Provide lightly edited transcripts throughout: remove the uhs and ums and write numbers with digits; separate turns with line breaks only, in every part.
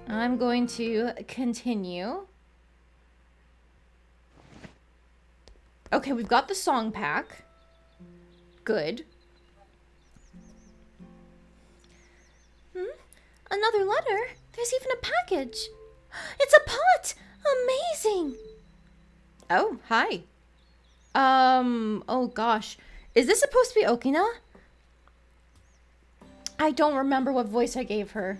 I'm going to continue. Okay, we've got the song pack. Good. Another letter? There's even a package. It's a pot! Amazing! Oh, hi. Oh gosh. Is this supposed to be Okina? I don't remember what voice I gave her.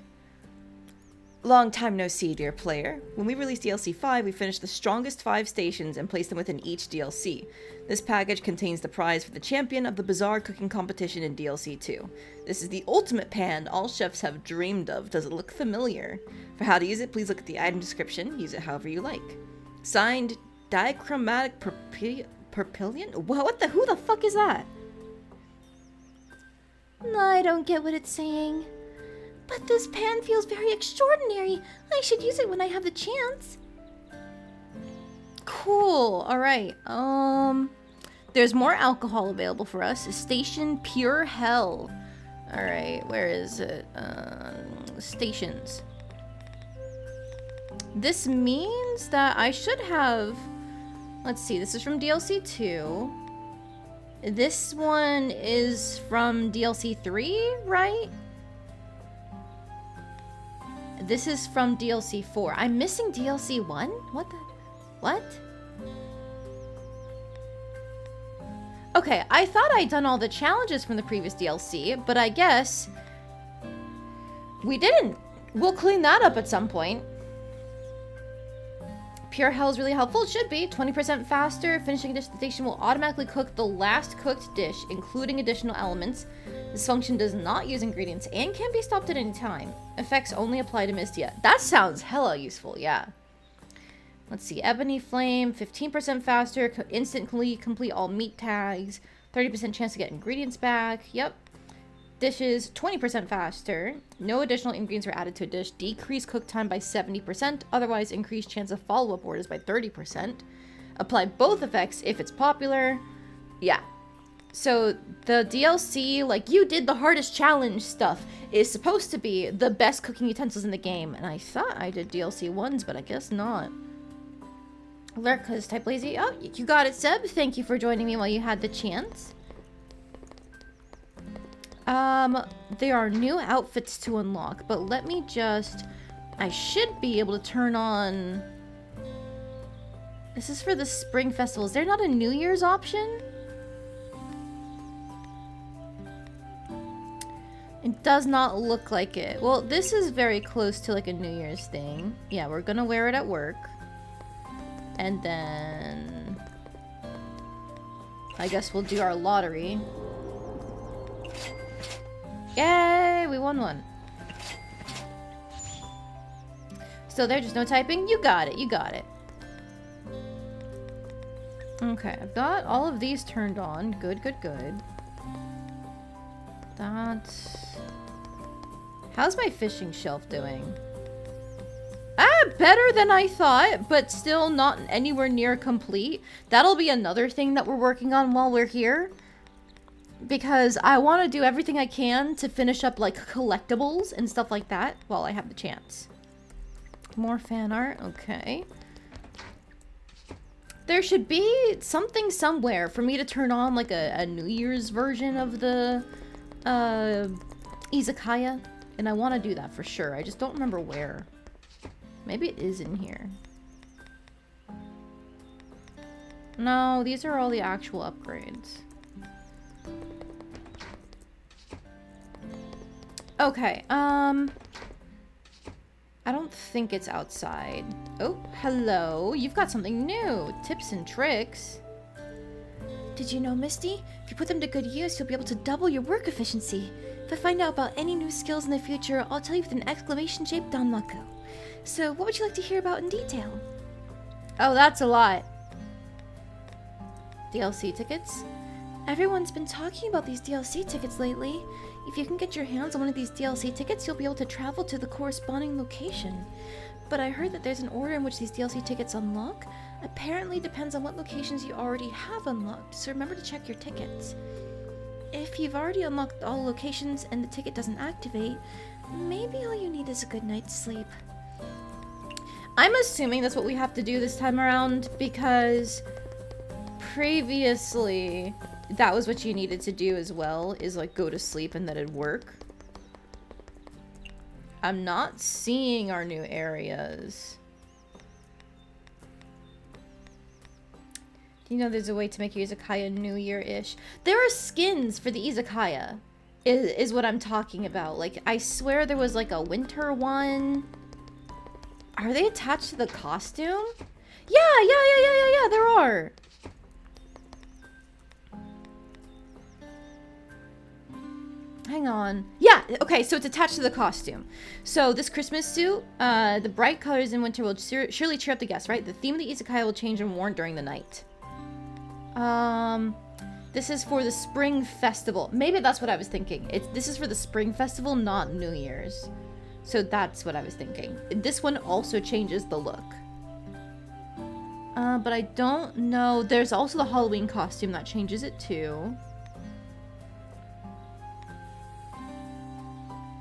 Long time no see, dear player. When we released DLC 5, we finished the strongest 5 stations and placed them within each DLC. This package contains the prize for the champion of the bizarre cooking competition in DLC 2. This is the ultimate pan all chefs have dreamed of. Does it look familiar? For how to use it, please look at the item description. Use it however you like. Signed, Dichromatic Perpillion? Who the fuck is that?
I don't get what it's saying. But this pan feels very extraordinary. I should use it when I have the chance. Cool. Alright. There's more alcohol available for us. Station Pure Hell. Alright, where is it? Stations. This means that I should have... Let's see, this is from DLC 2. This one is from DLC 3, right? This is from DLC 4. I'm missing DLC 1? What? Okay, I thought I'd done all the challenges from the previous DLC, but I guess we didn't. We'll clean that up at some point. Pure Hell is really helpful. It should be. 20% faster. Finishing a dish at the station will automatically cook the last cooked dish, including additional elements. This function does not use ingredients and can be stopped at any time. Effects only apply to Mystia. That sounds hella useful, yeah. Let's see. Ebony Flame, 15% faster. Instantly complete all meat tags. 30% chance to get ingredients back. Yep. Dishes, 20% faster. No additional ingredients are added to a dish. Decrease cook time by 70%. Otherwise, increase chance of follow-up orders by 30%. Apply both effects if it's popular. Yeah. So the DLC, like, you did the hardest challenge stuff, is supposed to be the best cooking utensils in the game. And I thought I did DLC 1s, but I guess not. Alert, cause type lazy. Oh, you got it, Seb. Thank you for joining me while you had the chance. There are new outfits to unlock, but let me just... I should be able to turn on... This is for the Spring Festival. Is there not a New Year's option? It does not look like it. Well, this is very close to like a New Year's thing. Yeah, we're gonna wear it at work. And then... I guess we'll do our lottery. Yay! We won one. Still there, just no typing? You got it, you got it. Okay, I've got all of these turned on. Good, good, good. That's... How's my fishing shelf doing? Better than I thought, but still not anywhere near complete. That'll be another thing that we're working on while we're here. Because I want to do everything I can to finish up, like, collectibles and stuff like that while I have the chance. More fan art, okay. There should be something somewhere for me to turn on, like, a New Year's version of the, Izakaya. And I want to do that for sure. I just don't remember where. Maybe it is in here. No, these are all the actual upgrades. Okay, I don't think it's outside. Oh, hello. You've got something new. Tips and tricks. Did you know, Misty? If you put them to good use, you'll be able to double your work efficiency. If I find out about any new skills in the future, I'll tell you with an exclamation-shaped danmaku. So, what would you like to hear about in detail? Oh, that's a lot. DLC tickets? Everyone's been talking about these DLC tickets lately. If you can get your hands on one of these DLC tickets, you'll be able to travel to the corresponding location. But I heard that there's an order in which these DLC tickets unlock. Apparently depends on what locations you already have unlocked, so remember to check your tickets. If you've already unlocked all locations and the ticket doesn't activate, maybe all you need is a good night's sleep. I'm assuming that's what we have to do this time around, because previously that was what you needed to do as well, is like go to sleep and then it'd work. I'm not seeing our new areas. Do you know there's a way to make your Izakaya New Year-ish? There are skins for the Izakaya, is what I'm talking about. Like, I swear there was like a winter one. Are they attached to the costume? Yeah, there are. Hang on. Yeah, okay, so it's attached to the costume. So this Christmas suit, the bright colors in winter will surely cheer up the guests, right? The theme of the Izakaya will change and warn during the night. This is for the spring festival. Maybe that's what I was thinking. This is for the spring festival, not New Year's. So that's what I was thinking. This one also changes the look. But I don't know. There's also the Halloween costume that changes it too.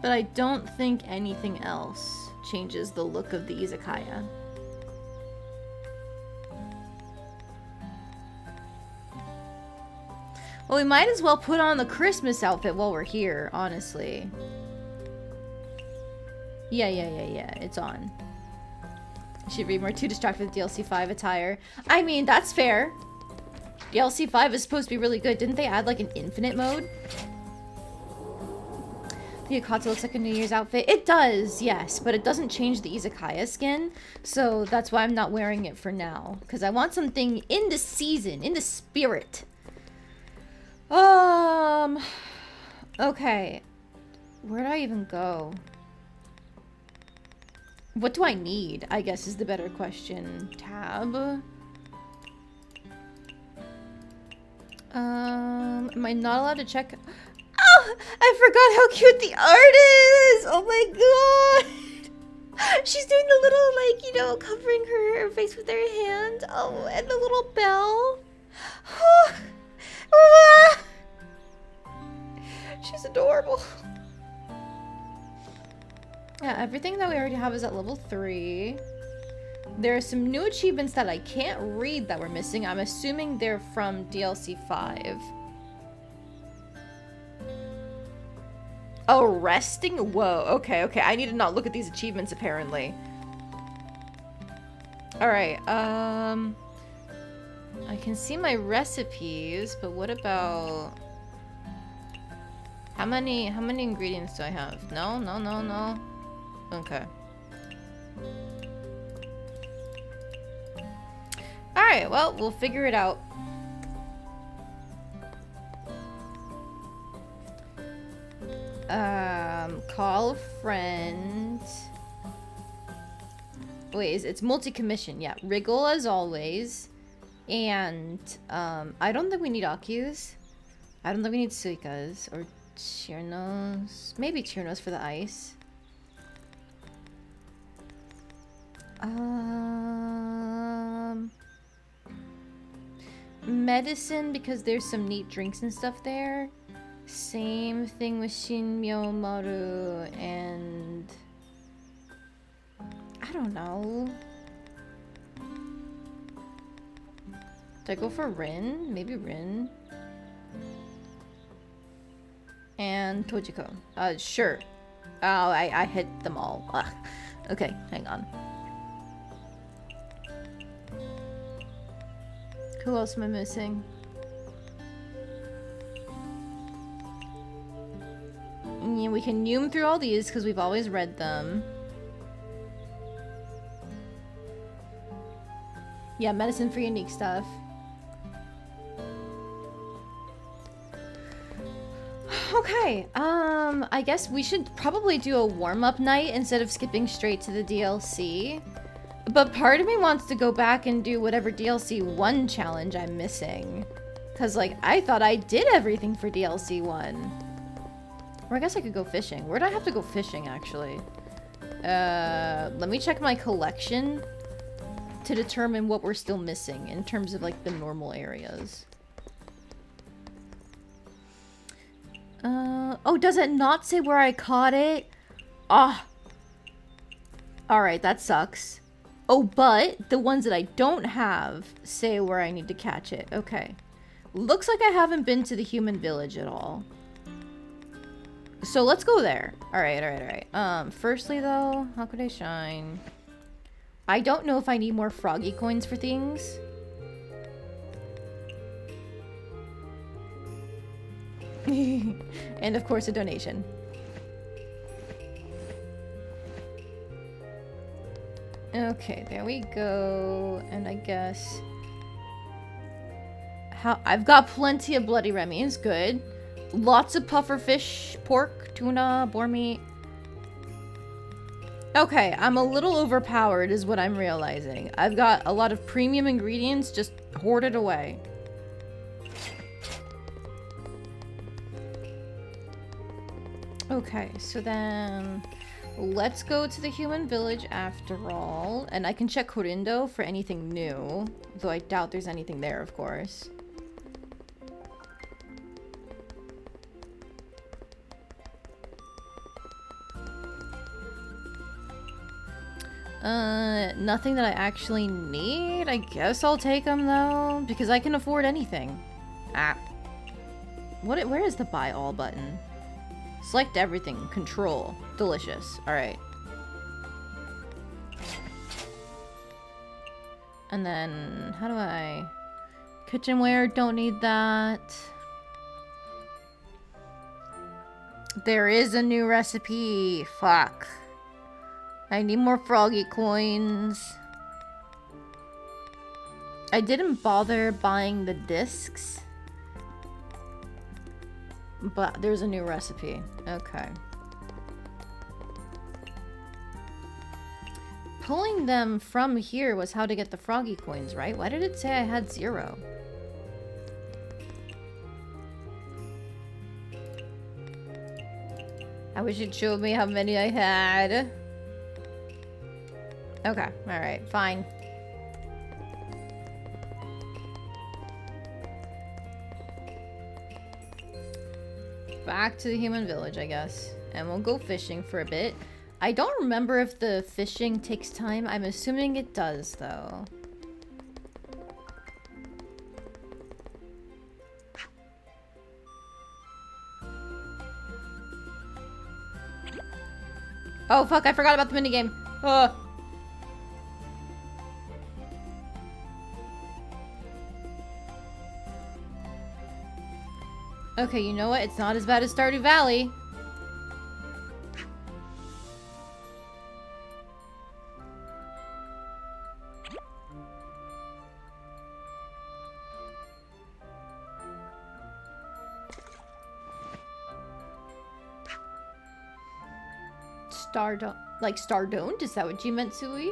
But I don't think anything else changes the look of the Izakaya. Well, we might as well put on the Christmas outfit while we're here, honestly. Yeah, it's on. Should be more too distracted with DLC 5 attire. I mean, that's fair. DLC 5 is supposed to be really good. Didn't they add like an infinite mode? The Akatsu looks like a New Year's outfit. It does, yes, but it doesn't change the Izakaya skin. So that's why I'm not wearing it for now. Because I want something in the season, in the spirit. Okay. Where do I even go? What do I need, I guess, is the better question. Tab. Am I not allowed to check? Oh, I forgot how cute the art is! Oh my god! She's doing the little, like, you know, covering her face with her hand. Oh, and the little bell. Oh. Ah. She's adorable. Yeah, everything that we already have is at level 3. There are some new achievements that I can't read that we're missing. I'm assuming they're from DLC 5. Oh, resting? Whoa, okay. I need to not look at these achievements, apparently. Alright, I can see my recipes, but what about... How many ingredients do I have? No. Okay. Alright, well, we'll figure it out. Call a friend. Wait, it's multi-commission. Yeah, wriggle as always. And, I don't think we need Akyus. I don't think we need Suikas or Chirnos. Maybe Chirnos for the ice. Medicine, because there's some neat drinks and stuff there. Same thing with Shinmyo Maru and... I don't know. Did I go for Rin? Maybe Rin. And Tojiko. Sure. Oh, I hit them all. Ugh. Okay, hang on. Who else am I missing? Yeah, we can noom through all these because we've always read them. Yeah, medicine for unique stuff. Okay, I guess we should probably do a warm-up night instead of skipping straight to the DLC. But part of me wants to go back and do whatever DLC 1 challenge I'm missing. Because, like, I thought I did everything for DLC 1. Or I guess I could go fishing. Where'd I have to go fishing, actually? Let me check my collection to determine what we're still missing in terms of, like, the normal areas. Oh, does it not say where I caught it? Ah. Alright, that sucks. Oh, but the ones that I don't have say where I need to catch it. Okay. Looks like I haven't been to the human village at all. So let's go there. Alright. Firstly though, how could I shine? I don't know if I need more froggy coins for things. And of course a donation. Okay, there we go. And I guess... I've got plenty of bloody remmies, good. Lots of puffer fish, pork, tuna, boar meat. Okay, I'm a little overpowered is what I'm realizing. I've got a lot of premium ingredients just hoarded away. Okay, so then let's go to the human village after all. And I can check Horindo for anything new. Though I doubt there's anything there, of course. Nothing that I actually need. I guess I'll take them though, because I can afford anything. Ah. Where is the buy all button? Select everything. Control. Delicious. Alright. And then, how do I... Kitchenware, don't need that. There is a new recipe. Fuck. I need more froggy coins. I didn't bother buying the discs. But there's a new recipe. Okay. Pulling them from here was how to get the froggy coins, right? Why did it say I had 0? I wish it showed me how many I had. Okay, alright, fine. Back to the human village, I guess. And we'll go fishing for a bit. I don't remember if the fishing takes time. I'm assuming it does, though. Oh, fuck, I forgot about the minigame. Okay, you know what? It's not as bad as Stardew Valley. Like Stardoned? Is that what you meant, Sui?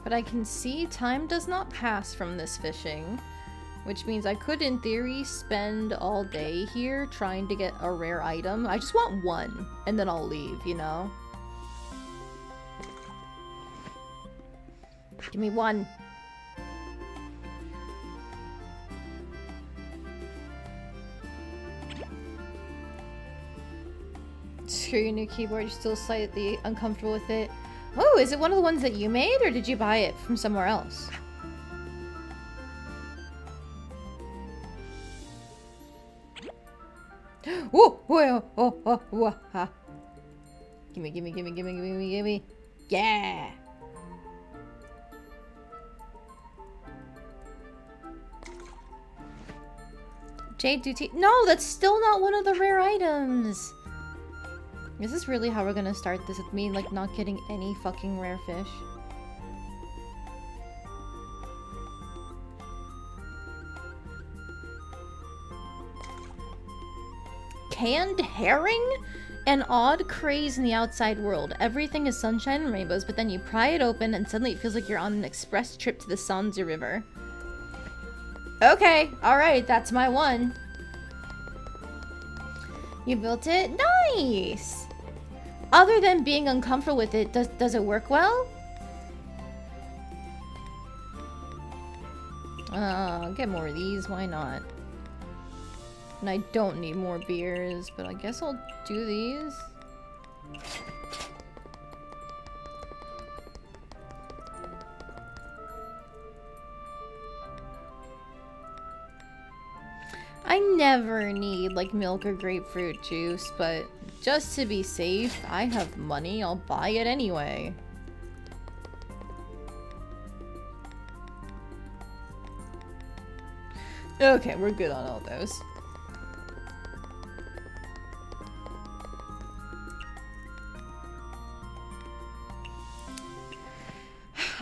But I can see time does not pass from this fishing, which means I could, in theory, spend all day here trying to get a rare item. I just want one, and then I'll leave, you know? Give me one. Screw your new keyboard, you're still slightly uncomfortable with it. Oh, is it one of the ones that you made, or did you buy it from somewhere else? Whoa, whoa, oh, oh, whoa, ha. Gimme. Yeah! Jade Duty. No, that's still not one of the rare items. Is this really how we're gonna start this? With me, like, not getting any fucking rare fish? Canned herring? An odd craze in the outside world. Everything is sunshine and rainbows, but then you pry it open and suddenly it feels like you're on an express trip to the Sanzu River. Okay, alright, that's my one. You built it? Nice! Other than being uncomfortable with it, does it work well? I'll get more of these, why not? And I don't need more beers, but I guess I'll do these. I never need like milk or grapefruit juice, but just to be safe, I have money, I'll buy it anyway. Okay, we're good on all those.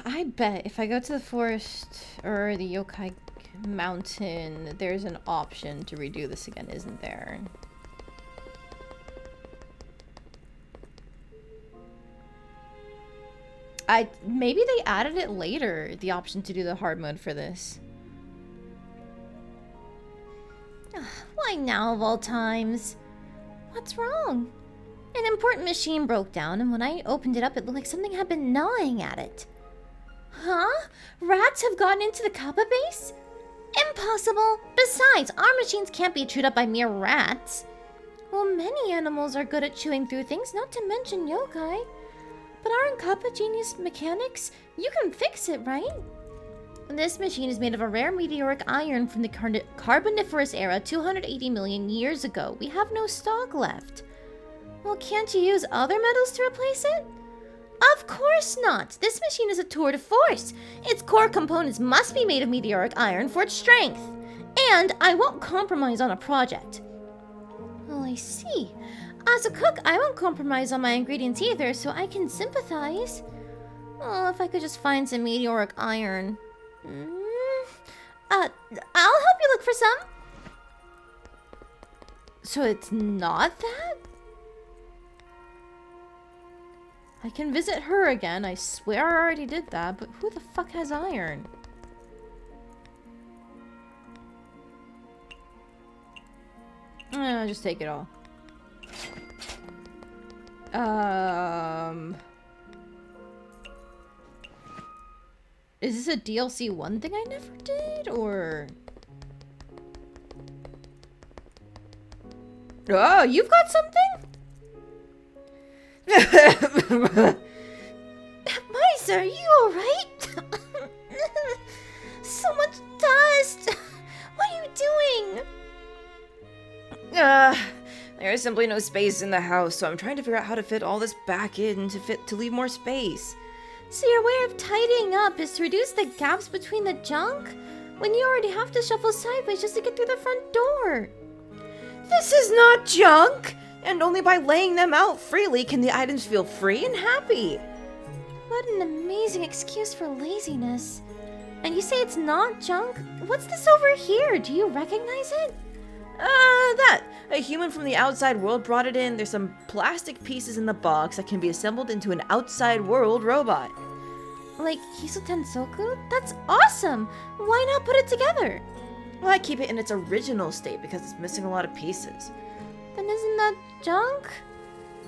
I bet if I go to the forest or the yokai mountain, there's an option to redo this again, isn't there? Maybe they added it later, the option to do the hard mode for this. Why now of all times? What's wrong? An important machine broke down, and when I opened it up, it looked like something had been gnawing at it. Huh? Rats have gotten into the Kappa base? Impossible! Besides, our machines can't be chewed up by mere rats. Well, many animals are good at chewing through things, not to mention yokai. But aren't Kappa genius mechanics? You can fix it, right? This machine is made of a rare meteoric iron from the Carboniferous era 280 million years ago. We have no stock left. Well, can't you use other metals to replace it? Of course not! This machine is a tour de force! Its core components must be made of meteoric iron for its strength! And I won't compromise on a project. Well, I see. As a cook, I won't compromise on my ingredients either, so I can sympathize. Oh, if I could just find some meteoric iron. I'll help you look for some. So it's not that? I can visit her again. I swear I already did that, but who the fuck has iron? Just take it all. Is this a DLC 1 thing I never did, or? Oh, you've got something? Miser, are you alright? So much dust! What are you doing?
There is simply no space in the house, so I'm trying to figure out how to fit all this back in to leave more space.
So your way of tidying up is to reduce the gaps between the junk? When you already have to shuffle sideways just to get through the front door.
This is not junk! And only by laying them out freely can the items feel free and happy.
What an amazing excuse for laziness. And you say it's not junk? What's this over here? Do you recognize it?
That. A human from the outside world brought it in. There's some plastic pieces in the box that can be assembled into an outside world robot.
Like Hisuten Soku? That's awesome! Why not put it together?
Well, I keep it in its original state because it's missing a lot of pieces.
Then isn't that junk?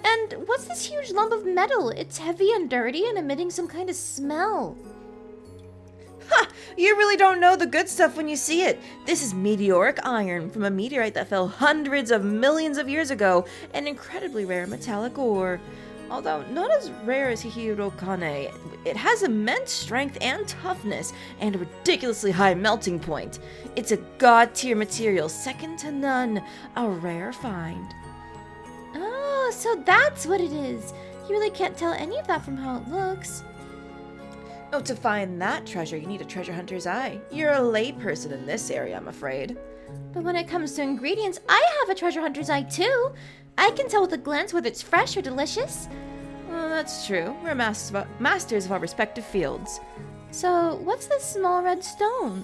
And what's this huge lump of metal? It's heavy and dirty and emitting some kind of smell.
Ha! You really don't know the good stuff when you see it. This is meteoric iron from a meteorite that fell hundreds of millions of years ago, an incredibly rare metallic ore. Although not as rare as Hihiro Kane, it has immense strength and toughness, and a ridiculously high melting point. It's a god-tier material, second to none, a rare find.
Oh, so that's what it is. You really can't tell any of that from how it looks.
Oh, to find that treasure, you need a treasure hunter's eye. You're a layperson in this area, I'm afraid.
But when it comes to ingredients, I have a treasure hunter's eye too. I can tell with a glance whether it's fresh or delicious.
Well, that's true. We're masters of our respective fields.
So, what's this small red stone?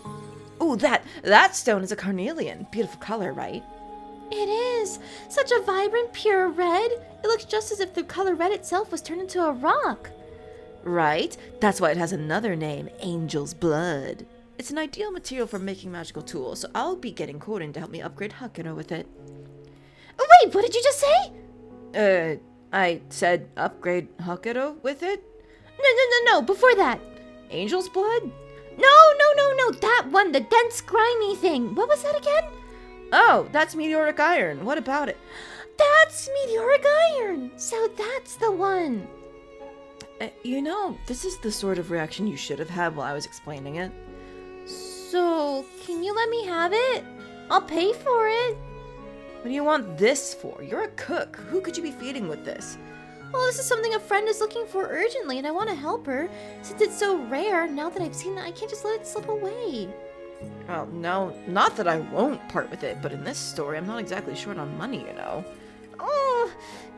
Oh, that stone is a carnelian. Beautiful color, right?
It is. Such a vibrant, pure red. It looks just as if the color red itself was turned into a rock.
Right? That's why it has another name, Angel's Blood. It's an ideal material for making magical tools, so I'll be getting Korin to help me upgrade Hakuro with it.
Oh, wait, what did you just say?
I said upgrade Hakuro with it?
No, before that.
Angel's Blood?
No, that one, the dense, grimy thing. What was that again?
Oh, that's meteoric iron. What about it?
That's meteoric iron! So that's the one!
You know, this is the sort of reaction you should have had while I was explaining it.
So, can you let me have it? I'll pay for it.
What do you want this for? You're a cook. Who could you be feeding with this?
Well, this is something a friend is looking for urgently, and I want to help her. Since it's so rare, now that I've seen it, I can't just let it slip away.
Well, no, not that I won't part with it, but in this story, I'm not exactly short on money, you know.
Oh,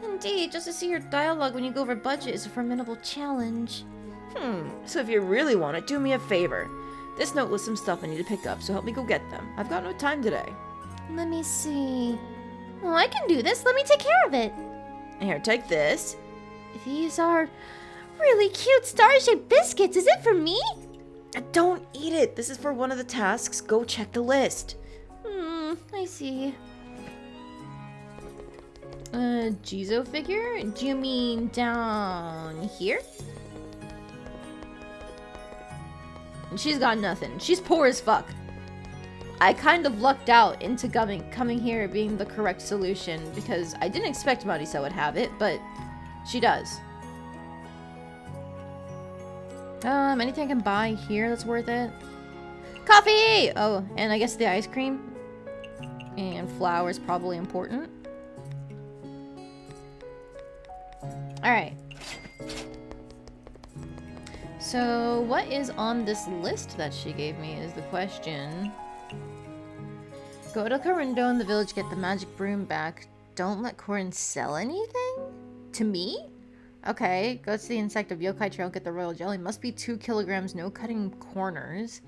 indeed. Just to see your dialogue when you go over budget is a formidable challenge.
So if you really want it, do me a favor. This note lists some stuff I need to pick up, so help me go get them. I've got no time today.
Let me see. Oh, I can do this. Let me take care of it.
Here, take this.
These are really cute star-shaped biscuits. Is it for me?
Don't eat it. This is for one of the tasks. Go check the list.
I see. Jizo figure? Do you mean down here? She's got nothing. She's poor as fuck. I kind of lucked out into coming here being the correct solution because I didn't expect Marisa would have it, but she does. Anything I can buy here that's worth it? Coffee! Oh, and I guess the ice cream. And flour is probably important. Alright. So, what is on this list that she gave me is the question. Go to Karindo in the village, get the magic broom back. Don't let Corin sell anything? To me? Okay, go to the insect of Yokai Trail, get the royal jelly. Must be 2 kilograms, no cutting corners.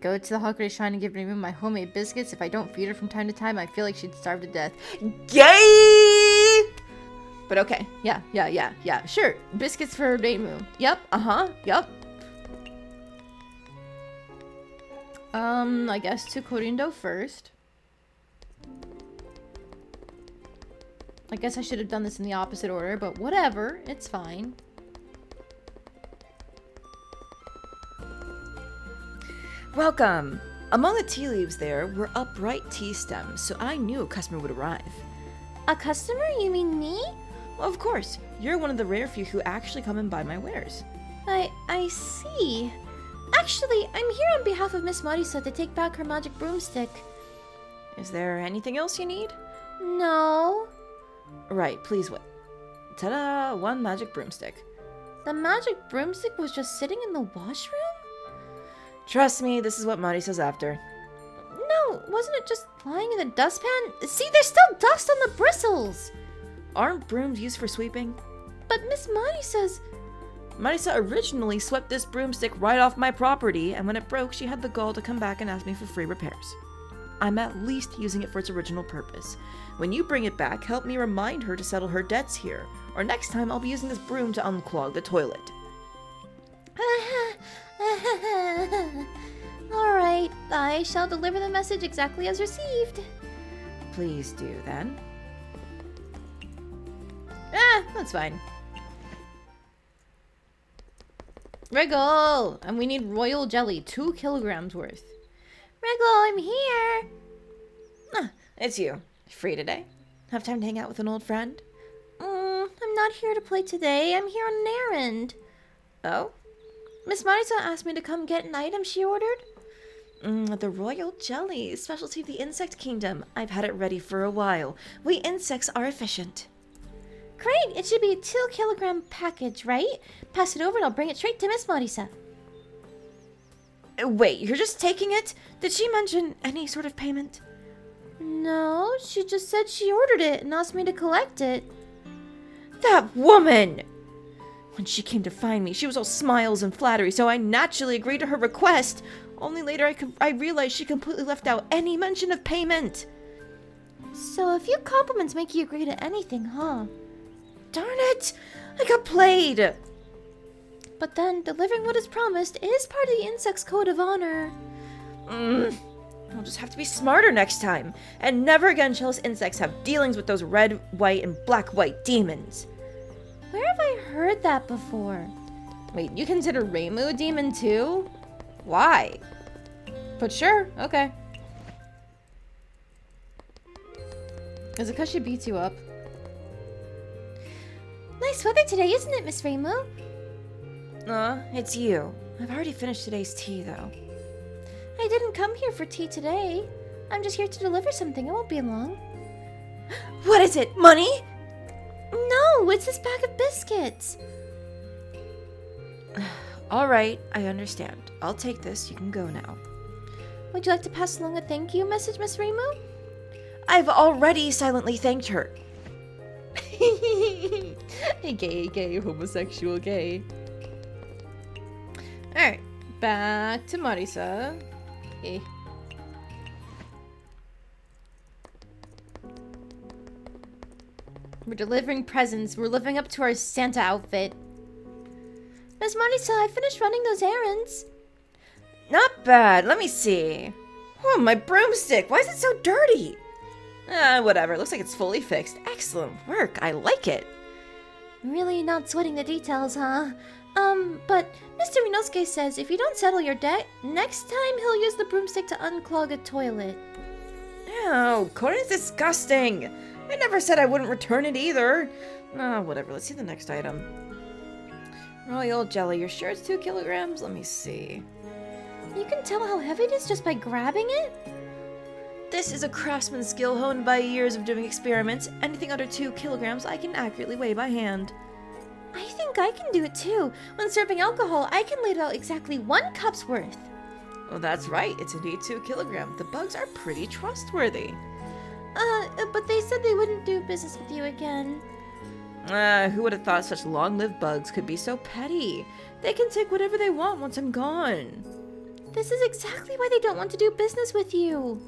Go to the Hakure Shrine and give Reimu my homemade biscuits. If I don't feed her from time to time, I feel like she'd starve to death.
Yay! But okay.
Yeah. Sure. Biscuits for Reimu. Yep. Yep. I guess to Korindo first. I guess I should have done this in the opposite order, but whatever. It's fine.
Welcome! Among the tea leaves there were upright tea stems, so I knew a customer would arrive.
A customer? You mean me?
Well, of course. You're one of the rare few who actually come and buy my wares.
I see. Actually, I'm here on behalf of Miss Marisa to take back her magic broomstick.
Is there anything else you need?
No.
Right, please wait. Ta-da! 1 magic broomstick.
The magic broomstick was just sitting in the washroom?
Trust me, this is what Marisa's after.
No, wasn't it just lying in the dustpan? See, there's still dust on the bristles!
Aren't brooms used for sweeping?
But Miss Marisa's...
Marisa originally swept this broomstick right off my property, and when it broke, she had the gall to come back and ask me for free repairs. I'm at least using it for its original purpose. When you bring it back, help me remind her to settle her debts here, or next time I'll be using this broom to unclog the toilet.
Alright, I shall deliver the message exactly as received.
Please do, then.
That's fine. Wriggle! And we need royal jelly, 2 kilograms worth. Wriggle, I'm here!
It's you. Free today? Have time to hang out with an old friend?
I'm not here to play today. I'm here on an errand.
Oh?
Miss Marisa asked me to come get an item she ordered.
The royal jelly, specialty of the insect kingdom. I've had it ready for a while. We insects are efficient.
Great! It should be a 2 kilogram package, right? Pass it over and I'll bring it straight to Miss Marisa.
Wait, you're just taking it? Did she mention any sort of payment?
No, she just said she ordered it and asked me to collect it.
That woman! When she came to find me, she was all smiles and flattery, so I naturally agreed to her request. Only later I realized she completely left out any mention of payment.
So a few compliments make you agree to anything, huh?
Darn it! I got played!
But then, delivering what is promised is part of the insect's code of honor.
I'll just have to be smarter next time. And never again shall us insects have dealings with those red, white, and black-white demons.
Where have I heard that before? Wait, you consider Reimu a demon too? Why? But sure, okay. Izakaya beats you up.
Nice weather today, isn't it, Miss Reimu?
It's you. I've already finished today's tea, though.
I didn't come here for tea today. I'm just here to deliver something. It won't be long.
What is it? Money?
No, it's this bag of biscuits.
All right, I understand. I'll take this. You can go now.
Would you like to pass along a thank you message, Miss Reimu?
I've already silently thanked her.
Gay, homosexual gay. Alright, back to Marisa. Okay. We're delivering presents. We're living up to our Santa outfit.
Miss Marisa, I finished running those errands.
Not bad. Let me see. Oh, my broomstick. Why is it so dirty? Whatever. Looks like it's fully fixed. Excellent work. I like it.
Really not sweating the details, huh? But Mr. Rinosuke says if you don't settle your debt, next time he'll use the broomstick to unclog a toilet.
Ew, Corin's disgusting. I never said I wouldn't return it either. Whatever. Let's see the next item. Royal jelly. You're sure it's 2 kilograms? Let me see.
You can tell how heavy it is just by grabbing it?
This is a craftsman's skill honed by years of doing experiments. Anything under 2 kilograms I can accurately weigh by hand.
I think I can do it too. When serving alcohol, I can lay it out exactly 1 cup's worth.
Well, that's right. It's indeed 2 kilograms. The bugs are pretty trustworthy.
But they said they wouldn't do business with you again.
Who would have thought such long-lived bugs could be so petty? They can take whatever they want once I'm gone.
This is exactly why they don't want to do business with you.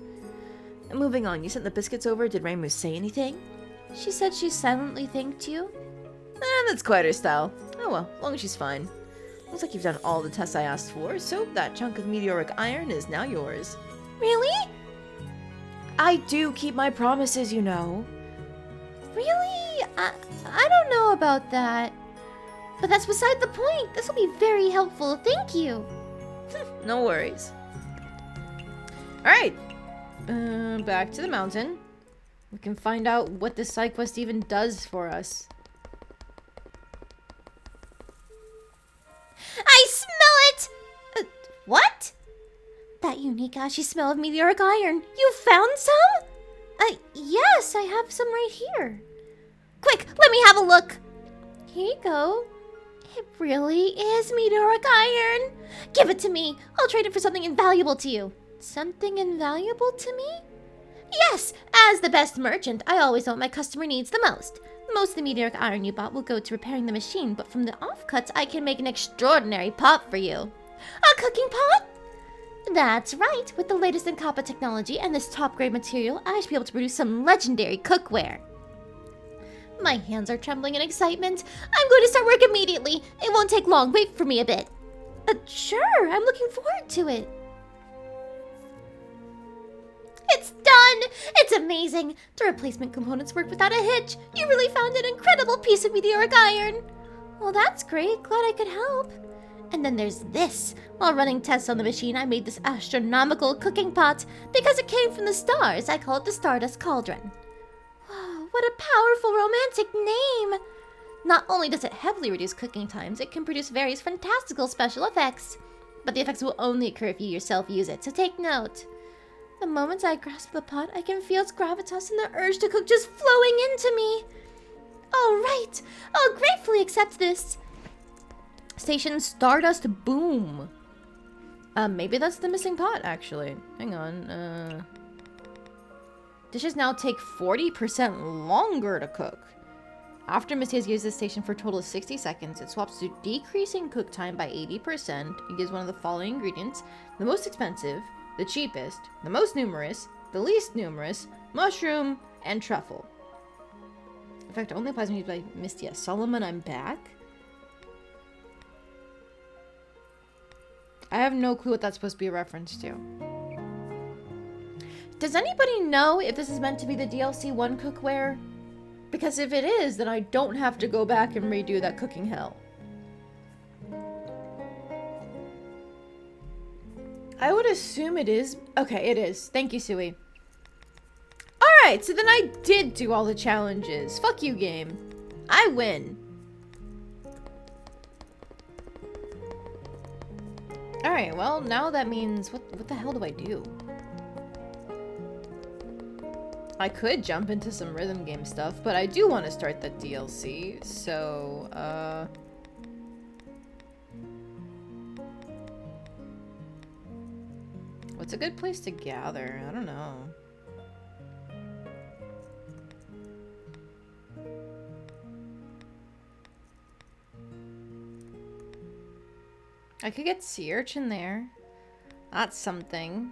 Moving on, you sent the biscuits over. Did Reimu say anything?
She said she silently thanked you.
That's quite her style. Oh well, as long as she's fine. Looks like you've done all the tests I asked for, so that chunk of meteoric iron is now yours.
Really?
I do keep my promises, you know.
Really? I don't know about that. But that's beside the point. This will be very helpful. Thank you.
No worries.
Alright. Back to the mountain. We can find out what this side quest even does for us.
I smell it! What? That unique ashy smell of meteoric iron. You found some? Yes, I have some right here. Quick, let me have a look. Here you go. It really is meteoric iron. Give it to me. I'll trade it for something invaluable to you. Something invaluable to me? Yes, as the best merchant, I always know what my customer needs the most. Most of the meteoric iron you bought will go to repairing the machine, but from the offcuts, I can make an extraordinary pot for you. A cooking pot? That's right. With the latest in Kappa technology and this top-grade material, I should be able to produce some legendary cookware. My hands are trembling in excitement. I'm going to start work immediately. It won't take long. Wait for me a bit. Sure. I'm looking forward to it. It's done! It's amazing! The replacement components work without a hitch. You really found an incredible piece of meteoric iron. Well, that's great. Glad I could help. And then there's this. While running tests on the machine, I made this astronomical cooking pot. Because it came from the stars, I call it the Stardust Cauldron. Wow, what a powerful romantic name! Not only does it heavily reduce cooking times, it can produce various fantastical special effects. But the effects will only occur if you yourself use it, so take note. The moment I grasp the pot, I can feel its gravitas and the urge to cook just flowing into me. All right, I'll gratefully accept this.
Station Stardust Boom. Maybe that's the missing pot, actually. Hang on. Dishes now take 40% longer to cook. After Mystia has used this station for a total of 60 seconds, it swaps to decreasing cook time by 80%. It gives one of the following ingredients: the most expensive, the cheapest, the most numerous, the least numerous, mushroom, and truffle. In fact, it only applies when used by Mystia. Solomon, I'm back? I have no clue what that's supposed to be a reference to. Does anybody know if this is meant to be the DLC 1 cookware? Because if it is, then I don't have to go back and redo that cooking hell. I would assume it is. Okay, it is. Thank you, Sui. Alright, so then I did do all the challenges. Fuck you, game. I win. Alright, well, now that means... What the hell do I do? I could jump into some rhythm game stuff, but I do want to start the DLC, so, what's a good place to gather? I don't know. I could get sea urchin there. That's something.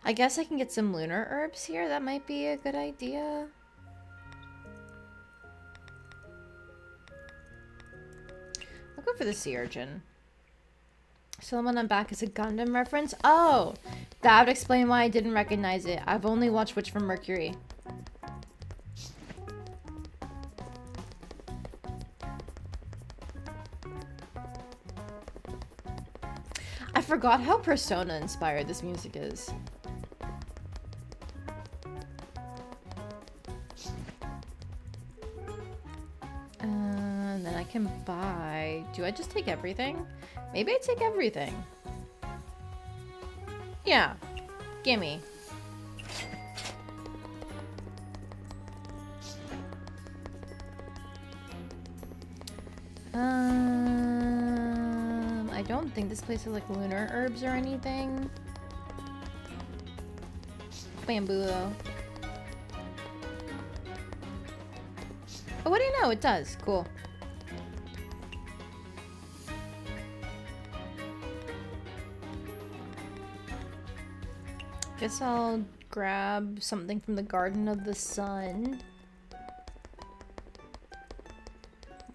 I guess I can get some lunar herbs here. That might be a good idea. I'll go for the sea urchin. Someone I'm back is a Gundam reference. Oh, that would explain why I didn't recognize it. I've only watched Witch from Mercury. I forgot how Persona inspired this music is. And then I can buy... Do I just take everything? Maybe I take everything. Yeah. Gimme. I don't think this place has like lunar herbs or anything. Bamboo though. Oh, what do you know? It does. Cool. Guess I'll grab something from the Garden of the Sun.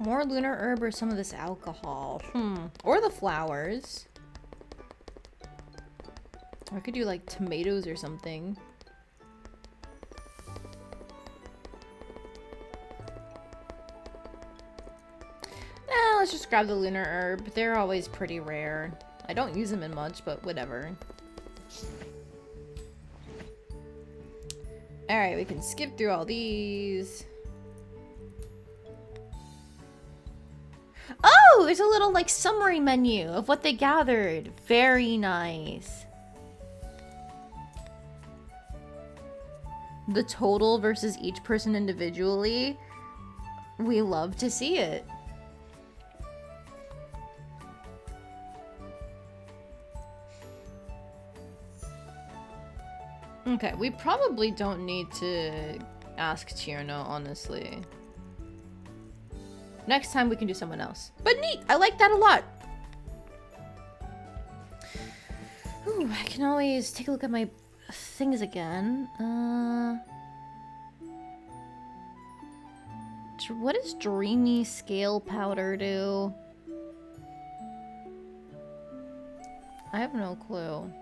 More lunar herb or some of this alcohol. Or the flowers. Or I could do like tomatoes or something. Let's just grab the lunar herb. They're always pretty rare. I don't use them in much, but whatever. Alright, we can skip through all these. Oh, there's a little like summary menu of what they gathered. Very nice. The total versus each person individually. We love to see it. Okay, we probably don't need to ask Tierno, honestly. Next time we can do someone else. But neat! I like that a lot! Ooh, I can always take a look at my things again. What does Dreamy Scale Powder do? I have no clue.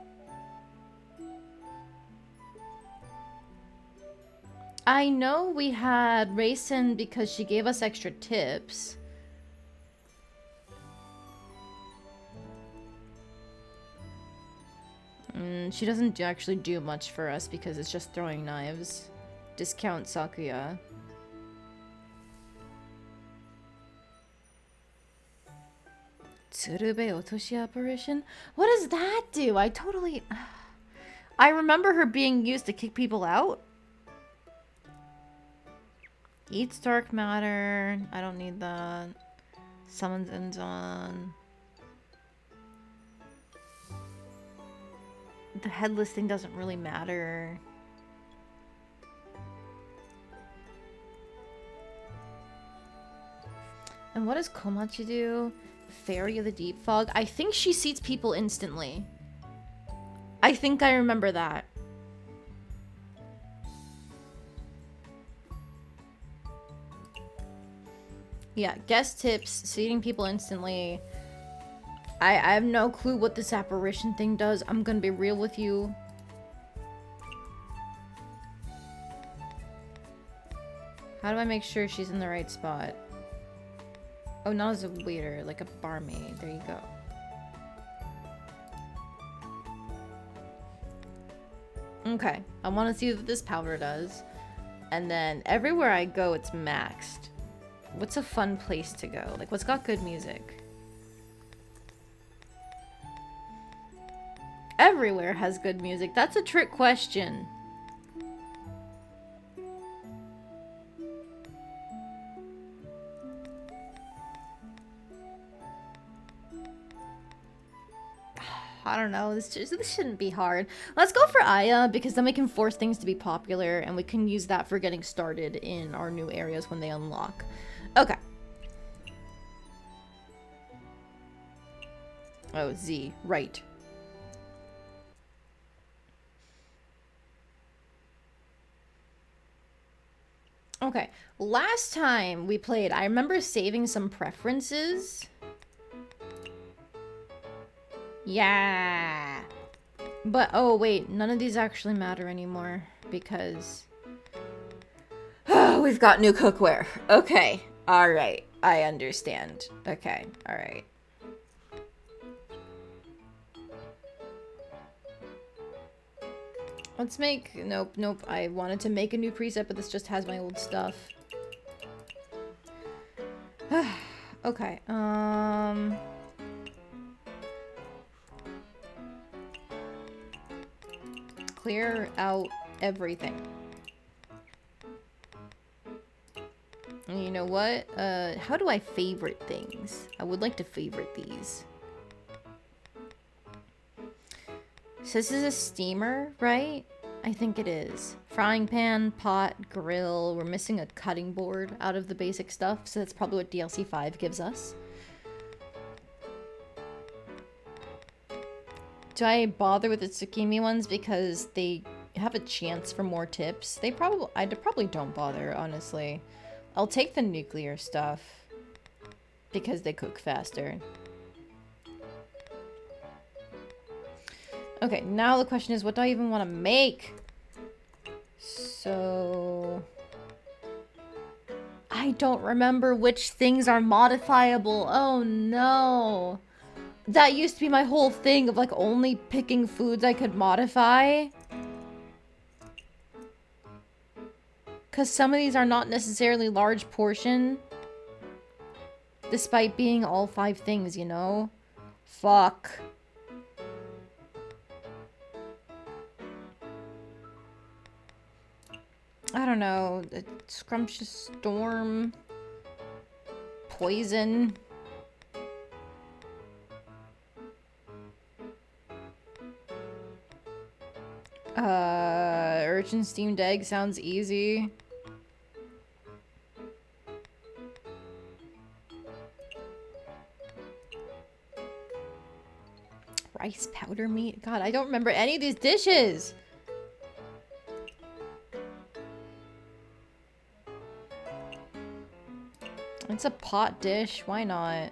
I know we had Raisin because she gave us extra tips. She doesn't actually do much for us because it's just throwing knives. Discount Sakuya. Tsurube Otoshi apparition? What does that do? I remember her being used to kick people out. Eats dark matter. I don't need that. Summons Enzon. The headless thing doesn't really matter. And what does Komachi do? Fairy of the Deep Fog. I think she seats people instantly. I think I remember that. Yeah, guest tips, seating people instantly. I have no clue what this apparition thing does. I'm gonna be real with you. How do I make sure she's in the right spot? Oh, not as a waiter, like a barmaid. There you go. Okay, I want to see what this powder does. And then everywhere I go, it's maxed. What's a fun place to go? Like, what's got good music? Everywhere has good music. That's a trick question. I don't know. This shouldn't be hard. Let's go for Aya, because then we can force things to be popular, and we can use that for getting started in our new areas when they unlock. Okay. Oh, Z. Right. Okay. Last time we played, I remember saving some preferences. Yeah. But, oh, wait. None of these actually matter anymore. Because... we've got new cookware. Okay. Alright. I understand. Okay. Alright. Let's make... Nope, nope. I wanted to make a new preset, but this just has my old stuff. Okay. Clear out everything. And you know what? How do I favorite things? I would like to favorite these. So this is a steamer, right? I think it is. Frying pan, pot, grill. We're missing a cutting board out of the basic stuff, so that's probably what DLC 5 gives us. Do I bother with the Tsukimi ones because they have a chance for more tips? I probably don't bother, honestly. I'll take the nuclear stuff because they cook faster. Okay, now the question is, what do I even want to make? So... I don't remember which things are modifiable. Oh no. That used to be my whole thing of like only picking foods I could modify. Because some of these are not necessarily large portion. Despite being all 5 things, you know? Fuck. I don't know. Scrumptious storm. Poison. Urchin steamed egg sounds easy. Rice powder meat? God, I don't remember any of these dishes! It's a pot dish, why not?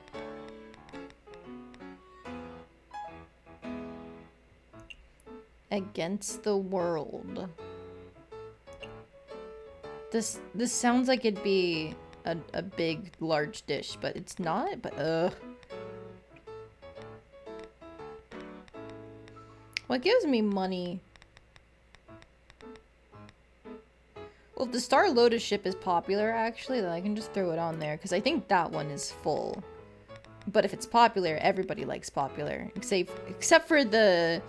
Against the world. This sounds like it'd be a big, large dish, but it's not, but What gives me money? Well, if the Star Lotus ship is popular, actually, then I can just throw it on there, because I think that one is full. But if it's popular, everybody likes popular. Except for the...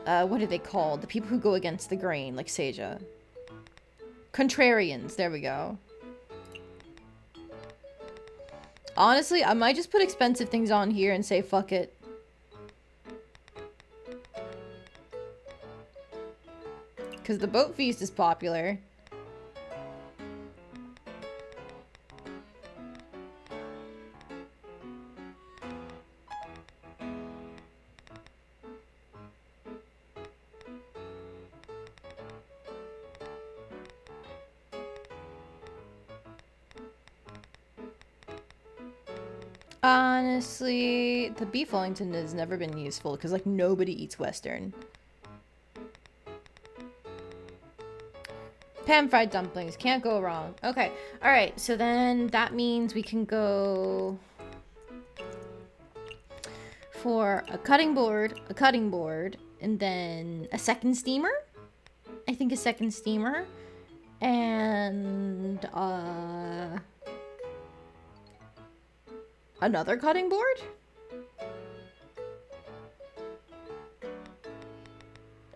what are they called? The people who go against the grain, like Seja. Contrarians, there we go. Honestly, I might just put expensive things on here and say fuck it. Because the boat feast is popular. Honestly, the beef Wellington has never been useful because, like, nobody eats Western. Pan-fried dumplings. Can't go wrong. Okay. Alright, so then that means we can go... for a cutting board, and then a second steamer. I think a second steamer. And, another cutting board?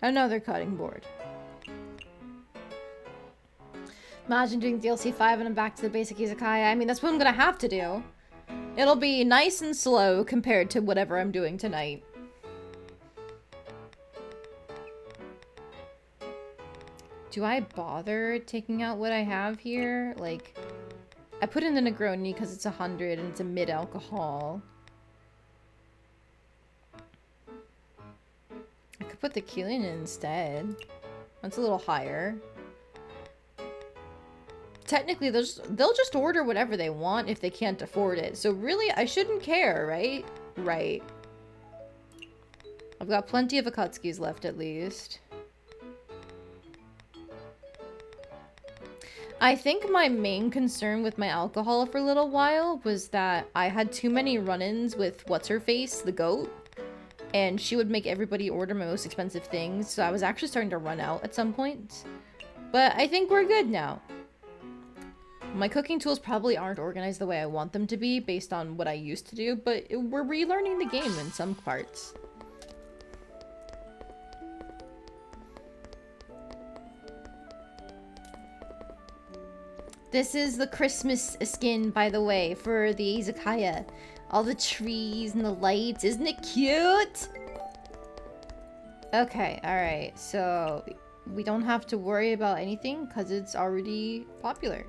Another cutting board. Imagine doing DLC 5 and I'm back to the basic Izakaya. I mean, that's what I'm gonna have to do. It'll be nice and slow compared to whatever I'm doing tonight. Do I bother taking out what I have here? Like, I put in the Negroni because it's 100 and it's a mid-alcohol. I could put the Killian in instead. That's a little higher. Technically, they'll just order whatever they want if they can't afford it. So really, I shouldn't care, right? Right. I've got plenty of Akatsuki's left, at least. I think my main concern with my alcohol for a little while was that I had too many run-ins with What's-Her-Face, the goat. And she would make everybody order my most expensive things. So I was actually starting to run out at some point. But I think we're good now. My cooking tools probably aren't organized the way I want them to be based on what I used to do, but we're relearning the game in some parts. This is the Christmas skin, by the way, for the Izakaya. All the trees and the lights. Isn't it cute? Okay, alright. So, we don't have to worry about anything because it's already popular.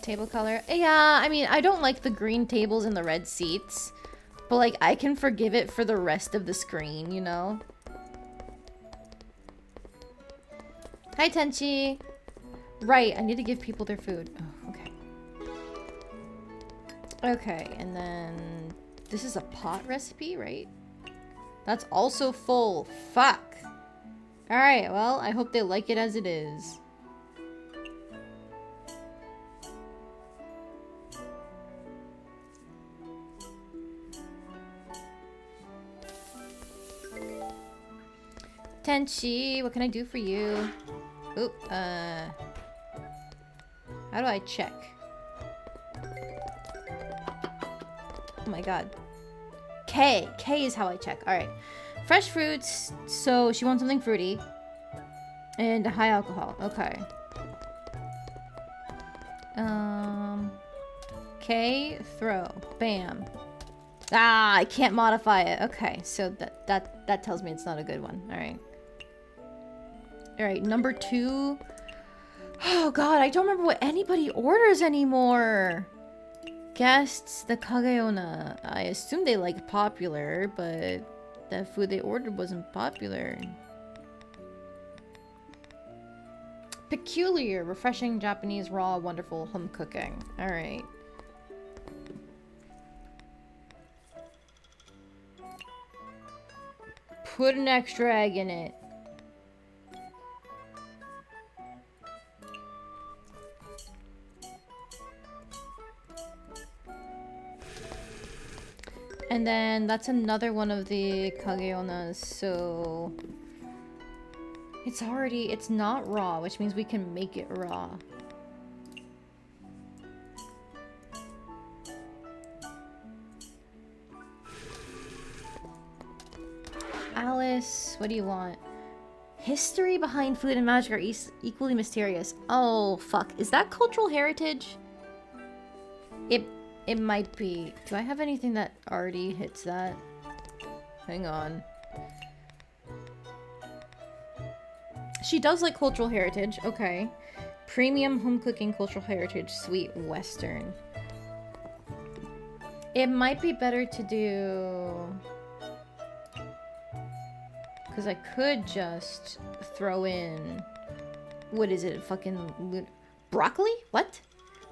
Table color. Yeah, I mean, I don't like the green tables and the red seats. But, like, I can forgive it for the rest of the screen, you know? Hi, Tenchi. Right, I need to give people their food. Oh, okay. Okay, and then... This is a pot recipe, right? That's also full. Fuck. Alright, well, I hope they like it as it is. Tenchi, what can I do for you? Oop, how do I check? Oh my god. K. K is how I check. Alright. Fresh fruits. So she wants something fruity. And high alcohol. Okay. K. Throw. Bam. Ah, I can't modify it. Okay, so that tells me it's not a good one. Alright. Alright, number 2. Oh god, I don't remember what anybody orders anymore. Guests, the Kagayona. I assume they like popular, but the food they ordered wasn't popular. Peculiar, refreshing Japanese raw, wonderful home cooking. Alright. Put an extra egg in it. And then that's another one of the Kageonas, so... It's not raw, which means we can make it raw. Alice, what do you want? History behind food and magic are equally mysterious. Oh, fuck. Is that cultural heritage? It might be. Do I have anything that already hits that? Hang on. She does like cultural heritage. Okay. Premium home cooking cultural heritage sweet western. It might be better to do... Because I could just throw in... What is it? Fucking... Broccoli? What?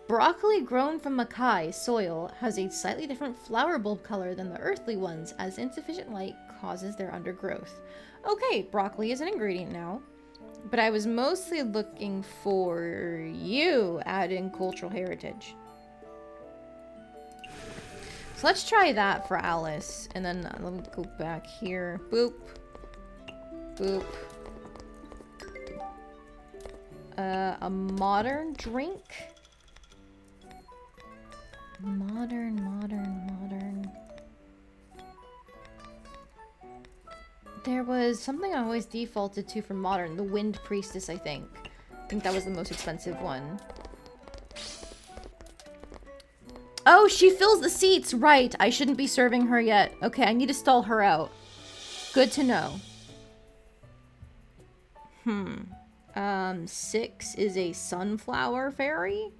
Broccoli grown from Makai soil has a slightly different flower bulb color than the earthly ones, as insufficient light causes their undergrowth. Okay, broccoli is an ingredient now. But I was mostly looking for you adding cultural heritage. So let's try that for Alice. And then let me go back here. Boop. Boop. A modern drink. Modern. There was something I always defaulted to for modern. The Wind Priestess, I think. I think that was the most expensive one. Oh, she fills the seats! Right, I shouldn't be serving her yet. Okay, I need to stall her out. Good to know. 6 is a sunflower fairy?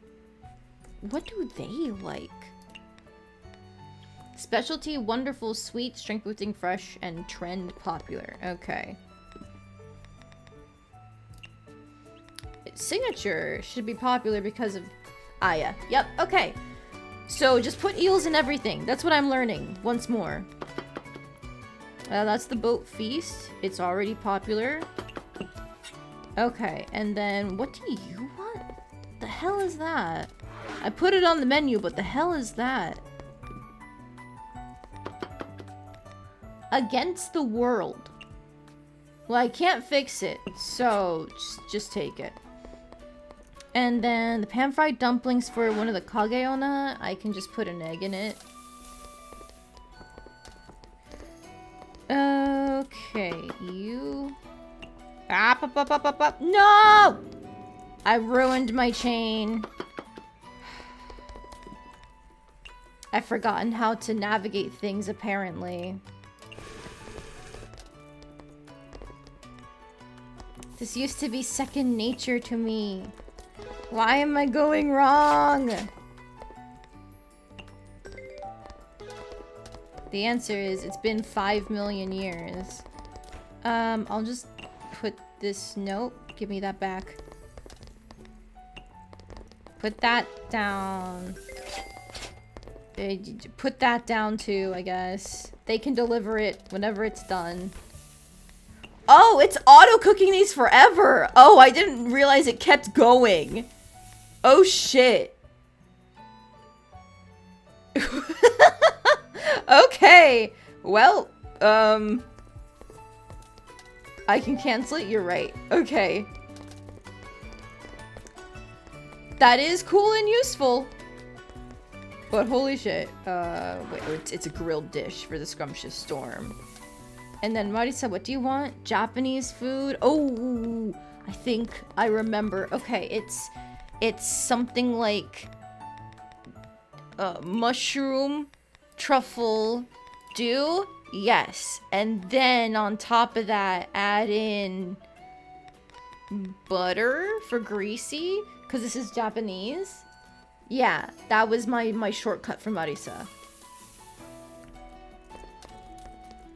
What do they like? Specialty, wonderful, sweet, strength boosting, fresh, and trend popular. Okay. Signature should be popular because of Aya. Yep, okay. So just put eels in everything. That's what I'm learning once more. That's the boat feast. It's already popular. Okay, and then what do you want? The hell is that? I put it on the menu, but the hell is that? Against the world. Well, I can't fix it, so just take it. And then the pan-fried dumplings for one of the kageona, I can just put an egg in it. Okay, you... Up. No! I ruined my chain. I've forgotten how to navigate things, apparently. This used to be second nature to me. Why am I going wrong? The answer is, it's been 5 million years. I'll just put this note. Give me that back. Put that down. Put that down too, I guess. They can deliver it whenever it's done. Oh, it's auto-cooking these forever! Oh, I didn't realize it kept going. Oh, shit. Okay. Well, I can cancel it, you're right. Okay. That is cool and useful. But holy shit. Wait, it's a grilled dish for the Scrumptious Storm. And then Marisa, what do you want? Japanese food? Oh, I think I remember. Okay, it's something like mushroom truffle stew. Yes, and then on top of that, add in butter for greasy, because this is Japanese. Yeah, that was my shortcut for Marisa.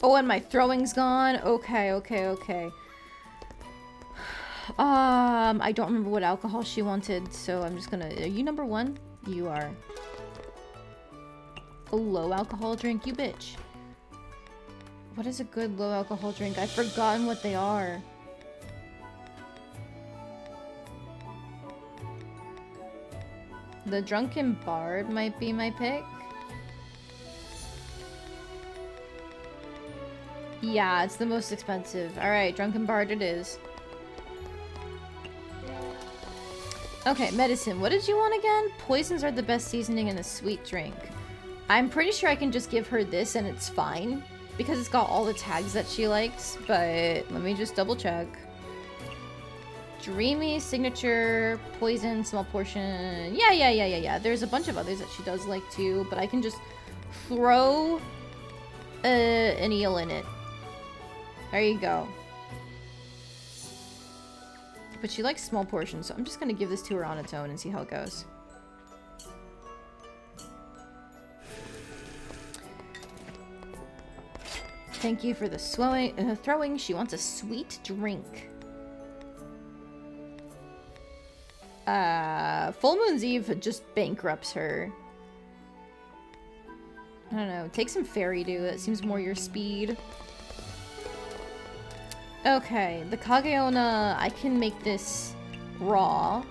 Oh, and my throwing's gone. Okay. I don't remember what alcohol she wanted, so I'm just gonna... Are you number 1? You are. A low alcohol drink, you bitch. What is a good low alcohol drink? I've forgotten what they are. The Drunken Bard might be my pick. Yeah, it's the most expensive. Alright, Drunken Bard it is. Okay, medicine. What did you want again? Poisons are the best seasoning in a sweet drink. I'm pretty sure I can just give her this and it's fine. Because it's got all the tags that she likes. But let me just double check. Dreamy, signature, poison, small portion. Yeah. There's a bunch of others that she does like too. But I can just throw an eel in it. There you go. But she likes small portions, so I'm just gonna give this to her on its own and see how it goes. Thank you for the throwing. She wants a sweet drink. Full Moon's Eve just bankrupts her. I don't know. Take some Fairy Dew. That seems more your speed. Okay, the Kageona, I can make this raw.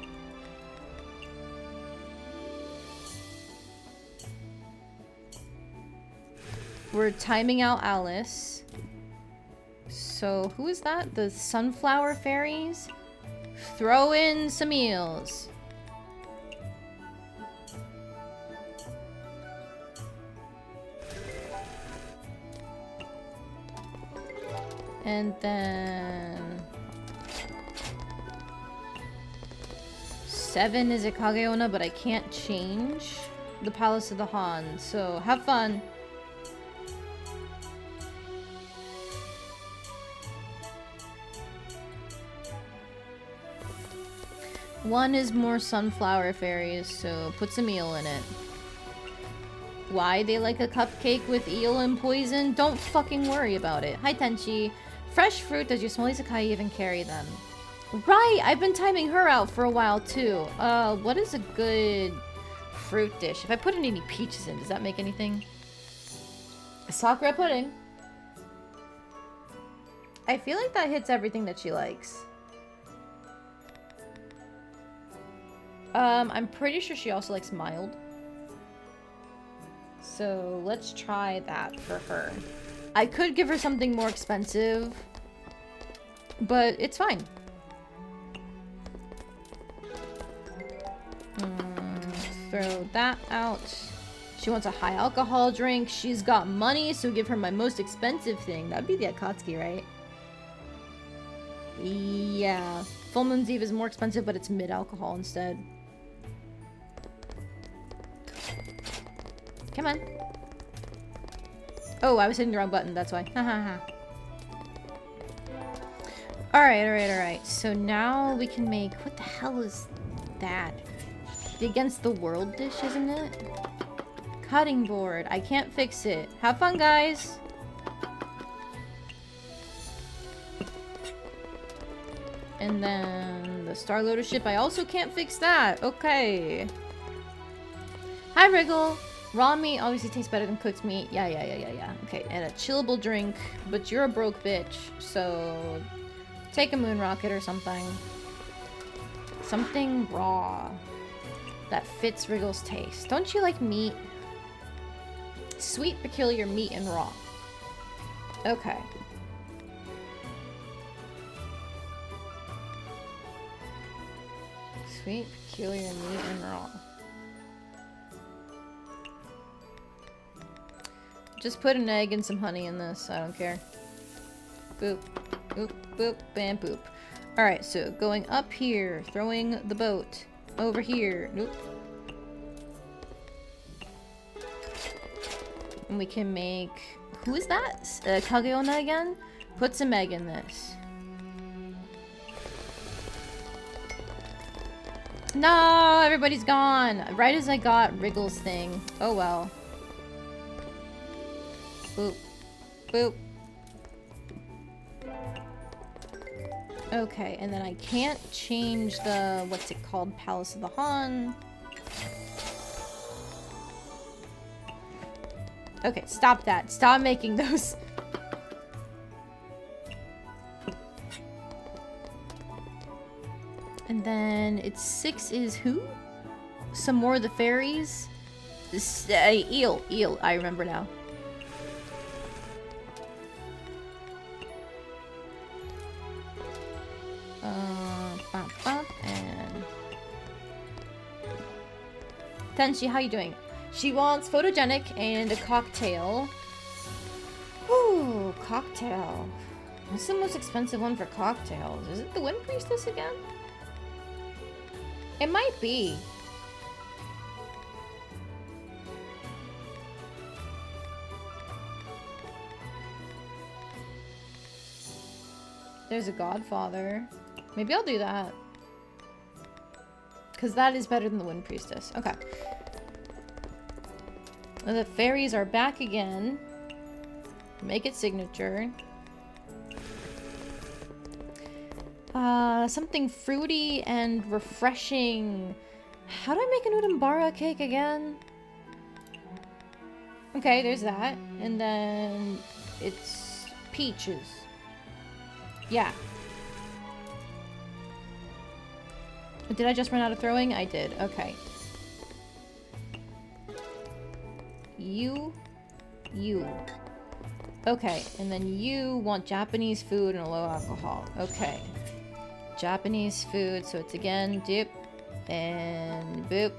We're timing out Alice. So, who is that? The Sunflower Fairies? Throw in some eels. And then... 7 is a Kageona, but I can't change the Palace of the Han. So, have fun. One is more sunflower fairies, so put some eel in it. Why they like a cupcake with eel and poison? Don't fucking worry about it. Hi, Tenchi. Fresh fruit, does your small Izakaya even carry them? Right, I've been timing her out for a while, too. What is a good fruit dish? If I put any peaches in, does that make anything? Sakura pudding. I feel like that hits everything that she likes. I'm pretty sure she also likes mild. So let's try that for her. I could give her something more expensive, but it's fine. Throw that out. She wants a high alcohol drink. She's got money, so give her my most expensive thing. That'd be the Akatsuki, right? Yeah. Full Moon's Eve is more expensive, but it's mid-alcohol instead. Come on. Oh, I was hitting the wrong button, that's why. Hahaha. Alright. So now we can make... What the hell is that? The Against the World dish, isn't it? Cutting board. I can't fix it. Have fun, guys! And then the Star Lotus ship. I also can't fix that. Okay. Hi, Wriggle. Raw meat obviously tastes better than cooked meat. Yeah. Okay, and a chillable drink. But you're a broke bitch, so take a moon rocket or something. Something raw that fits Wriggle's taste. Don't you like meat? Sweet, peculiar meat and raw. Okay. Sweet, peculiar meat and raw. Just put an egg and some honey in this. I don't care. Boop. Boop. Boop. Bam. Boop. Alright, so going up here. Throwing the boat. Over here. Nope. And we can make... Who is that? Kageona again? Put some egg in this. No! Everybody's gone! Right as I got Wriggle's thing. Oh well. Boop. Boop. Okay, and then I can't change the... What's it called? Palace of the Han. Okay, stop that. Stop making those. And then it's 6 is who? Some more of the fairies? Eel. Eel. I remember now. And... Tenchi, how you doing? She wants photogenic and a cocktail. Ooh, cocktail. What's the most expensive one for cocktails? Is it the Wind Priestess again? It might be. There's a Godfather. Maybe I'll do that. Because that is better than the Wind Priestess. Okay. And the fairies are back again. Make it signature. Something fruity and refreshing. How do I make an Udambara cake again? Okay, there's that. And then it's peaches. Yeah. Did I just run out of throwing? I did. Okay. You. Okay, and then you want Japanese food and low alcohol. Okay. Japanese food, so it's again dip and boop,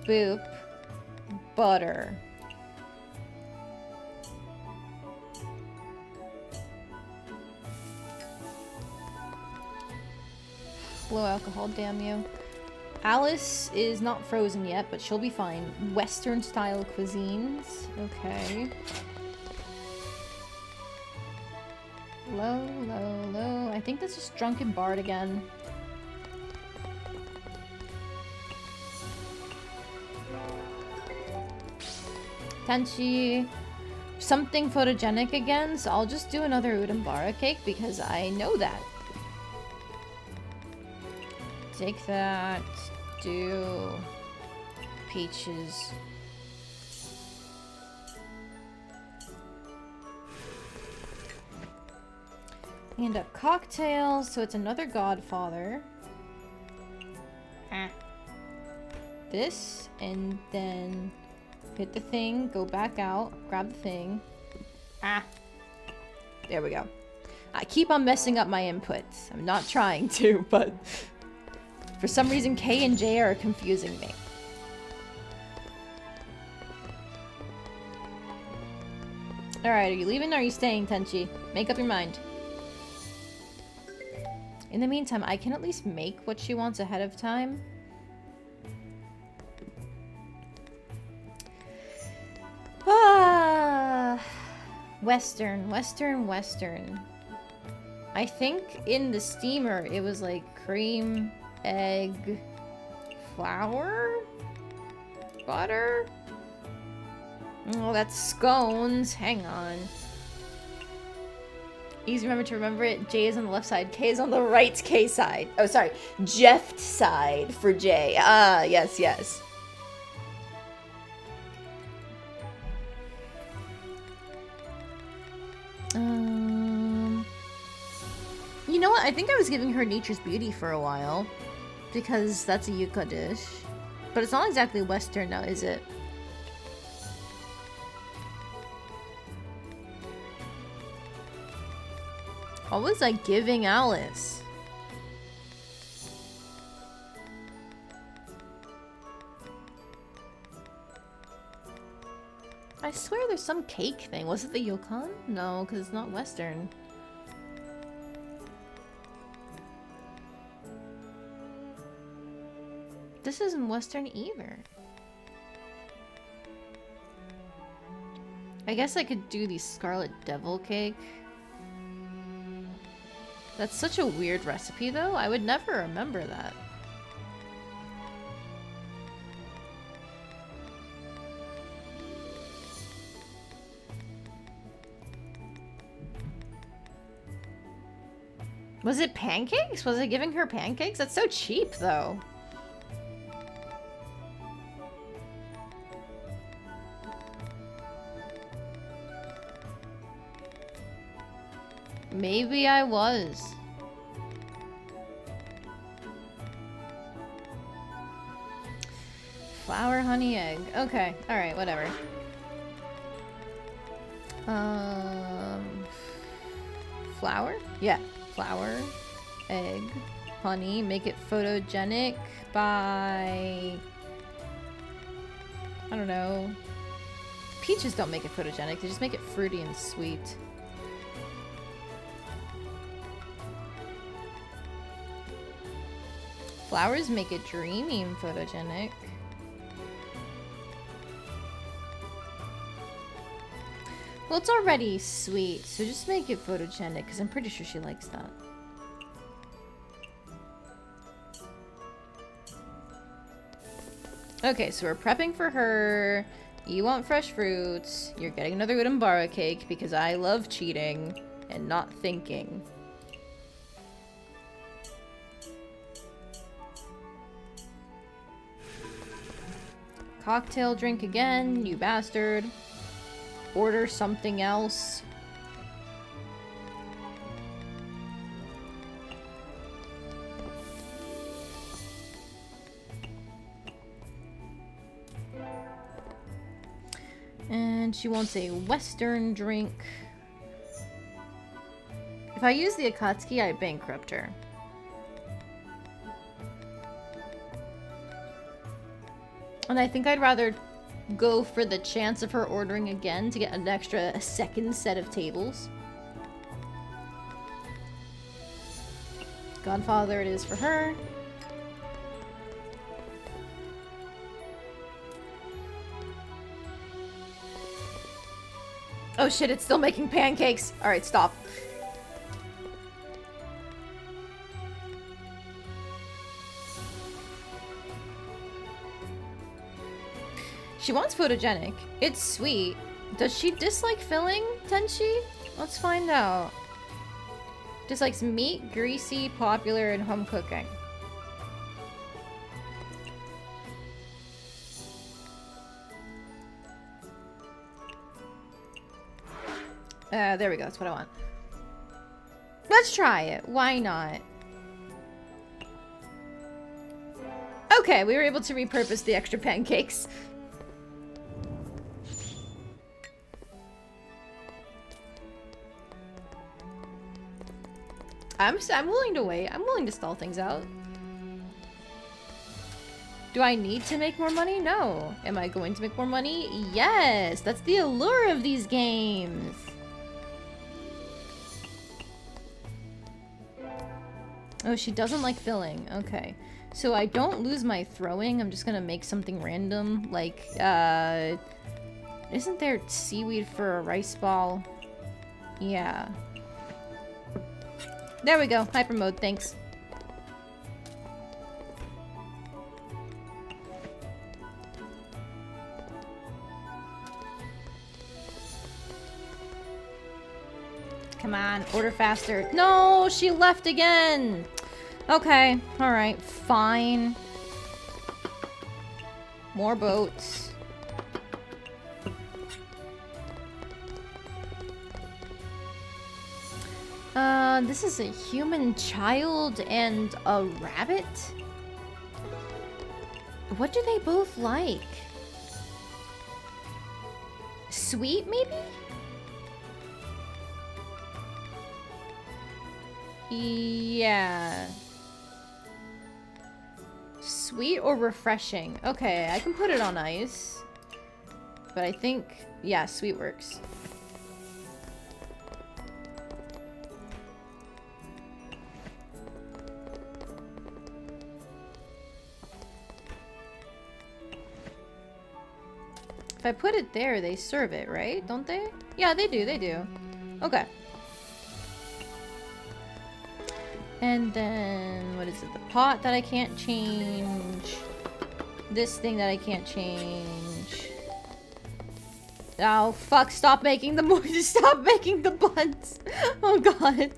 boop, butter. Low alcohol, damn you. Alice is not frozen yet, but she'll be fine. Western style cuisines. Okay. Low, low, low. I think this is Drunken Bard again. Tenchi. Something photogenic again, so I'll just do another Udambara cake because I know that. Take that. Do peaches. And a cocktail, so it's another Godfather. This, and then hit the thing, go back out, grab the thing. There we go. I keep on messing up my inputs. I'm not trying to, but for some reason K and J are confusing me. Alright, are you leaving or are you staying, Tenchi? Make up your mind. In the meantime, I can at least make what she wants ahead of time. Western. I think in the steamer it was like cream, egg, flour, butter. Oh, that's scones. Hang on. Easy to remember it. J is on the left side. K is on the right K side. Oh, sorry. Jeft side for J. Ah, yes, yes. You know what? I think I was giving her Nature's Beauty for a while. Because that's a Yuka dish. But it's not exactly Western now, is it? What was I giving Alice? I swear there's some cake thing. Was it the Yukon? No, because it's not Western. This isn't Western either. I guess I could do the Scarlet Devil cake. That's such a weird recipe, though. I would never remember that. Was it pancakes? Was I giving her pancakes? That's so cheap, though. Maybe I was. Flour, honey, egg. Okay, alright, whatever. Flour? Yeah, flour, egg, honey. Make it photogenic by... I don't know. Peaches don't make it photogenic, they just make it fruity and sweet. Flowers make it dreamy and photogenic. Well, it's already sweet, so just make it photogenic, because I'm pretty sure she likes that. Okay, so we're prepping for her. You want fresh fruits. You're getting another Udambara cake, because I love cheating and not thinking. Cocktail drink again, you bastard. Order something else. And she wants a Western drink. If I use the Akatsuki, I bankrupt her. And I think I'd rather go for the chance of her ordering again to get an extra second set of tables. Godfather it is for her. Oh shit, it's still making pancakes. Alright, stop. She wants photogenic. It's sweet. Does she dislike filling, Tenchi? Let's find out. Dislikes meat, greasy, popular, and home cooking. There we go. That's what I want. Let's try it. Why not? Okay, we were able to repurpose the extra pancakes. I'm willing to wait. I'm willing to stall things out. Do I need to make more money? No. Am I going to make more money? Yes. That's the allure of these games. Oh, she doesn't like filling. Okay. So I don't lose my throwing. I'm just gonna make something random. Like, isn't there seaweed for a rice ball? Yeah. There we go. Hyper mode, thanks. Come on, order faster. No, she left again. Okay, alright, fine. More boats. This is a human child and a rabbit? What do they both like? Sweet, maybe? Yeah. Sweet or refreshing? Okay, I can put it on ice. But I think, yeah, sweet works. If I put it there, they serve it, right? Don't they? Yeah, they do, they do. Okay. And then, what is it? The pot that I can't change. This thing that I can't change. Oh, fuck, stop making the stop making the buns. Oh, God.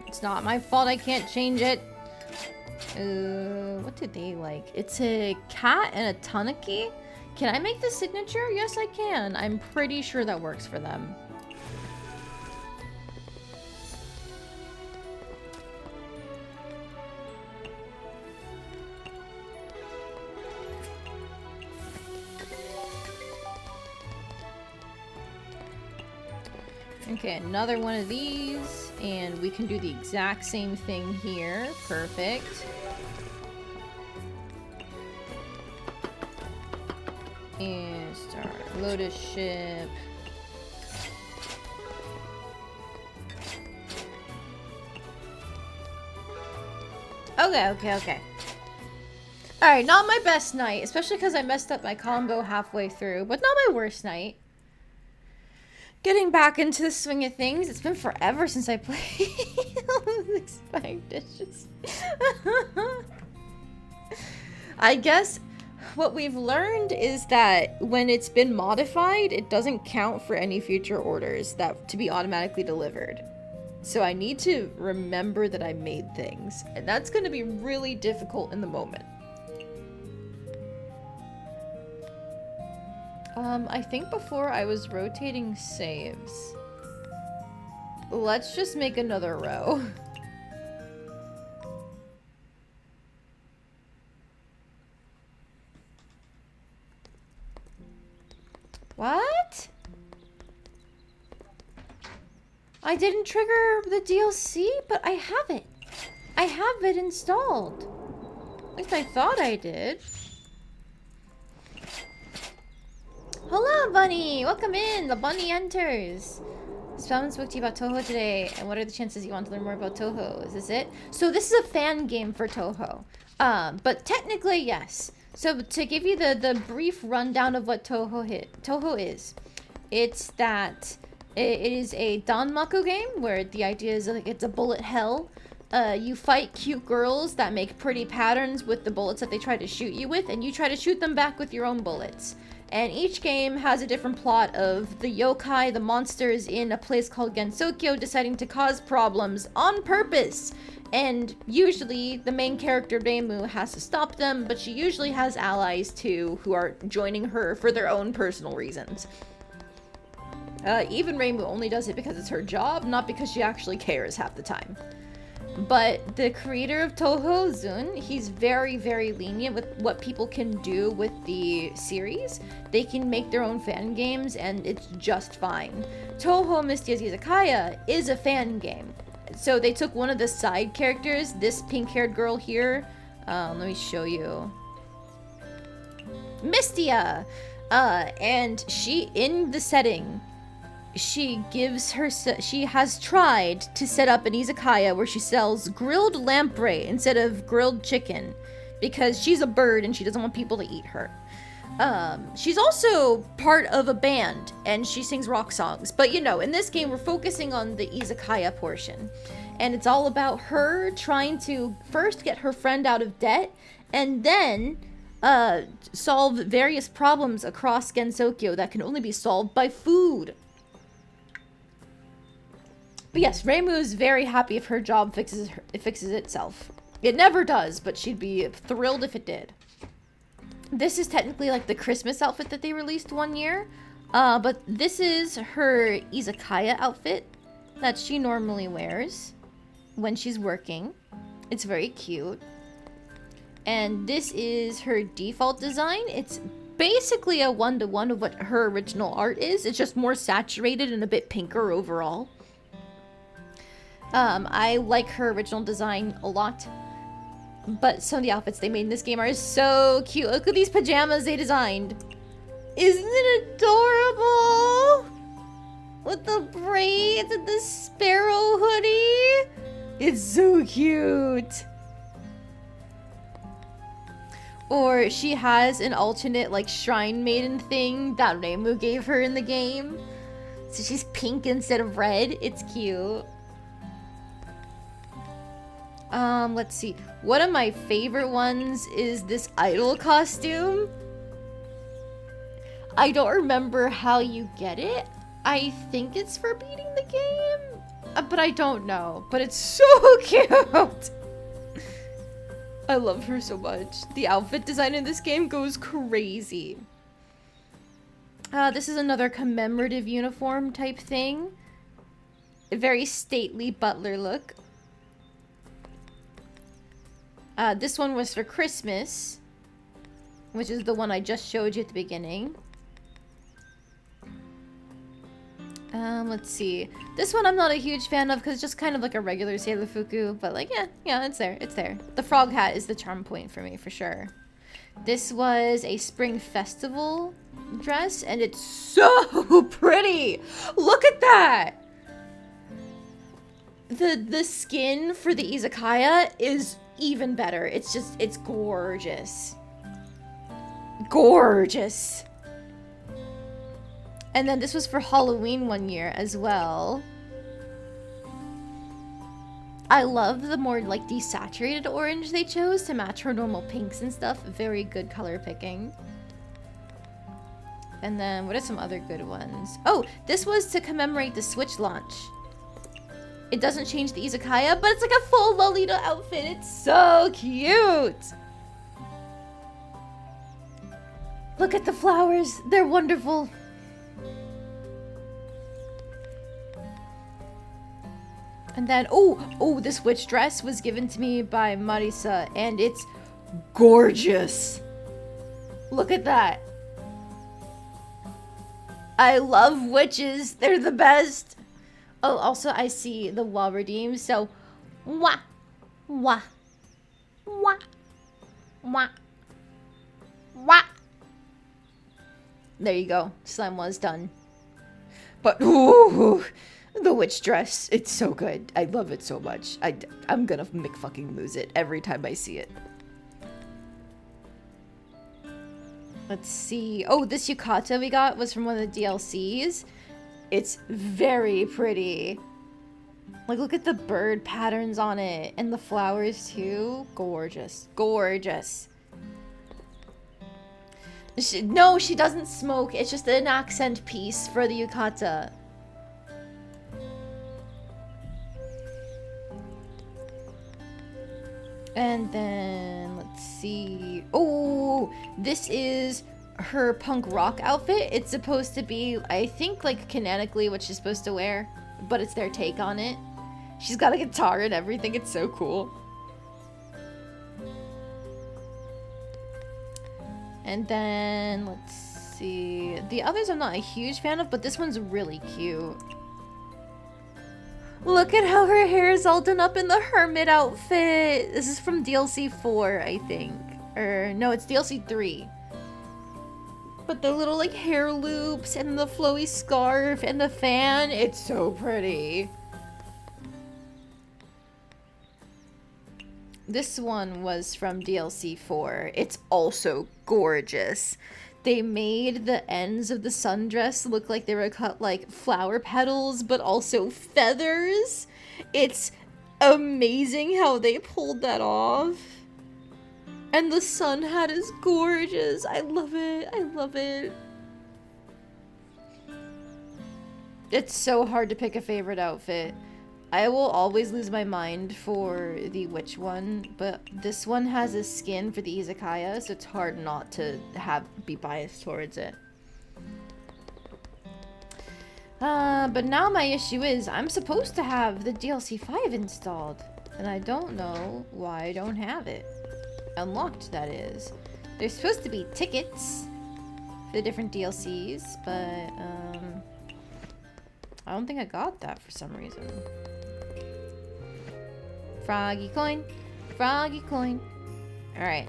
It's not my fault I can't change it. What do they like? It's a cat and a tanuki. Can I make the signature? Yes, I can. I'm pretty sure that works for them. Okay, another one of these, and we can do the exact same thing here. Perfect. And start Lotus ship. Okay. Alright, not my best night, especially because I messed up my combo halfway through, but not my worst night. Getting back into the swing of things. It's been forever since I played all those expired dishes. I guess what we've learned is that when it's been modified, it doesn't count for any future orders that to be automatically delivered. So I need to remember that I made things, and that's going to be really difficult in the moment. I think before I was rotating saves. Let's just make another row. I didn't trigger the DLC, but I have it. I have it installed. At least I thought I did. Hello, Bunny! Welcome in! The Bunny enters! Spellman spoke to you about Touhou today, and what are the chances you want to learn more about Touhou? Is this it? So this is a fan game for Touhou. But technically, yes. So to give you the brief rundown of what Touhou is, it's that it is a danmaku game where the idea is like it's a bullet hell. You fight cute girls that make pretty patterns with the bullets that they try to shoot you with, and you try to shoot them back with your own bullets. And each game has a different plot of the yokai, the monsters in a place called Gensokyo, deciding to cause problems on purpose. And usually the main character, Reimu, has to stop them, but she usually has allies too who are joining her for their own personal reasons. Even Reimu only does it because it's her job, not because she actually cares half the time. But the creator of Touhou, Zun, he's very, very lenient with what people can do with the series. They can make their own fan games, and it's just fine. Touhou Mystia's Izakaya is a fan game. So they took one of the side characters, this pink-haired girl here. Let me show you. Mystia! And she, in the setting, she has tried to set up an izakaya where she sells grilled lamprey instead of grilled chicken because she's a bird and she doesn't want people to eat her. She's also part of a band and she sings rock songs. But you know, in this game, we're focusing on the izakaya portion. And it's all about her trying to first get her friend out of debt and then solve various problems across Gensokyo that can only be solved by food. But yes, Reimu is very happy if her job fixes itself. It never does, but she'd be thrilled if it did. This is technically like the Christmas outfit that they released one year. But this is her izakaya outfit that she normally wears when she's working. It's very cute. And this is her default design. It's basically a one-to-one of what her original art is. It's just more saturated and a bit pinker overall. I like her original design a lot, but some of the outfits they made in this game are so cute. Look at these pajamas they designed. Isn't it adorable? With the braids and the sparrow hoodie. It's so cute. Or she has an alternate like shrine maiden thing that Reimu gave her in the game. So she's pink instead of red. It's cute. Let's see. One of my favorite ones is this idol costume. I don't remember how you get it. I think it's for beating the game, but I don't know. But it's so cute. I love her so much. The outfit design in this game goes crazy. This is another commemorative uniform type thing. A very stately butler look. This one was for Christmas, which is the one I just showed you at the beginning. Let's see. This one I'm not a huge fan of because it's just kind of like a regular Sailor Fuku, but like, yeah, it's there, it's there. The frog hat is the charm point for me, for sure. This was a spring festival dress, and it's so pretty! Look at that! The skin for the izakaya is even better. It's gorgeous. Gorgeous. And then this was for Halloween one year as well. I love the more like desaturated orange they chose to match her normal pinks and stuff. Very good color picking. And then what are some other good ones? Oh, this was to commemorate the Switch launch. It doesn't change the izakaya, but it's like a full Lolita outfit. It's so cute. Look at the flowers. They're wonderful. And then, oh, this witch dress was given to me by Marisa, and it's gorgeous. Look at that. I love witches. They're the best. Oh, also I see the wa redeem, so wah, wah, wah, wah, wah. There you go. Slime was done.
But ooh, the witch dress, it's so good. I love it so much. I'm gonna fucking lose it every time I see it.
Let's see. Oh, this yukata we got was from one of the DLCs. It's very pretty. Like, look at the bird patterns on it. And the flowers, too. Gorgeous. Gorgeous. No, she doesn't smoke. It's just an accent piece for the yukata. And then, let's see. Oh, this is her punk rock outfit. It's supposed to be, I think, like, canonically what she's supposed to wear. But it's their take on it. She's got a guitar and everything. It's so cool. And then, let's see. The others I'm not a huge fan of, but this one's really cute. Look at how her hair is all done up in the hermit outfit. This is from DLC 4, I think. Or, no, it's DLC 3. But the little, like, hair loops and the flowy scarf and the fan, it's so pretty. This one was from DLC 4. It's also gorgeous. They made the ends of the sundress look like they were cut like flower petals, but also feathers. It's amazing how they pulled that off. And the sun hat is gorgeous. I love it. I love it. It's so hard to pick a favorite outfit. I will always lose my mind for the witch one, but this one has a skin for the Izakaya, so it's hard not to be biased towards it. But now my issue is I'm supposed to have the DLC 5 installed, and I don't know why I don't have it. Unlocked, that is. There's supposed to be tickets for the different DLCs, but I don't think I got that for some reason. Froggy coin. Froggy coin. Alright.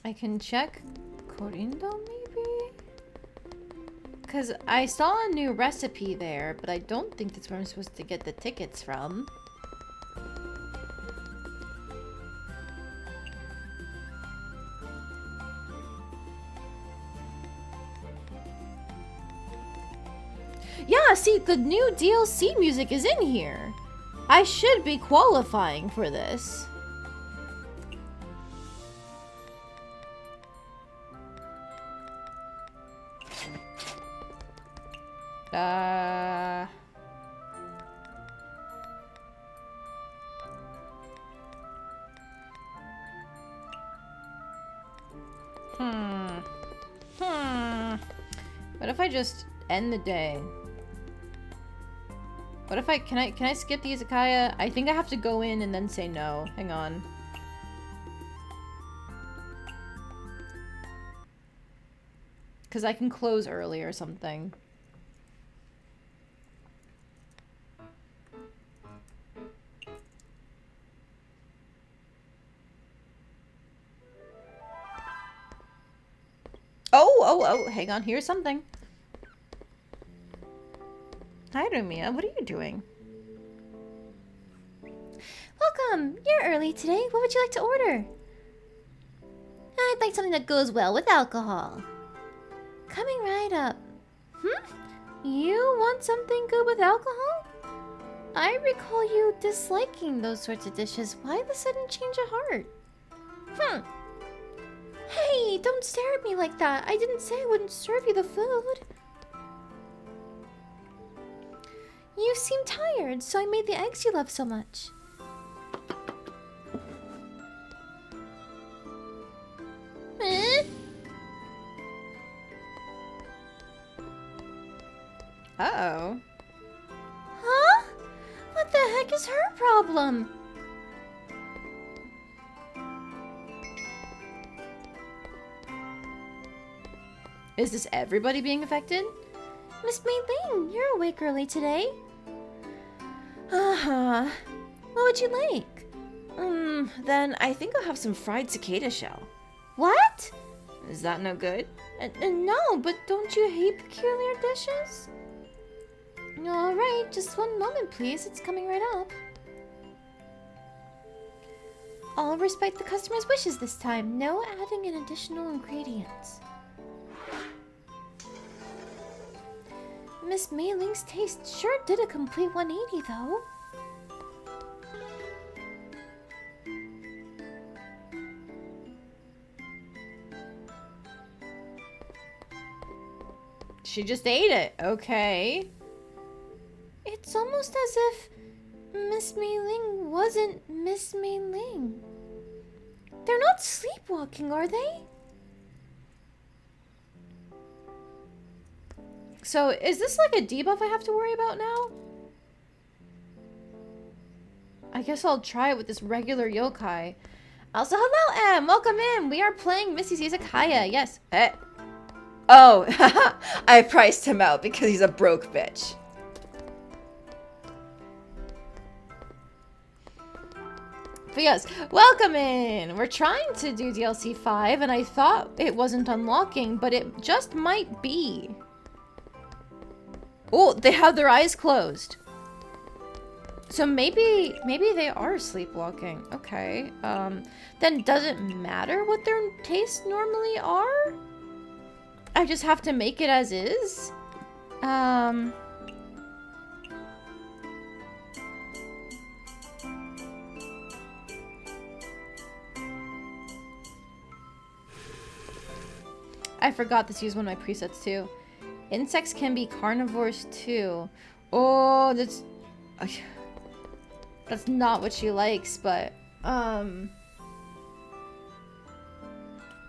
I can check Corindo, maybe? Because I saw a new recipe there, but I don't think that's where I'm supposed to get the tickets from. Yeah, see, the new DLC music is in here. I should be qualifying for this. What if I just end the day? What if can I skip the Izakaya? I think I have to go in and then say no. Hang on. Because I can close early or something. Oh, hang on, here's something. Hi, Rumia, what are you doing?
Welcome! You're early today. What would you like to order? I'd like something that goes well with alcohol. Coming right up. You want something good with alcohol? I recall you disliking those sorts of dishes. Why the sudden change of heart? Hey, don't stare at me like that. I didn't say I wouldn't serve you the food. You seem tired, so I made the eggs you love so much.
Uh-oh.
Huh? What the heck is her problem?
Is this everybody being affected?
Miss Mei Ling, you're awake early today.
Uh-huh.
What would you like?
Then I think I'll have some fried cicada shell.
What?
Is that no good?
No, but don't you hate peculiar dishes? Alright, just one moment please, it's coming right up. I'll respect the customer's wishes this time. No adding in additional ingredients. Miss Mei Ling's taste sure did a complete 180 though.
She just ate it. Okay.
It's almost as if Miss Mei Ling wasn't Miss Mei Ling. They're not sleepwalking, are they?
So, is this like a debuff I have to worry about now? I guess I'll try it with this regular yokai. Also, hello, M. Welcome in. We are playing Misty's Izakaya. Yes.
Oh, I priced him out because he's a broke bitch.
But yes, welcome in. We're trying to do DLC 5, and I thought it wasn't unlocking, but it just might be. Oh, they have their eyes closed. So maybe they are sleepwalking. Okay. Then does it matter what their tastes normally are? I just have to make it as is? I forgot this used one of my presets too. Insects can be carnivores too. Oh, that's not what she likes, but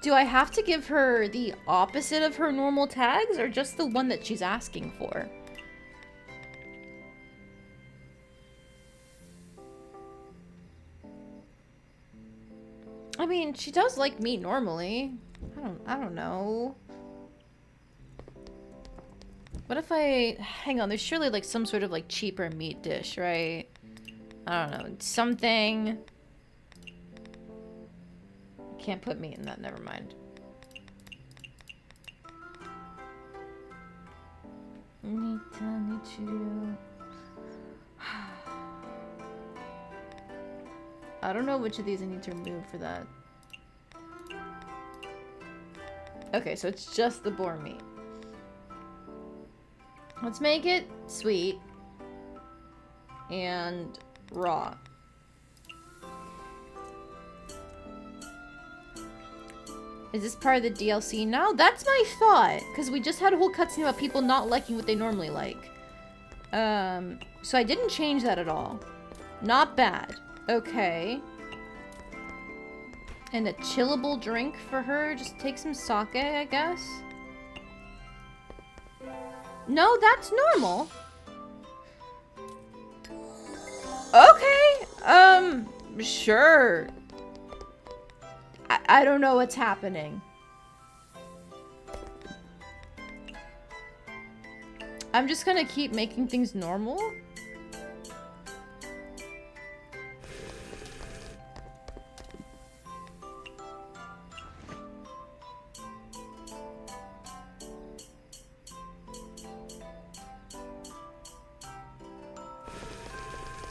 do I have to give her the opposite of her normal tags or just the one that she's asking for? I mean, she does like meat normally. I don't know. What if I... Hang on, there's surely like some sort of like cheaper meat dish, right? I don't know. Something... Can't put meat in that, never mind. I don't know which of these I need to remove for that. Okay, so it's just the boar meat. Let's make it sweet and raw. Is this part of the DLC? No, that's my thought. Because we just had a whole cutscene about people not liking what they normally like. So I didn't change that at all. Not bad. Okay. And a chillable drink for her. Just take some sake, I guess. No, that's normal. Okay. Sure. I don't know what's happening. I'm just gonna keep making things normal.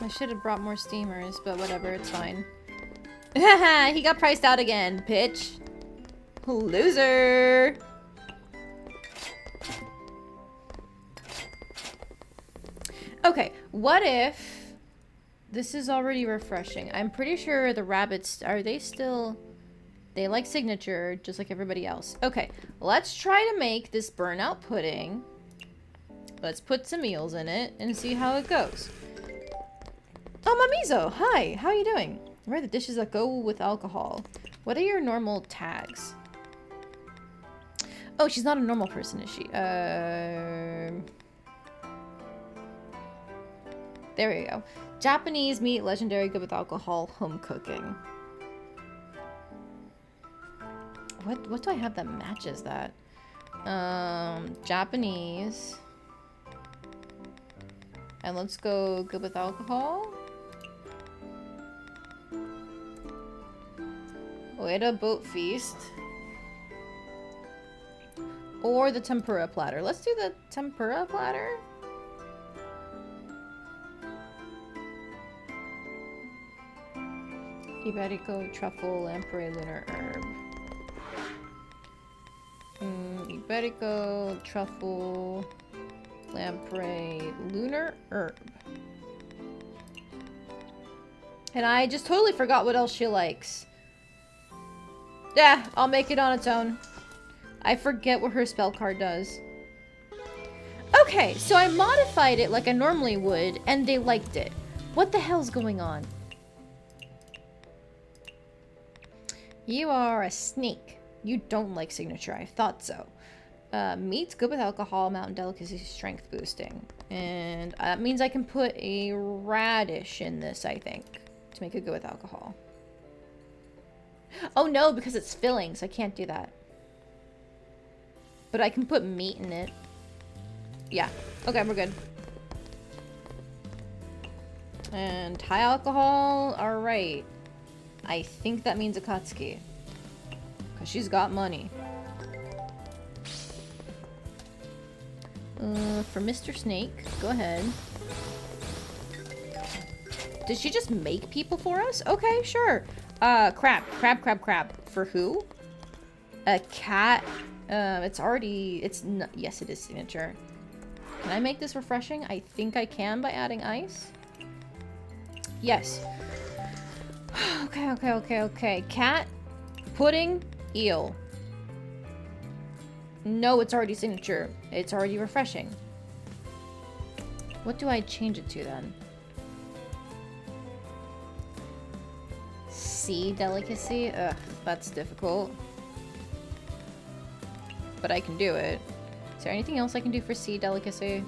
I should have brought more steamers, but whatever, it's fine. Haha, he got priced out again, pitch. Loser. Okay, what if this is already refreshing? I'm pretty sure the rabbits, are they still... They like signature, just like everybody else. Okay, let's try to make this burnout pudding. Let's put some meals in it and see how it goes. Oh, Mamizo, hi, how are you doing? Where are the dishes that go with alcohol? What are your normal tags? Oh, she's not a normal person, is she? There we go. Japanese meat, legendary, good with alcohol, home cooking. What do I have that matches that? Japanese. And let's go good with alcohol. Oeda boat feast. Or the tempura platter. Let's do the tempura platter. Iberico, truffle, lamprey, lunar herb. Iberico, truffle, lamprey, lunar herb. And I just totally forgot what else she likes. Yeah, I'll make it on its own. I forget what her spell card does. Okay, so I modified it like I normally would, and they liked it. What the hell's going on? You are a snake. You don't like signature. I thought so. Meat's good with alcohol, mountain delicacy, strength boosting. And that means I can put a radish in this, I think, to make it good with alcohol. Oh no, because it's filling, so I can't do that. But I can put meat in it. Yeah. Okay, we're good. And high alcohol. Alright. I think that means Akatsuki. Because she's got money. For Mr. Snake, go ahead. Did she just make people for us? Okay, sure. Crab. For who? A cat. It's already... Yes, it is signature. Can I make this refreshing? I think I can by adding ice. Yes. Okay. Cat, pudding, eel. No, it's already signature. It's already refreshing. What do I change it to then? Sea delicacy? Ugh, that's difficult. But I can do it. Is there anything else I can do for sea delicacy?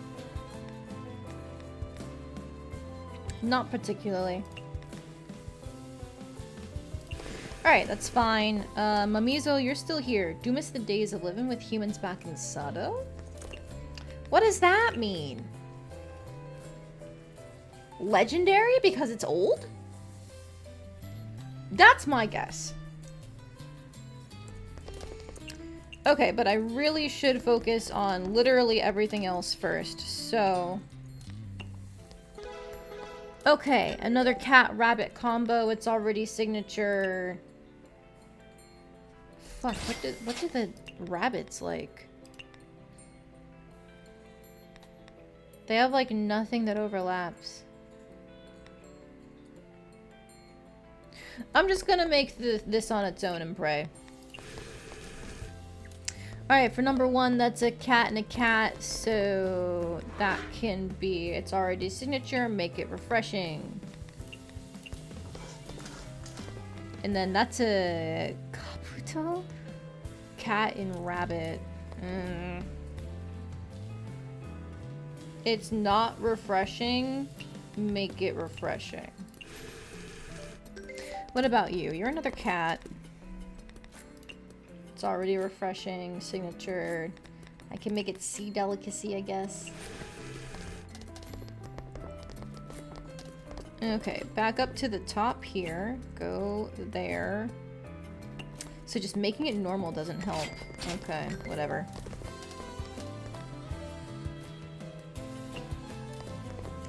Not particularly. Alright, that's fine. Mamizo, you're still here. Do miss the days of living with humans back in Sado? What does that mean? Legendary because it's old? That's my guess. Okay, but I really should focus on literally everything else first, so... Okay, another cat-rabbit combo. It's already signature. Fuck, what do the rabbits like? They have, like, nothing that overlaps. I'm just gonna make this on its own and pray. Alright, for number 1, that's a cat and a cat, so that can be, it's already signature, make it refreshing. And then that's a Kabuto? Cat and rabbit. It's not refreshing, make it refreshing. What about you? You're another cat. It's already refreshing, signature. I can make it sea delicacy, I guess. Okay, back up to the top here. Go there. So just making it normal doesn't help. Okay, whatever.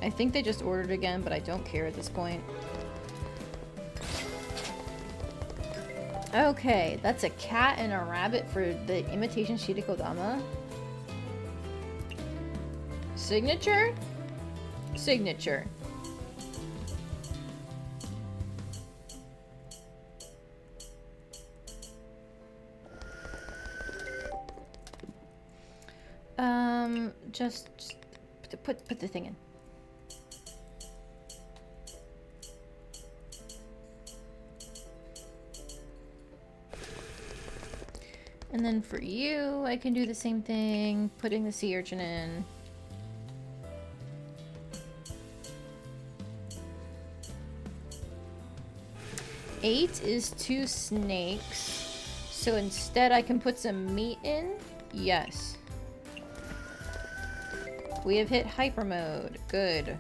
I think they just ordered again, but I don't care at this point. Okay, that's a cat and a rabbit for the imitation Shirikodama. Signature? Signature. Just put the thing in. And then for you, I can do the same thing, putting the sea urchin in. Eight is 2 snakes. So instead I can put some meat in. Yes. We have hit hyper mode. Good.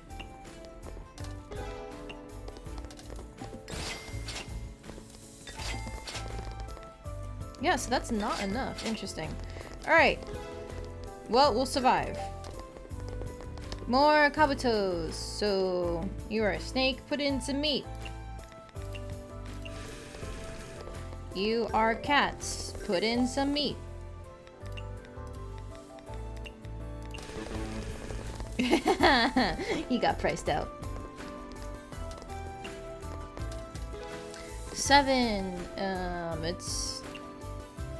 Yeah, so that's not enough. Interesting. Alright. Well, we'll survive. More kabutos. So, you are a snake. Put in some meat. You are cats. Put in some meat. He got priced out. 7. It's...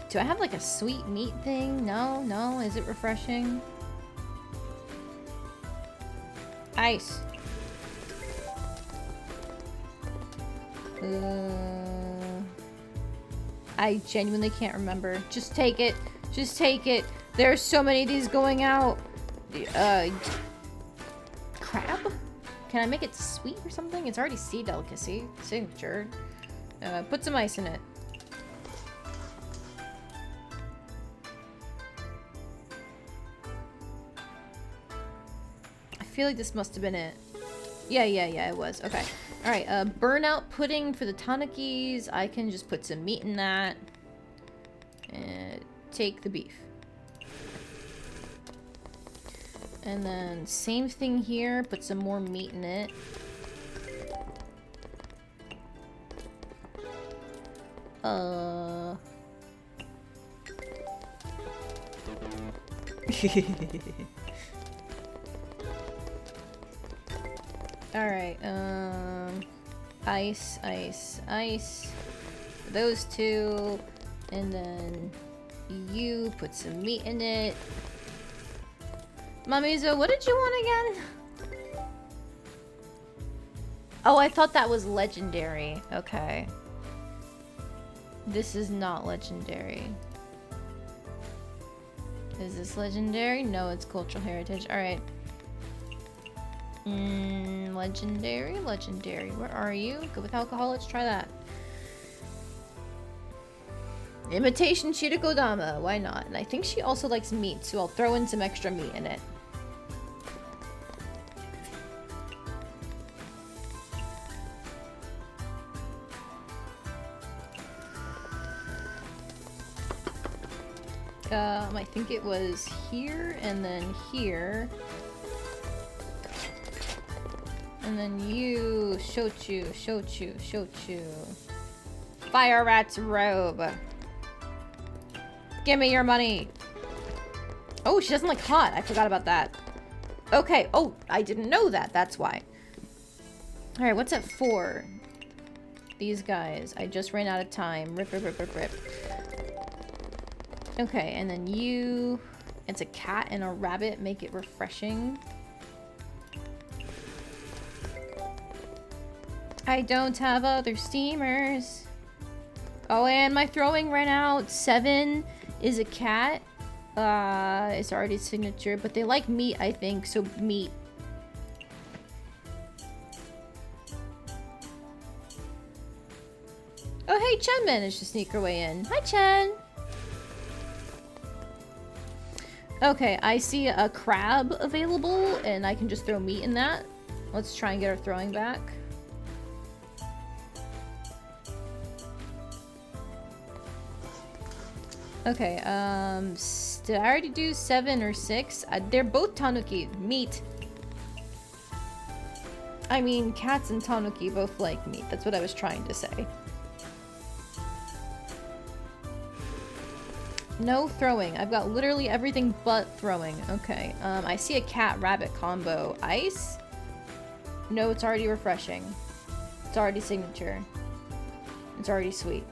Do I have like a sweet meat thing? No, no. Is it refreshing? Ice. I genuinely can't remember. Just take it. Just take it. There's so many of these going out. Crab? Can I make it sweet or something? It's already sea delicacy. Signature. Put some ice in it. I feel like this must have been it. Yeah, it was. Okay. Alright, burnout pudding for the tanukis. I can just put some meat in that. And take the beef. And then same thing here. Put some more meat in it. Alright, ice, ice, ice. Those two. And then you put some meat in it. Mamizo, what did you want again? Oh, I thought that was legendary. Okay. This is not legendary. Is this legendary? No, it's cultural heritage. Alright. Legendary, legendary. Where are you? Go with alcohol. Let's try that. Imitation Shirikodama. Why not? And I think she also likes meat, so I'll throw in some extra meat in it. I think it was here, and then here. And then you, Shochu, Shochu, Shochu. Fire Rat's robe. Give me your money. Oh, she doesn't like hot. I forgot about that. Okay. Oh, I didn't know that. That's why. Alright, what's at 4? These guys. I just ran out of time. Rip, rip, rip, rip, rip. Okay, and then you... It's a cat and a rabbit. Make it refreshing. I don't have other steamers. Oh, and my throwing ran out. 7 is a cat. It's already signature, but they like meat, I think, so meat. Oh, hey, Chen managed to sneak her way in. Hi, Chen. Okay, I see a crab available, and I can just throw meat in that. Let's try and get our throwing back. Okay, did I already do 7 or 6? They're both tanuki. Meat. I mean, cats and tanuki both like meat. That's what I was trying to say. No throwing. I've got literally everything but throwing. Okay, I see a cat-rabbit combo. Ice? No, it's already refreshing. It's already signature. It's already sweet.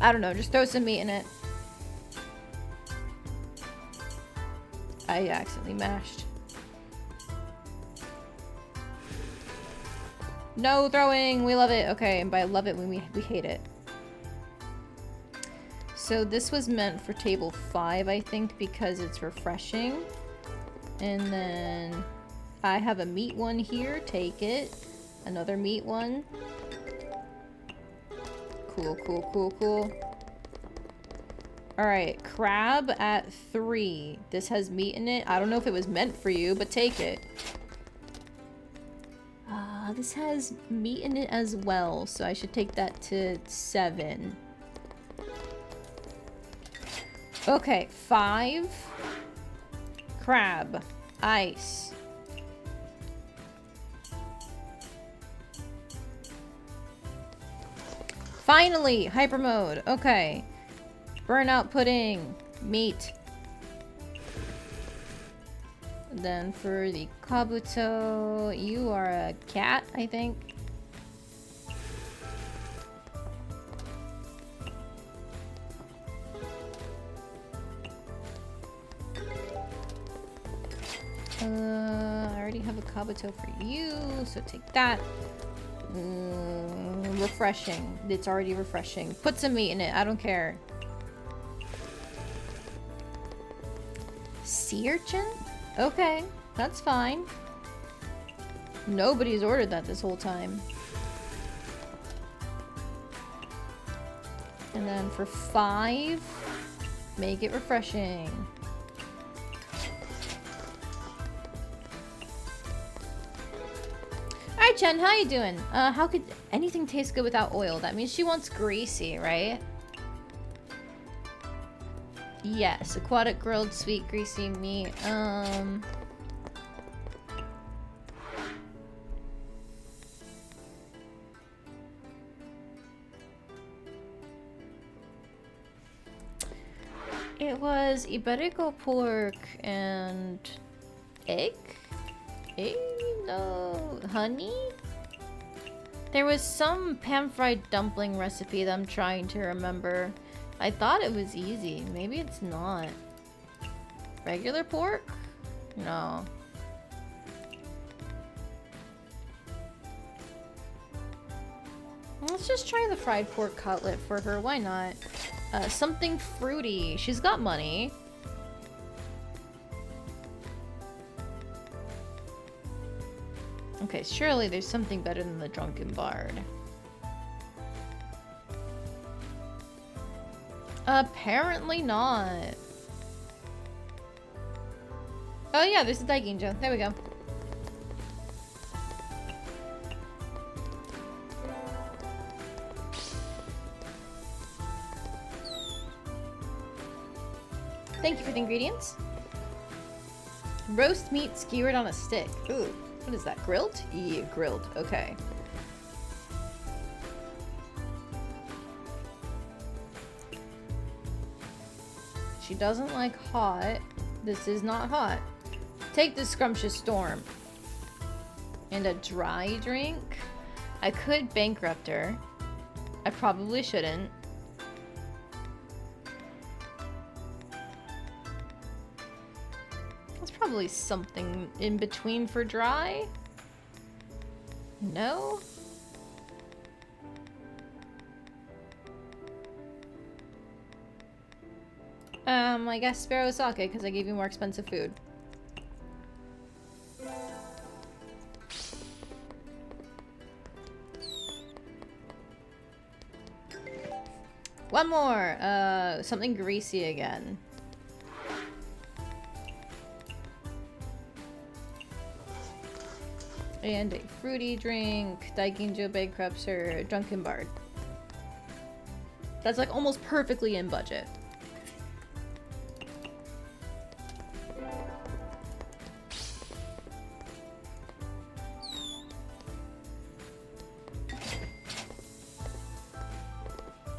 I don't know, just throw some meat in it. I accidentally mashed. No throwing! We love it. Okay, and by love it, we hate it. So this was meant for table 5, I think, because it's refreshing. And then I have a meat one here. Take it. Another meat one. Cool, cool, cool, cool. Alright, crab at 3. This has meat in it. I don't know if it was meant for you, but take it. This has meat in it as well, so I should take that to 7. Okay, 5. Crab. Ice. Finally! Hyper mode. Okay. Burnout pudding. Meat. And then for the Kabuto, you are a cat, I think. I already have a Kabuto for you, so take that. Refreshing. It's already refreshing. Put some meat in it. I don't care. Sea urchin? Okay, that's fine. Nobody's ordered that this whole time. And then for 5, make it refreshing. Alright, Jen, how you doing? How could anything taste good without oil? That means she wants greasy, right? Yes, aquatic grilled sweet greasy meat. It was Iberico pork and egg? Egg? No, honey? There was some pan-fried dumpling recipe that I'm trying to remember. I thought it was easy. Maybe it's not. Regular pork? No. Let's just try the fried pork cutlet for her. Why not? Something fruity. She's got money. Okay, surely there's something better than the Drunken Bard. Apparently not. Oh yeah, there's a Daiginjo. There we go. Thank you for the ingredients. Roast meat skewered on a stick. Ooh, what is that? Grilled? Yeah, grilled. Okay. She doesn't like hot. This is not hot. Take the Scrumptious Storm. And a dry drink? I could bankrupt her. I probably shouldn't. That's probably something in between for dry. No? I guess Sparrow Sake, because I gave you more expensive food. One more! Something greasy again. And a fruity drink, Daiginjo Bankruptcer, Drunken Bard. That's like almost perfectly in budget.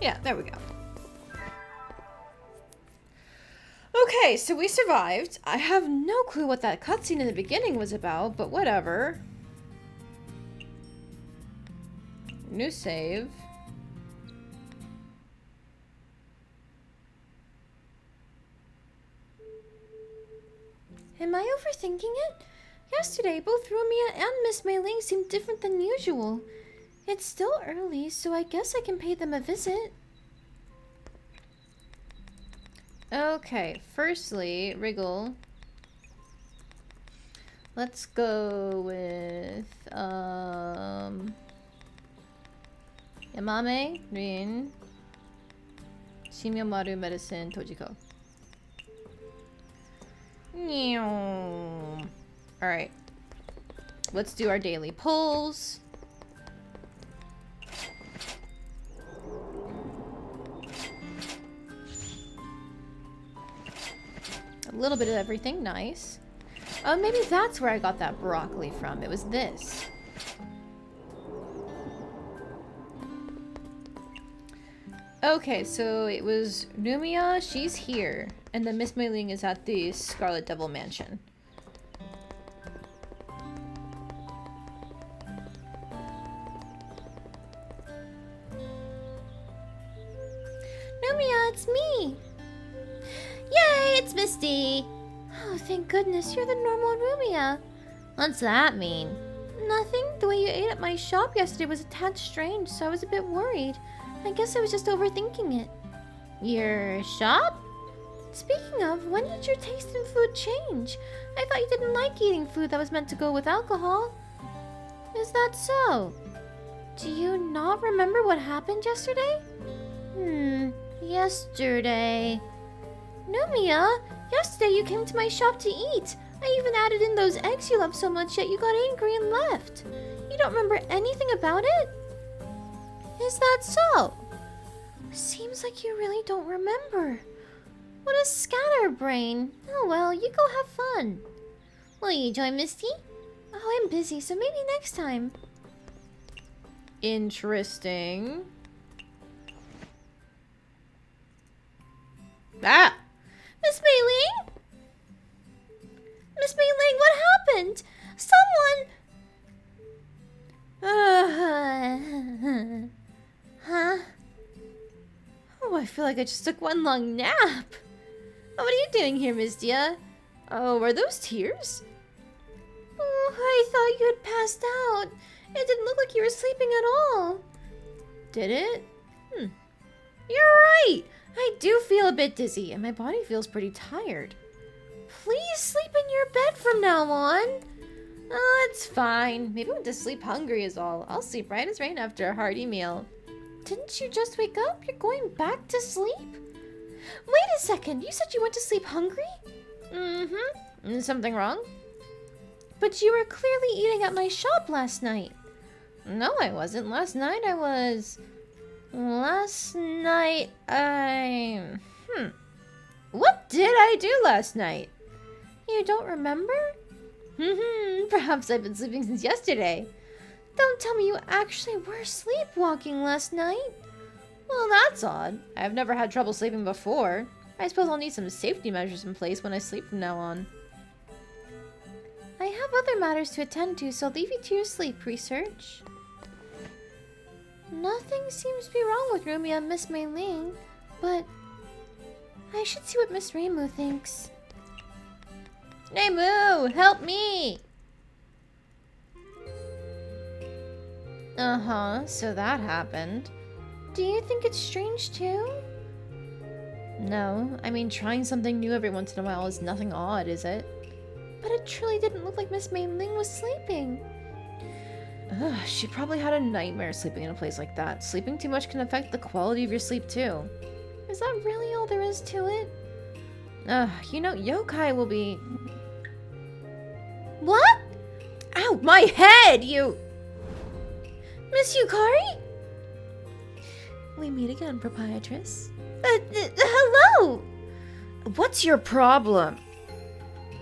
Yeah, there we go. Okay, so we survived. I have no clue what that cutscene in the beginning was about, but whatever. New save.
Am I overthinking it? Yesterday, both Rumia and Miss Mei Ling seemed different than usual. It's still early, so I guess I can pay them a visit.
Okay, firstly, Wriggle. Let's go with, Yamame, Rin, Shimyomaru Medicine Tojiko. Alright. Let's do our daily pulls. A little bit of everything, nice. Oh, maybe that's where I got that broccoli from. It was this. Okay, so it was Numia, she's here. And then Miss Mei Ling is at the Scarlet Devil Mansion.
Numia, it's me! Yay, it's Misty! Oh, thank goodness, you're the normal Numia.
What's that mean?
Nothing. The way you ate at my shop yesterday was a tad strange, so I was a bit worried. I guess I was just overthinking it.
Your shop?
Speaking of, when did your taste in food change? I thought you didn't like eating food that was meant to go with alcohol. Is that so? Do you not remember what happened yesterday? Yesterday. Numia, yesterday you came to my shop to eat. I even added in those eggs you love so much, yet you got angry and left. You don't remember anything about it? Is that so? Seems like you really don't remember. What a scatterbrain. Oh well, you go have fun. Will you join Misty? Oh, I'm busy, so maybe next time.
Interesting. Ah!
Miss Mei Ling? Miss Mei Ling, what happened? Someone... Huh?
Oh, I feel like I just took one long nap. Oh, what are you doing here, Mystia? Oh, are those tears?
Oh, I thought you had passed out. It didn't look like you were sleeping at all.
Did it? You're right. I do feel a bit dizzy, and my body feels pretty tired.
Please sleep in your bed from now on.
Oh, it's fine. Maybe I went to sleep hungry is all. I'll sleep right as rain after a hearty meal.
Didn't you just wake up? You're going back to sleep? Wait a second. You said you went to sleep hungry?
Mm-hmm. Something wrong?
But you were clearly eating at my shop last night.
No, I wasn't. Last night I was... Last night I... What did I do last night?
You don't remember?
Perhaps I've been sleeping since yesterday.
Don't tell me you actually were sleepwalking last night.
Well, that's odd. I've never had trouble sleeping before. I suppose I'll need some safety measures in place when I sleep from now on.
I have other matters to attend to, so I'll leave you to your sleep research. Nothing seems to be wrong with Rumia and Miss Mei Ling, but I should see what Miss Reimu thinks.
Reimu, help me! So that happened.
Do you think it's strange too?
No, I mean trying something new every once in a while is nothing odd, is it?
But it truly didn't look like Miss Mei Ling was sleeping.
She probably had a nightmare sleeping in a place like that. Sleeping too much can affect the quality of your sleep too.
Is that really all there is to it?
You know, yokai will be...
What?
Ow, my head, you...
Miss Yukari?
We meet again, proprietress.
Hello!
What's your problem?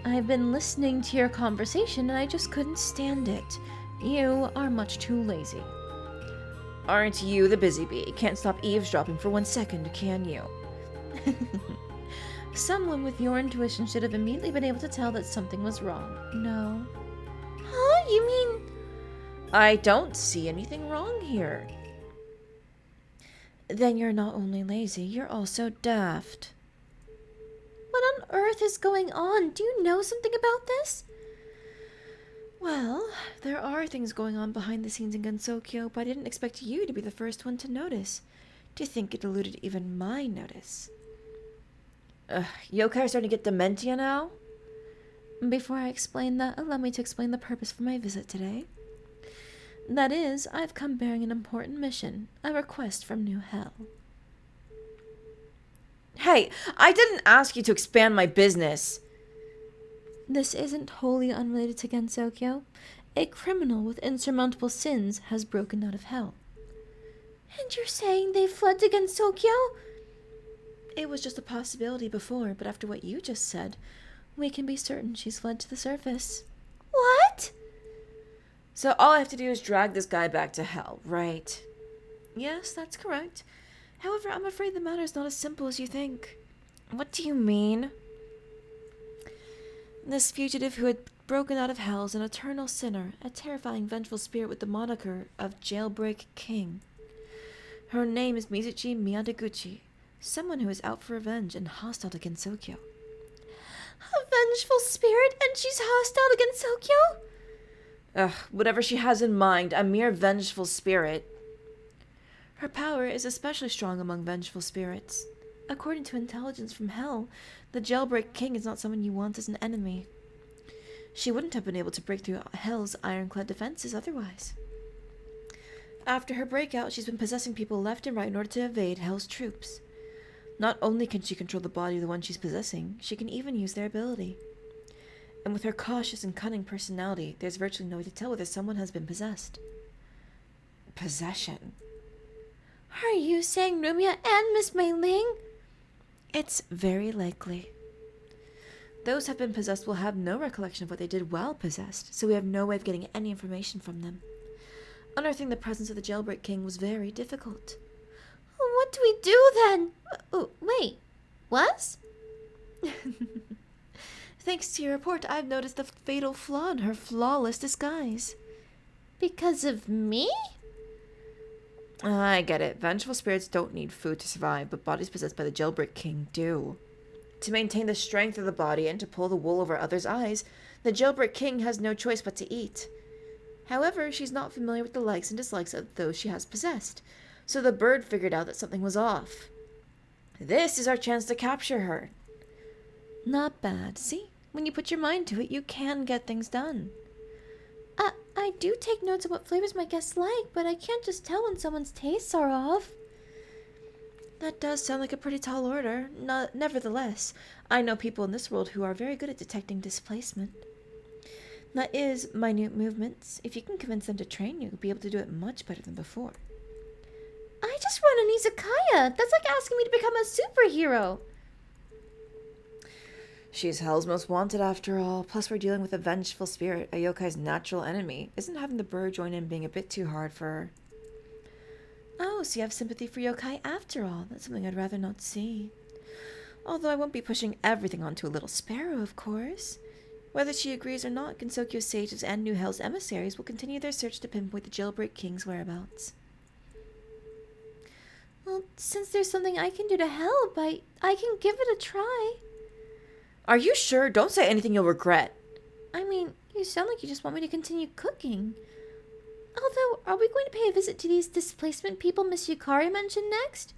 I've been listening to your conversation and I just couldn't stand it. You are much too lazy.
Aren't you the busy bee? Can't stop eavesdropping for 1 second, can you?
Someone with your intuition should have immediately been able to tell that something was wrong. No.
Huh? You mean...
I don't see anything wrong here. Then you're not only lazy, you're also daft.
What on earth is going on? Do you know something about this?
Well, there are things going on behind the scenes in Gensokyo, but I didn't expect you to be the first one to notice. Do you think it eluded even my notice? Yokai are starting to get dementia now?
Before I explain that, allow me to explain the purpose for my visit today. That is, I've come bearing an important mission, a request from New Hell.
Hey, I didn't ask you to expand my business.
This isn't wholly unrelated to Gensokyo. A criminal with insurmountable sins has broken out of hell.
And you're saying they fled to Gensokyo?
It was just a possibility before, but after what you just said, we can be certain she's fled to the surface.
What?
So all I have to do is drag this guy back to hell, right?
Yes, that's correct. However, I'm afraid the matter is not as simple as you think.
What do you mean?
This fugitive who had broken out of hell is an eternal sinner, a terrifying, vengeful spirit with the moniker of Jailbreak King. Her name is Mizuchi Miyadeguchi, someone who is out for revenge and hostile to Gensokyo.
A vengeful spirit, and she's hostile to Gensokyo?
Ugh, whatever she has in mind, a mere vengeful spirit.
Her power is especially strong among vengeful spirits. According to intelligence from hell, the Jailbreak King is not someone you want as an enemy. She wouldn't have been able to break through hell's ironclad defenses otherwise. After her breakout, she's been possessing people left and right in order to evade hell's troops. Not only can she control the body of the one she's possessing, she can even use their ability. And with her cautious and cunning personality, there's virtually no way to tell whether someone has been possessed.
Possession?
Are you saying Rumia and Miss Mei Ling?
It's very likely. Those who have been possessed will have no recollection of what they did while possessed, so we have no way of getting any information from them. Unearthing the presence of the Jailbreak King was very difficult.
What do we do then? Wait, what?
Thanks to your report, I've noticed the fatal flaw in her flawless disguise.
Because of me?
I get it. Vengeful spirits don't need food to survive, but bodies possessed by the Jailbreak King do. To maintain the strength of the body and to pull the wool over others' eyes, the Jailbreak King has no choice but to eat. However, she's not familiar with the likes and dislikes of those she has possessed, so the bird figured out that something was off. This is our chance to capture her.
Not bad. See? When you put your mind to it, you can get things done.
I do take notes of what flavors my guests like, but I can't just tell when someone's tastes are off.
That does sound like a pretty tall order. Nevertheless, I know people in this world who are very good at detecting displacement. That is, minute movements. If you can convince them to train you, you'll be able to do it much better than before.
I just run an izakaya. That's like asking me to become a superhero.
She's Hell's most wanted after all. Plus we're dealing with a vengeful spirit, a yokai's natural enemy. Isn't having the bird join in being a bit too hard for her?
Oh, so you have sympathy for yokai after all. That's something I'd rather not see. Although I won't be pushing everything onto a little sparrow, of course. Whether she agrees or not, Gensokyo sages and New Hell's emissaries will continue their search to pinpoint the Jailbreak King's whereabouts.
Well, since there's something I can do to help, I can give it a try.
Are you sure? Don't say anything you'll regret.
I mean, you sound like you just want me to continue cooking. Although, are we going to pay a visit to these displacement people Miss Yukari mentioned next?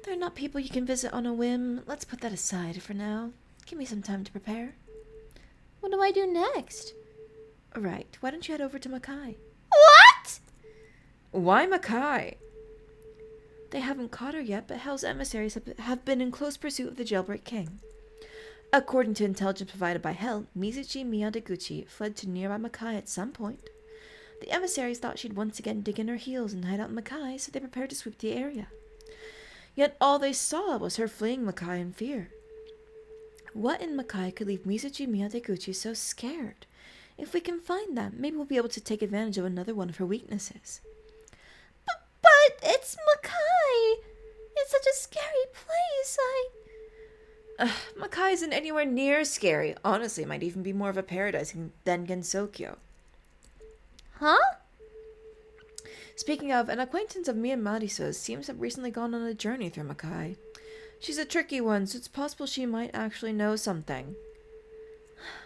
They're not people you can visit on a whim. Let's put that aside for now. Give me some time to prepare.
What do I do next?
Right, why don't you head over to Makai?
What?
Why Makai?
They haven't caught her yet, but Hell's emissaries have been in close pursuit of the Jailbreak King. According to intelligence provided by Hell, Mizuchi Miyadeguchi fled to nearby Makai at some point. The emissaries thought she'd once again dig in her heels and hide out in Makai, so they prepared to sweep the area. Yet all they saw was her fleeing Makai in fear. What in Makai could leave Mizuchi Miyadeguchi so scared? If we can find them, maybe we'll be able to take advantage of another one of her weaknesses.
But it's Makai! It's such a scary place,
Makai isn't anywhere near scary. Honestly, it might even be more of a paradise than Gensokyo.
Huh?
Speaking of, an acquaintance of me and Marisa's seems to have recently gone on a journey through Makai. She's a tricky one, so it's possible she might actually know something.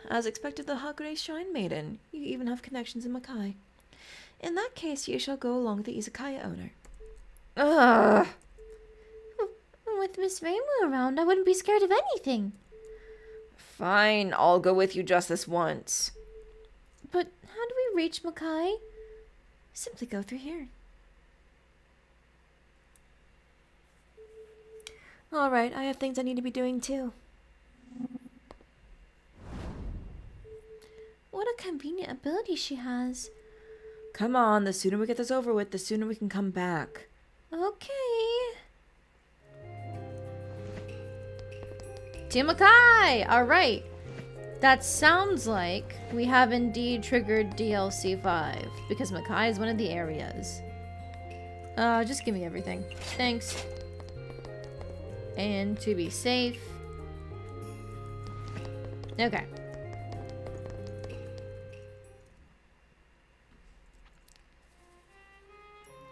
As expected, the Hagure Shrine Maiden. You even have connections in Makai. In that case, you shall go along with the Izakaya owner.
Ugh.
With Miss Reimu around, I wouldn't be scared of anything.
Fine, I'll go with you just this once.
But how do we reach Makai?
Simply go through here.
Alright, I have things I need to be doing too.
What a convenient ability she has.
Come on, the sooner we get this over with, the sooner we can come back.
Okay.
Team Makai! Alright. That sounds like we have indeed triggered DLC 5, because Makai is one of the areas. Just give me everything. Thanks. And to be safe. Okay.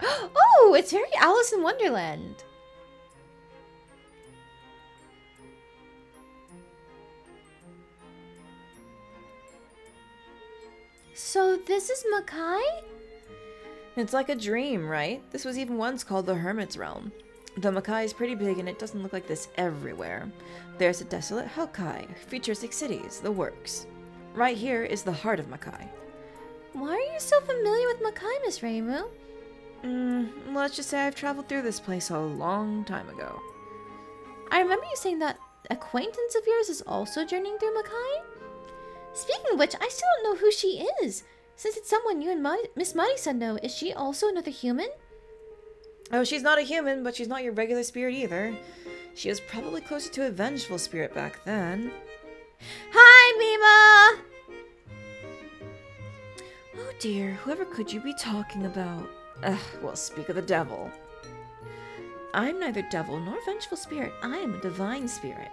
Oh, it's very Alice in Wonderland.
So this is Makai?
It's like a dream, right? This was even once called the Hermit's Realm. The Makai is pretty big and it doesn't look like this everywhere. There's a desolate Hokai, futuristic cities, the works. Right here is the heart of Makai.
Why are you so familiar with Makai, Miss Reimu?
Let's just say I've traveled through this place a long time ago.
I remember you saying that acquaintance of yours is also journeying through Makai? Speaking of which, I still don't know who she is. Since it's someone you and Miss Marisa know, is she also another human?
Oh, she's not a human, but she's not your regular spirit either. She was probably closer to a vengeful spirit back then.
Hi, Mima!
Oh dear, whoever could you be talking about? Well, speak of the devil. I'm neither devil nor vengeful spirit. I am a divine spirit.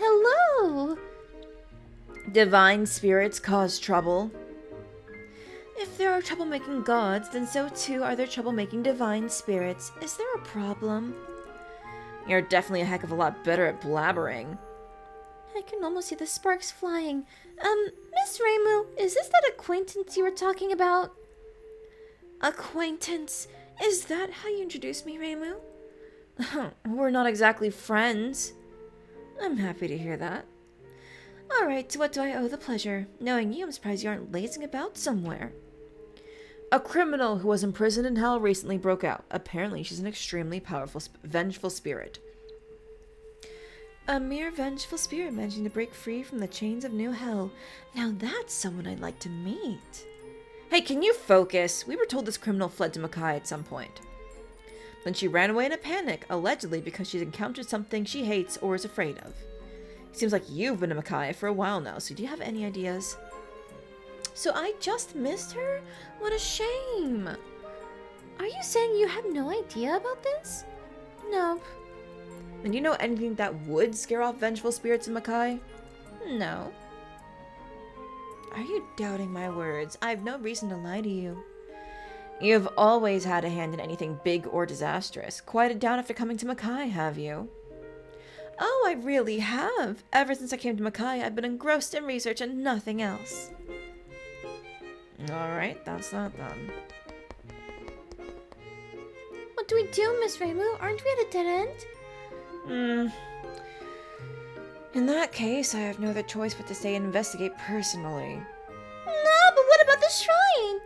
Hello!
Divine spirits cause trouble. If there are troublemaking gods, then so too are there troublemaking divine spirits. Is there a problem? You're definitely a heck of a lot better at blabbering.
I can almost see the sparks flying. Miss Reimu, is this that acquaintance you were talking about?
Acquaintance? Is that how you introduce me, Reimu? We're not exactly friends. I'm happy to hear that. Alright, to what do I owe the pleasure? Knowing you, I'm surprised you aren't lazing about somewhere. A criminal who was imprisoned in hell recently broke out. Apparently, she's an extremely powerful, vengeful spirit. A mere vengeful spirit managing to break free from the chains of new hell. Now that's someone I'd like to meet. Hey, can you focus? We were told this criminal fled to Makai at some point. Then she ran away in a panic, allegedly because she's encountered something she hates or is afraid of. It seems like you've been to Makai for a while now, so do you have any ideas?
So I just missed her? What a shame. Are you saying you have no idea about this?
Nope.
And do you know anything that would scare off vengeful spirits in Makai?
No.
Are you doubting my words? I have no reason to lie to you. You've always had a hand in anything big or disastrous. Quieted down after coming to Makai, have you? Oh, I really have. Ever since I came to Makai, I've been engrossed in research and nothing else. Alright, that's that then.
What do we do, Miss Reimu? Aren't we at a dead end?
In that case, I have no other choice but to stay and investigate personally.
No, but what about the shrine?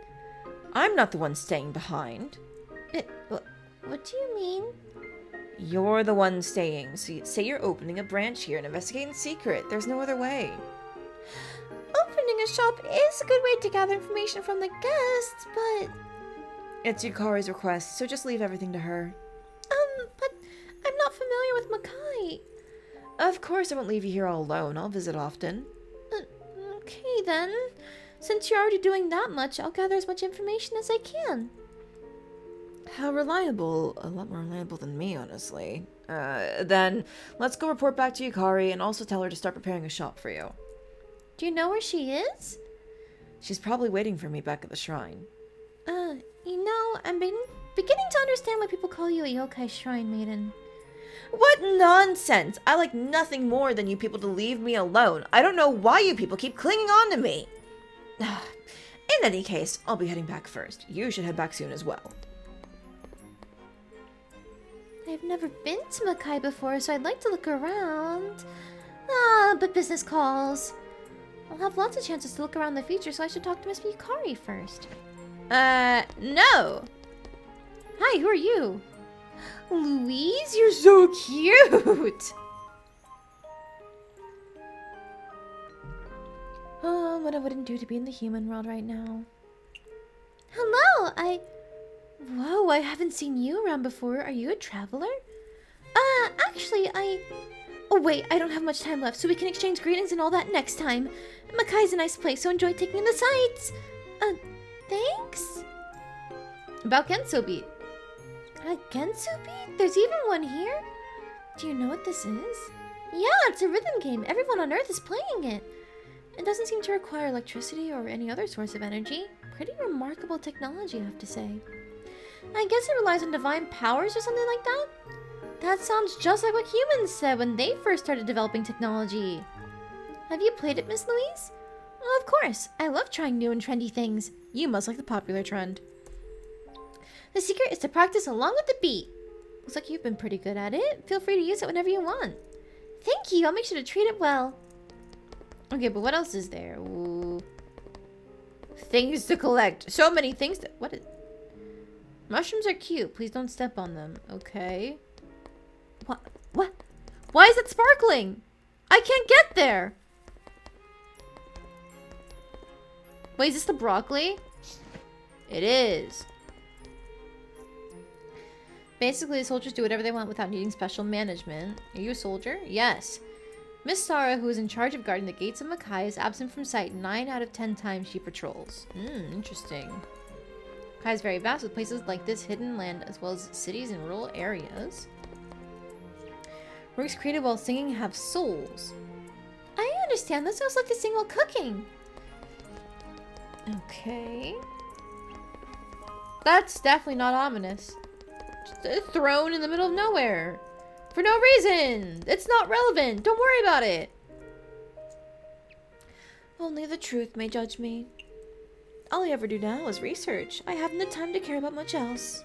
I'm not the one staying behind.
What do you mean?
You're the one staying, so say you're opening a branch here and investigate in secret. There's no other way.
Opening a shop is a good way to gather information from the guests, but...
It's Yukari's request, so just leave everything to her.
But I'm not familiar with Makai.
Of course I won't leave you here all alone. I'll visit often.
Okay then. Since you're already doing that much, I'll gather as much information as I can.
How reliable. A lot more reliable than me, honestly. Then, let's go report back to Yukari and also tell her to start preparing a shop for you.
Do you know where she is?
She's probably waiting for me back at the shrine.
You know, I'm beginning to understand why people call you a yokai shrine maiden.
What nonsense! I like nothing more than you people to leave me alone. I don't know why you people keep clinging on to me. In any case, I'll be heading back first. You should head back soon as well.
I've never been to Makai before, so I'd like to look around. But business calls. I'll have lots of chances to look around in the future, so I should talk to Miss Yukari first.
No. Hi, who are you? Louise, you're so cute! Oh, what I wouldn't do to be in the human world right now.
Hello,
Whoa, I haven't seen you around before. Are you a traveler?
Actually,
Oh wait, I don't have much time left, so we can exchange greetings and all that next time. Makai's a nice place, so enjoy taking in the sights.
Thanks?
About Gensobi.
A Gensu beat? There's even one here?
Do you know what this is?
Yeah, it's a rhythm game. Everyone on Earth is playing it.
It doesn't seem to require electricity or any other source of energy. Pretty remarkable technology, I have to say. I guess it relies on divine powers or something like that? That sounds just like what humans said when they first started developing technology. Have you played it, Miss Louise?
Well, of course. I love trying new and trendy things.
You must like the popular trend.
The secret is to practice along with the beat.
Looks like you've been pretty good at it. Feel free to use it whenever you want.
Thank you. I'll make sure to treat it well.
Okay, but what else is there? Ooh. Things to collect. So many things to... What is... Mushrooms are cute. Please don't step on them. Okay. What? What? Why is it sparkling? I can't get there. Wait, is this the broccoli? It is. Basically, the soldiers do whatever they want without needing special management. Are you a soldier? Yes. Miss Sarah, who is in charge of guarding the gates of Makai, is absent from sight 9 out of 10 times she patrols. Interesting. Makai is very vast, with places like this hidden land, as well as cities and rural areas. Works created while singing have souls.
I understand. This sounds like they sing while cooking.
Okay. That's definitely not ominous. Just a throne in the middle of nowhere. For no reason. It's not relevant. Don't worry about it. Only the truth may judge me. All I ever do now is research. I haven't the time to care about much else.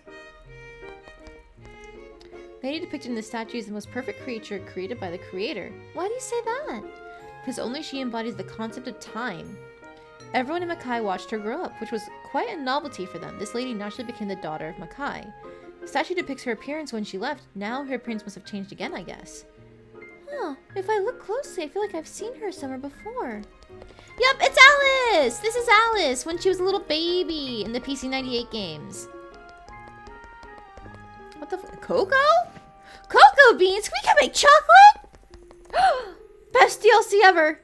Lady depicted in the statue is the most perfect creature created by the creator.
Why do you say that?
Because only she embodies the concept of time. Everyone in Makai watched her grow up, which was quite a novelty for them. This lady naturally became the daughter of Makai. The statue depicts her appearance when she left. Now her appearance must have changed again, I guess.
Huh. If I look closely, I feel like I've seen her somewhere before. Yep, it's Alice! This is Alice when she was a little baby in the PC-98 games.
What the Cocoa?
Cocoa beans? We can make chocolate?
Best DLC ever!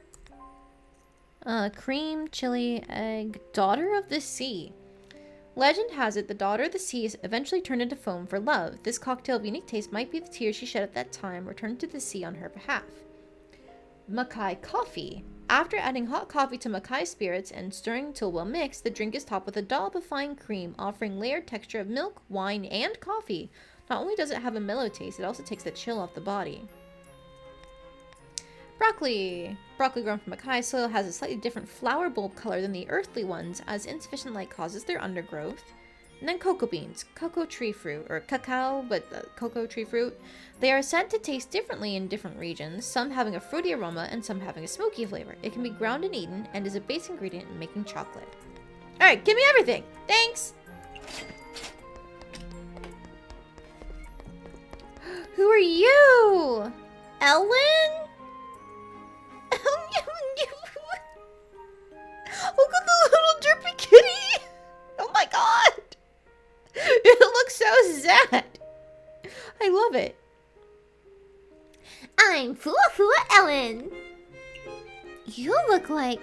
Cream, chili, egg, daughter of the sea. Legend has it the daughter of the sea eventually turned into foam for love. This cocktail of unique taste might be the tears she shed at that time returned to the sea on her behalf. Makai coffee. After adding hot coffee to Makai spirits and stirring till well mixed, the drink is topped with a dollop of fine cream, offering layered texture of milk, wine, and coffee. Not only does it have a mellow taste, it also takes the chill off the body. Broccoli. Broccoli grown from Makai soil has a slightly different flower bulb color than the earthly ones, as insufficient light causes their undergrowth. And then cocoa beans, cocoa tree fruit, or cacao, but cocoa tree fruit. They are said to taste differently in different regions, some having a fruity aroma and some having a smoky flavor. It can be ground and eaten, and is a base ingredient in making chocolate. Alright, give me everything! Thanks! Who are you?
Ellen?
Look at the little derpy kitty! Oh my god! It looks so sad! I love it.
I'm Fua Fua Ellen. You look like...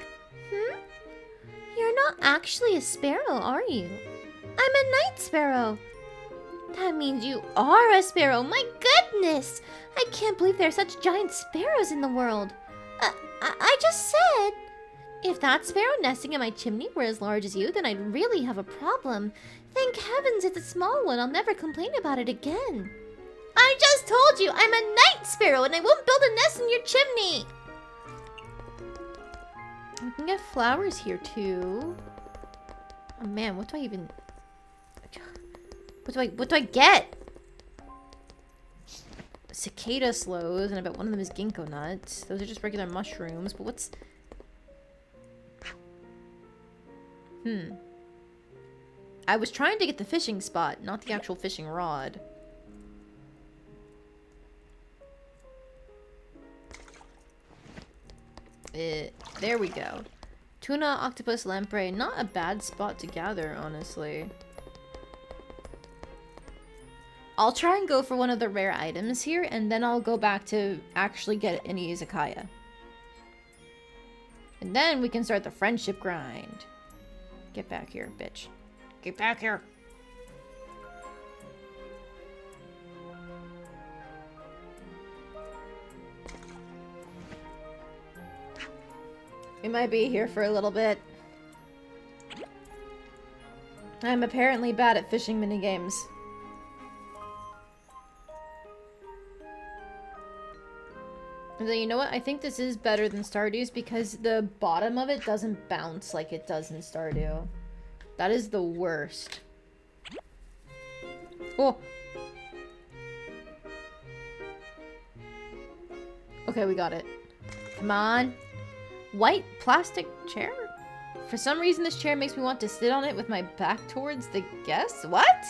You're not actually a sparrow, are you? I'm a night sparrow. That means you are a sparrow. My goodness! I can't believe there are such giant sparrows in the world. I just said... If that sparrow nesting in my chimney were as large as you, then I'd really have a problem. Thank heavens it's a small one. I'll never complain about it again. I just told you I'm a night sparrow and I won't build a nest in your chimney.
We can get flowers here too. Oh man, what do I even... What do I get? Cicada slows, and I bet one of them is ginkgo nuts. Those are just regular mushrooms, but what's... I was trying to get the fishing spot, not the actual fishing rod. There we go. Tuna, octopus, lamprey. Not a bad spot to gather, honestly. I'll try and go for one of the rare items here, and then I'll go back to actually get any Izakaya. And then we can start the friendship grind. Get back here, bitch. Get back here. We might be here for a little bit. I'm apparently bad at fishing minigames. And then, you know what? I think this is better than Stardew's because the bottom of it doesn't bounce like it does in Stardew. That is the worst. Oh! Okay, we got it. Come on. White plastic chair? For some reason, this chair makes me want to sit on it with my back towards the guests. What?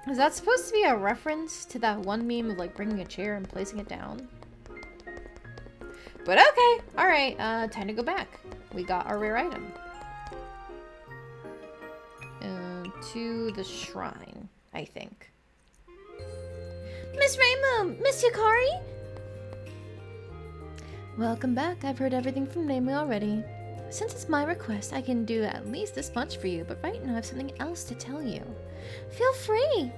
Is that supposed to be a reference to that one meme of like bringing a chair and placing it down? But okay, alright, time to go back. We got our rare item. To the shrine, I think.
Miss Rainbow, Miss Yukari?
Welcome back. I've heard everything from Namely already. Since it's my request, I can do at least this much for you, but right now I have something else to tell you.
Feel free.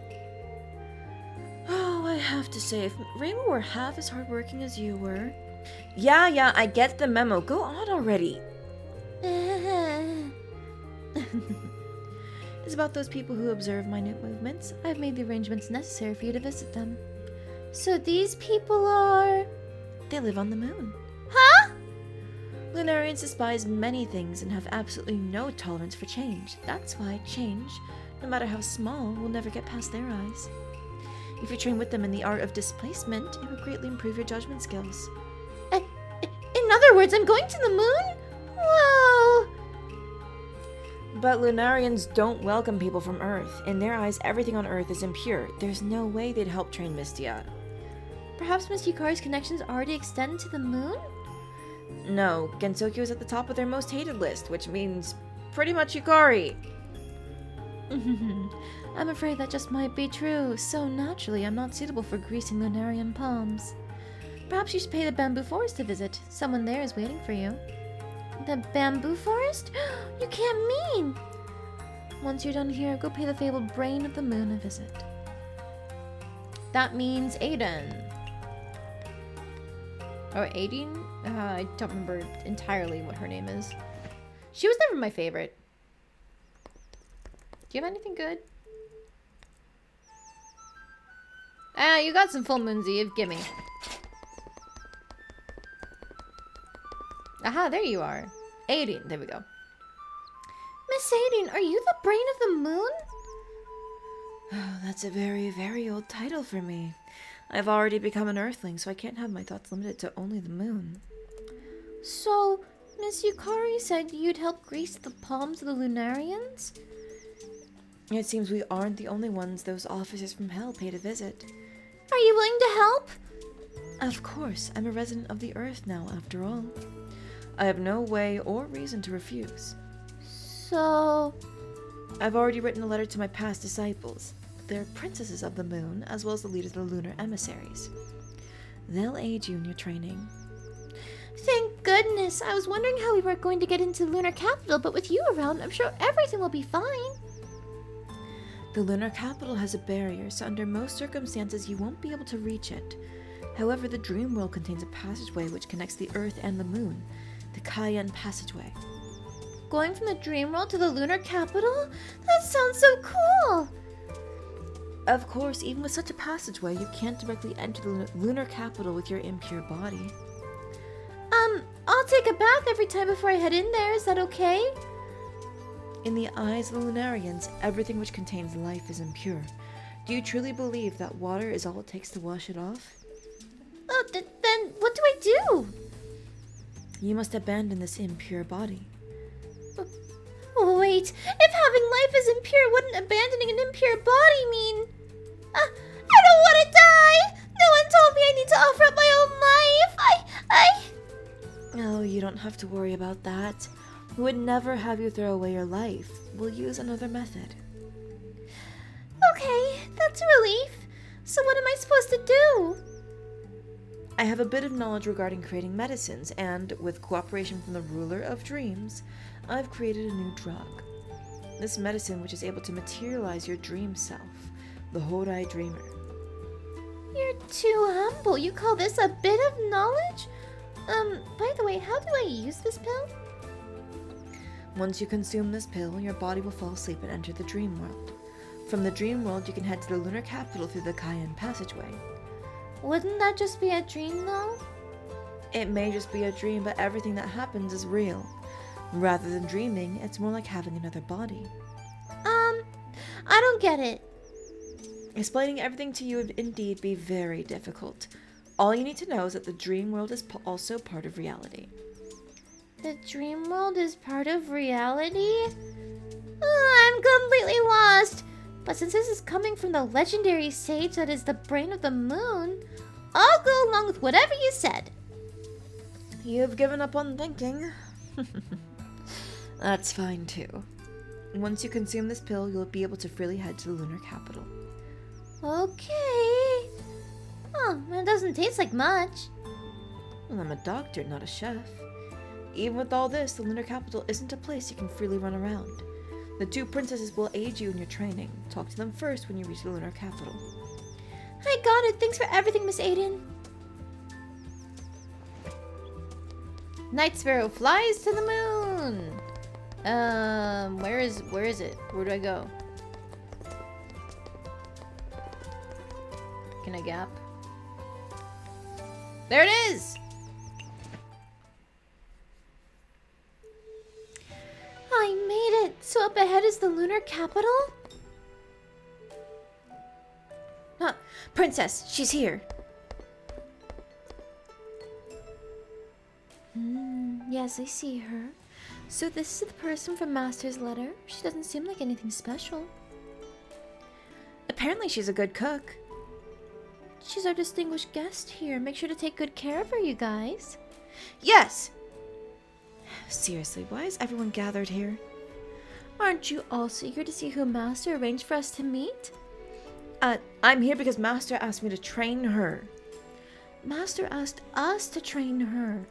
Oh, I have to say, if Rainbow were half as hardworking as you were... Yeah, I get the memo. Go on already. It's about those people who observe minute movements. I've made the arrangements necessary for you to visit them.
So these people are...
They live on the moon.
Huh?
Lunarians despise many things and have absolutely no tolerance for change. That's why change, no matter how small, will never get past their eyes. If you train with them in the art of displacement, it will greatly improve your judgment skills.
In other words, I'm going to the moon? Whoa!
But Lunarians don't welcome people from Earth. In their eyes, everything on Earth is impure. There's no way they'd help train Mystia.
Perhaps Miss Yukari's connections already extend to the moon?
No, Gensokyo is at the top of their most hated list, which means pretty much Yukari.
I'm afraid that just might be true. So naturally, I'm not suitable for greasing Lunarian palms. Perhaps you should pay the bamboo forest a visit. Someone there is waiting for you. The bamboo forest? You can't mean! Once you're done here, go pay the fabled brain of the moon a visit.
That means Aiden. Or Aiden? I don't remember entirely what her name is. She was never my favorite. Do you have anything good? Ah, you got some full moons, Eve. Gimme. Aha, there you are. Aiden. There we go.
Miss Aiden, are you the brain of the moon?
Oh, that's a very, very old title for me. I've already become an Earthling, so I can't have my thoughts limited to only the moon.
So, Miss Yukari said you'd help grease the palms of the Lunarians?
It seems we aren't the only ones those officers from Hell paid a visit.
Are you willing to help?
Of course, I'm a resident of the Earth now, after all. I have no way or reason to refuse.
So...
I've already written a letter to my past disciples. They're princesses of the moon, as well as the leaders of the lunar emissaries. They'll aid you in your training.
Thank goodness! I was wondering how we were going to get into the lunar capital, but with you around, I'm sure everything will be fine.
The lunar capital has a barrier, so under most circumstances you won't be able to reach it. However, the dream world contains a passageway which connects the Earth and the moon. The Cayenne Passageway.
Going from the dream world to the lunar capital? That sounds so cool!
Of course, even with such a passageway, you can't directly enter the lunar capital with your impure body.
I'll take a bath every time before I head in there, is that okay?
In the eyes of the Lunarians, everything which contains life is impure. Do you truly believe that water is all it takes to wash it off?
Then what do I do?
You must abandon this impure body.
Wait, if having life is impure, wouldn't abandoning an impure body mean... I don't want to die! No one told me I need to offer up my own life!
don't have to worry about that. We would never have you throw away your life. We'll use another method.
Okay, that's a relief. So what am I supposed to do?
I have a bit of knowledge regarding creating medicines, and with cooperation from the ruler of dreams, I've created a new drug. This medicine, which is able to materialize your dream self, the Hodai Dreamer.
You're too humble. You call this a bit of knowledge? By the way, how do I use this pill?
Once you consume this pill, your body will fall asleep and enter the dream world. From the dream world, you can head to the lunar capital through the Cayenne passageway.
Wouldn't that just be a dream, though?
It may just be a dream, but everything that happens is real. Rather than dreaming, it's more like having another body.
I don't get it.
Explaining everything to you would indeed be very difficult. All you need to know is that the dream world is also part of reality.
The dream world is part of reality? I'm completely lost. But since this is coming from the legendary sage that is the brain of the moon, I'll go along with whatever you said.
You've given up on thinking. That's fine too. Once you consume this pill, you'll be able to freely head to the lunar capital.
Okay. Oh, it doesn't taste like much.
Well, I'm a doctor, not a chef. Even with all this, the lunar capital isn't a place you can freely run around. The two princesses will aid you in your training. Talk to them first when you reach the lunar capital.
I got it. Thanks for everything, Miss Aiden.
Night Sparrow flies to the moon. Where is it? Where do I go? Can I gap? There it is!
I made it. So up ahead is the lunar capital?
Princess, she's here.
Yes, I see her. So this is the person from Master's letter? She doesn't seem like anything special.
Apparently she's a good cook.
She's our distinguished guest here. Make sure to take good care of her, you guys.
Yes! Seriously, why is everyone gathered here?
Aren't you also eager to see who Master arranged for us to meet?
I'm here because Master asked me to train her.
Master asked us to train her.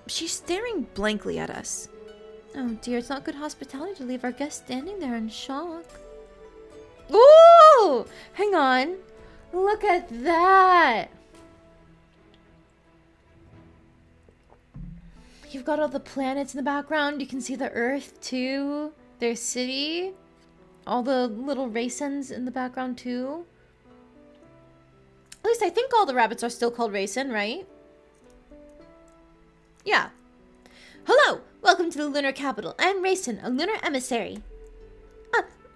She's staring blankly at us.
Oh dear, it's not good hospitality to leave our guest standing there in shock.
Ooh! Hang on. Look at that! You've got all the planets in the background. You can see the Earth too. Their city. All the little raisins in the background too. At least I think all the rabbits are still called raisin, right? Yeah.
Hello! Welcome to the lunar capital. I'm Raisin, a lunar emissary.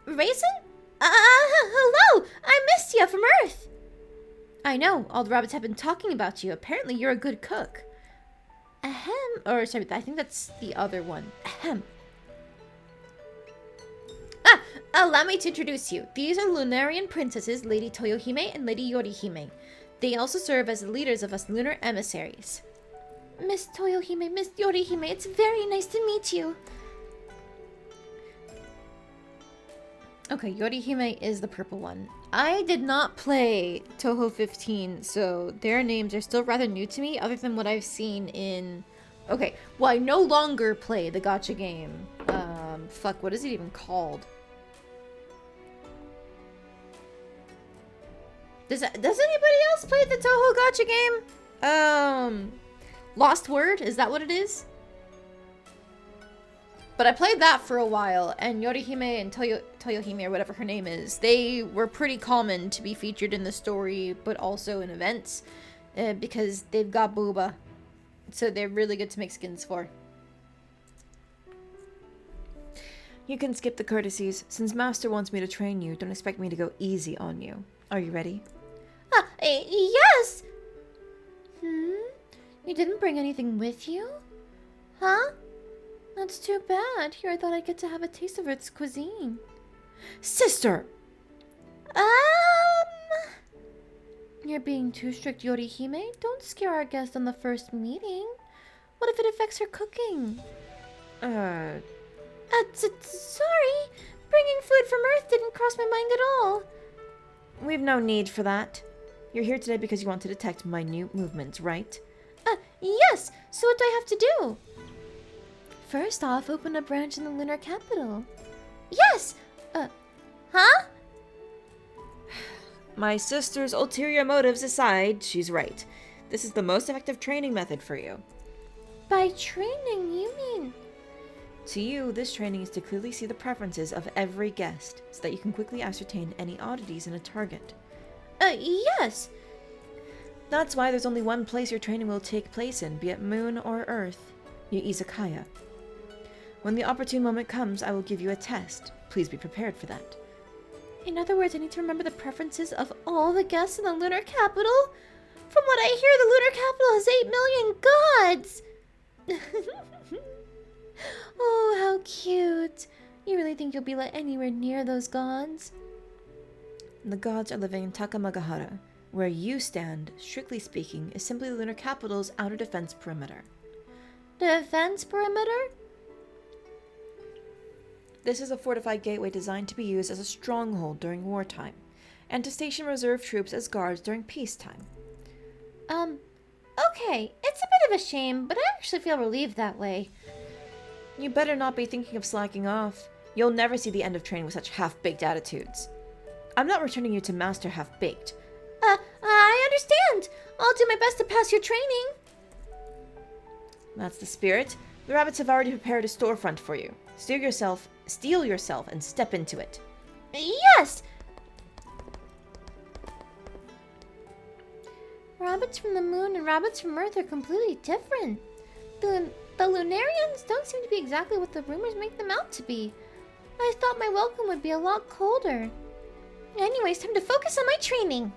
Raisin? Hello! I'm Mystia from Earth.
I know. All the rabbits have been talking about you. Apparently you're a good cook.
Ahem.
Or, sorry, I think that's the other one.
Ahem.
Allow me to introduce you. These are Lunarian princesses, Lady Toyohime and Lady Yorihime. They also serve as the leaders of us lunar emissaries.
Miss Toyohime, Miss Yorihime, it's very nice to meet you.
Okay, Yorihime is the purple one. I did not play Toho 15, so their names are still rather new to me, other than what I've seen in... Okay, well, I no longer play the gacha game. Fuck, what is it even called? Does anybody else play the Toho gacha game? Lost Word? Is that what it is? But I played that for a while, and Yorihime and Toyohime, or whatever her name is, they were pretty common to be featured in the story, but also in events, because they've got booba. So they're really good to make skins for.
You can skip the courtesies. Since Master wants me to train you, don't expect me to go easy on you. Are you ready?
Yes! You didn't bring anything with you? Huh? That's too bad. Here I thought I'd get to have a taste of Earth's cuisine.
Sister!
You're being too strict, Yorihime. Don't scare our guest on the first meeting. What if it affects her cooking? Sorry. Bringing food from Earth didn't cross my mind at all.
We've no need for that. You're here today because you want to detect minute movements, right?
Yes. So what do I have to do? First off, open a branch in the lunar capital. Yes! Huh?
My sister's ulterior motives aside, she's right. This is the most effective training method for you.
By training, you mean?
To you, this training is to clearly see the preferences of every guest, so that you can quickly ascertain any oddities in a target.
Yes.
That's why there's only one place your training will take place in, be it Moon or Earth. Your Izakaya. When the opportune moment comes, I will give you a test. Please be prepared for that.
In other words, I need to remember the preferences of all the guests in the lunar capital? From what I hear, the lunar capital has 8 million gods! Oh, how cute. You really think you'll be let anywhere near those gods?
The gods are living in Takamagahara. Where you stand, strictly speaking, is simply the lunar capital's outer defense perimeter.
Defense perimeter?
This is a fortified gateway designed to be used as a stronghold during wartime, and to station reserve troops as guards during peacetime.
Okay, it's a bit of a shame, but I actually feel relieved that way.
You better not be thinking of slacking off. You'll never see the end of training with such half-baked attitudes. I'm not returning you to Master Half-Baked.
I understand. I'll do my best to pass your training.
That's the spirit. The rabbits have already prepared a storefront for you. Steel yourself, and step into it.
Yes! Rabbits from the moon and rabbits from Earth are completely different. The Lunarians don't seem to be exactly what the rumors make them out to be. I thought my welcome would be a lot colder. Anyways, time to focus on my training.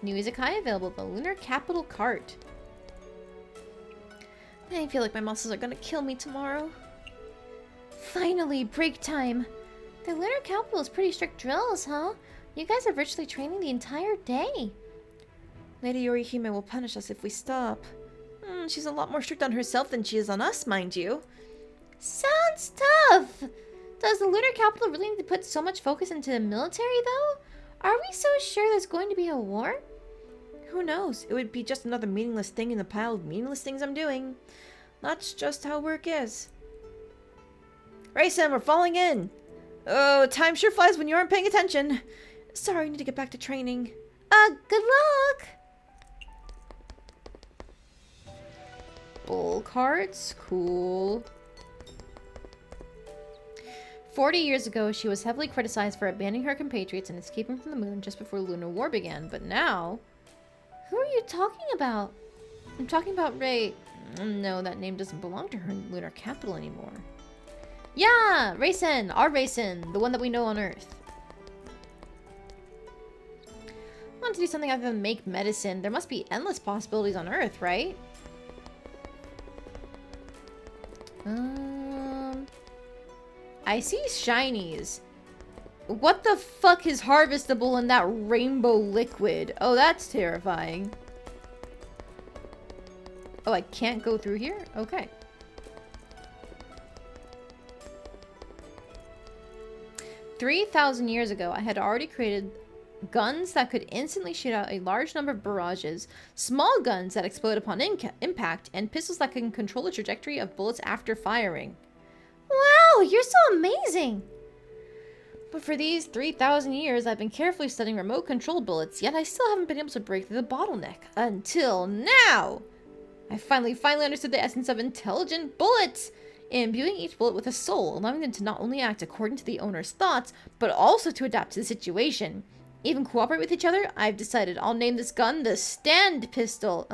New Izakaya available, the Lunar Capital Cart.
I feel like my muscles are gonna kill me tomorrow. Finally, break time. The lunar capital is pretty strict drills, huh? You guys are virtually training the entire day.
Lady Yorihime will punish us if we stop. She's a lot more strict on herself than she is on us, mind you.
Sounds tough. Does the lunar capital really need to put so much focus into the military, though? Are we so sure there's going to be a war?
Who knows? It would be just another meaningless thing in the pile of meaningless things I'm doing. That's just how work is. Rayson, we're falling in! Oh, time sure flies when you aren't paying attention. Sorry, I need to get back to training.
Good luck!
Bull carts? Cool. 40 years ago, she was heavily criticized for abandoning her compatriots and escaping from the moon just before the Lunar War began, but now...
Who are you talking about?
I'm talking about Ray... No, that name doesn't belong to her lunar capital anymore. Yeah! Rayson! Our Rayson! The one that we know on Earth. I want to do something other than make medicine. There must be endless possibilities on Earth, right? I see shinies. What the fuck is harvestable in that rainbow liquid? Oh, that's terrifying. Oh, I can't go through here? Okay. "3,000 years ago, I had already created guns that could instantly shoot out a large number of barrages, small guns that explode upon impact, and pistols that can control the trajectory of bullets after firing."
Wow, you're so amazing!
But for these 3,000 years, I've been carefully studying remote control bullets, yet I still haven't been able to break through the bottleneck. Until now! I finally understood the essence of intelligent bullets! Imbuing each bullet with a soul, allowing them to not only act according to the owner's thoughts, but also to adapt to the situation. Even cooperate with each other, I've decided I'll name this gun the Stand Pistol.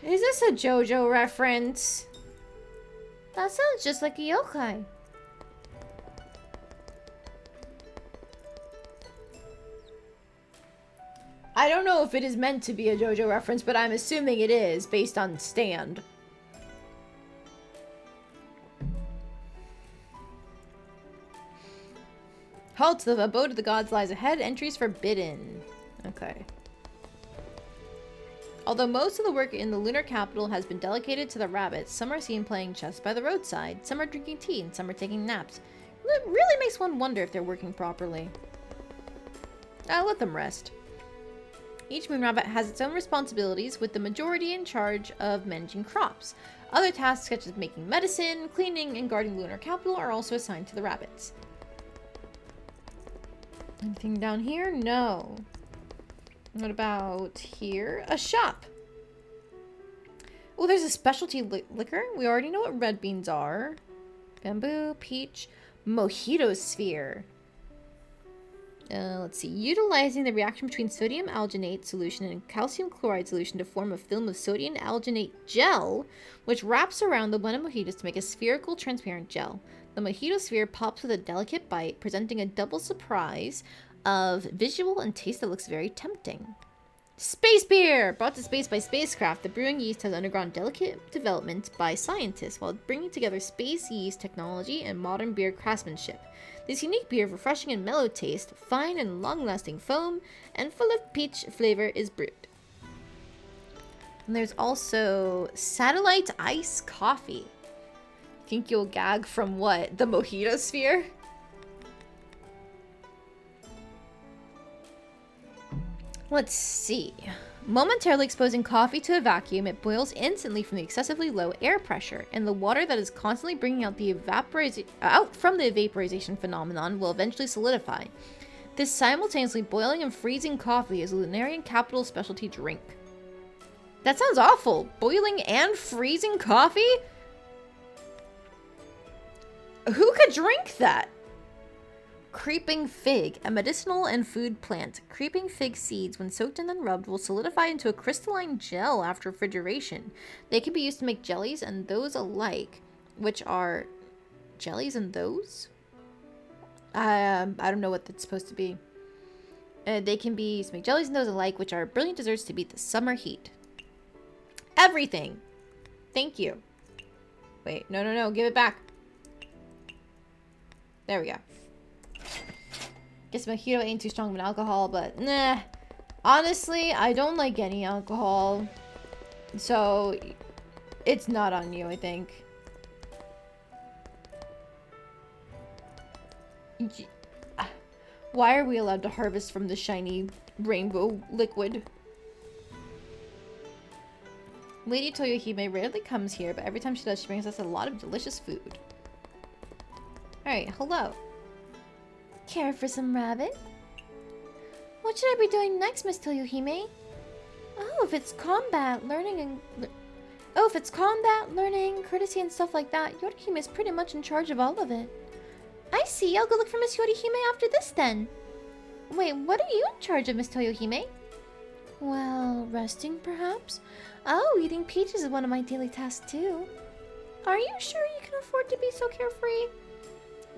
Is this a JoJo reference?
That sounds just like a yokai.
I don't know if it is meant to be a JoJo reference, but I'm assuming it is, based on Stand. Halt, the abode of the gods lies ahead, entries forbidden. Okay. Although most of the work in the lunar capital has been delegated to the rabbits, some are seen playing chess by the roadside, some are drinking tea, and some are taking naps. It really makes one wonder if they're working properly. I'll let them rest. Each moon rabbit has its own responsibilities, with the majority in charge of managing crops. Other tasks such as making medicine, cleaning, and guarding the lunar capital are also assigned to the rabbits. Anything down here? No. What about here? A shop. Oh, there's a specialty liquor. We already know what red beans are. Bamboo, peach, mojito sphere. Let's see. Utilizing the reaction between sodium alginate solution and calcium chloride solution to form a film of sodium alginate gel, which wraps around the blended mojitos to make a spherical transparent gel. The mojito sphere pops with a delicate bite, presenting a double surprise of visual and taste that looks very tempting. Space beer! Brought to space by spacecraft, the brewing yeast has undergone delicate development by scientists while bringing together space yeast technology and modern beer craftsmanship. This unique beer of refreshing and mellow taste, fine and long-lasting foam, and full of peach flavor is brewed. And there's also satellite ice coffee. Think you'll gag from what? The mojito sphere? Let's see. Momentarily exposing coffee to a vacuum, it boils instantly from the excessively low air pressure, and the water that is constantly bringing out out from the vaporization phenomenon will eventually solidify. This simultaneously boiling and freezing coffee is a Lunarian capital specialty drink. That sounds awful. Boiling and freezing coffee? Who could drink that? Creeping fig, a medicinal and food plant. Creeping fig seeds, when soaked and then rubbed, will solidify into a crystalline gel after refrigeration. They can be used to make jellies and those alike, which are jellies and those? I don't know what that's supposed to be. They can be used to make jellies and those alike, which are brilliant desserts to beat the summer heat. Everything. Thank you. Wait, no, give it back. There we go. Guess mojito ain't too strong of an alcohol, but nah. Honestly, I don't like any alcohol. So, it's not on you, I think. Why are we allowed to harvest from the shiny rainbow liquid? Lady Toyohime rarely comes here, but every time she does, she brings us a lot of delicious food. Alright, hello.
Care for some rabbit? What should I be doing next, Miss Toyohime? Oh, if it's combat, learning, courtesy, and stuff like that, Yorihime is pretty much in charge of all of it. I see. I'll go look for Miss Yorihime after this, then. Wait, what are you in charge of, Miss Toyohime? Well, resting, perhaps? Oh, eating peaches is one of my daily tasks, too. Are you sure you can afford to be so carefree?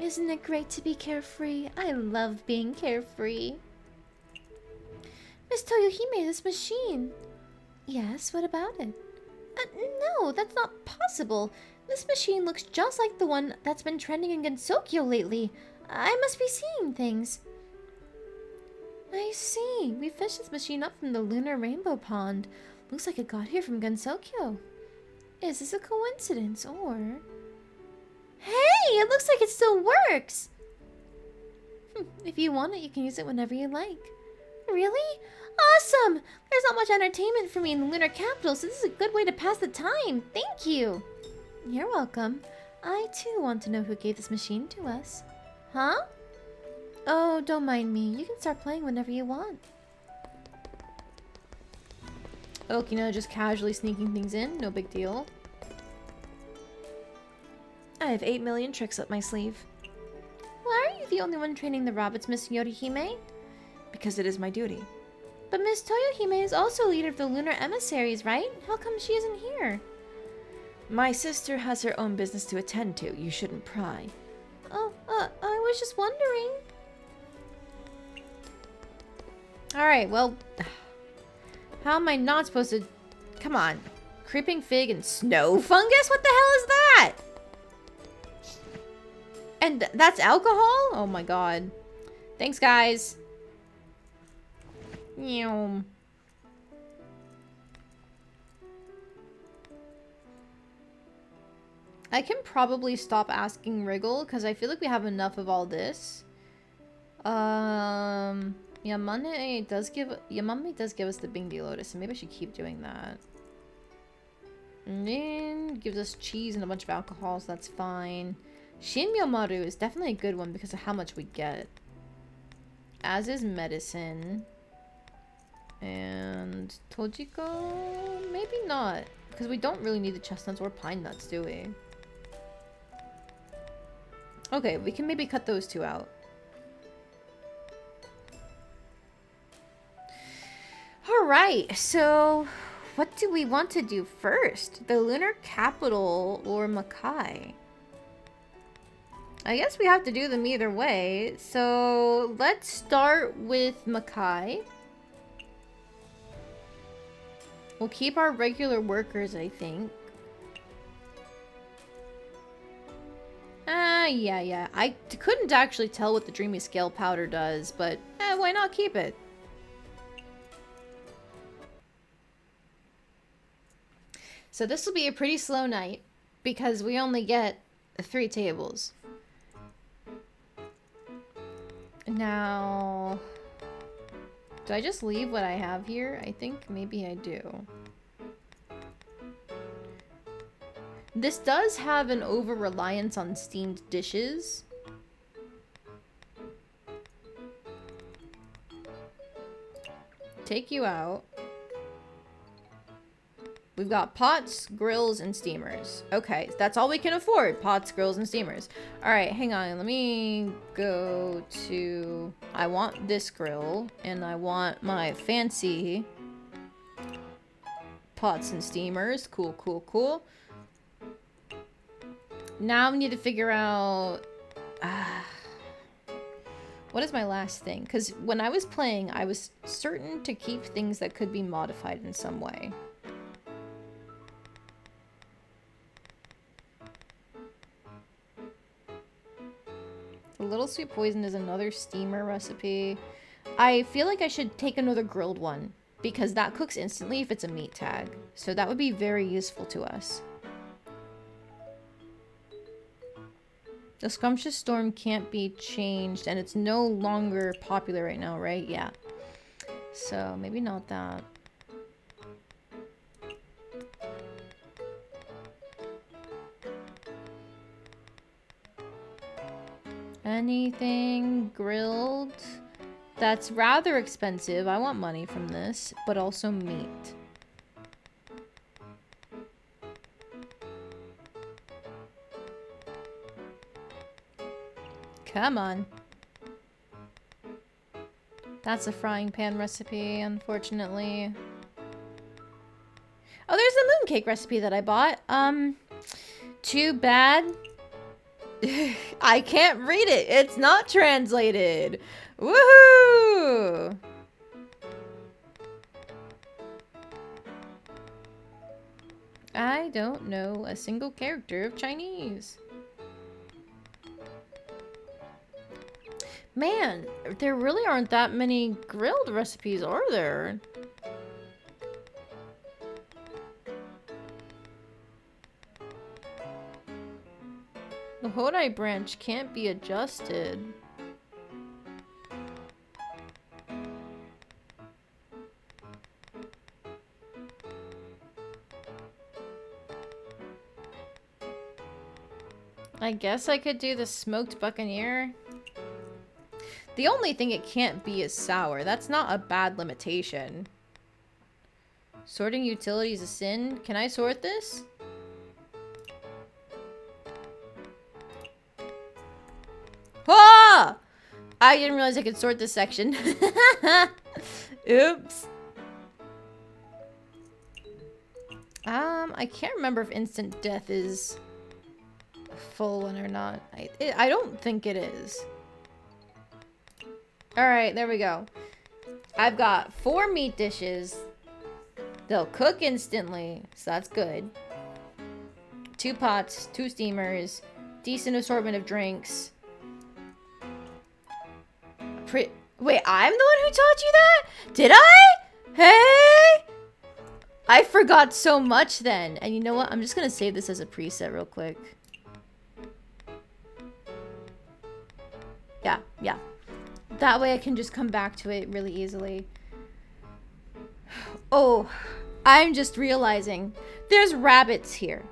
Isn't it great to be carefree? I love being carefree. Miss Toyohime, this machine. Yes, what about it? No, that's not possible. This machine looks just like the one that's been trending in Gensokyo lately. I must be seeing things. I see. We fished this machine up from the lunar rainbow pond. Looks like it got here from Gensokyo. Is this a coincidence, or... Hey! It looks like it still works! If you want it, you can use it whenever you like. Really? Awesome! There's not much entertainment for me in the lunar capital, so this is a good way to pass the time. Thank you! You're welcome. I, too, want to know who gave this machine to us. Huh? Oh, don't mind me. You can start playing whenever you want.
Okina just casually sneaking things in. No big deal.
I have 8 million tricks up my sleeve.
Why are you the only one training the rabbits, Miss Yorihime?
Because it is my duty.
But Miss Toyohime is also leader of the lunar emissaries, right? How come she isn't here?
My sister has her own business to attend to. You shouldn't pry.
Oh, I was just wondering.
Alright, well... How am I not supposed to... Come on. Creeping fig and snow fungus? What the hell is that? And that's alcohol? Oh my god. Thanks, guys. I can probably stop asking Wriggle because I feel like we have enough of all this. Yamame does give us the Bingdi Lotus, and maybe I should keep doing that. And then gives us cheese and a bunch of alcohol, so that's fine. Shinmyomaru is definitely a good one because of how much we get. As is medicine. And Tojiko? Maybe not. Because we don't really need the chestnuts or pine nuts, do we? Okay, we can maybe cut those two out. Alright, so what do we want to do first? The lunar capital or Makai? I guess we have to do them either way. So let's start with Makai. We'll keep our regular workers, I think. Yeah. I couldn't actually tell what the Dreamy Scale Powder does, but why not keep it? So this will be a pretty slow night because we only get 3 tables. Now, do I just leave what I have here? I think maybe I do. This does have an over-reliance on steamed dishes. Take you out. We've got pots, grills, and steamers. Okay, that's all we can afford. Pots, grills, and steamers. Alright, hang on. Let me go to... I want this grill, and I want my fancy pots and steamers. Cool. Now we need to figure out... what is my last thing? Because when I was playing, I was certain to keep things that could be modified in some way. Little Sweet Poison is another steamer recipe. I feel like I should take another grilled one because that cooks instantly if it's a meat tag. So that would be very useful to us. The Scrumptious Storm can't be changed and it's no longer popular right now, right? Yeah. So maybe not that. Anything grilled? That's rather expensive. I want money from this, but also meat. Come on. That's a frying pan recipe, unfortunately. Oh, there's the mooncake recipe that I bought. Too bad. I can't read it. It's not translated. Woohoo! I don't know a single character of Chinese. Man, there really aren't that many grilled recipes, are there? The Hodai branch can't be adjusted. I guess I could do the smoked buccaneer. The only thing it can't be is sour. That's not a bad limitation. Sorting utilities a sin. Can I sort this? Ah! I didn't realize I could sort this section. Oops. I can't remember if instant death is a full one or not. I don't think it is. Alright, there we go. I've got 4 meat dishes. They'll cook instantly, so that's good. 2 pots, 2 steamers, decent assortment of drinks. Wait, I'm the one who taught you that? Did I? Hey! I forgot so much then. And you know what? I'm just gonna save this as a preset real quick. Yeah, yeah. That way I can just come back to it really easily. Oh, I'm just realizing there's rabbits here.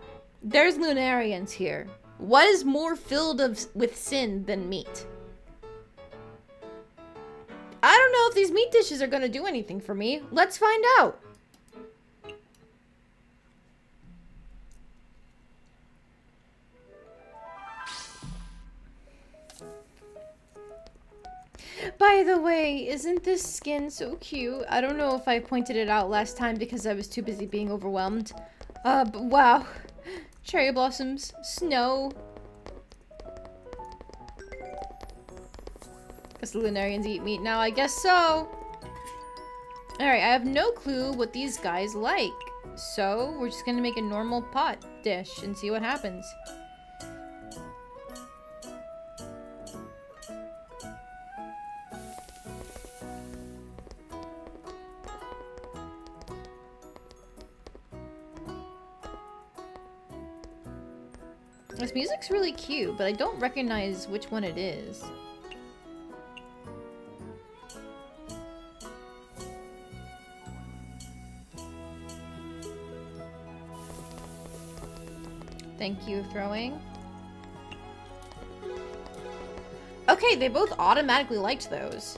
There's Lunarians here. What is more filled with sin than meat? I don't know if these meat dishes are going to do anything for me. Let's find out. By the way, isn't this skin so cute? I don't know if I pointed it out last time because I was too busy being overwhelmed. But wow. Cherry blossoms, snow. Guess the Lunarians eat meat now, I guess so. Alright, I have no clue what these guys like. So, we're just gonna make a normal pot dish and see what happens. This music's really cute, but I don't recognize which one it is. Thank you, throwing. Okay, they both automatically liked those.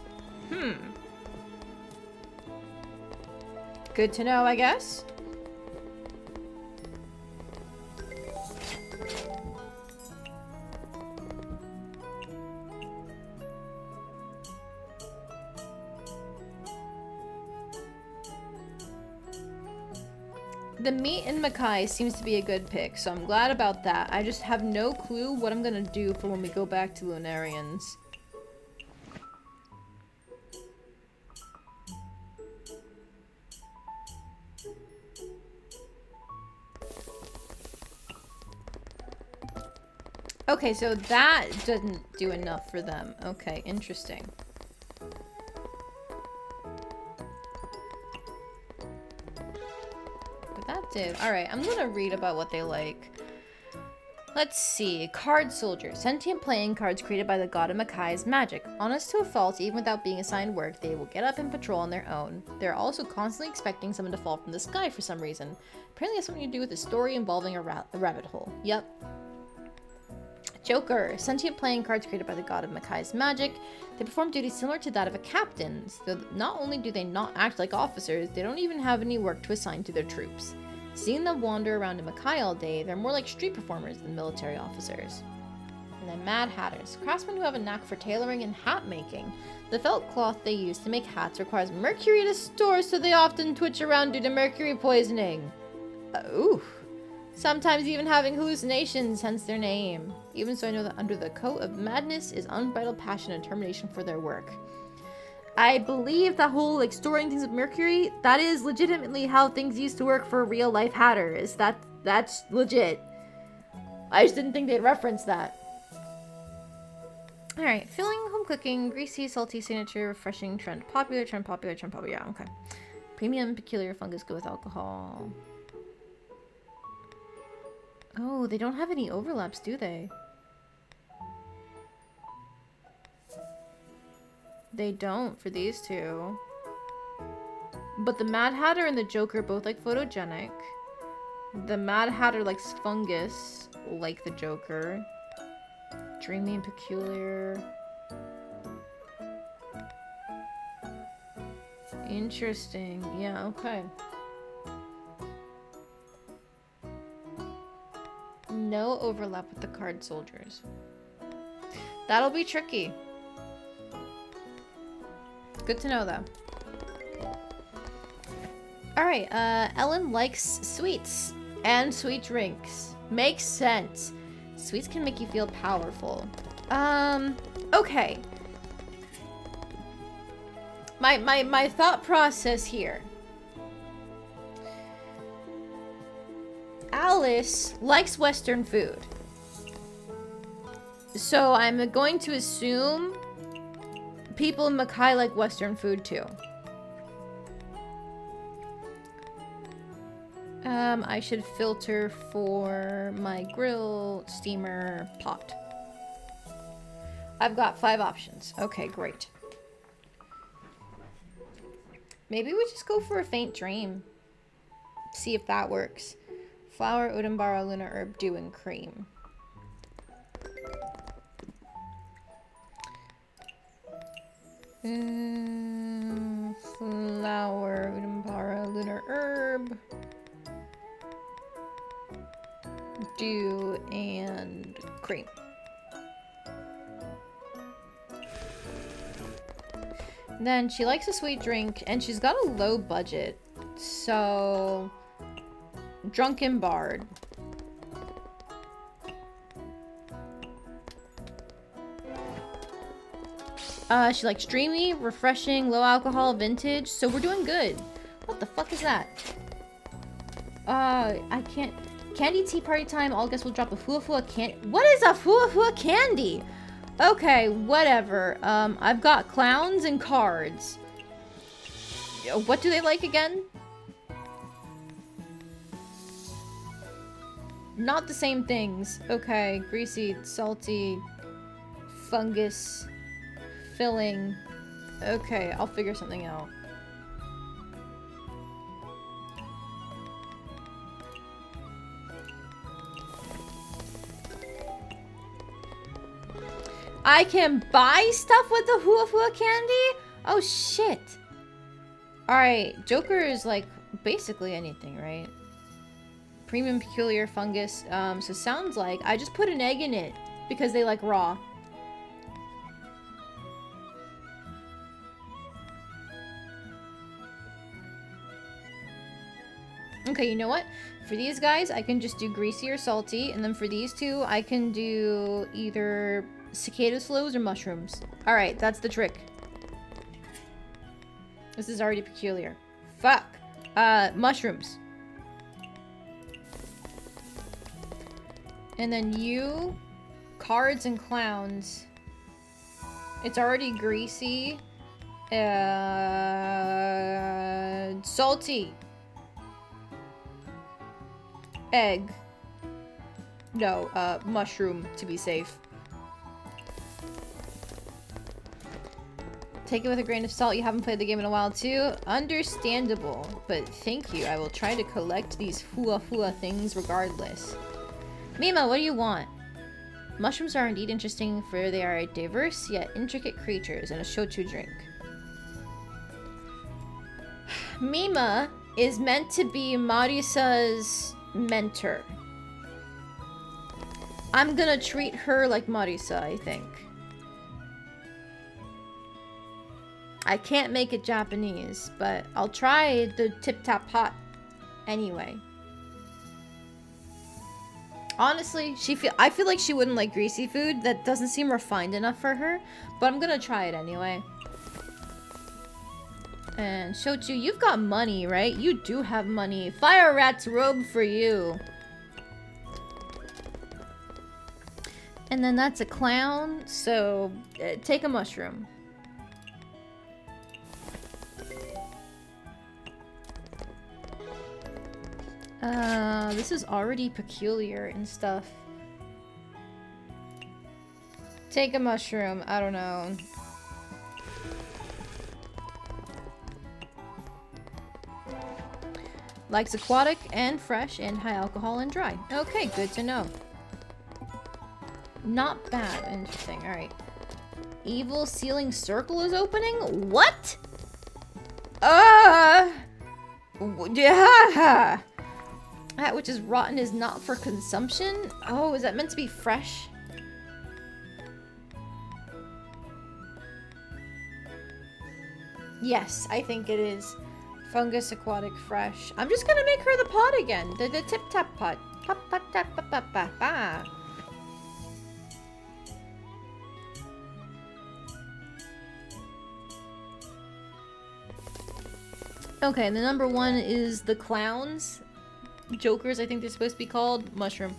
Good to know, I guess. The meat in Makai seems to be a good pick, so I'm glad about that. I just have no clue what I'm gonna do for when we go back to Lunarians. Okay, so that didn't do enough for them. Okay, interesting. That did. Alright, I'm gonna read about what they like. Let's see. Card soldier. Sentient playing cards created by the god of Makai's magic. Honest to a fault, even without being assigned work, they will get up and patrol on their own. They're also constantly expecting someone to fall from the sky for some reason. Apparently it has something to do with a story involving a rabbit hole. Yep. Joker. Sentient playing cards created by the god of Makai's magic. They perform duties similar to that of a captain. So not only do they not act like officers, they don't even have any work to assign to their troops. Seeing them wander around in Makai all day, they're more like street performers than military officers. And then Mad Hatters. Craftsmen who have a knack for tailoring and hat making. The felt cloth they use to make hats requires mercury to store, so they often twitch around due to mercury poisoning. Ooh. Sometimes even having hallucinations, hence their name. Even so, I know that under the coat of madness is unbridled passion and determination for their work. I believe that whole, like, storing things with mercury, that is legitimately how things used to work for real-life hatters. That's legit. I just didn't think they'd reference that. Alright, filling, home cooking, greasy, salty, signature, refreshing, trend popular, yeah, okay. Premium, peculiar, fungus, go with alcohol. Oh, they don't have any overlaps, do they? They don't for these two. But the Mad Hatter and the Joker both like photogenic. The Mad Hatter likes fungus, like the Joker. Dreamy and peculiar. Interesting. Yeah, okay. No overlap with the card soldiers. That'll be tricky. Good to know, though. Alright, Ellen likes sweets and sweet drinks. Makes sense. Sweets can make you feel powerful. Okay. My thought process here. Alice likes Western food. So I'm going to assume people in Makai like Western food too. I should filter for my grill, steamer, pot. I've got 5 options. Okay, great. Maybe we just go for a faint dream. See if that works. Flower, Udambara, Lunar Herb, Dew, and Cream. Flower, Udambara, Lunar Herb, Dew, and Cream. Then she likes a sweet drink, and she's got a low budget. So, Drunken Bard. She likes dreamy, refreshing, low alcohol, vintage. So we're doing good. What the fuck is that? I can't. Candy tea party time. All guests will drop a fua candy. What is a fua candy? Okay, whatever. I've got clowns and cards. What do they like again? Not the same things. Okay, greasy, salty, fungus, filling. Okay, I'll figure something out. I can buy stuff with the hua candy? Oh, shit. Alright, Joker is like basically anything, right? Premium peculiar fungus. So sounds like I just put an egg in it because they like raw. Okay, you know what? For these guys, I can just do greasy or salty. And then for these two, I can do either cicada slows or mushrooms. Alright, that's the trick. This is already peculiar. Fuck. Mushrooms. And then you, cards and clowns. It's already greasy. Salty. Egg. No, mushroom to be safe. Take it with a grain of salt. You haven't played the game in a while too. Understandable, but thank you. I will try to collect these hua things regardless. Mima, what do you want? Mushrooms are indeed interesting, for they are diverse yet intricate creatures and a shochu drink. Mima is meant to be Marisa's mentor. I'm gonna treat her like Marisa, I think. I can't make it Japanese, but I'll try the tip-tap hot anyway. Honestly, I feel like she wouldn't like greasy food. That doesn't seem refined enough for her, but I'm gonna try it anyway. And Shochu, you've got money, right? You do have money. Fire Rat's robe for you. And then that's a clown, so take a mushroom. This is already peculiar and stuff. Take a mushroom. I don't know. Likes aquatic and fresh and high alcohol and dry. Okay, good to know. Not bad. Interesting. Alright. Evil Sealing Circle is opening? What? Yeah. That which is rotten is not for consumption? Oh, is that meant to be fresh? Yes, I think it is. Fungus, aquatic, fresh. I'm just gonna make her the pot again. The tip-tap pot. Pop, pop, tap, pa, pa, pa, pa. Okay, the number one is the clowns. Jokers, I think they're supposed to be called. Mushroom.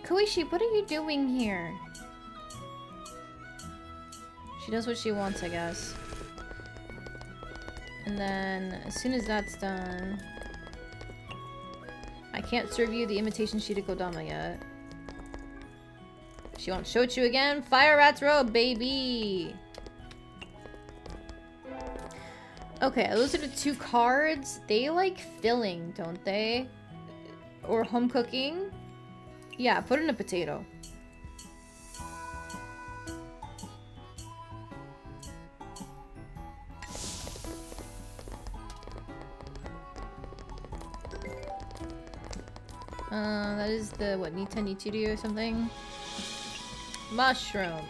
Koishi, what are you doing here? She does what she wants, I guess. And then, as soon as that's done... I can't serve you the imitation Shirikodama yet. She wants shochu again. Fire Rat's Robe, baby! Okay, those are the 2 cards. They like filling, don't they? Or home cooking? Yeah, put in a potato. That is the, what, Nitanichiri or something? Mushroom.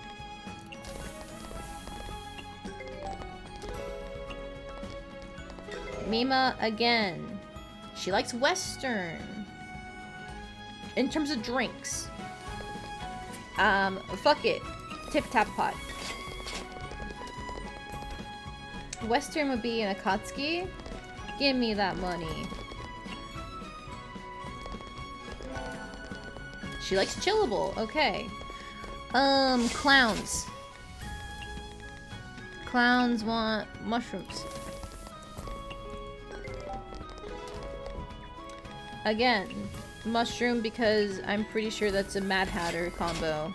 Mima again. She likes Western. In terms of drinks. Fuck it. Tip Tap Pot. Western would be an Akatsuki. Give me that money. She likes chillable. Okay. Clowns. Clowns want mushrooms. Again, mushroom because I'm pretty sure that's a Mad Hatter combo.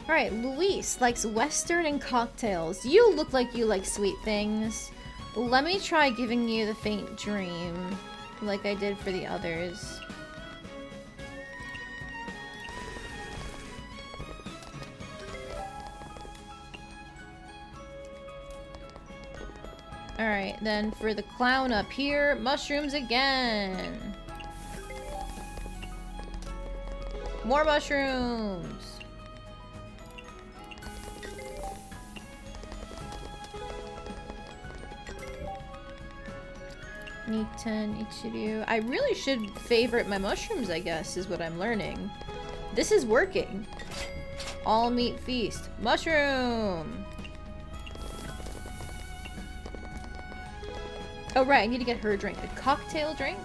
Alright, Luis likes Western and cocktails. You look like you like sweet things. Let me try giving you the faint dream, like I did for the others. Alright, then for the clown up here, mushrooms again. More mushrooms. Nitan Ichiryu. I really should favorite my mushrooms, I guess, is what I'm learning. This is working. All meat feast. Mushroom! Oh, right, I need to get her a drink. A cocktail drink?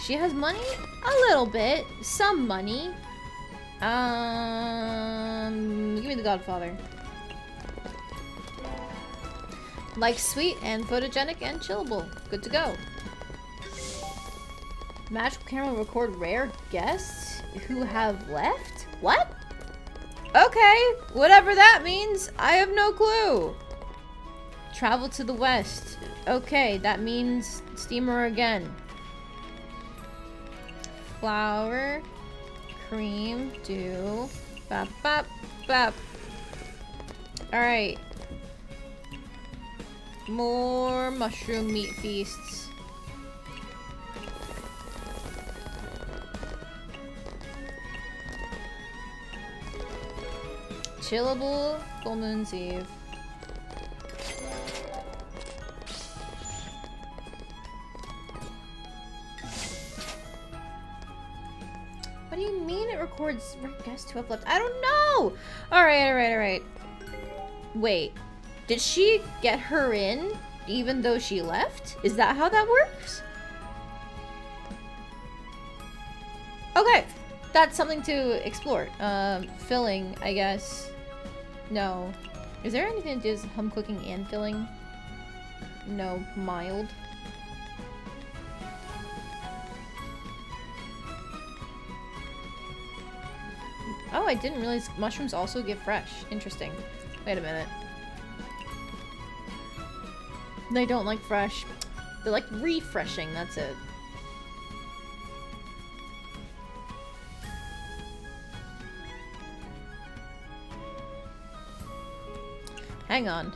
She has money? A little bit. Some money. Give me the Godfather. Like sweet and photogenic and chillable. Good to go. Magical camera will record rare guests who have left? What? Okay, whatever that means. I have no clue. Travel to the west. Okay, that means steamer again. Flour, cream, dew. Bap, bap, bap. Alright. More mushroom meat feasts. Chillable Full Moon's Eve. What do you mean it records guests who have left? I don't know! Alright. Wait. Did she get her in even though she left? Is that how that works? Okay. That's something to explore. Filling, I guess. No. Is there anything to do with home cooking and filling? No. Mild. Oh, I didn't realize mushrooms also give fresh. Interesting. Wait a minute. They don't like fresh. They like refreshing, that's it. Hang on.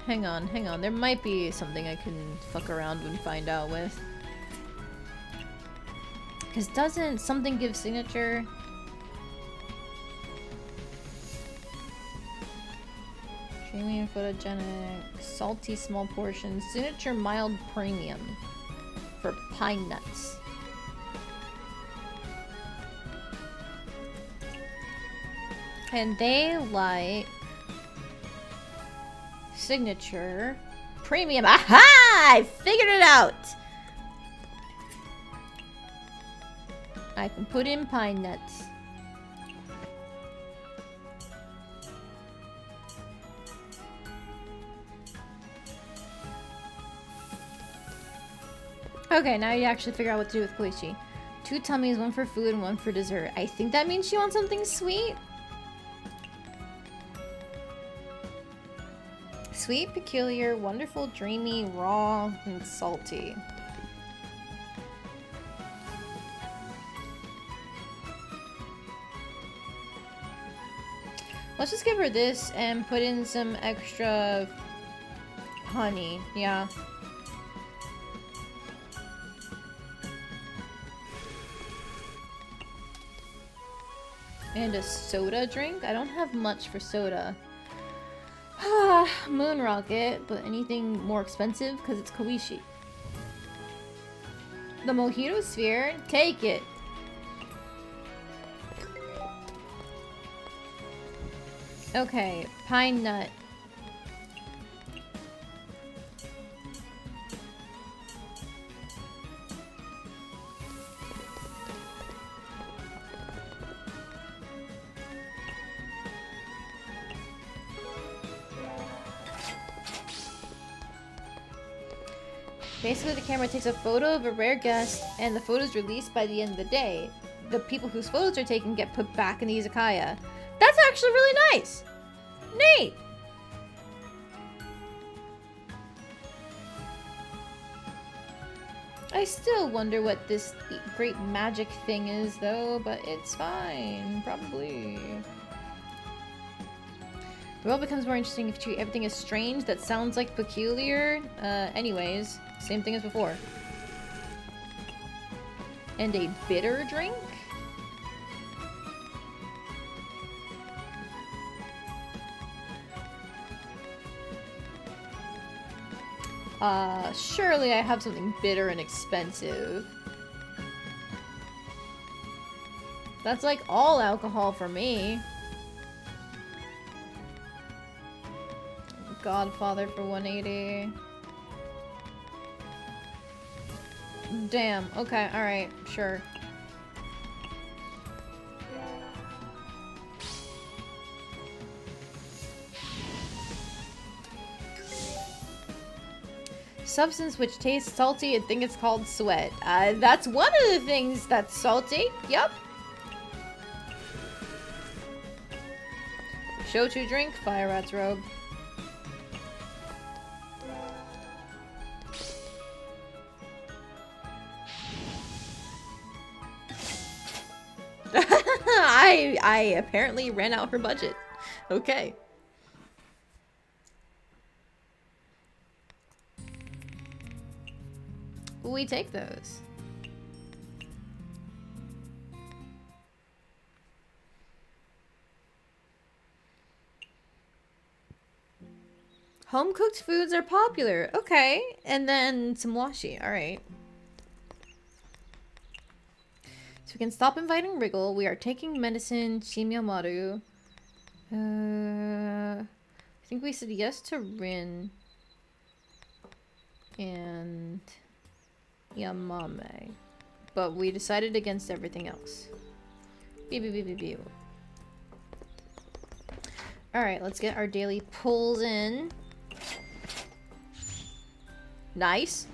There might be something I can fuck around and find out with. Because doesn't something give signature? Creamy and photogenic, salty small portions, signature mild premium for pine nuts. And they like signature premium. Aha! I figured it out! I can put in pine nuts. Okay, now you actually figure out what to do with Koichi. 2 tummies, 1 for food and 1 for dessert. I think that means she wants something sweet. Sweet, peculiar, wonderful, dreamy, raw, and salty. Let's just give her this and put in some extra honey. Yeah. And a soda drink? I don't have much for soda. Moon Rocket, but anything more expensive because it's Koichi. The Mojito Sphere? Take it! Okay, Pine Nut. Basically, the camera takes a photo of a rare guest, and the photo is released by the end of the day. The people whose photos are taken get put back in the Izakaya. That's actually really nice! Neat! I still wonder what this great magic thing is, though, but it's fine. Probably. The world becomes more interesting if you treat everything as strange. That sounds like peculiar. Anyways, same thing as before. And a bitter drink? Surely I have something bitter and expensive. That's like all alcohol for me. Godfather for 180. Damn. Okay, alright, sure. Substance which tastes salty and think it's called sweat. That's one of the things that's salty. Yup. Shochu drink, Fire Rat's robe. I apparently ran out her budget. Okay. We take those. Home-cooked foods are popular. Okay. And then some washi. Alright. So we can stop inviting Wriggle. We are taking medicine. Shimyamaru. I think we said yes to Rin. And Yamame. But we decided against everything else. Alright, let's get our daily pulls in. Nice.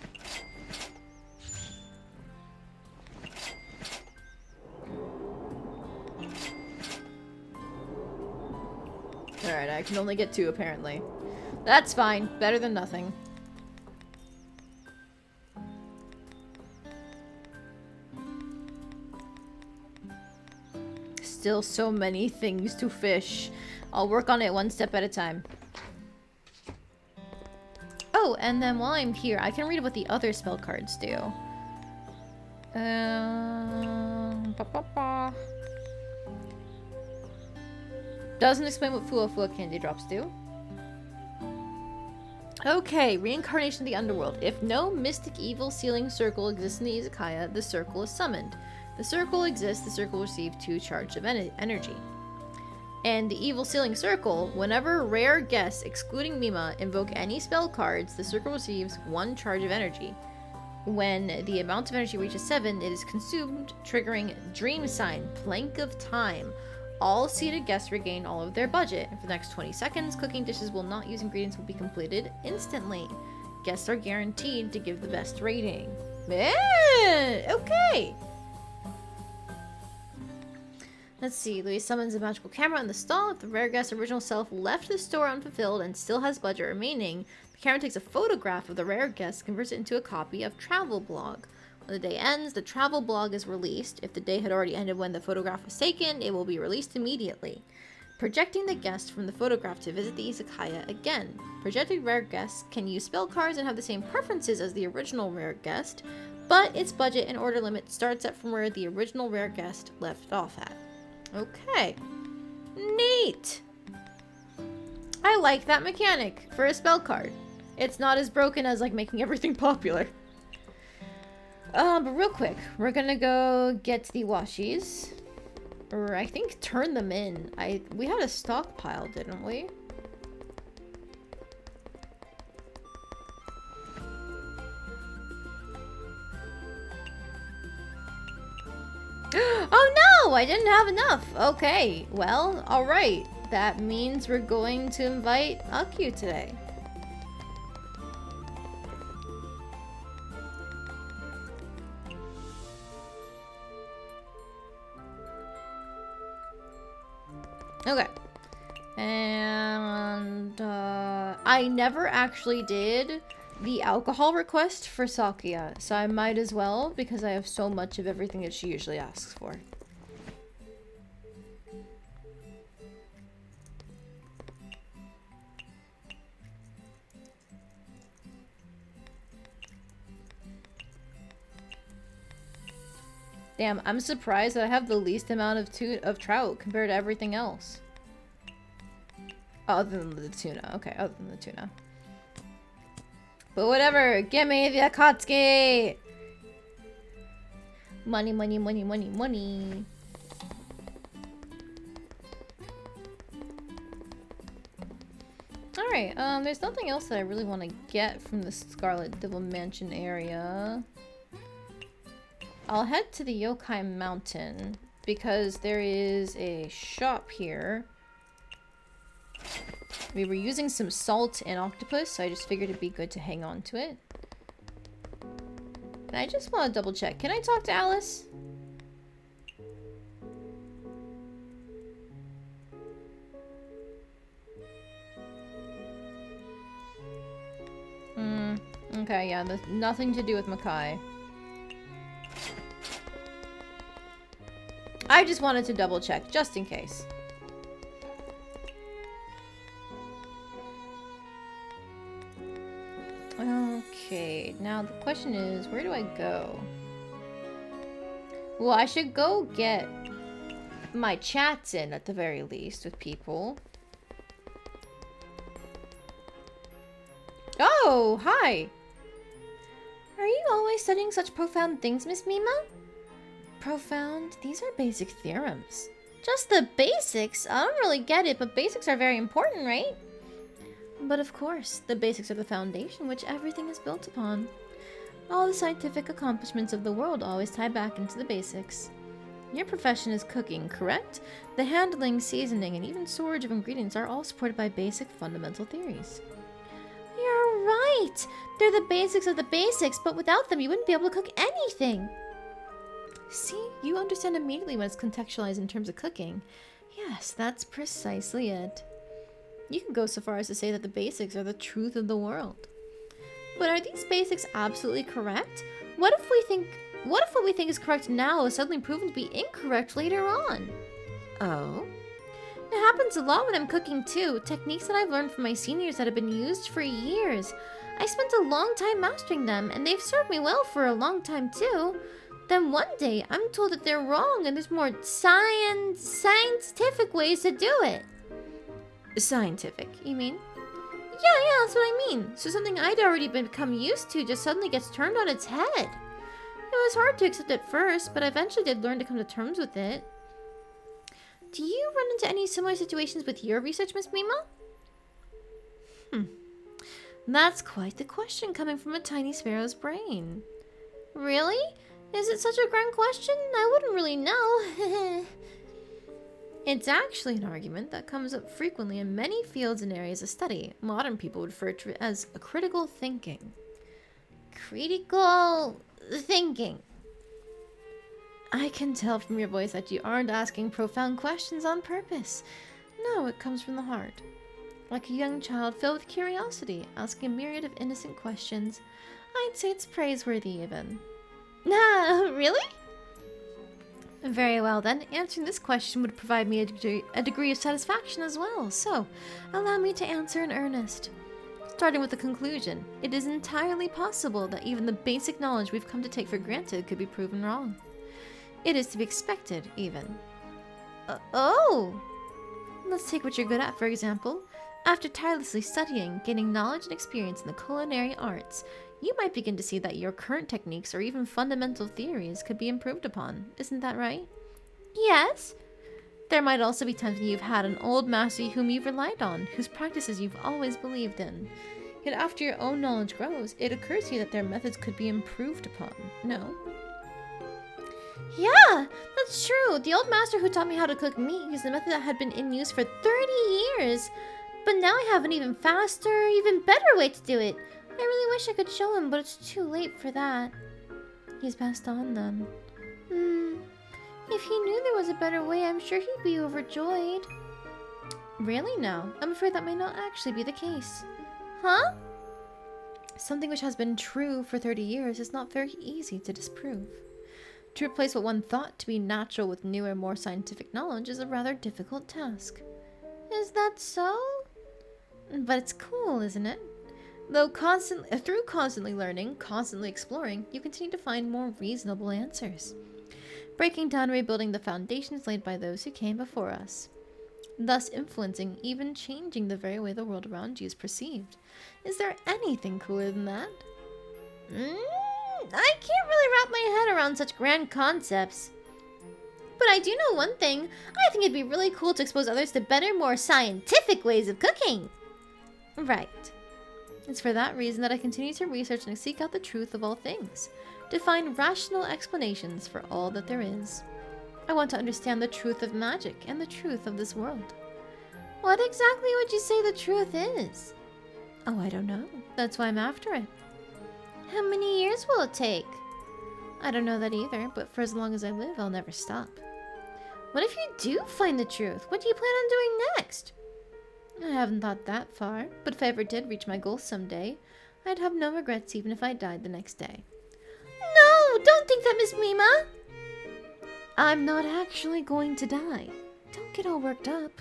Alright, I can only get 2 apparently. That's fine. Better than nothing. Still so many things to fish. I'll work on it one step at a time. Oh, and then while I'm here, I can read what the other spell cards do. Doesn't explain what Fuwa candy drops do. Okay, reincarnation of the underworld. If no mystic evil sealing circle exists in the Izakaya, the circle is summoned. The circle exists, the circle will receive 2 charge of energy. And the evil sealing circle, whenever rare guests, excluding Mima, invoke any spell cards, the circle receives 1 charge of energy. When the amount of energy reaches 7, it is consumed, triggering Dream Sign, Plank of Time. All seated guests regain all of their budget. And for the next 20 seconds, cooking dishes will not use ingredients will be completed instantly. Guests are guaranteed to give the best rating. Man, okay. Let's see. Louis summons a magical camera in the stall. If the rare guest's original self left the store unfulfilled and still has budget remaining, the camera takes a photograph of the rare guest and converts it into a copy of travel blog. When the day ends, the travel blog is released. If the day had already ended when the photograph was taken, it will be released immediately, projecting the guest from the photograph to visit the Izakaya again. Projected rare guests can use spell cards and have the same preferences as the original rare guest, but its budget and order limit starts at from where the original rare guest left off at. Okay. Neat! I like that mechanic for a spell card. It's not as broken as, like, making everything popular. But real quick, we're gonna go get the washies. Or I think turn them in. We had a stockpile, didn't we? Oh no! I didn't have enough! Okay, well, alright. That means we're going to invite Akyu today. Okay. And, I never actually did the alcohol request for Sakuya, so I might as well, because I have so much of everything that she usually asks for. Damn, I'm surprised that I have the least amount of trout compared to everything else. Other than the tuna. Okay, other than the tuna. But whatever, give me the Akatsuki! Money, money, money, money, money. Alright, there's nothing else that I really want to get from the Scarlet Devil Mansion area. I'll head to the Yokai Mountain because there is a shop here. We were using some salt and octopus, so I just figured it'd be good to hang on to it. And I just want to double check. Can I talk to Alice? Okay, yeah, nothing to do with Makai. I just wanted to double check, just in case. Okay, now the question is, where do I go? Well, I should go get my chats in at the very least with people. Oh, hi! Are you always studying such profound things, Miss Mima? Profound? These are basic theorems. Just the basics? I don't really get it, but basics are very important, right? But of course, the basics are the foundation which everything is built upon. All the scientific accomplishments of the world always tie back into the basics. Your profession is cooking, correct? The handling, seasoning, and even storage of ingredients are all supported by basic fundamental theories. You're right! They're the basics of the basics, but without them you wouldn't be able to cook anything! See, you understand immediately when it's contextualized in terms of cooking. Yes, that's precisely it. You can go so far as to say that the basics are the truth of the world. But are these basics absolutely correct? What if what we think is correct now is suddenly proven to be incorrect later on? Oh? It happens a lot when I'm cooking too. Techniques that I've learned from my seniors that have been used for years. I spent a long time mastering them, and they've served me well for a long time too. Then one day, I'm told that they're wrong and there's more scientific ways to do it. Scientific, you mean? Yeah, that's what I mean. So something I'd already become used to just suddenly gets turned on its head. It was hard to accept at first, but I eventually did learn to come to terms with it. Do you run into any similar situations with your research, Miss Mima? That's quite the question coming from a tiny sparrow's brain. Really? Is it such a grand question? I wouldn't really know. It's actually an argument that comes up frequently in many fields and areas of study. Modern people would refer to it as a critical thinking. Critical
thinking.
I can tell from your voice that you aren't asking profound questions on purpose. No, it comes from the heart. Like a young child filled with curiosity, asking a myriad of innocent questions. I'd say it's praiseworthy even.
Really?
Very well then, answering this question would provide me a degree of satisfaction as well, so allow me to answer in earnest. Starting with the conclusion, it is entirely possible that even the basic knowledge we've come to take for granted could be proven wrong. It is to be expected, even.
Oh!
Let's take what you're good at, for example. After tirelessly studying, gaining knowledge and experience in the culinary arts, you might begin to see that your current techniques or even fundamental theories could be improved upon. Isn't that right?
Yes.
There might also be times when you've had an old master whom you've relied on, whose practices you've always believed in. Yet after your own knowledge grows, it occurs to you that their methods could be improved upon. No?
Yeah, that's true. The old master who taught me how to cook meat used a method that had been in use for 30 years. But now I have an even faster, even better way to do it. I really wish I could show him, but it's too late for that.
He's passed on then.
If he knew there was a better way, I'm sure he'd be overjoyed.
Really now? I'm afraid that may not actually be the case.
Huh?
Something which has been true for 30 years is not very easy to disprove. To replace what one thought to be natural with newer, more scientific knowledge is a rather difficult task.
Is that so?
But it's cool, isn't it? Though through constantly learning, constantly exploring, you continue to find more reasonable answers. Breaking down and rebuilding the foundations laid by those who came before us. Thus influencing, even changing the very way the world around you is perceived. Is there anything cooler than that?
I can't really wrap my head around such grand concepts. But I do know one thing. I think it'd be really cool to expose others to better, more scientific ways of cooking.
Right. It's for that reason that I continue to research and seek out the truth of all things, to find rational explanations for all that there is. I want to understand the truth of magic and the truth of this world.
What exactly would you say the truth is?
Oh, I don't know. That's why I'm after it.
How many years will it take?
I don't know that either, but for as long as I live, I'll never stop.
What if you do find the truth? What do you plan on doing next?
I haven't thought that far, but if I ever did reach my goal someday, I'd have no regrets even if I died the next day.
No, don't think that, Miss Mima.
I'm not actually going to die. Don't get all worked up.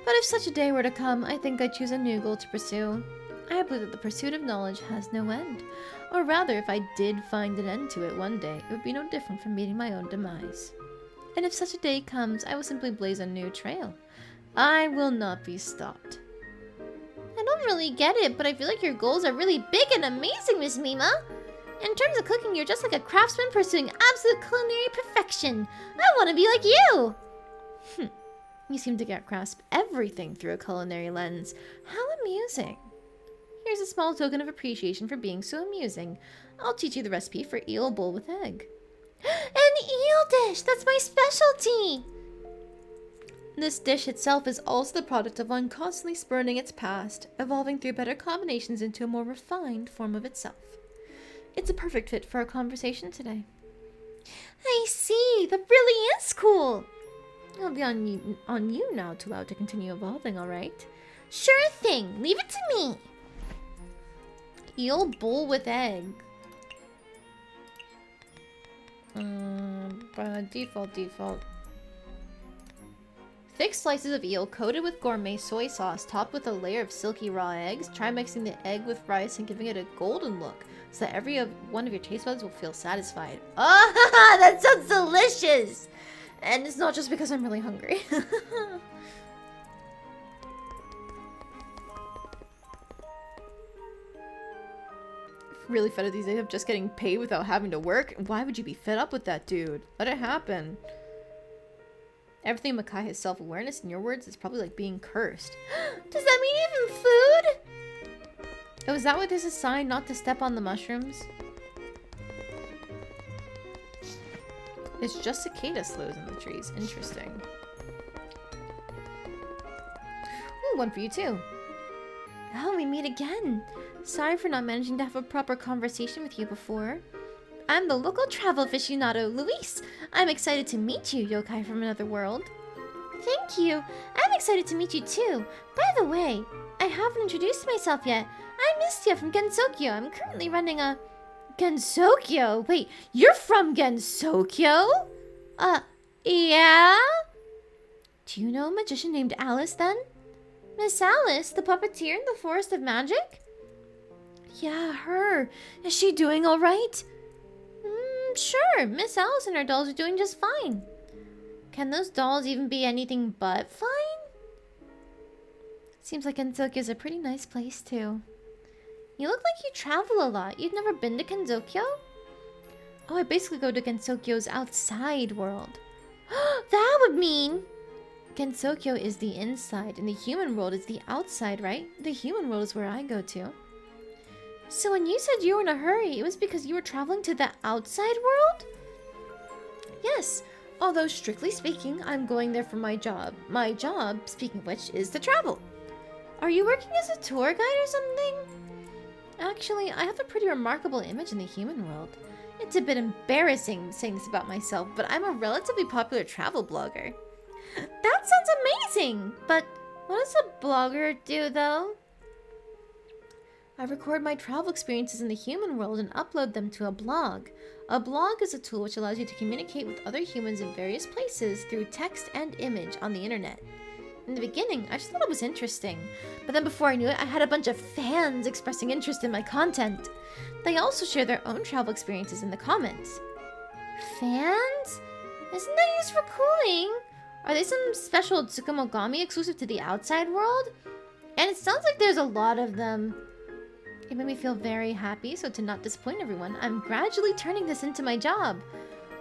But if such a day were to come, I think I'd choose a new goal to pursue. I believe that the pursuit of knowledge has no end. Or rather, if I did find an end to it one day, it would be no different from meeting my own demise. And if such a day comes, I will simply blaze a new trail. I will not be stopped.
I don't really get it, but I feel like your goals are really big and amazing, Miss Mima. In terms of cooking, you're just like a craftsman pursuing absolute culinary perfection. I want to be like you.
You seem to grasp everything through a culinary lens. How amusing. Here's a small token of appreciation for being so amusing. I'll teach you the recipe for eel bowl with egg.
An eel dish! That's my specialty!
This dish itself is also the product of one constantly spurning its past, evolving through better combinations into a more refined form of itself. It's a perfect fit for our conversation today.
I see. That really is cool.
It'll be on you now to allow it to continue evolving, alright?
Sure thing. Leave it to me.
Eel bowl with egg. Default. Thick slices of eel coated with gourmet soy sauce, topped with a layer of silky raw eggs. Try mixing the egg with rice and giving it a golden look, so that every one of your taste buds will feel satisfied.
Ah, that sounds delicious!
And it's not just because I'm really hungry. Really fed up these days of just getting paid without having to work. Why would you be fed up with that, dude? Let it happen. Everything Makai has self-awareness, in your words, is probably like being cursed.
Does that mean even food?
Oh, is that why there's a sign not to step on the mushrooms? It's just cicada slows in the trees. Interesting. Ooh, one for you too.
Oh, we meet again.
Sorry for not managing to have a proper conversation with you before. I'm the local travel aficionado, Luis. I'm excited to meet you, yokai from another world.
Thank you. I'm excited to meet you too. By the way, I haven't introduced myself yet. I'm Mystia from Gensokyo. I'm currently running a...
Gensokyo? Wait, you're from Gensokyo?
Yeah?
Do you know a magician named Alice then?
Miss Alice, the puppeteer in the Forest of Magic?
Yeah, her. Is she doing alright?
Sure. Miss Alice and her dolls are doing just fine.
Can those dolls even be anything but fine? Seems like Gensokyo's a pretty nice place too.
You look like you travel a lot. You've never been to Gensokyo?
Oh, I basically go to Gensokyo's outside world.
That would mean...
Gensokyo is the inside, and the human world is the outside, right? The human world is where I go to.
So when you said you were in a hurry, it was because you were traveling to the outside world?
Yes, although strictly speaking, I'm going there for my job. My job, speaking of which, is to travel.
Are you working as a tour guide or something?
Actually, I have a pretty remarkable image in the human world. It's a bit embarrassing saying this about myself, but I'm a relatively popular travel blogger.
That sounds amazing! But what does a blogger do, though?
I record my travel experiences in the human world and upload them to a blog. A blog is a tool which allows you to communicate with other humans in various places through text and image on the internet. In the beginning, I just thought it was interesting, but then before I knew it, I had a bunch of fans expressing interest in my content. They also share their own travel experiences in the comments.
Fans? Isn't that used for cooling? Are they some special Tsukumogami exclusive to the outside world?
And it sounds like there's a lot of them. It made me feel very happy, so to not disappoint everyone, I'm gradually turning this into my job.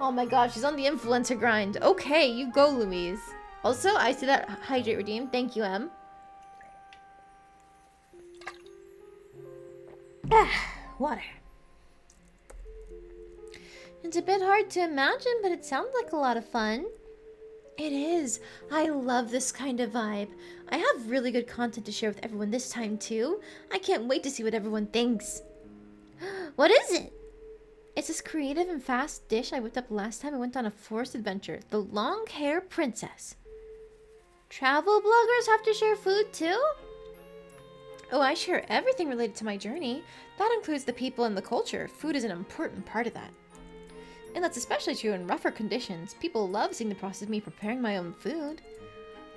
Oh my gosh, she's on the influencer grind. Okay, you go, Louise. Also, I see that hydrate redeem. Thank you, Em.
Water. It's a bit hard to imagine, but it sounds like a lot of fun.
It is. I love this kind of vibe. I have really good content to share with everyone this time too. I can't wait to see what everyone thinks.
What is it?
It's this creative and fast dish I whipped up last time I went on a forest adventure. The long hair princess.
Travel bloggers have to share food too?
Oh, I share everything related to my journey. That includes the people and the culture. Food is an important part of that. And that's especially true in rougher conditions. People love seeing the process of me preparing my own food.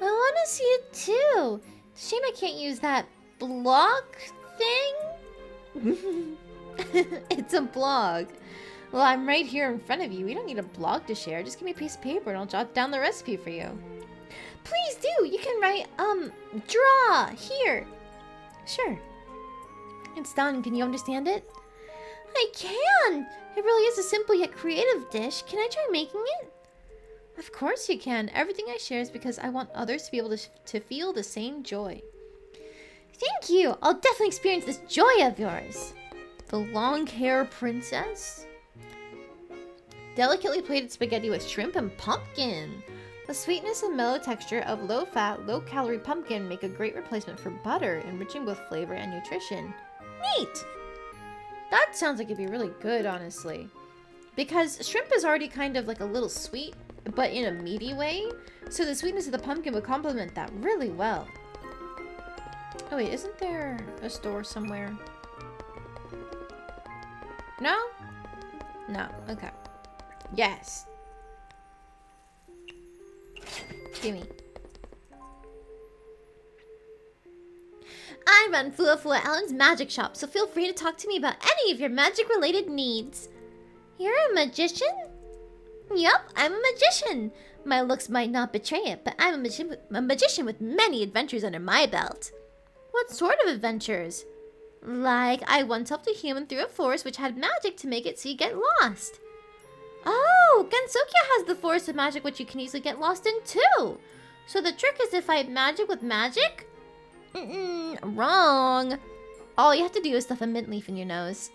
I want to see it too. It's a shame I can't use that blog thing.
It's a blog. Well, I'm right here in front of you. We don't need a blog to share. Just give me a piece of paper and I'll jot down the recipe for you.
Please do. You can write, draw here.
Sure. It's done. Can you understand it?
I can. It really is a simple yet creative dish. Can I try making it?
Of course you can. Everything I share is because I want others to be able to feel the same joy.
Thank you. I'll definitely experience this joy of yours.
The long hair princess? Delicately plated spaghetti with shrimp and pumpkin. The sweetness and mellow texture of low-fat, low-calorie pumpkin make a great replacement for butter, enriching both flavor and nutrition.
Neat!
That sounds like it'd be really good, honestly. Because shrimp is already kind of like a little sweet, but in a meaty way. So the sweetness of the pumpkin would complement that really well. Oh wait, isn't there a store somewhere? No? No, okay. Yes. Gimme.
I run Fuafua Ellen's magic shop, so feel free to talk to me about any of your magic-related needs. You're a magician? Yup, I'm a magician. My looks might not betray it, but I'm a magician with many adventures under my belt.
What sort of adventures?
Like, I once helped a human through a forest which had magic to make it so you get lost. Oh, Gensokyo has the forest of magic which you can easily get lost in too. So the trick is to fight magic with magic?
Wrong. All you have to do is stuff a mint leaf in your nose.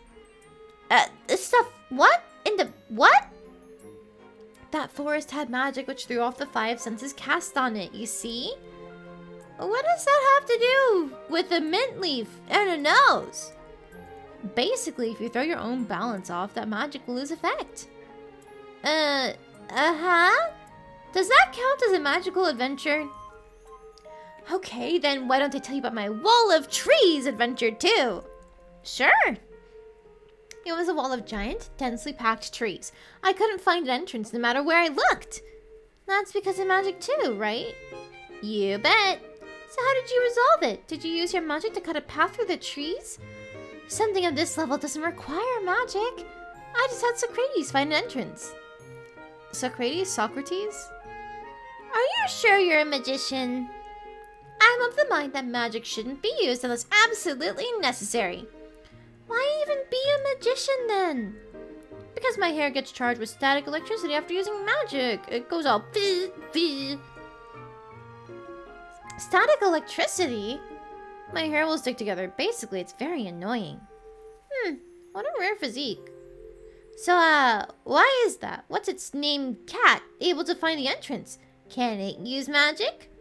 Stuff what? In the what?
That forest had magic which threw off the 5 senses cast on it, you see?
What does that have to do with a mint leaf and a nose?
Basically, if you throw your own balance off, that magic will lose effect.
Uh-huh?
Does that count as a magical adventure? Okay, then why don't I tell you about my wall of trees adventure too? Sure. It was a wall of giant, densely packed trees. I couldn't find an entrance no matter where I looked. That's because of magic too, right? You bet. So how did you resolve it? Did you use your magic to cut a path through the trees? Something of this level doesn't require magic. I just had Socrates find an entrance. Socrates?
Are you sure you're a magician? I'm of the mind that magic shouldn't be used unless absolutely necessary.
Why even be a magician then? Because my hair gets charged with static electricity after using magic. It goes all fizz, fizz. Static electricity? My hair will stick together. Basically, it's very annoying. What a rare physique. So, why is that? What's its name, Cat, able to find the entrance? Can it use magic?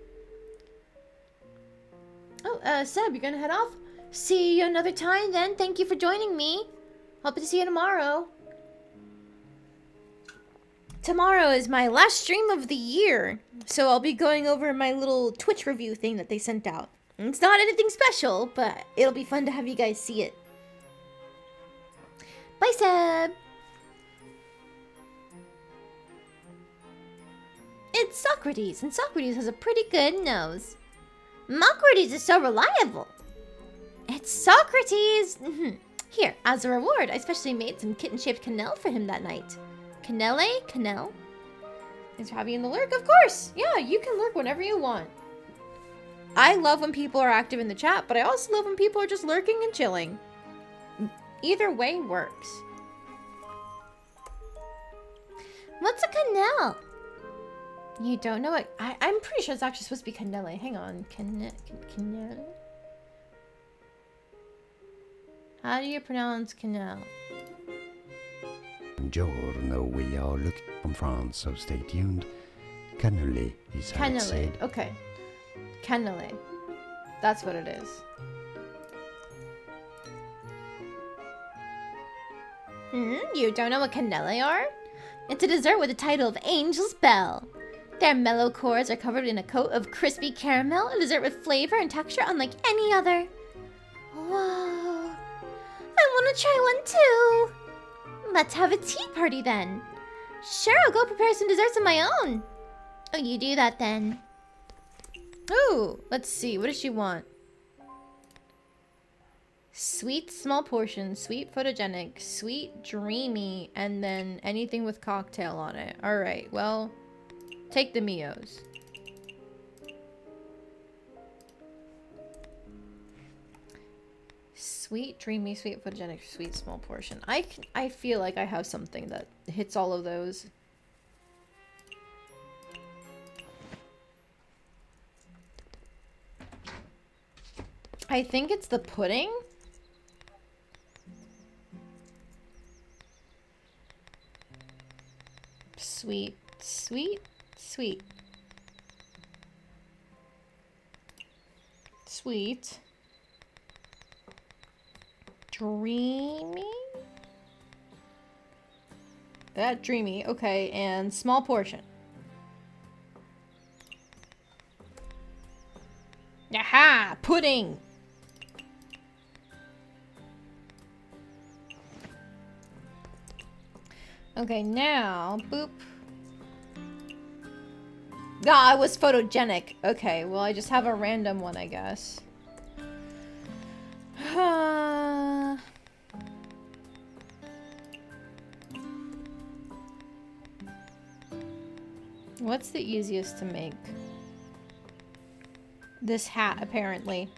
Oh, Seb, you're gonna head off? See you another time then. Thank you for joining me. Hope to see you tomorrow. Tomorrow is my last stream of the year, so I'll be going over my little Twitch review thing that they sent out. It's not anything special, but it'll be fun to have you guys see it. Bye, Seb. It's Socrates, and Socrates has a pretty good nose.
Socrates is so reliable.
It's Socrates! Here, as a reward, I specially made some kitten-shaped cannelle for him that night. Cannelle? Thanks for having in the lurk, of course! Yeah, you can lurk whenever you want. I love when people are active in the chat, but I also love when people are just lurking and chilling. Either way works.
What's a cannelle?
You don't know it? I'm pretty sure it's actually supposed to be cannelle. Hang on. Cannelle? How do you pronounce cannelle?
Buongiorno, we are looking from France, so stay tuned. Cannelle is how it's said.
Okay. Cannelle. That's what it is. You don't know what cannelle are? It's a dessert with the title of Angel's Bell. Their mellow cores are covered in a coat of crispy caramel, a dessert with flavor and texture unlike any other.
Whoa. I want to try one too.
Let's have a tea party then.
Sure, I'll go prepare some desserts of my own.
Oh, you do that then. Ooh, let's see. What does she want? Sweet, small portion, sweet, photogenic, sweet, dreamy, and then anything with cocktail on it. Alright, well, take the Mios. Sweet, dreamy, sweet, photogenic, sweet, small portion. I feel like I have something that hits all of those. I think it's the pudding. Sweet, sweet, sweet. Sweet. Dreamy? That dreamy, okay, and small portion. Aha! Pudding! Okay, now, boop. Ah, it was photogenic. Okay, well, I just have a random one, I guess. What's the easiest to make? This hat, apparently.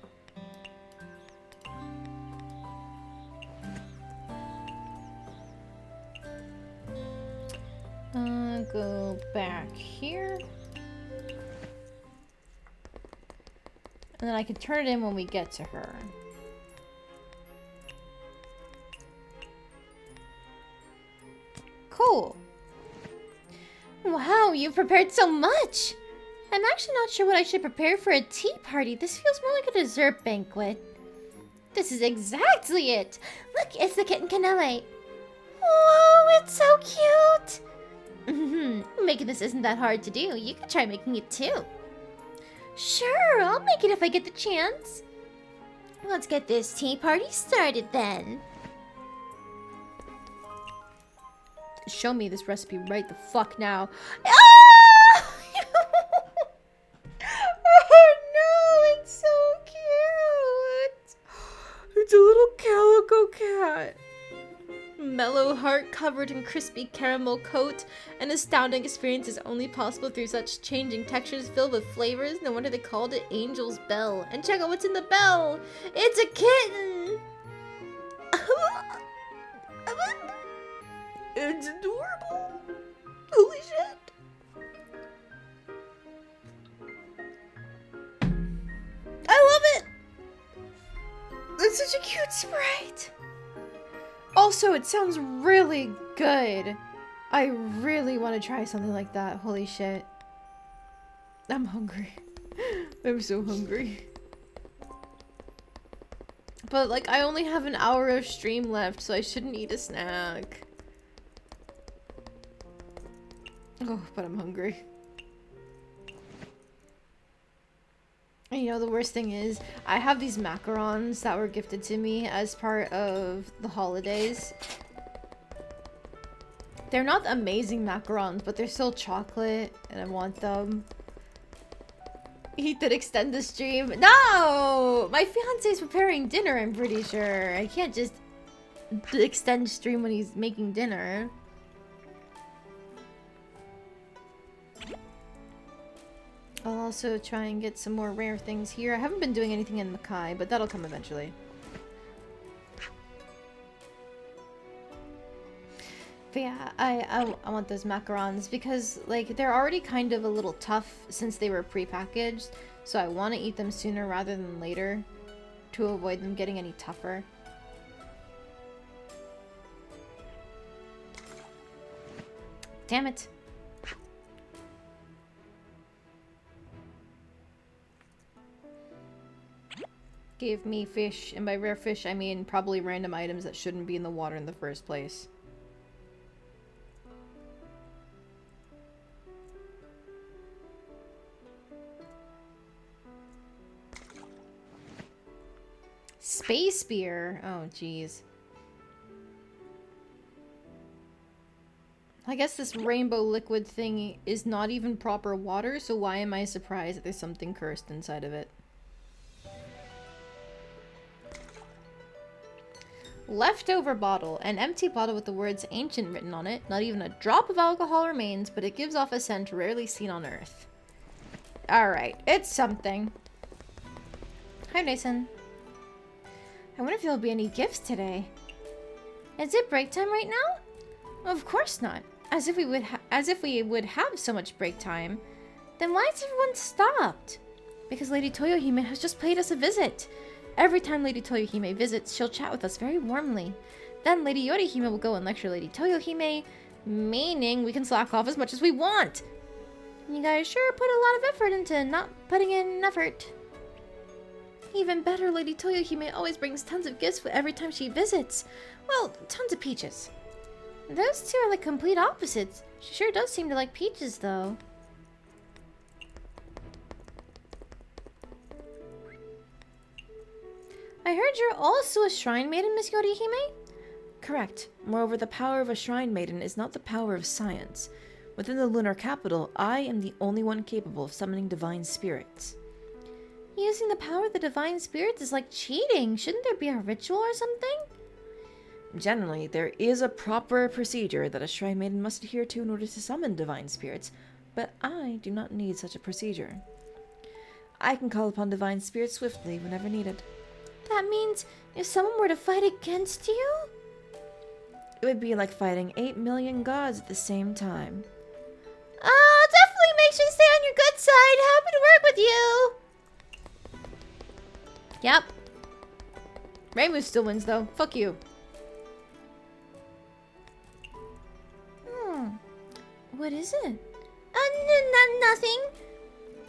Go back here. And then I can turn it in when we get to her. Cool.
Wow, you've prepared so much. I'm actually not sure what I should prepare for a tea party. This feels more like a dessert banquet.
This is exactly it.
Look, it's the kitten Canele. Oh, it's so cute.
Making this isn't that hard to do. You could try making it too.
Sure, I'll make it if I get the chance. Let's get this tea party started then.
Show me this recipe right the fuck now.
Ah!
Oh no, it's so cute. It's a little calico cat. Mellow heart covered in crispy caramel coat. An astounding experience is only possible through such changing textures filled with flavors. No wonder they called it Angel's Bell. And check out what's in the bell. It's a kitten. It's adorable. Holy shit. I love it. It's such a cute sprite. Also, it sounds really good. I really want to try something like that. Holy shit. I'm hungry. I'm so hungry. But, like, I only have an hour of stream left, so I shouldn't eat a snack. Oh, but I'm hungry. And you know, the worst thing is, I have these macarons that were gifted to me as part of the holidays. They're not amazing macarons, but they're still chocolate, and I want them. He did extend the stream. No! My fiance's preparing dinner, I'm pretty sure. I can't just extend stream when he's making dinner. I'll also try and get some more rare things here. I haven't been doing anything in Makai, but that'll come eventually. But yeah, I want those macarons because, like, they're already kind of a little tough since they were pre-packaged. So I want to eat them sooner rather than later to avoid them getting any tougher. Damn it. Gave me fish, and by rare fish I mean probably random items that shouldn't be in the water in the first place. Space beer? Oh, jeez. I guess this rainbow liquid thing is not even proper water, so why am I surprised that there's something cursed inside of it? Leftover bottle. An empty bottle with the words ancient written on it. Not even a drop of alcohol remains, but it gives off a scent rarely seen on Earth. Alright, it's something. Hi, Nathan. I wonder if there'll be any gifts today. Is it break time right now? Of course not. As if we would have so much break time. Then why is everyone stopped? Because Lady Toyohime has just paid us a visit. Every time Lady Toyohime visits, she'll chat with us very warmly. Then Lady Yorihime will go and lecture Lady Toyohime, meaning we can slack off as much as we want. You guys sure put a lot of effort into not putting in effort. Even better, Lady Toyohime always brings tons of gifts every time she visits. Well, tons of peaches. Those two are like complete opposites. She sure does seem to like peaches, though. I heard you're also a shrine maiden, Miss Yorihime?
Correct. Moreover, the power of a shrine maiden is not the power of science. Within the lunar capital, I am the only one capable of summoning divine spirits.
Using the power of the divine spirits is like cheating. Shouldn't there be a ritual or something?
Generally, there is a proper procedure that a shrine maiden must adhere to in order to summon divine spirits, but I do not need such a procedure. I can call upon divine spirits swiftly whenever needed.
That means if someone were to fight against you?
It would be like fighting 8 million gods at the same time.
Definitely make sure to stay on your good side. Happy to work with you.
Yep. Rainbow still wins, though. Fuck you.
What is it? Nothing.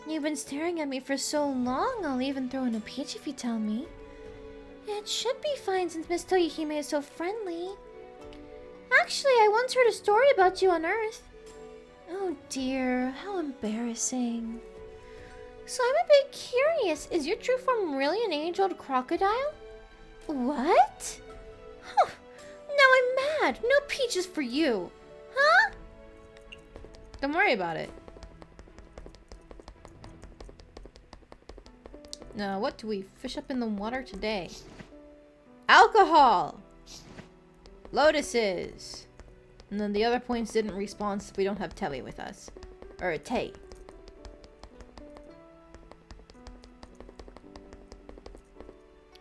You've been staring at me for so long, I'll even throw in a peach if you tell me.
It should be fine since Miss Toyohime is so friendly. Actually, I once heard a story about you on Earth. Oh dear, how embarrassing. So I'm a bit curious, is your true form really an age-old crocodile? What? Huh. Now I'm mad. No peaches for you. Huh?
Don't worry about it. Now, what do we fish up in the water today? Alcohol! Lotuses! And then the other points didn't respawn since we don't have Tei with us. Or Tei.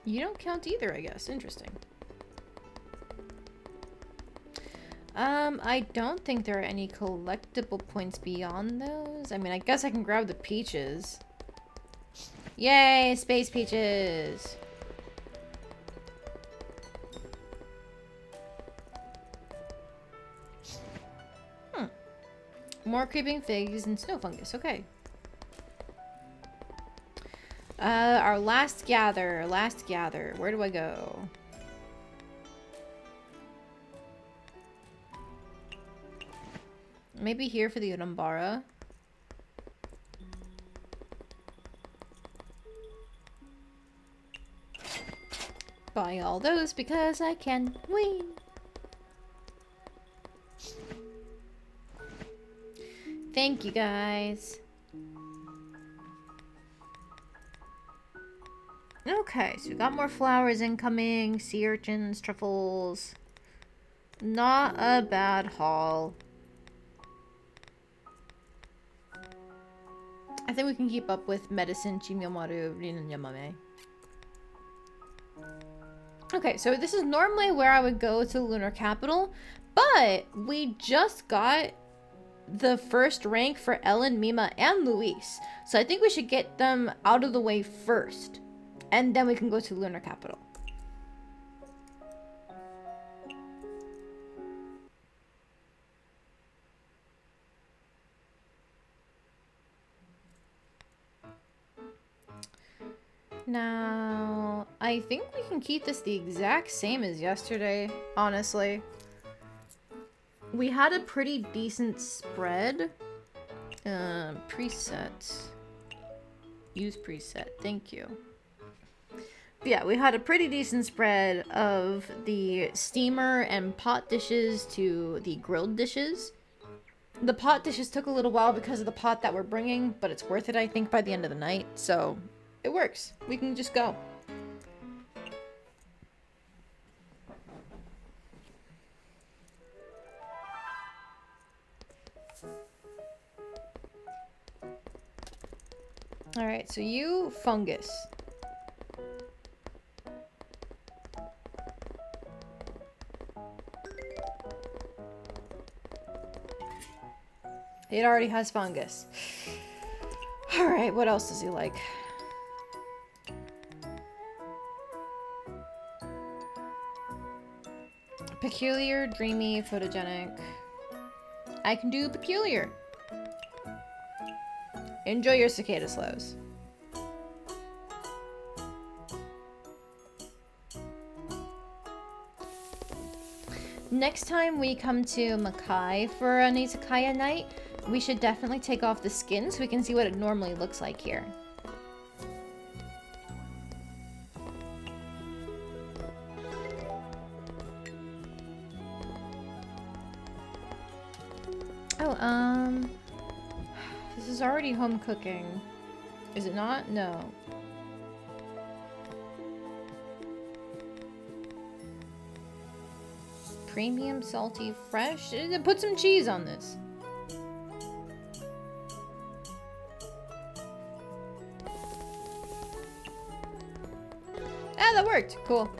You don't count either, I guess. Interesting. I don't think there are any collectible points beyond those. I mean, I guess I can grab the peaches. Yay, space peaches! More creeping figs and snow fungus. Okay. Our last gather. Where do I go? Maybe here for the Urambara. Buy all those because I can win. Thank you, guys. Okay, so we got more flowers incoming, sea urchins, truffles. Not a bad haul. I think we can keep up with medicine, Chimyomaru, Rin, and Yamame. Okay, so this is normally where I would go to Lunar Capital, but we just got the first rank for Ellen, Mima, and Luis. So I think we should get them out of the way first, and then we can go to Lunar Capital. Now, I think we can keep this the exact same as yesterday, honestly. We had a pretty decent spread. Preset. Use preset. Thank you. But yeah, we had a pretty decent spread of the steamer and pot dishes to the grilled dishes. The pot dishes took a little while because of the pot that we're bringing, but it's worth it, I think, by the end of the night. So, it works. We can just go. Alright, so you, fungus. It already has fungus. Alright, what else does he like? Peculiar, dreamy, photogenic. I can do peculiar. Enjoy your cicada slows. Next time we come to Makai for an Izakaya night, we should definitely take off the skin so we can see what it normally looks like here. Oh, this is already home cooking. Is it not? No. Premium, salty, fresh? Put some cheese on this. Ah, that worked. Cool.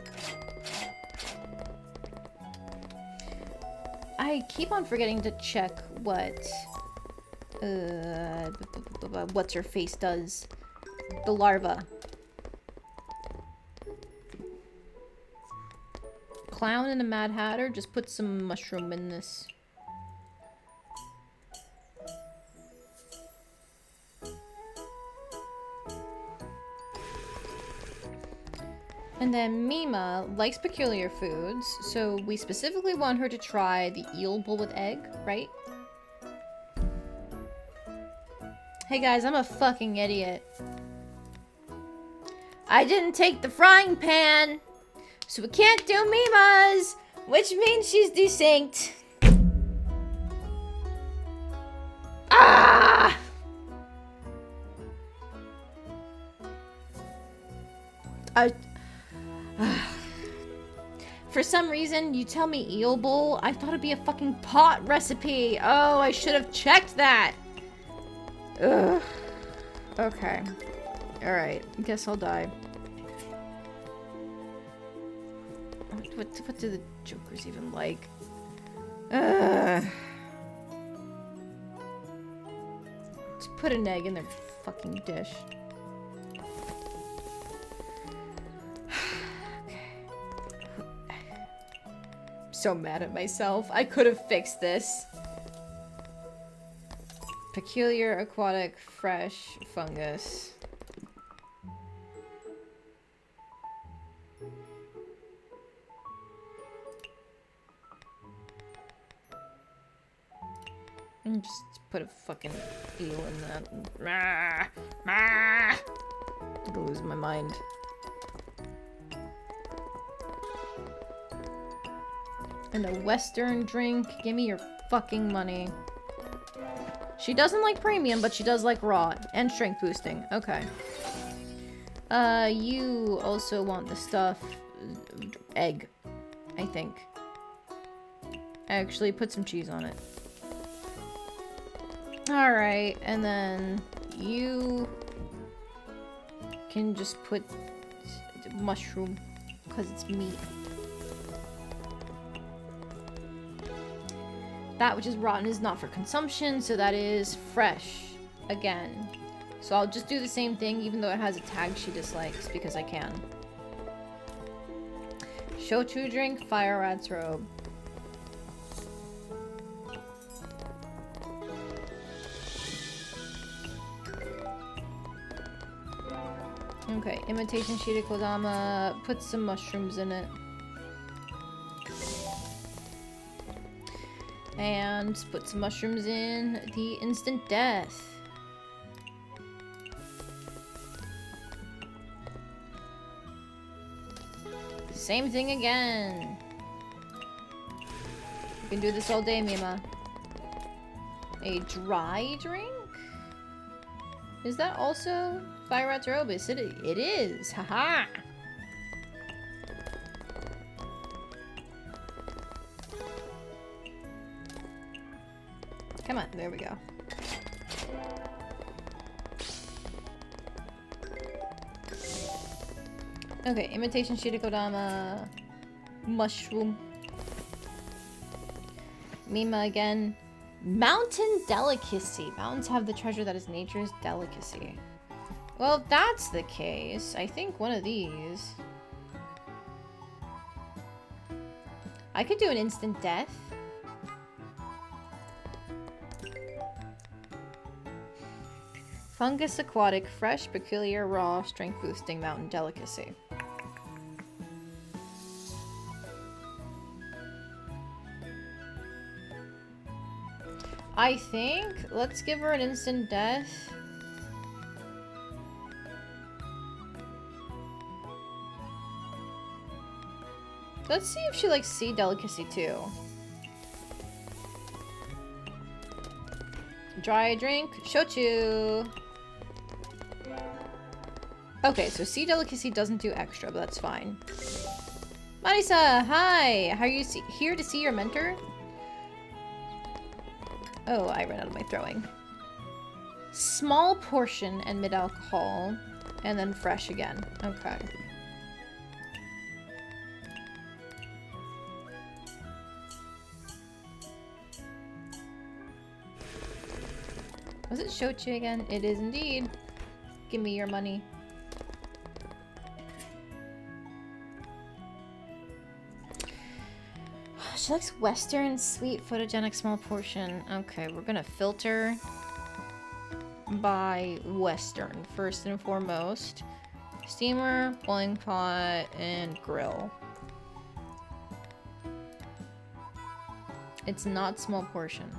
I keep on forgetting to check what what's her face does. The larva. Clown and a Mad Hatter, just put some mushroom in this. And then Mima likes peculiar foods, so we specifically want her to try the eel bowl with egg, right? Hey guys, I'm a fucking idiot. I didn't take the frying pan, so we can't do Mima's, which means she's desynced. Ah! For some reason, you tell me eel bowl, I thought it'd be a fucking pot recipe. Oh, I should have checked that. Ugh. Okay. Alright, guess I'll die. What do the jokers even like? Just put an egg in their fucking dish. So mad at myself. I could have fixed this. Peculiar aquatic fresh fungus. And just put a fucking eel in that. I'm gonna lose my mind. And a Western drink. Give me your fucking money. She doesn't like premium, but she does like raw. And strength boosting. Okay. You also want the stuff. Egg. I think. Actually, put some cheese on it. Alright, and then you can just put mushroom, because it's meat. That which is rotten is not for consumption, so that is fresh again. So I'll just do the same thing, even though it has a tag she dislikes, because I can. Shochu drink, fire rat's robe. Okay, imitation shirikodama. Put some mushrooms in it. And put some mushrooms in the instant death. Same thing again. You can do this all day, Mima. A dry drink? Is that also Fire Rat's Robe? It is. Haha. Come on, there we go. Okay, imitation shirikodama. Mushroom. Mima again. Mountain delicacy. Mountains have the treasure that is nature's delicacy. Well, if that's the case, I think one of these. I could do an instant death. Fungus aquatic, fresh, peculiar, raw, strength boosting, mountain delicacy. I think, let's give her an instant death. Let's see if she likes sea delicacy too. Dry drink, shochu. Okay, so sea delicacy doesn't do extra, but that's fine. Marisa, hi! Are you here to see your mentor? Oh, I ran out of my throwing. Small portion and mid-alcohol, and then fresh again. Okay. Was it shochu again? It is indeed. Give me your money. She likes Western, sweet, photogenic, small portion. Okay, we're gonna filter by Western first and foremost. Steamer, boiling pot, and grill. It's not small portion.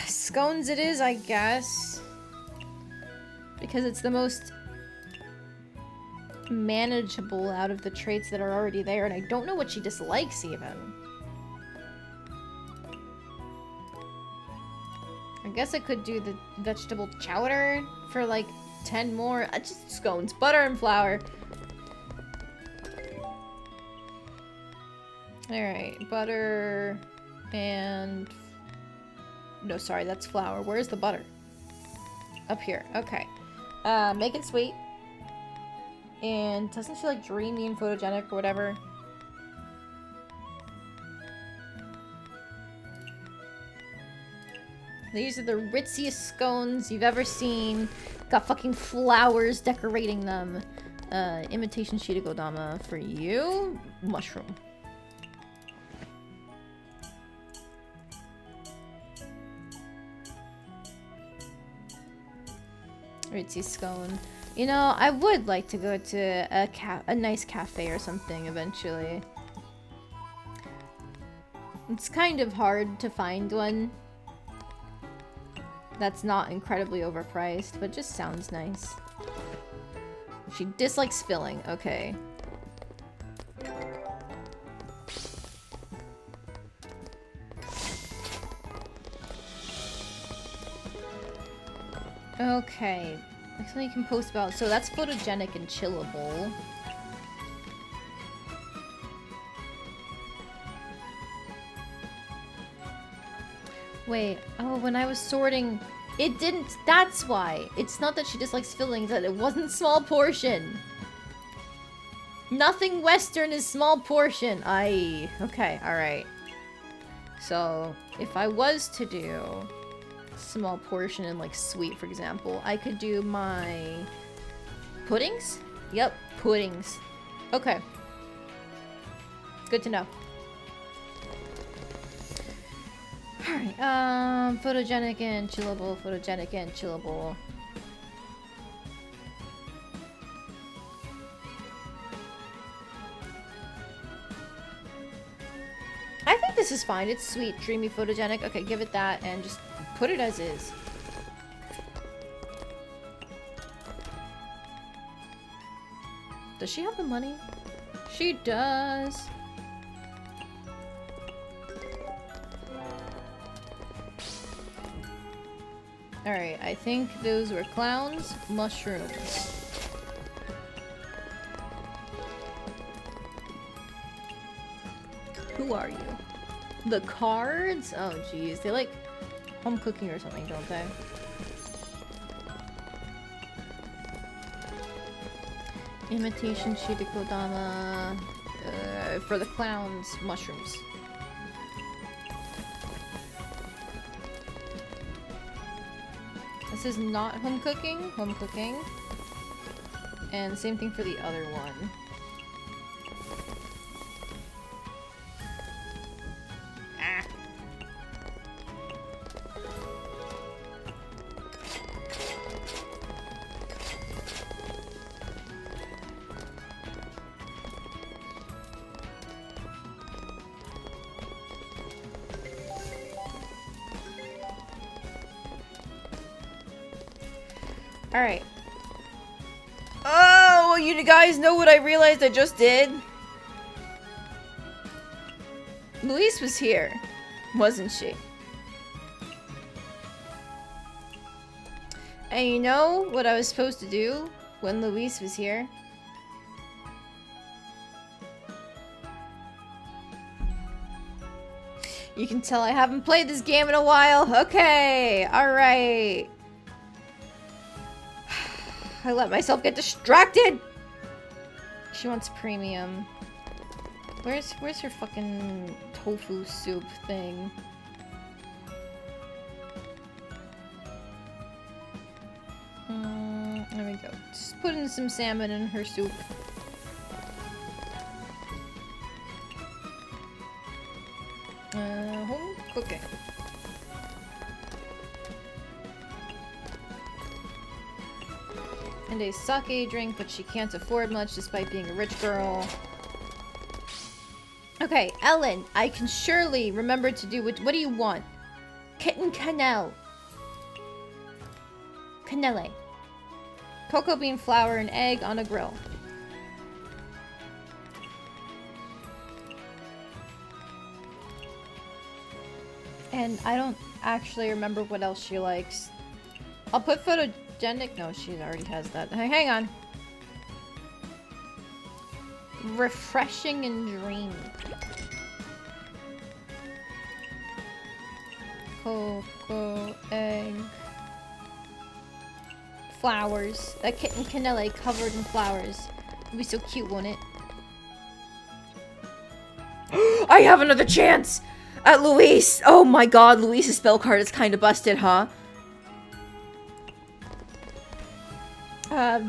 Scones it is, I guess. Because it's the most manageable out of the traits that are already there, and I don't know what she dislikes even. I guess I could do the vegetable chowder for like 10 more. Just scones, butter and flour. Alright, butter and... No, sorry, that's flour. Where's the butter? Up here. Okay. Make it sweet. And doesn't she like dreamy and photogenic or whatever? These are the ritziest scones you've ever seen. Got fucking flowers decorating them. Imitation Shirikodama for you. Mushroom. Ritzy scone. You know, I would like to go to a nice cafe or something eventually. It's kind of hard to find one that's not incredibly overpriced, but just sounds nice. She dislikes filling. Okay. Okay. Next one you can post about. So that's photogenic and chillable. Wait. Oh, when I was sorting, it didn't. That's why. It's not that she dislikes fillings, that it wasn't small portion. Nothing Western is small portion. Okay, alright. So, if I was to do small portion and like sweet, for example, I could do my puddings. Yep, puddings. Okay, good to know. All right, photogenic and chillable, photogenic and chillable. I think this is fine. It's sweet, dreamy, photogenic. Okay, give it that and just put it as is. Does she have the money? She does. Alright, I think those were clowns. Mushrooms. Who are you? The cards? Oh, jeez. They like home cooking or something, don't they? Imitation Shirikodama. For the clowns, mushrooms. This is not home cooking. Home cooking. And same thing for the other one. Alright. Oh, you guys know what I realized I just did? Louise was here, wasn't she? And you know what I was supposed to do when Louise was here? You can tell I haven't played this game in a while. Okay, alright. I let myself get distracted. She wants premium. Where's her fucking tofu soup thing? There we go. Just put in some salmon in her soup. Home cooking. And a sake drink, but she can't afford much despite being a rich girl. Okay, Ellen, I can surely remember to do what do you want? Kitten cannelle. Cannelle. Cocoa bean flour and egg on a grill. And I don't actually remember what else she likes. I'll put photogenic. No, she already has that. Hang on. Refreshing and dreamy. Cocoa, egg, flowers. That kitten cannelle covered in flowers. It'd be so cute, won't it?
I have another chance! At Luis! Oh my god, Luis's spell card is kinda busted, huh?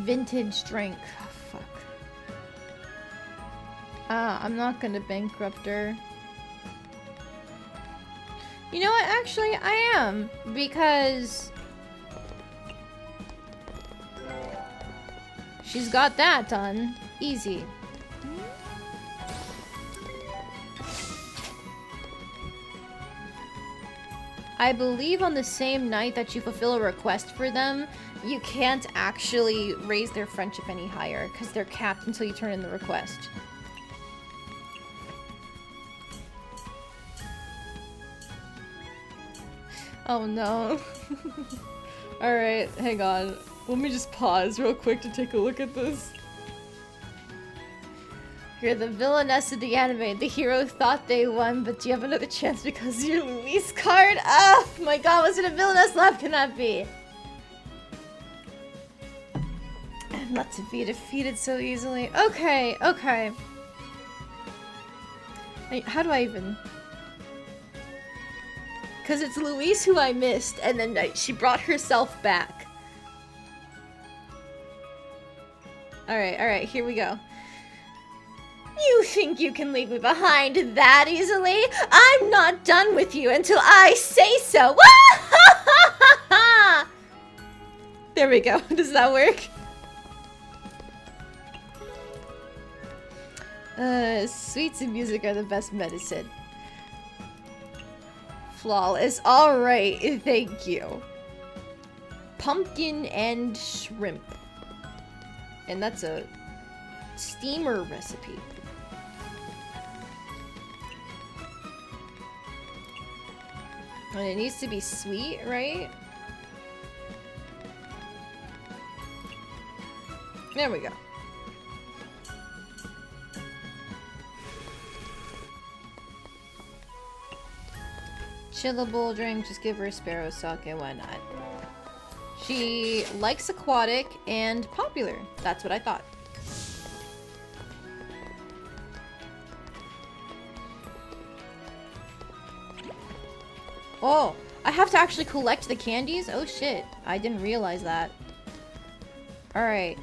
Vintage drink. Oh, fuck. I'm not gonna bankrupt her. You know what? Actually, I am. Because she's got that done. Easy. I believe on the same night that you fulfill a request for them, you can't actually raise their friendship any higher because they're capped until you turn in the request. Oh no. Alright, hang on. Let me just pause real quick to take a look at this. You're the villainess of the anime. The hero thought they won, but you have another chance because of your Luis card. Oh my god, what sort of villainous love can that be? I'm not to be defeated so easily. Okay, okay. How do I even... Because it's Luis who I missed, and then she brought herself back. Alright, here we go. You think you can leave me behind that easily? I'm not done with you until I say so. There we go. Does that work? Sweets and music are the best medicine. Flawless. Alright, thank you. Pumpkin and shrimp. And that's a steamer recipe. And it needs to be sweet, right? There we go. Chillable drink, just give her a sparrow sake, why not? She likes aquatic and popular. That's what I thought. Oh, I have to actually collect the candies? Oh shit, I didn't realize that. Alright,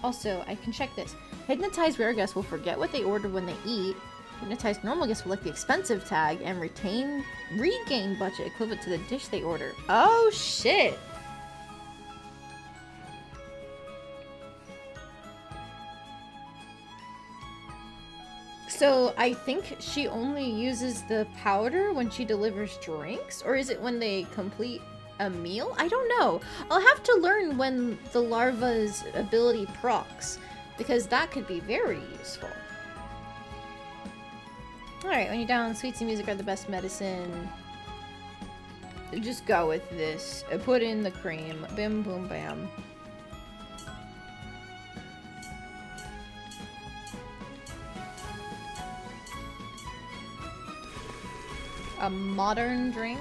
also, I can check this. Hypnotized rare guests will forget what they ordered when they eat. Hypnotized normal guests will like the expensive tag and regain budget equivalent to the dish they order. Oh shit! So I think she only uses the powder when she delivers drinks? Or is it when they complete a meal? I don't know. I'll have to learn when the larva's ability procs, because that could be very useful. Alright, when you're down, sweets and music are the best medicine. Just go with this. Put in the cream. Bim, boom, bam. A modern drink?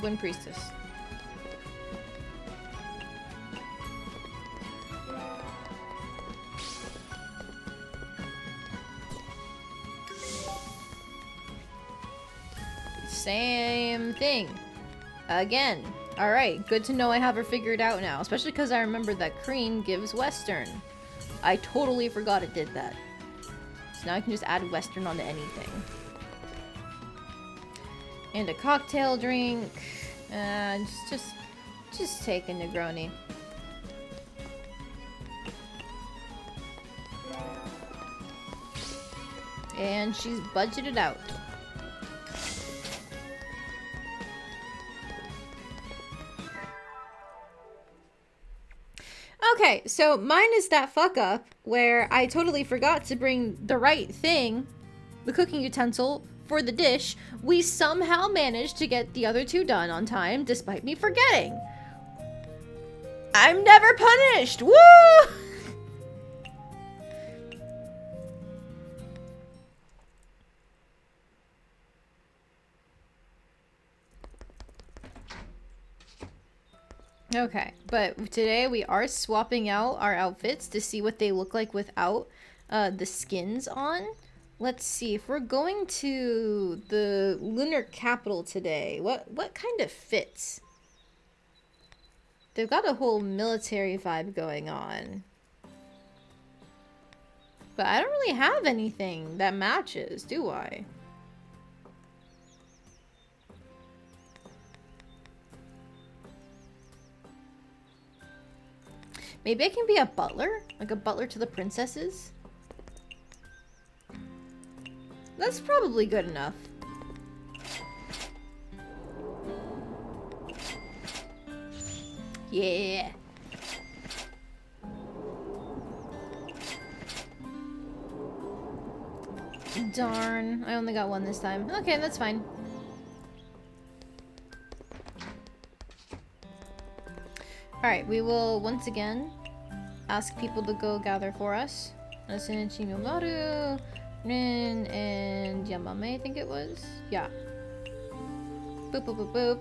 Wind Priestess. Same thing. Again. Alright, good to know I have her figured out now. Especially because I remember that cream gives Western. I totally forgot it did that. So now I can just add Western onto anything. And a cocktail drink. Just take a Negroni. And she's budgeted out. Okay, so mine is that fuck up where I totally forgot to bring the right thing, the cooking utensil, for the dish. We somehow managed to get the other two done on time, despite me forgetting.
I'm never punished! Woo!
Okay, but today we are swapping out our outfits to see what they look like without the skins on. Let's see, if we're going to the lunar capital today, what kind of fits? They've got a whole military vibe going on. But I don't really have anything that matches, do I? Maybe I can be a butler? Like a butler to the princesses? That's probably good enough. Yeah. Darn, I only got one this time. Okay, that's fine. Alright, we will once again ask people to go gather for us. Asen, Shinomaru, Rin, and Yamame, I think it was. Yeah. Boop, boop, boop, boop.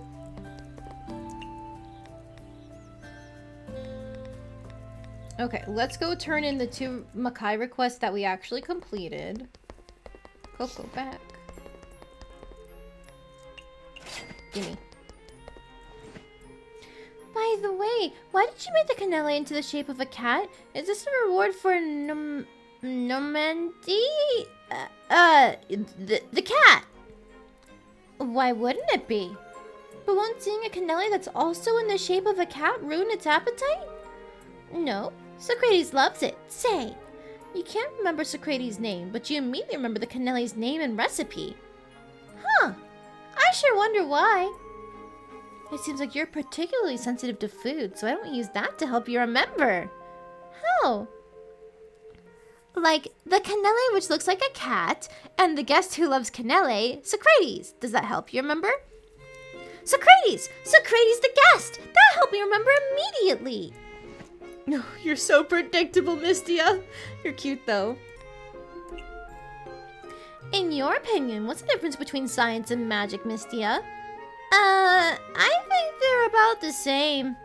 Okay, let's go turn in the 2 Makai requests that we actually completed. Coco back. Gimme.
By the way, why did you make the cannella into the shape of a cat? Is this a reward for Nomandy? The cat! Why wouldn't it be? But won't seeing a cannella that's also in the shape of a cat ruin its appetite? No, Socrates loves it. Say, you can't remember Socrates' name, but you immediately remember the cannella's name and recipe. Huh, I sure wonder why. It seems like you're particularly sensitive to food, so I don't use that to help you remember. How? Like the cannella which looks like a cat, and the guest who loves cannella, Socrates. Does that help you remember? Socrates! Socrates the guest! That helped me remember immediately!
No, you're so predictable, Mystia. You're cute, though.
In your opinion, what's the difference between science and magic, Mystia? I think they're about the same.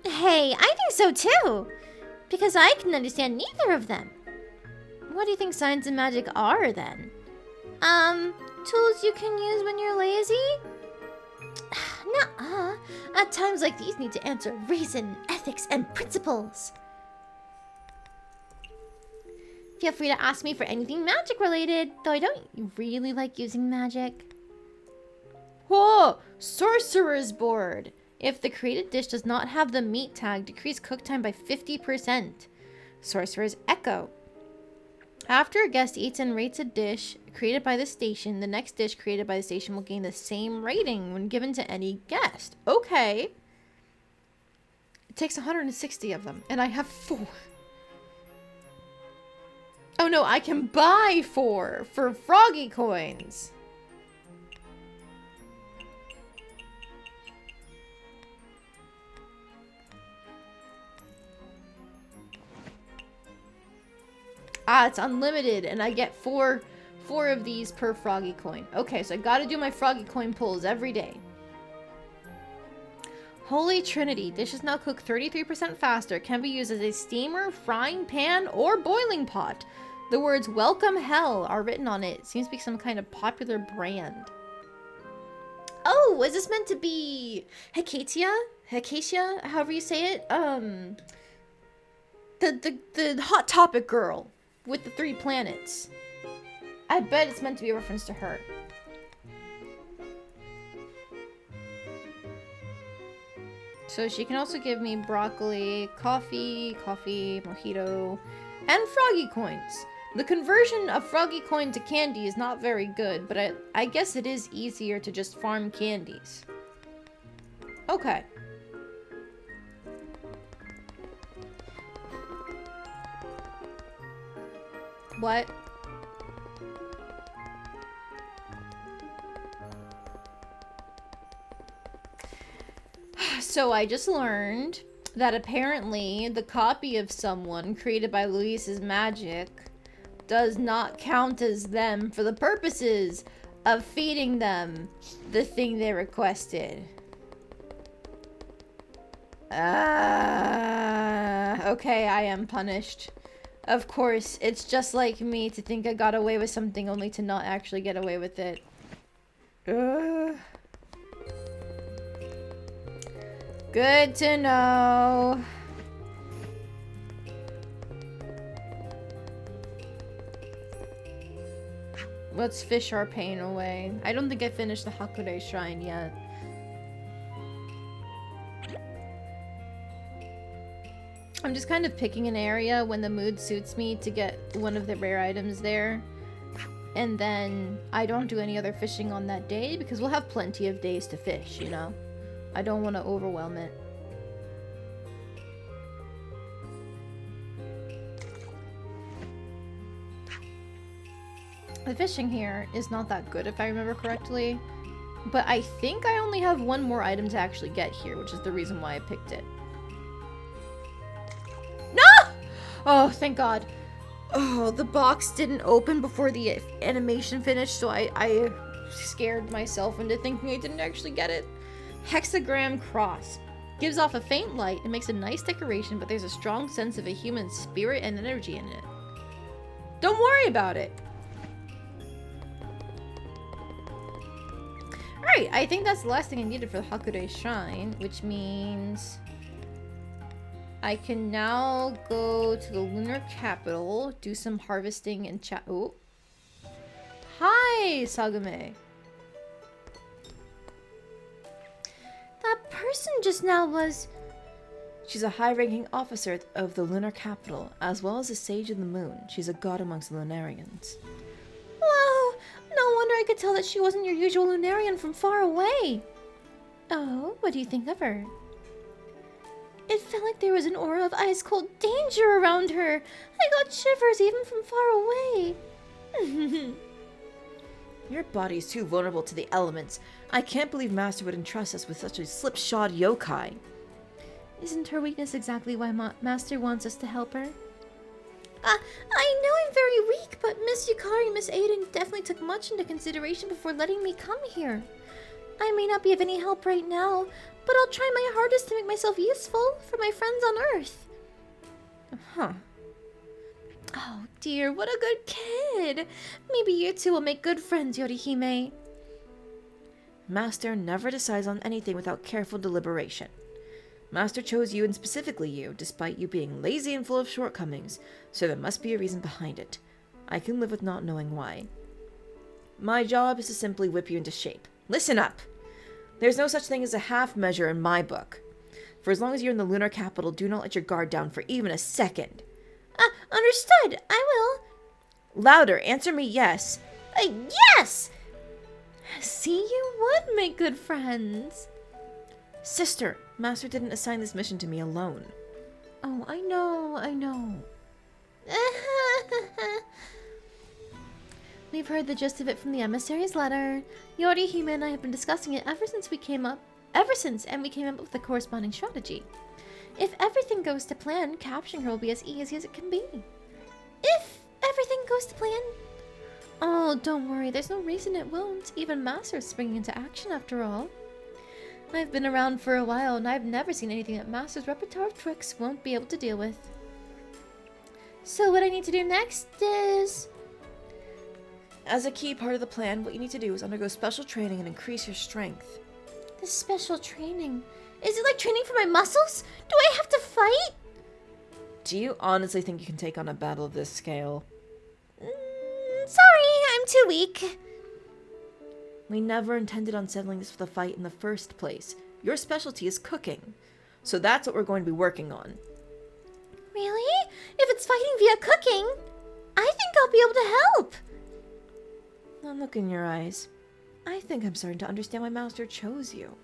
Hey, I think so too! Because I can understand neither of them. What do you think science and magic are, then? Tools you can use when you're lazy? Nuh-uh. At times like these need to answer reason, ethics, and principles. Feel free to ask me for anything magic related, though I don't really like using magic.
Whoa! Sorcerer's Board! If the created dish does not have the meat tag, decrease cook time by 50%. Sorcerer's Echo. After a guest eats and rates a dish created by the station, the next dish created by the station will gain the same rating when given to any guest. Okay. It takes 160 of them, and I have 4. Oh no, I can buy 4 for froggy coins. Ah, it's unlimited, and I get four of these per froggy coin. Okay, so I gotta do my froggy coin pulls every day. Holy Trinity. Dishes now cook 33% faster. Can be used as a steamer, frying pan, or boiling pot. The words "Welcome Hell" are written on it. Seems to be some kind of popular brand. Oh, is this meant to be Hecatia? Hecatia? However you say it? The Hot Topic girl with the 3 planets. I bet it's meant to be a reference to her. So she can also give me broccoli, coffee, mojito, and froggy coins. The conversion of froggy coin to candy is not very good, but I guess it is easier to just farm candies. Okay. What? So I just learned that apparently the copy of someone created by Luis's magic does not count as them for the purposes of feeding them the thing they requested. Okay, I am punished. Of course, it's just like me to think I got away with something only to not actually get away with it. Good to know. Let's fish our pain away. I don't think I finished the Hakude Shrine yet. I'm just kind of picking an area when the mood suits me to get one of the rare items there. And then I don't do any other fishing on that day because we'll have plenty of days to fish, you know? I don't want to overwhelm it. The fishing here is not that good if I remember correctly. But I think I only have one more item to actually get here, which is the reason why I picked it. No! Oh, thank God. Oh, the box didn't open before the animation finished, so I scared myself into thinking I didn't actually get it. Hexagram cross. Gives off a faint light and makes a nice decoration, but there's a strong sense of a human spirit and energy in it. Don't worry about it. Alright, I think that's the last thing I needed for the Hakude Shrine, which means I can now go to the lunar capital, do some harvesting and chat. Oh. Hi, Sagame.
That person just now was...
She's a high-ranking officer of the lunar capital, as well as a sage of the moon. She's a god amongst the Lunarians.
Wow! No wonder I could tell that she wasn't your usual Lunarian from far away. Oh, what do you think of her? It felt like there was an aura of ice-cold danger around her. I got shivers even from far away.
Your body's too vulnerable to the elements. I can't believe Master would entrust us with such a slipshod yokai.
Isn't her weakness exactly why Master wants us to help her? I know I'm very weak, but Miss Yukari and Miss Aiden definitely took much into consideration before letting me come here. I may not be of any help right now, but I'll try my hardest to make myself useful for my friends on Earth.
Huh.
Oh dear, what a good kid. Maybe you two will make good friends, Yorihime.
Master never decides on anything without careful deliberation. Master chose you and specifically you, despite you being lazy and full of shortcomings, so there must be a reason behind it. I can live with not knowing why. My job is to simply whip you into shape. Listen up! There's no such thing as a half measure in my book. For as long as you're in the lunar capital, do not let your guard down for even a second.
Understood. I will.
Louder, answer me yes.
Yes!
See, you would make good friends.
Sister, Master didn't assign this mission to me alone.
Oh, I know. We've heard the gist of it from the emissary's letter. Yorihime and I have been discussing it ever since we came up with the corresponding strategy. If everything goes to plan, capturing her will be as easy as it can be.
If everything goes to plan?
Oh, don't worry, there's no reason it won't. Even Master's springing into action after all. I've been around for a while, and I've never seen anything that Master's repertoire of tricks won't be able to deal with.
So what I need to do next is...
As a key part of the plan, what you need to do is undergo special training and increase your strength.
The special training? Is it like training for my muscles? Do I have to fight?
Do you honestly think you can take on a battle of this scale?
Sorry, I'm too weak.
We never intended on settling this with a fight in the first place. Your specialty is cooking. So that's what we're going to be working on.
Really? If it's fighting via cooking, I think I'll be able to help.
Now look in your eyes. I think I'm starting to understand why Master chose you.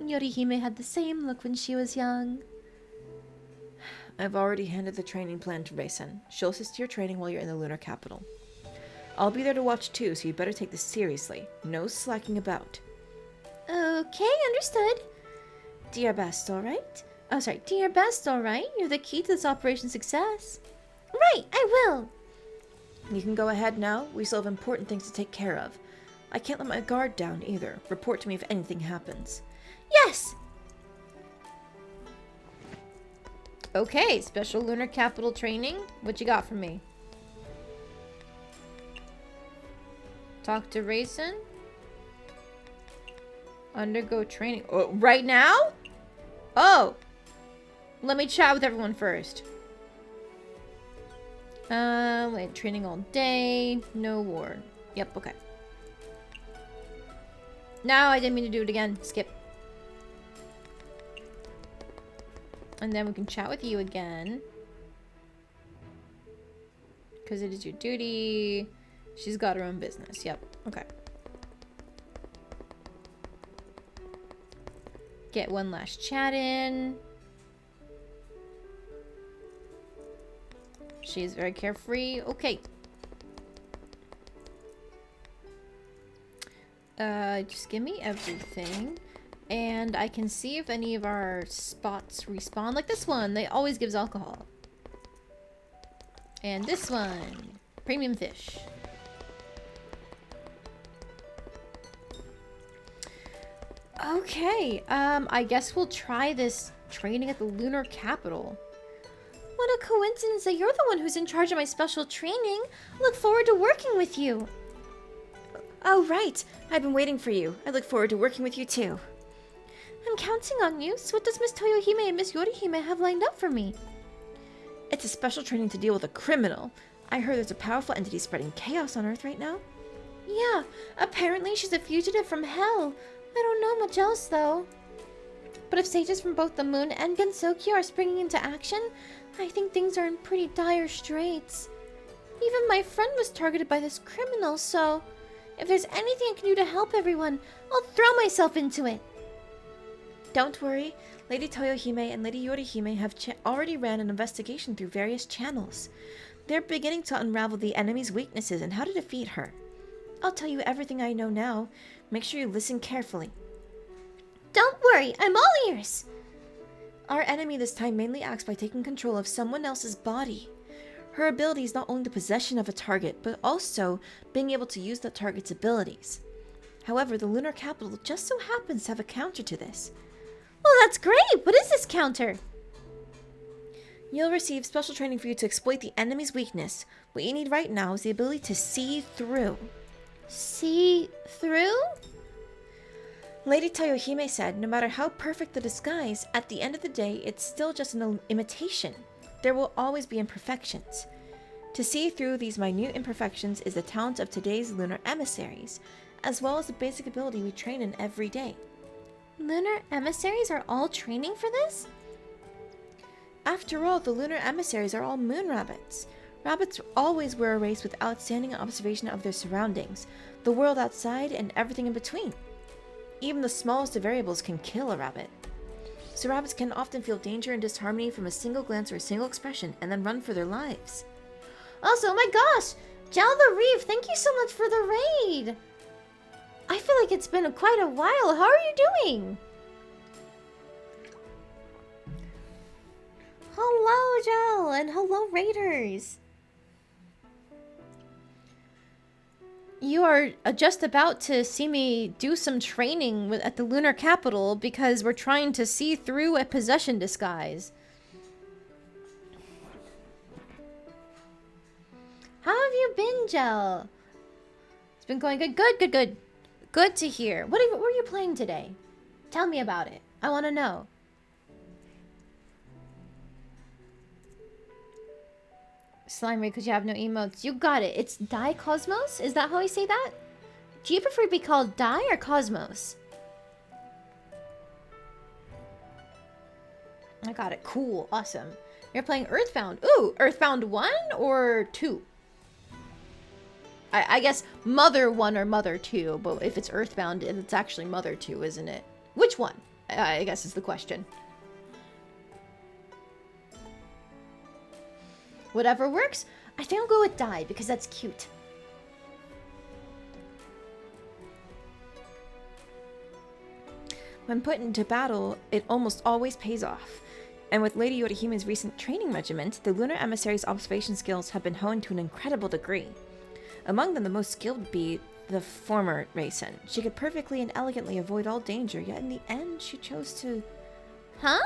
Yorihime had the same look when she was young.
I've already handed the training plan to Reisen. She'll assist your training while you're in the lunar capital. I'll be there to watch too, so you better take this seriously. No slacking about.
Okay, understood.
Do your best, alright?
Oh, sorry. Do your best, alright? You're the key to this operation's success. Right, I will.
You can go ahead now. We still have important things to take care of. I can't let my guard down either. Report to me if anything happens.
Yes!
Okay, special lunar capital training. What you got for me? Talk to Reisen. Undergo training. Oh, right now? Oh! Let me chat with everyone first. Wait, training all day. No war. Yep, okay. No, I didn't mean to do it again. Skip. And then we can chat with you again. Because it is your duty. She's got her own business. Yep. Okay. Get one last chat in. She's very carefree. Okay. Just give me everything. And I can see if any of our spots respawn. Like this one. They always gives alcohol. And this one. Premium fish. Okay. I guess we'll try this training at the lunar capital.
What a coincidence that you're the one who's in charge of my special training. Look forward to working with you.
Oh, right. I've been waiting for you. I look forward to working with you too.
I'm counting on you. So what does Miss Toyohime and Miss Yorihime have lined up for me?
It's a special training to deal with a criminal. I heard there's a powerful entity spreading chaos on Earth right now.
Yeah, apparently she's a fugitive from hell. I don't know much else though. But if sages from both the moon and Gensokyo are springing into action, I think things are in pretty dire straits. Even my friend was targeted by this criminal, so if there's anything I can do to help everyone, I'll throw myself into it.
Don't worry. Lady Toyohime and Lady Yorihime have already ran an investigation through various channels. They're beginning to unravel the enemy's weaknesses and how to defeat her. I'll tell you everything I know now. Make sure you listen carefully.
Don't worry, I'm all ears.
Our enemy this time mainly acts by taking control of someone else's body. Her ability is not only the possession of a target, but also being able to use that target's abilities. However, the lunar capital just so happens to have a counter to this.
Well, that's great! What is this counter?
You'll receive special training for you to exploit the enemy's weakness. What you need right now is the ability to see through.
See through?
Lady Toyohime said no matter how perfect the disguise, at the end of the day, it's still just an imitation. There will always be imperfections. To see through these minute imperfections is the talent of today's lunar emissaries, as well as the basic ability we train in every day.
Lunar emissaries are all training for this?
After all, the lunar emissaries are all moon rabbits. Rabbits always were raised with outstanding observation of their surroundings, the world outside, and everything in between. Even the smallest of variables can kill a rabbit. So rabbits can often feel danger and disharmony from a single glance or a single expression, and then run for their lives.
Also, oh my gosh! Jal the Reeve, thank you so much for the raid! I feel like it's been quite a while. How are you doing? Hello, Jal, and hello, raiders.
You are just about to see me do some training at the lunar capital because we're trying to see through a possession disguise.
How have you been, Jel?
It's been going good, good. Good to hear.
What were you playing today? Tell me about it. I want to know.
Slime raid because you have no emotes. You got it. It's Die Cosmos? Is that how I say that?
Do you prefer to be called Die or Cosmos?
I got it. Cool. Awesome. You're playing Earthbound. Ooh, Earthbound 1 or 2? I guess Mother 1 or Mother 2, but if it's Earthbound, it's actually Mother 2, isn't it? Which one? I guess is the question. Whatever works. I think I'll go with Die because that's cute.
When put into battle, it almost always pays off. And with Lady Yodahime's recent training regiment, the Lunar Emissary's observation skills have been honed to an incredible degree. Among them, the most skilled would be the former Racen. She could perfectly and elegantly avoid all danger, yet in the end, she chose to...
Huh?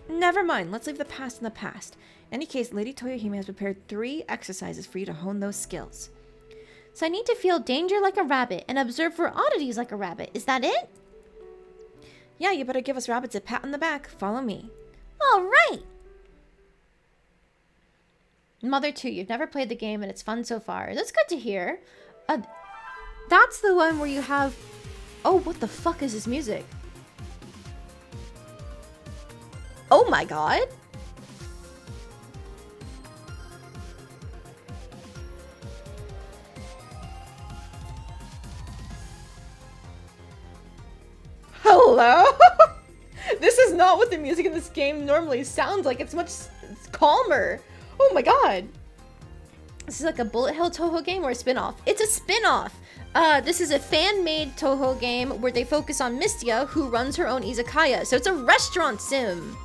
Never mind, let's leave the past in the past. In any case, Lady Toyohime has prepared 3 exercises for you to hone those skills.
So I need to feel danger like a rabbit and observe for oddities like a rabbit. Is that it?
Yeah, you better give us rabbits a pat on the back. Follow me.
All right.
Mother 2, you've never played the game and it's fun so far. That's good to hear. That's the one where you have... Oh, what the fuck is this music? Oh my god. Hello? This is not what the music in this game normally sounds like. It's much calmer. Oh my god. This is like a Bullet Hell Toho game or a spin-off? It's a spin-off. This is a fan-made Toho game where they focus on Mystia, who runs her own Izakaya. So it's a restaurant sim.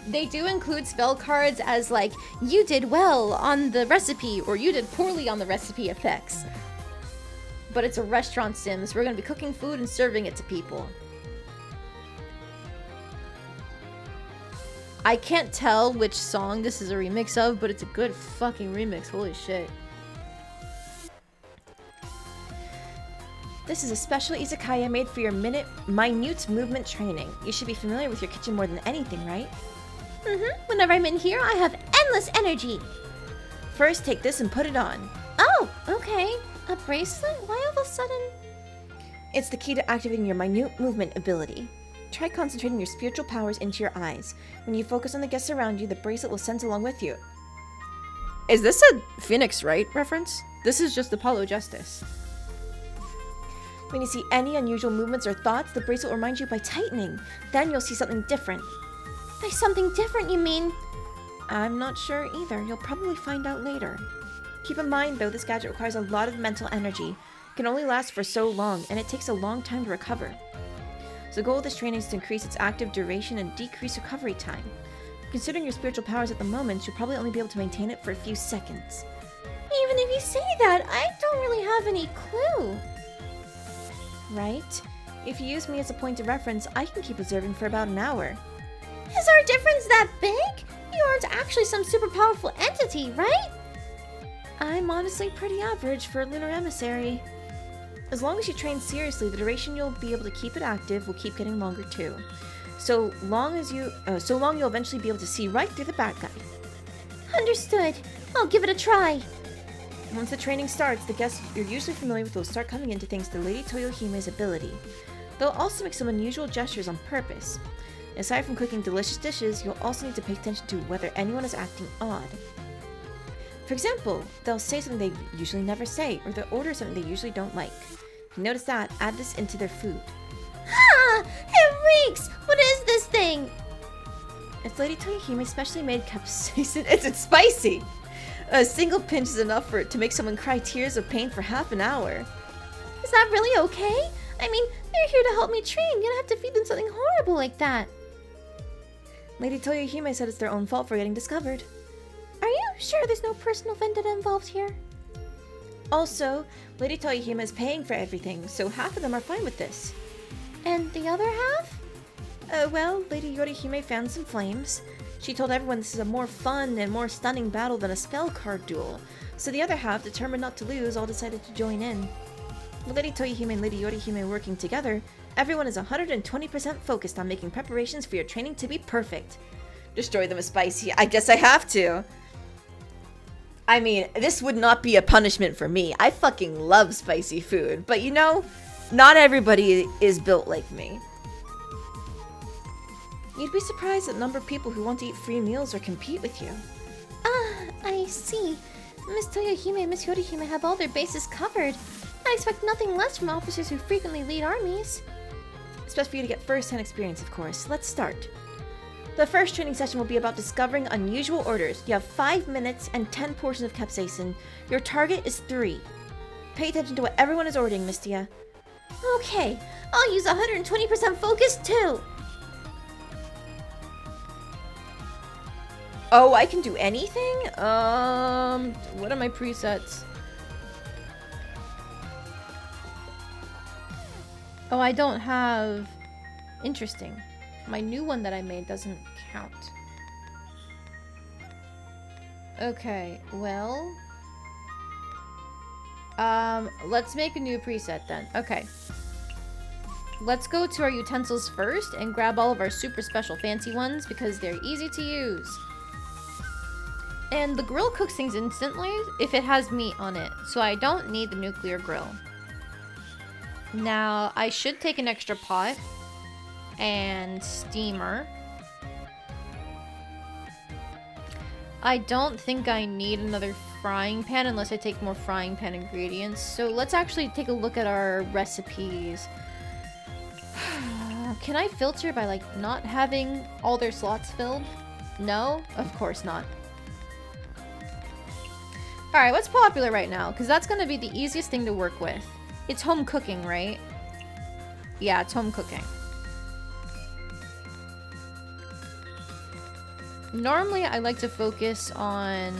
They do include spell cards as like, you did well on the recipe or you did poorly on the recipe effects. But it's a restaurant sim, so we're going to be cooking food and serving it to people. I can't tell which song this is a remix of, but it's a good fucking remix. Holy shit.
This is a special izakaya made for your minute movement training. You should be familiar with your kitchen more than anything, right?
Whenever I'm in here, I have endless energy.
First, take this and put it on.
Oh, okay. A bracelet? Why all of a sudden?
It's the key to activating your minute movement ability. Try concentrating your spiritual powers into your eyes. When you focus on the guests around you, the bracelet will sense along with you.
Is this a Phoenix Wright reference? This is just Apollo Justice.
When you see any unusual movements or thoughts, the bracelet will remind you by tightening. Then you'll see something different.
By something different, you mean?
I'm not sure either. You'll probably find out later. Keep in mind, though, this gadget requires a lot of mental energy. It can only last for so long, and it takes a long time to recover. So the goal of this training is to increase its active duration and decrease recovery time. Considering your spiritual powers at the moment, you'll probably only be able to maintain it for a few seconds.
Even if you say that, I don't really have any clue.
Right? If you use me as a point of reference, I can keep observing for about an hour.
Is our difference that big? You aren't actually some super powerful entity, right?
I'm honestly pretty average for a lunar emissary. As long as you train seriously, the duration you'll be able to keep it active will keep getting longer too. So long you'll eventually be able to see right through the bad guy.
Understood. I'll give it a try.
Once the training starts, the guests you're usually familiar with will start coming in thanks to Lady Toyohime's ability. They'll also make some unusual gestures on purpose. Aside from cooking delicious dishes, you'll also need to pay attention to whether anyone is acting odd. For example, they'll say something they usually never say, or they'll order something they usually don't like. If you notice that, add this into their food.
Ha! It reeks! What is this thing?
It's Lady Toyohime's specially made capsaicin. It's spicy! A single pinch is enough for it to make someone cry tears of pain for half an hour.
Is that really okay? I mean, they're here to help me train. You don't have to feed them something horrible like that.
Lady Toyohime said it's their own fault for getting discovered.
Are you sure there's no personal vendetta involved here?
Also, Lady Toyohime is paying for everything, so half of them are fine with this.
And the other half?
Well, Lady Yorihime fanned some flames. She told everyone this is a more fun and more stunning battle than a spell card duel, so the other half, determined not to lose, all decided to join in. With Lady Toyohime and Lady Yorihime working together, everyone is 120% focused on making preparations for your training to be perfect. Destroy them with spicy. I guess I have to. I mean, this would not be a punishment for me. I fucking love spicy food, but you know, not everybody is built like me. You'd be surprised at the number of people who want to eat free meals or compete with you.
Ah, I see. Miss Toyohime and Miss Yorihime have all their bases covered. I expect nothing less from officers who frequently lead armies.
It's best for you to get first-hand experience, of course. Let's start. The first training session will be about discovering unusual orders. You have 5 minutes and 10 portions of capsaicin. Your target is 3. Pay attention to what everyone is ordering, Mystia.
Okay, I'll use 120% focus too.
Oh, I can do anything? What are my presets?
Oh, I don't have... Interesting. My new one that I made doesn't count. Okay, well... let's make a new preset then. Okay. Let's go to our utensils first and grab all of our super special fancy ones because they're easy to use. And the grill cooks things instantly if it has meat on it, so I don't need the nuclear grill. Now, I should take an extra pot and steamer. I don't think I need another frying pan unless I take more frying pan ingredients. So let's actually take a look at our recipes. Can I filter by like not having all their slots filled? No? Of course not. Alright, what's popular right now? Because that's going to be the easiest thing to work with. It's home cooking, right? Yeah, it's home cooking. Normally, I like to focus on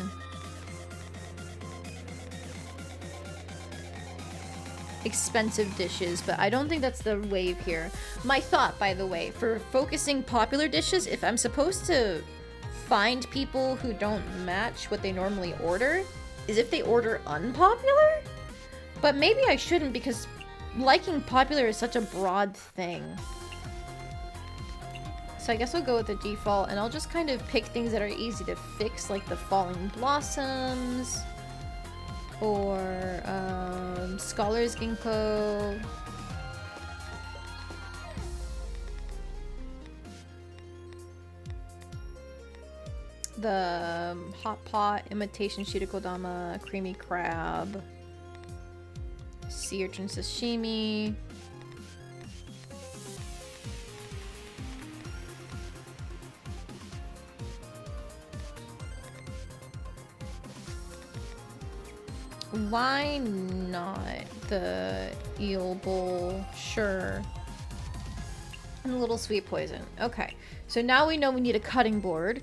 expensive dishes, but I don't think that's the wave here. My thought, by the way, for focusing popular dishes, if I'm supposed to find people who don't match what they normally order, is if they order unpopular? But maybe I shouldn't because liking popular is such a broad thing. So I guess I'll go with the default and I'll just kind of pick things that are easy to fix, like the falling blossoms or scholar's ginkgo. The hot pot, imitation shirikodama, creamy crab, sea urchin sashimi. Why not the eel bowl? Sure. And a little sweet poison. Okay, so now we know we need a cutting board.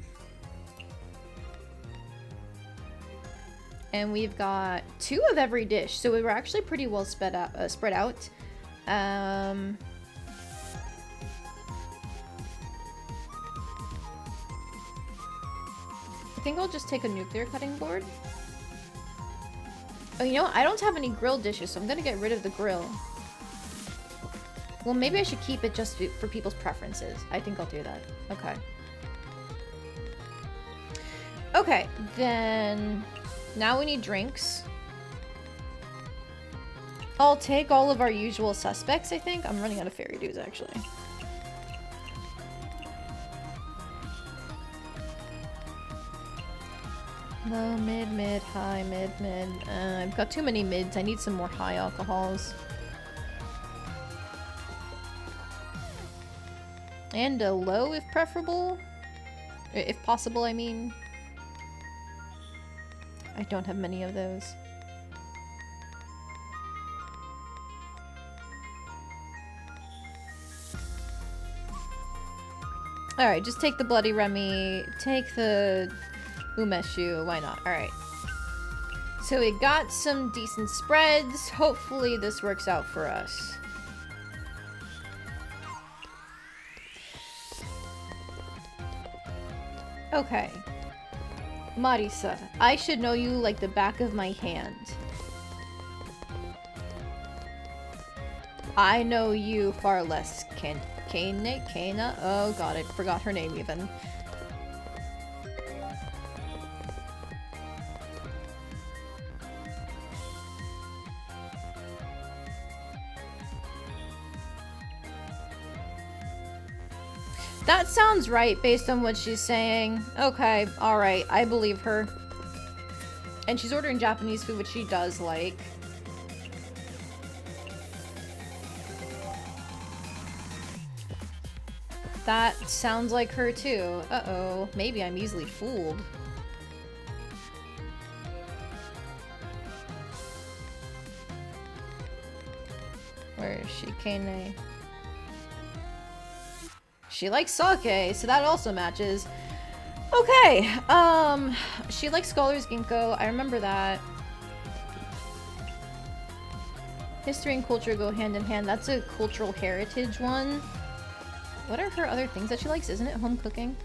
And we've got 2 of every dish, so we were actually pretty well spread out. I think I'll just take a nuclear cutting board. Oh, you know what? I don't have any grilled dishes, so I'm gonna get rid of the grill. Well, maybe I should keep it just for people's preferences. I think I'll do that. Okay. Okay, then... Now we need drinks. I'll take all of our usual suspects, I think. I'm running out of fairy dews, actually. Low, mid, mid, high, mid, mid. I've got too many mids. I need some more high alcohols. And a low, if preferable. If possible, I mean. I don't have many of those. Alright, just take the Bloody Remy, take the umeshu, why not? Alright. So we got some decent spreads. Hopefully this works out for us. Okay. Marisa, I should know you like the back of my hand. I know you far less. Kana? Oh god, I forgot her name even. That sounds right based on what she's saying. Okay, alright, I believe her. And she's ordering Japanese food, which she does like. That sounds like her too. Uh-oh, maybe I'm easily fooled. Where is she? Kane. She likes sake, so that also matches. Okay, she likes Scholar's Ginkgo. I remember that. History and culture go hand in hand. That's a cultural heritage one. What are her other things that she likes? Isn't it home cooking?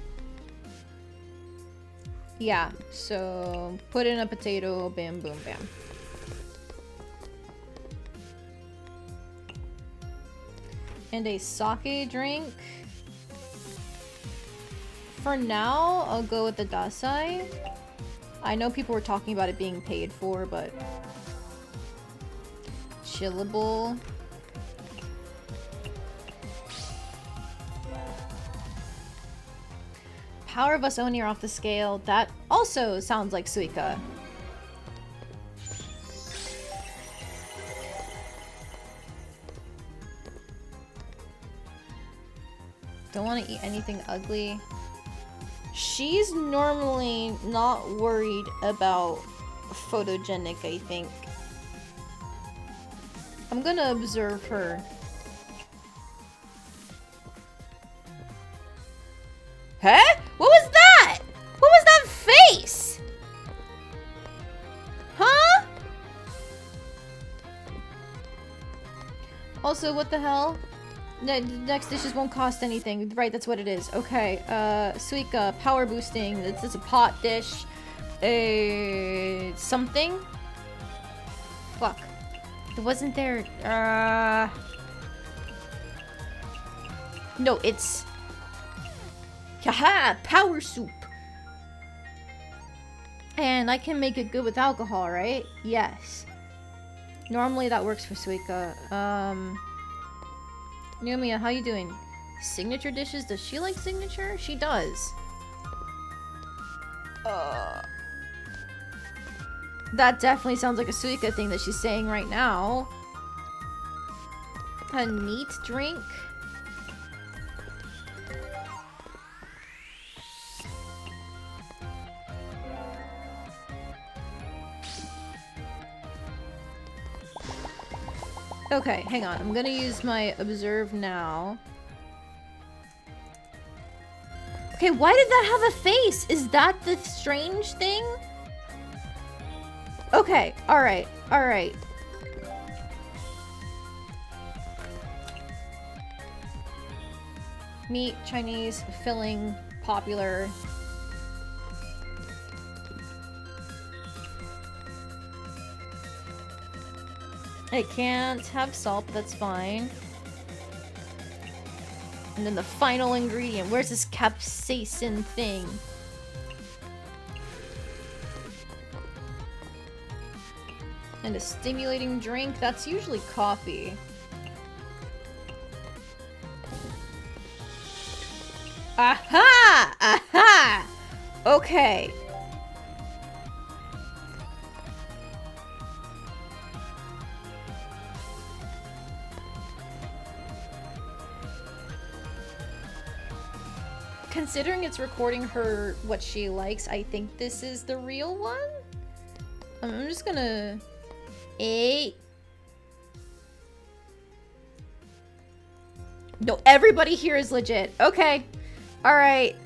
Yeah, so put in a potato, bam, boom, bam. And a sake drink. For now, I'll go with the Dasai. I know people were talking about it being paid for, but... Chillable. Power of us Oni are off the scale. That also sounds like Suika. Don't want to eat anything ugly. She's normally not worried about photogenic, I think. I'm gonna observe her. Huh? What was that? What was that face? Huh? Also, what the hell? Next dishes won't cost anything. Right, that's what it is. Okay, Suika, power boosting. It's a pot dish. Something? Fuck. It wasn't there. No, it's... Haha! Power soup! And I can make it good with alcohol, right? Yes. Normally that works for Suika. Nomiya, how you doing? Signature dishes? Does she like signature? She does. That definitely sounds like a Suika thing that she's saying right now. A neat drink? Okay, hang on. I'm gonna use my observe now. Okay, why did that have a face? Is that the strange thing? Okay, alright, alright. Meat, Chinese, filling, popular. I can't have salt, but that's fine. And then the final ingredient. Where's this capsaicin thing? And a stimulating drink. That's usually coffee. Aha! Aha! Okay. Considering it's recording her what she likes, I think this is the real one. I'm just gonna... No, everybody here is legit. Okay. Alright.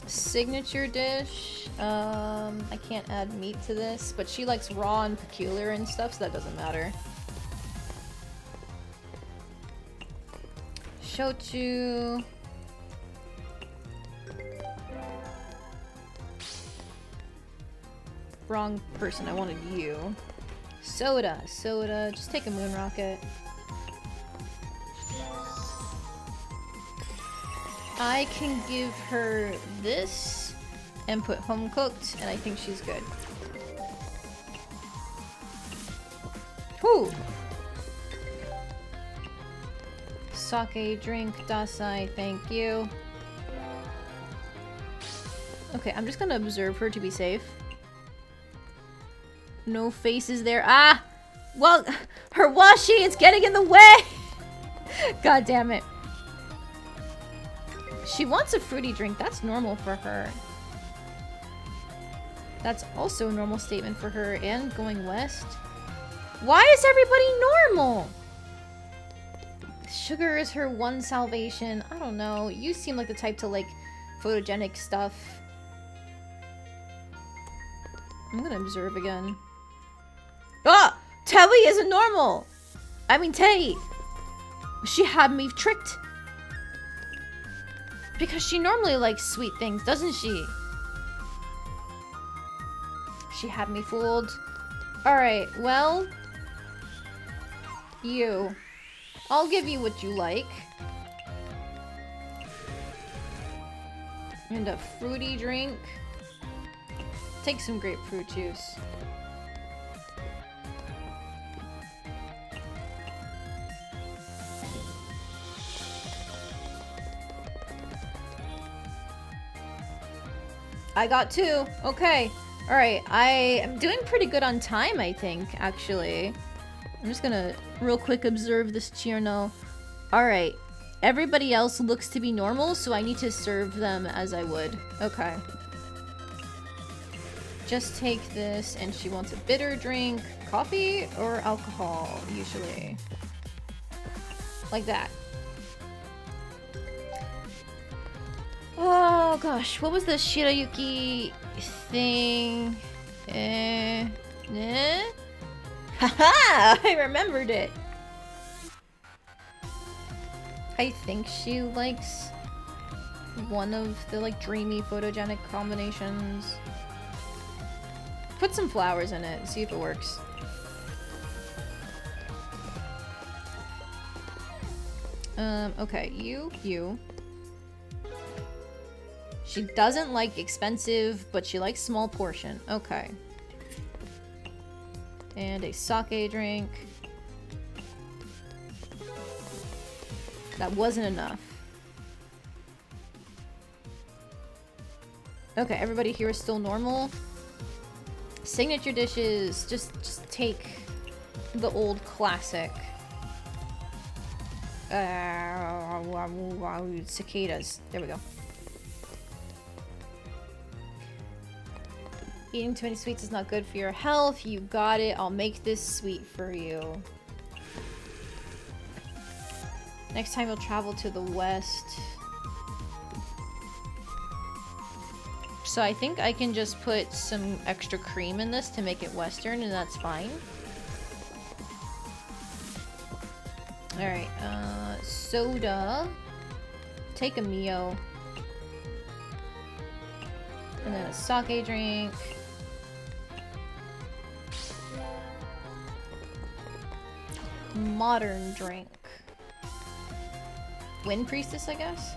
Signature dish. I can't add meat to this, but she likes raw and peculiar and stuff, so that doesn't matter. Shochu. Wrong person, I wanted you. Soda, soda, just take a moon rocket. I can give her this and put home cooked, and I think she's good. Whew. Sake drink, Dasai, thank you. Okay, I'm just gonna observe her to be safe. No faces there. Ah! Well, her washi is getting in the way! God damn it. She wants a fruity drink. That's normal for her. That's also a normal statement for her. And going west. Why is everybody normal? Sugar is her one salvation. I don't know. You seem like the type to like photogenic stuff. I'm gonna observe again. Ah! Telly isn't normal! I mean, Tei! She had me tricked. Because she normally likes sweet things, doesn't she? She had me fooled. Alright, well... You. I'll give you what you like. And a fruity drink. Take some grapefruit juice. I got 2. Okay. Alright, I am doing pretty good on time, I think, actually. I'm just gonna real quick observe this Chirno. Alright. Everybody else looks to be normal, so I need to serve them as I would. Okay. Just take this, and she wants a bitter drink. Coffee or alcohol, usually. Like that. Oh gosh, what was the Shirayuki thing? Haha! I remembered it! I think she likes one of the like dreamy photogenic combinations. Put some flowers in it, see if it works. Okay, you. She doesn't like expensive, but she likes small portion. Okay. And a sake drink. That wasn't enough. Okay, everybody here is still normal. Signature dishes, just take the old classic. Cicadas. There we go. Eating too many sweets is not good for your health. You got it. I'll make this sweet for you. Next time you'll travel to the west. So I think I can just put some extra cream in this to make it western, and that's fine. Alright, soda. Take a Mio. And then a sake drink. Modern drink. Wind Priestess, I guess?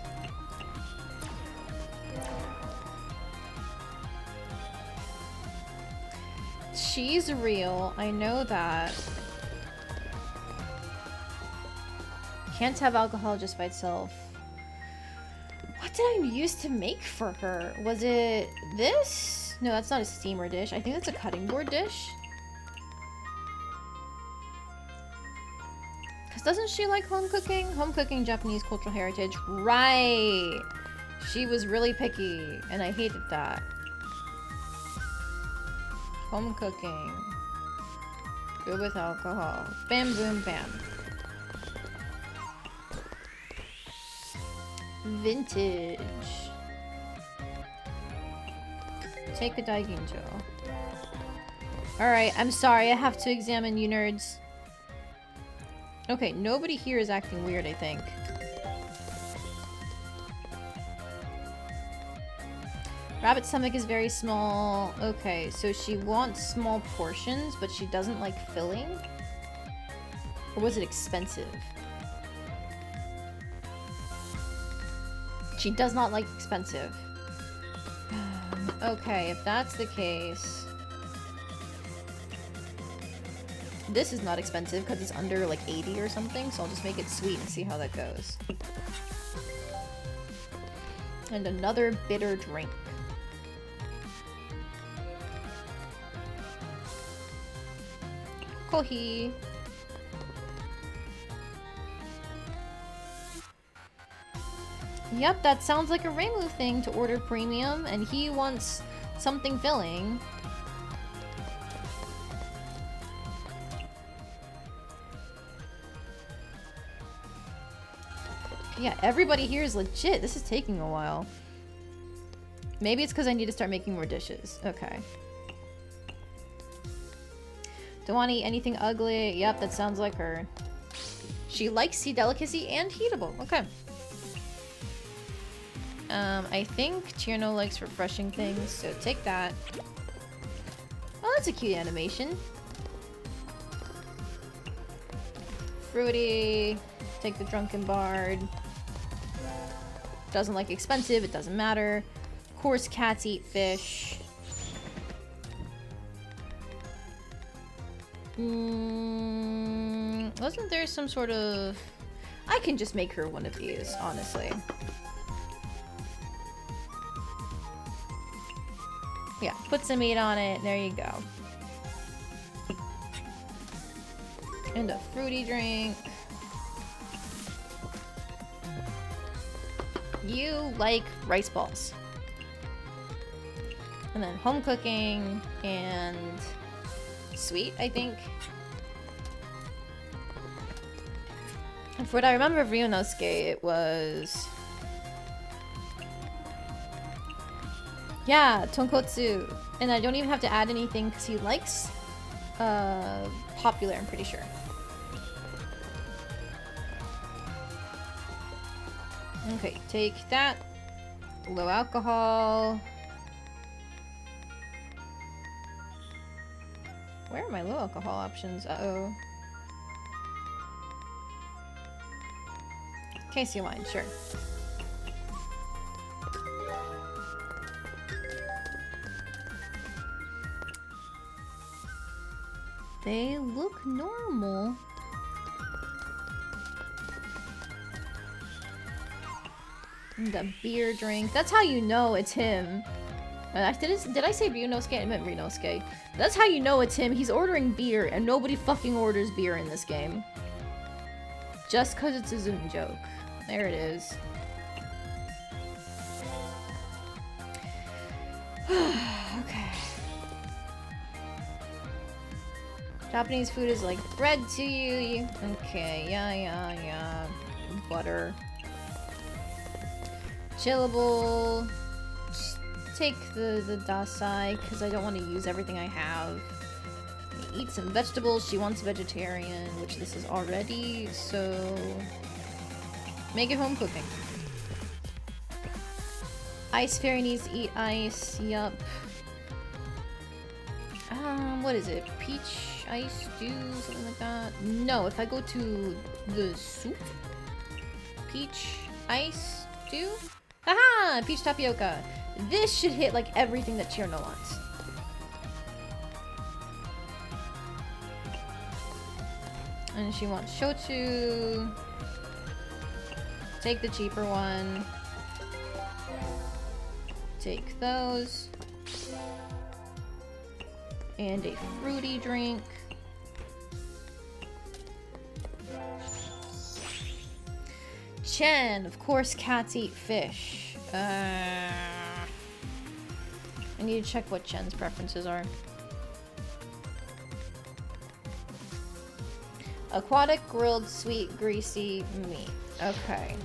She's real, I know that. Can't have alcohol just by itself. What did I use to make for her? Was it this? No, that's not a steamer dish. I think that's a cutting board dish. Because doesn't she like home cooking? Home cooking, Japanese cultural heritage. Right! She was really picky, and I hated that. Home cooking. Good with alcohol. Bam, boom, bam. Vintage. Take a Daiginjo. Alright, I'm sorry, I have to examine you nerds. Okay, nobody here is acting weird, I think. Rabbit's stomach is very small. Okay, so she wants small portions, but she doesn't like filling? Or was it expensive? She does not like expensive. Okay, if that's the case... This is not expensive because it's under like 80 or something, so I'll just make it sweet and see how that goes. And another bitter drink. Kohi. Yep, that sounds like a Reimu thing to order premium, and he wants something filling. Yeah, everybody here is legit. This is taking a while. Maybe it's because I need to start making more dishes. Okay. Don't want to eat anything ugly. Yep, that sounds like her. She likes sea delicacy and heatable. Okay. I think Tierno likes refreshing things, so take that. Oh, that's a cute animation. Fruity. Take the Drunken Bard. Doesn't like expensive, it doesn't matter. Of course, cats eat fish. Wasn't there some sort of... I can just make her one of these, honestly. Yeah, put some meat on it. There you go. And a fruity drink. You like rice balls. And then home cooking and sweet, I think. And for what I remember of Ryunosuke, it was... yeah, tonkotsu. And I don't even have to add anything because he likes popular, I'm pretty sure. Okay, take that. Low alcohol. Where are my low alcohol options? Uh-oh. Casey wine, sure. They look normal. And a beer drink. That's how you know it's him. Did I say Ryunosuke? I meant Ryunosuke. That's how you know it's him. He's ordering beer, and nobody fucking orders beer in this game. Just because it's a Zoom joke. There it is. Okay. Japanese food is like bread to you. Okay, yeah. Butter. Chillable. Just take the dasai because I don't want to use everything I have. Eat some vegetables. She wants vegetarian, which this is already, so make it home cooking. Ice Fairy needs to eat ice. Yup. What is it? Peach ice stew, something like that. No, if I go to the soup, peach ice stew. Haha! Peach tapioca. This should hit like everything that Tierno wants. And she wants shochu. Take the cheaper one. Take those. And a fruity drink. Chen, of course cats eat fish. I need to check what Chen's preferences are. Aquatic, grilled, sweet, greasy meat. Okay.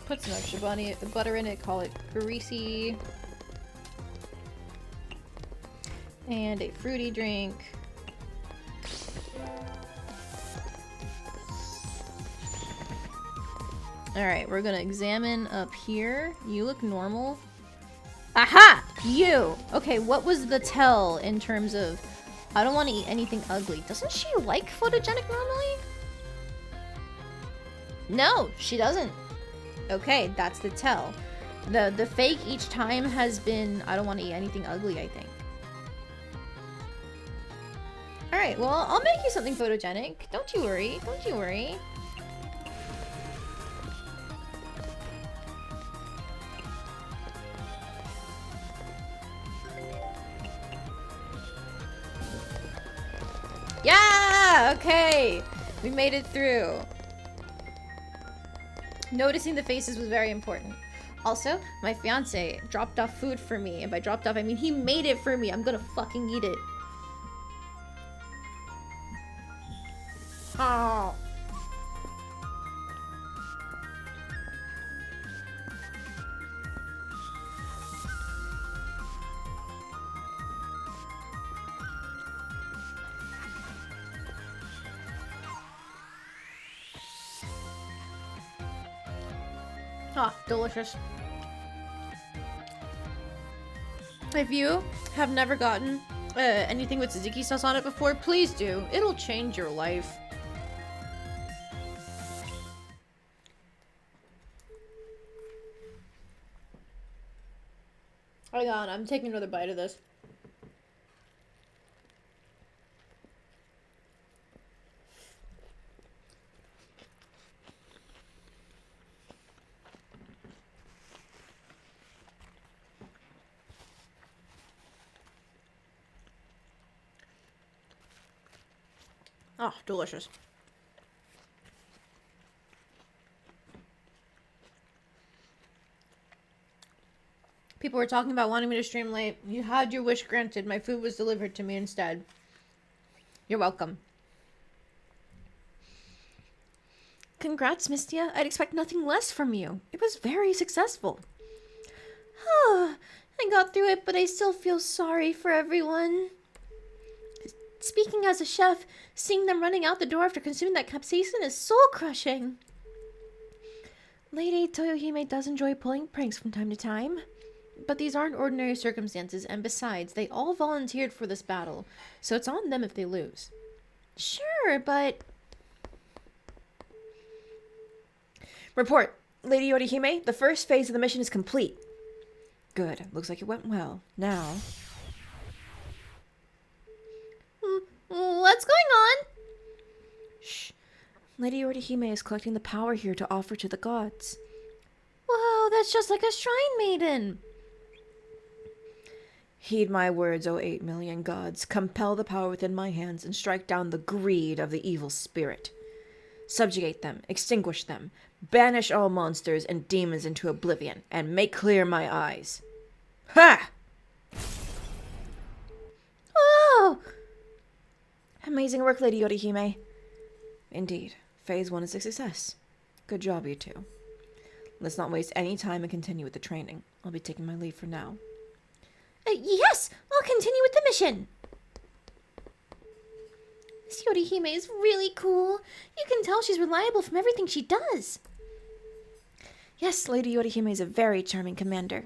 Put some extra butter in it, call it greasy. And a fruity drink. Alright, we're gonna examine up here. You look normal. Aha! You! Okay, what was the tell in terms of I don't want to eat anything ugly? Doesn't she like photogenic normally? No, she doesn't. Okay, that's the tell. The fake each time has been, I don't want to eat anything ugly, I think. Alright, well, I'll make you something photogenic. Don't you worry. Don't you worry. Yeah! Okay! We made it through. Noticing the faces was very important. Also, my fiance dropped off food for me. And by dropped off, I mean he made it for me. I'm gonna fucking eat it. Oh. Ah, delicious. If you have never gotten anything with tzatziki sauce on it before, please do. It'll change your life. Hang on, I'm taking another bite of this. Oh, delicious. People were talking about wanting me to stream late. You had your wish granted. My food was delivered to me instead. You're welcome.
Congrats, Mystia. I'd expect nothing less from you. It was very successful.
Oh, I got through it, but I still feel sorry for everyone. Speaking as a chef, seeing them running out the door after consuming that capsaicin is soul-crushing.
Lady Toyohime does enjoy pulling pranks from time to time.
But these aren't ordinary circumstances, and besides, they all volunteered for this battle, so it's on them if they lose.
Sure, but...
Report. Lady Yorihime, the first phase of the mission is complete. Good. Looks like it went well. Now...
What's going on?
Shh. Lady Yorihime is collecting the power here to offer to the gods.
Wow, that's just like a shrine maiden.
Heed my words, O 8 million gods. Compel the power within my hands and strike down the greed of the evil spirit. Subjugate them, extinguish them, banish all monsters and demons into oblivion, and make clear my eyes. Ha!
Oh!
Amazing work, Lady Yorihime. Indeed, Phase 1 is a success. Good job, you two. Let's not waste any time and continue with the training. I'll be taking my leave for now.
Yes! I'll continue with the mission! Miss Yorihime is really cool. You can tell she's reliable from everything she does.
Yes, Lady Yorihime is a very charming commander.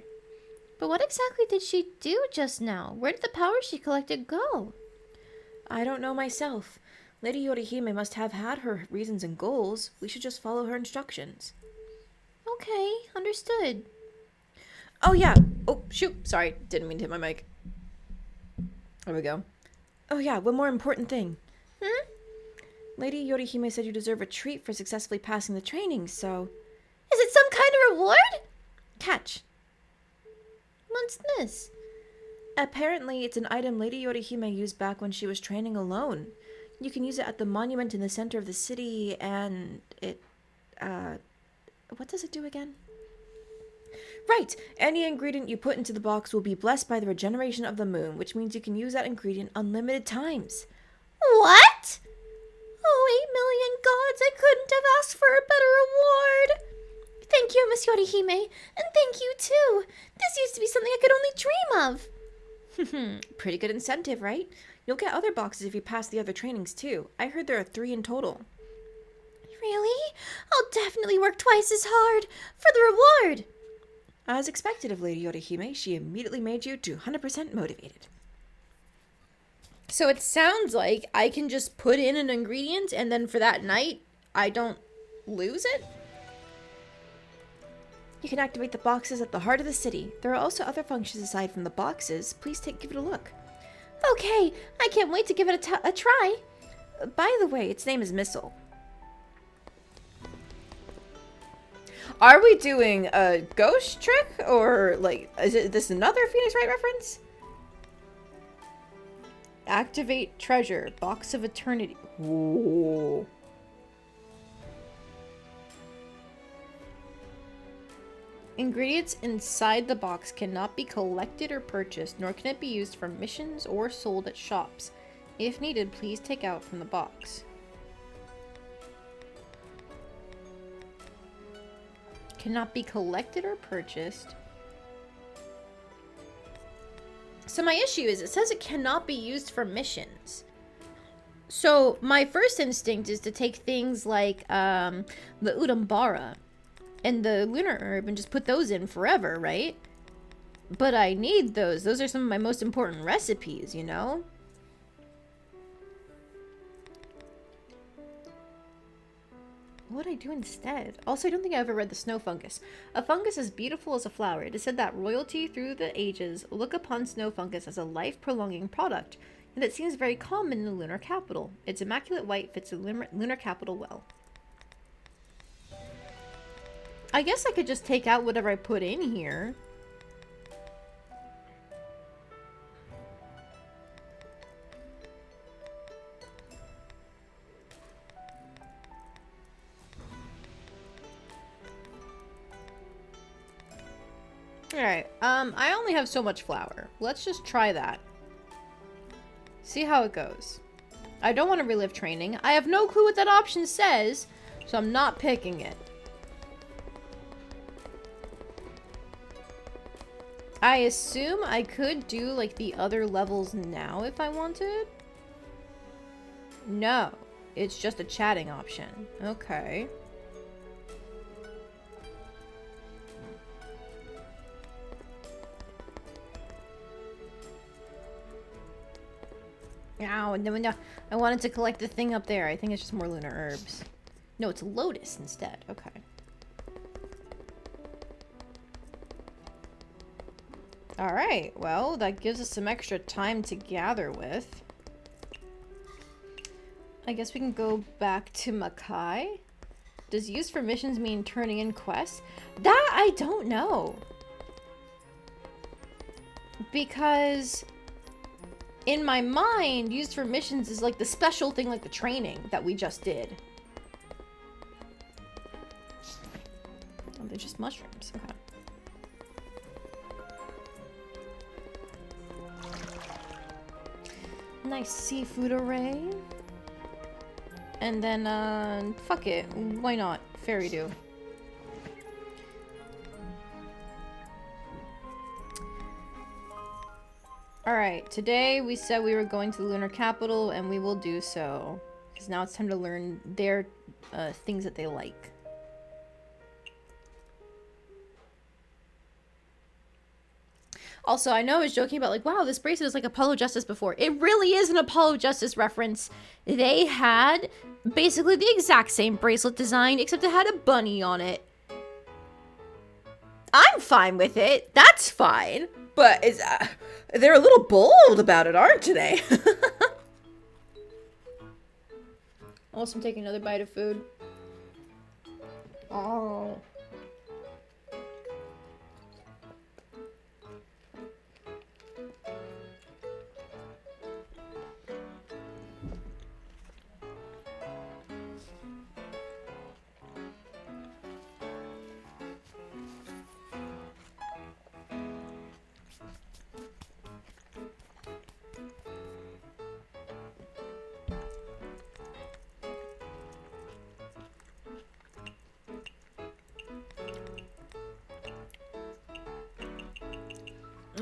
But what exactly did she do just now? Where did the power she collected go?
I don't know myself. Lady Yorihime must have had her reasons and goals. We should just follow her instructions.
Okay, understood.
Oh, yeah. Oh, shoot. Sorry. Didn't mean to hit my mic. There we go. Oh, yeah. One more important thing. Lady Yorihime said you deserve a treat for successfully passing the training, so...
Is it some kind of reward?
Catch.
What's this?
Apparently, it's an item Lady Yorihime used back when she was training alone. You can use it at the monument in the center of the city, and it... What does it do again? Right! Any ingredient you put into the box will be blessed by the regeneration of the moon, which means you can use that ingredient unlimited times.
What? Oh, 8 million gods, I couldn't have asked for a better reward. Thank you, Miss Yorihime, and thank you too. This used to be something I could only dream of.
Pretty good incentive, right? You'll get other boxes if you pass the other trainings too. I heard there are 3 in total.
Really? I'll definitely work twice as hard for the reward.
As expected of Lady Yorihime, she immediately made you 200% motivated.
So it sounds like I can just put in an ingredient and then for that night, I don't lose it?
You can activate the boxes at the heart of the city. There are also other functions aside from the boxes. Please give it a look.
Okay, I can't wait to give it a try.
By the way, its name is Missile. Are we doing a ghost trick? Or, like, this another Phoenix Wright reference?
Activate treasure. Box of Eternity. Whoa. Ingredients inside the box cannot be collected or purchased, nor can it be used for missions or sold at shops. If needed, please take out from the box. Cannot be collected or purchased. So my issue is, it says it cannot be used for missions. So my first instinct is to take things like the Udambara and the Lunar Herb and just put those in forever, right? But I need those. Those are some of my most important recipes, you know? What would I do instead? Also, I don't think I ever read the snow fungus. A fungus as beautiful as a flower. It is said that royalty through the ages look upon snow fungus as a life-prolonging product, and it seems very common in the lunar capital. Its immaculate white fits the lunar capital well. I guess I could just take out whatever I put in here. Alright, I only have so much flour. Let's just try that. See how it goes. I don't want to relive training. I have no clue what that option says, so I'm not picking it. I assume I could do, like, the other levels now if I wanted? No. It's just a chatting option. Okay. Ow, no, I wanted to collect the thing up there. I think it's just more lunar herbs. No, it's lotus instead. Okay. Alright, well, that gives us some extra time to gather with. I guess we can go back to Makai. Does use for missions mean turning in quests? That I don't know. Because in my mind, used for missions is like the special thing, like the training that we just did. Oh, they're just mushrooms. Okay. Nice seafood array. And then, fuck it. Why not? Fairy dew. Alright, today we said we were going to the lunar capital, and we will do so. Because now it's time to learn their things that they like. Also, I know I was joking about, like, wow, this bracelet is like Apollo Justice before. It really is an Apollo Justice reference. They had basically the exact same bracelet design, except it had a bunny on it. I'm fine with it. That's fine.
But it's, they're a little bold about it, aren't they?
Also, I'm taking another bite of food. Oh.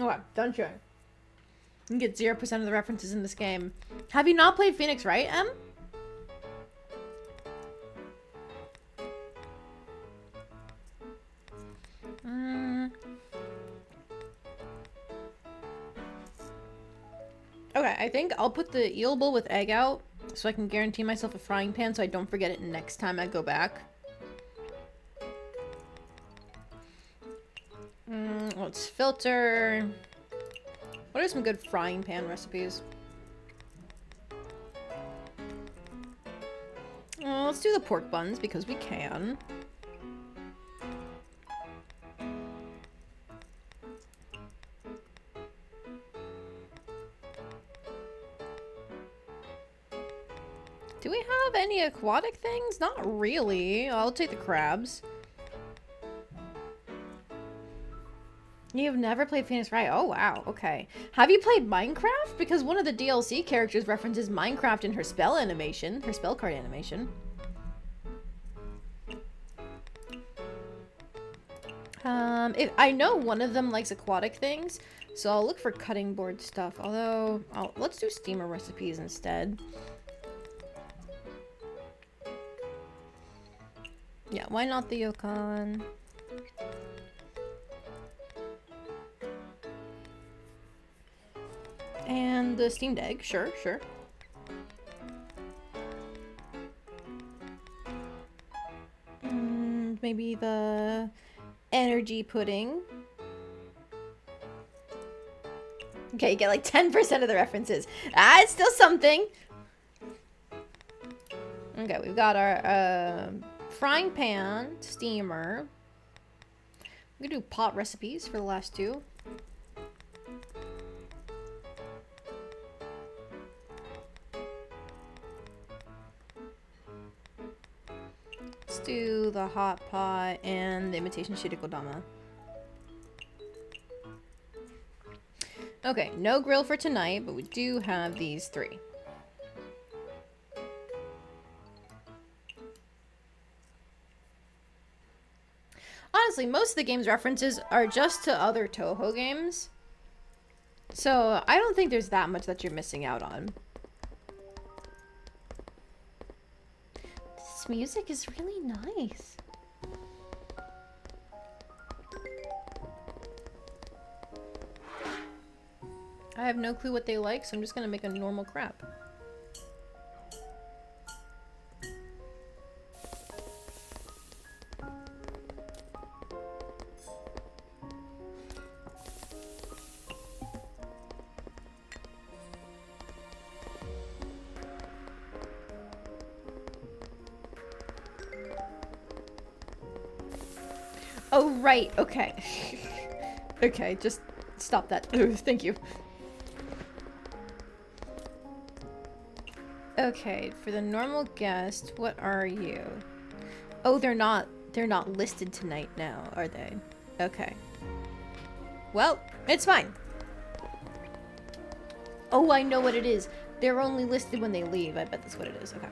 Okay, done chewing. You can get 0% of the references in this game. Have you not played Phoenix Wright, Em? Okay, I think I'll put the eel bowl with egg out so I can guarantee myself a frying pan so I don't forget it next time I go back. Let's filter. What are some good frying pan recipes? Let's do the pork buns because we can. Do we have any aquatic things? Not really. I'll take the crabs. You've never played Phoenix Wright? Oh, wow. Okay. Have you played Minecraft? Because one of the DLC characters references Minecraft in her spell animation. Her spell card animation. If I know one of them likes aquatic things, so I'll look for cutting board stuff. Although, let's do steamer recipes instead. Yeah, why not the Yukon? And the steamed egg, sure, sure. Maybe the energy pudding. Okay, you get like 10% of the references. Ah, it's still something. Okay, we've got our frying pan, steamer. We can do pot recipes for the last two. Let's do the hot pot and the imitation shirikodama. Okay, no grill for tonight, but we do have these three. Honestly, most of the game's references are just to other Toho games. So, I don't think there's that much that you're missing out on.
This music is really nice.
I have no clue what they like, so I'm just gonna make a normal crab. Oh, right, okay. Okay, just stop that. Ooh, thank you. Okay, for the normal guest, what are you? Oh, they're not listed tonight now, are they? Okay. Well, it's fine. Oh, I know what it is. They're only listed when they leave. I bet that's what it is. Okay.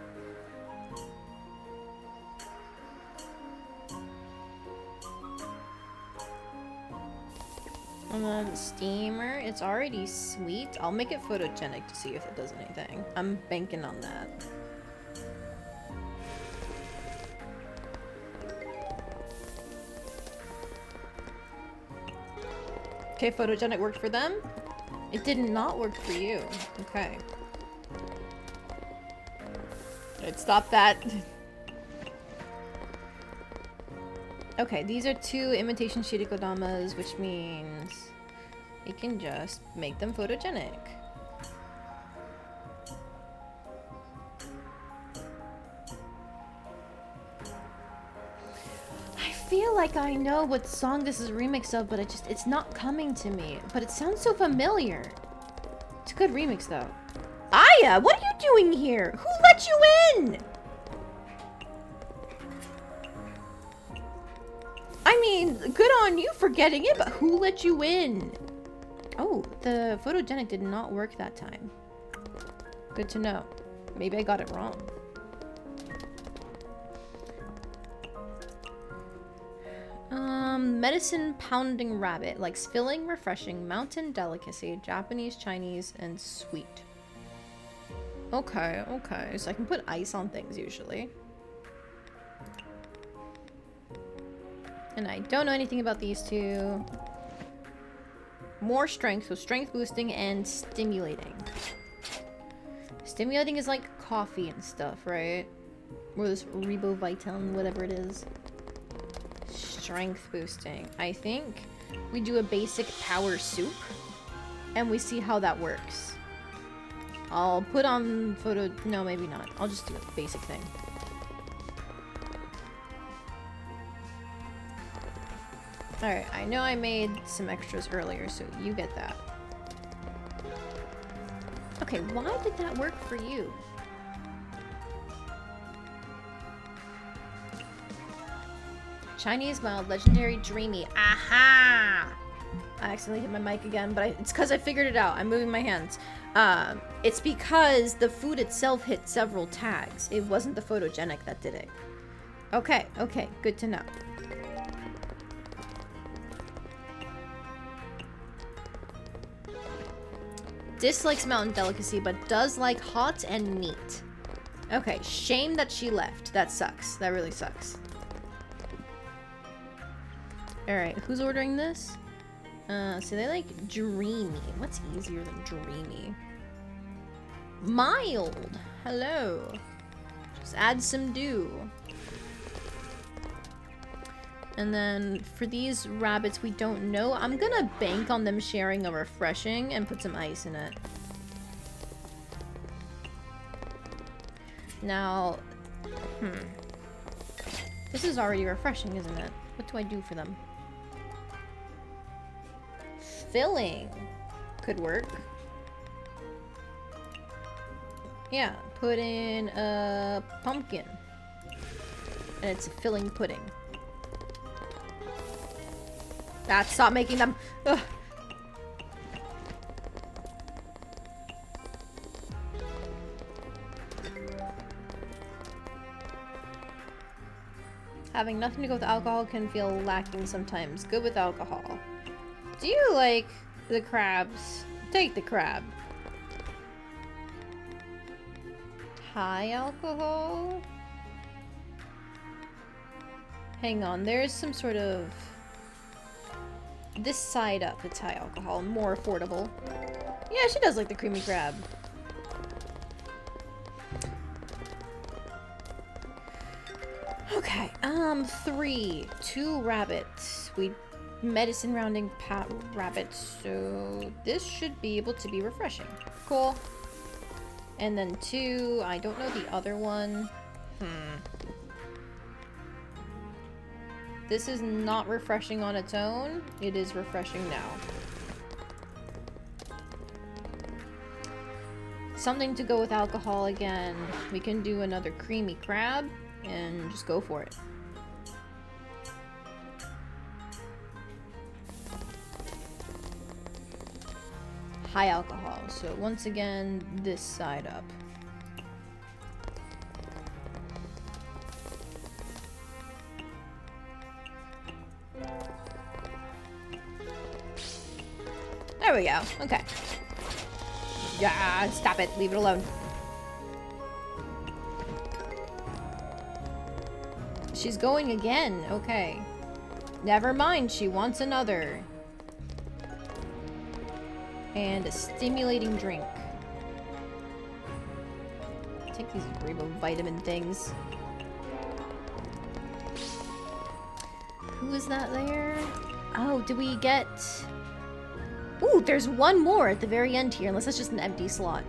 And then steamer, it's already sweet. I'll make it photogenic to see if it does anything. I'm banking on that. Okay, photogenic worked for them. It did not work for you. Okay. Alright, stop that. Okay, these are two imitation shirikodamas, which means we can just make them photogenic. I feel like I know what song this is a remix of, but it's not coming to me. But it sounds so familiar. It's a good remix, though. Aya, what are you doing here? Who let you in? I mean, good on you for getting in, but who let you in? Oh, the photogenic did not work that time. Good to know. Maybe I got it wrong. Medicine pounding rabbit. Likes filling, refreshing, mountain delicacy, Japanese, Chinese, and sweet. Okay, okay. So I can put ice on things usually. And I don't know anything about these two. More strength, so strength boosting and stimulating. Stimulating is like coffee and stuff, right? Or this Reboviton, whatever it is. Strength boosting. I think we do a basic power soup, and we see how that works. I'll put on photo... No, maybe not. I'll just do a basic thing. Alright, I know I made some extras earlier, so you get that. Okay, why did that work for you? Chinese mild, legendary, dreamy. Aha! I accidentally hit my mic again, but it's because I figured it out. I'm moving my hands. It's because the food itself hit several tags. It wasn't the photogenic that did it. Okay, okay, good to know. Dislikes mountain delicacy, but does like hot and neat. Okay, shame that she left. That sucks. That really sucks. Alright, who's ordering this? So they like dreamy. What's easier than dreamy? Mild. Hello. Just add some dew. And then for these rabbits we don't know, I'm gonna bank on them sharing a refreshing and put some ice in it. Now, this is already refreshing, isn't it? What do I do for them? Filling could work. Yeah, put in a pumpkin. And it's a filling pudding. Stop making them. Ugh. Having nothing to go with alcohol can feel lacking sometimes. Good with alcohol. Do you like the crabs? Take the crab. High alcohol? Hang on, there's some sort of... This side up, it's high alcohol, more affordable. Yeah, she does like the creamy crab. Okay, 2 rabbits. We medicine rounding rabbits, so this should be able to be refreshing. Cool. And then 2, I don't know the other one. This is not refreshing on its own. It is refreshing now. Something to go with alcohol again. We can do another creamy crab and just go for it. High alcohol. So once again, this side up. There we go. Okay. Yeah, stop it. Leave it alone. She's going again. Okay. Never mind. She wants another. And a stimulating drink. Take these rainbow vitamin things. Who is that there? Oh, do we get... Ooh, there's one more at the very end here, unless that's just an empty slot.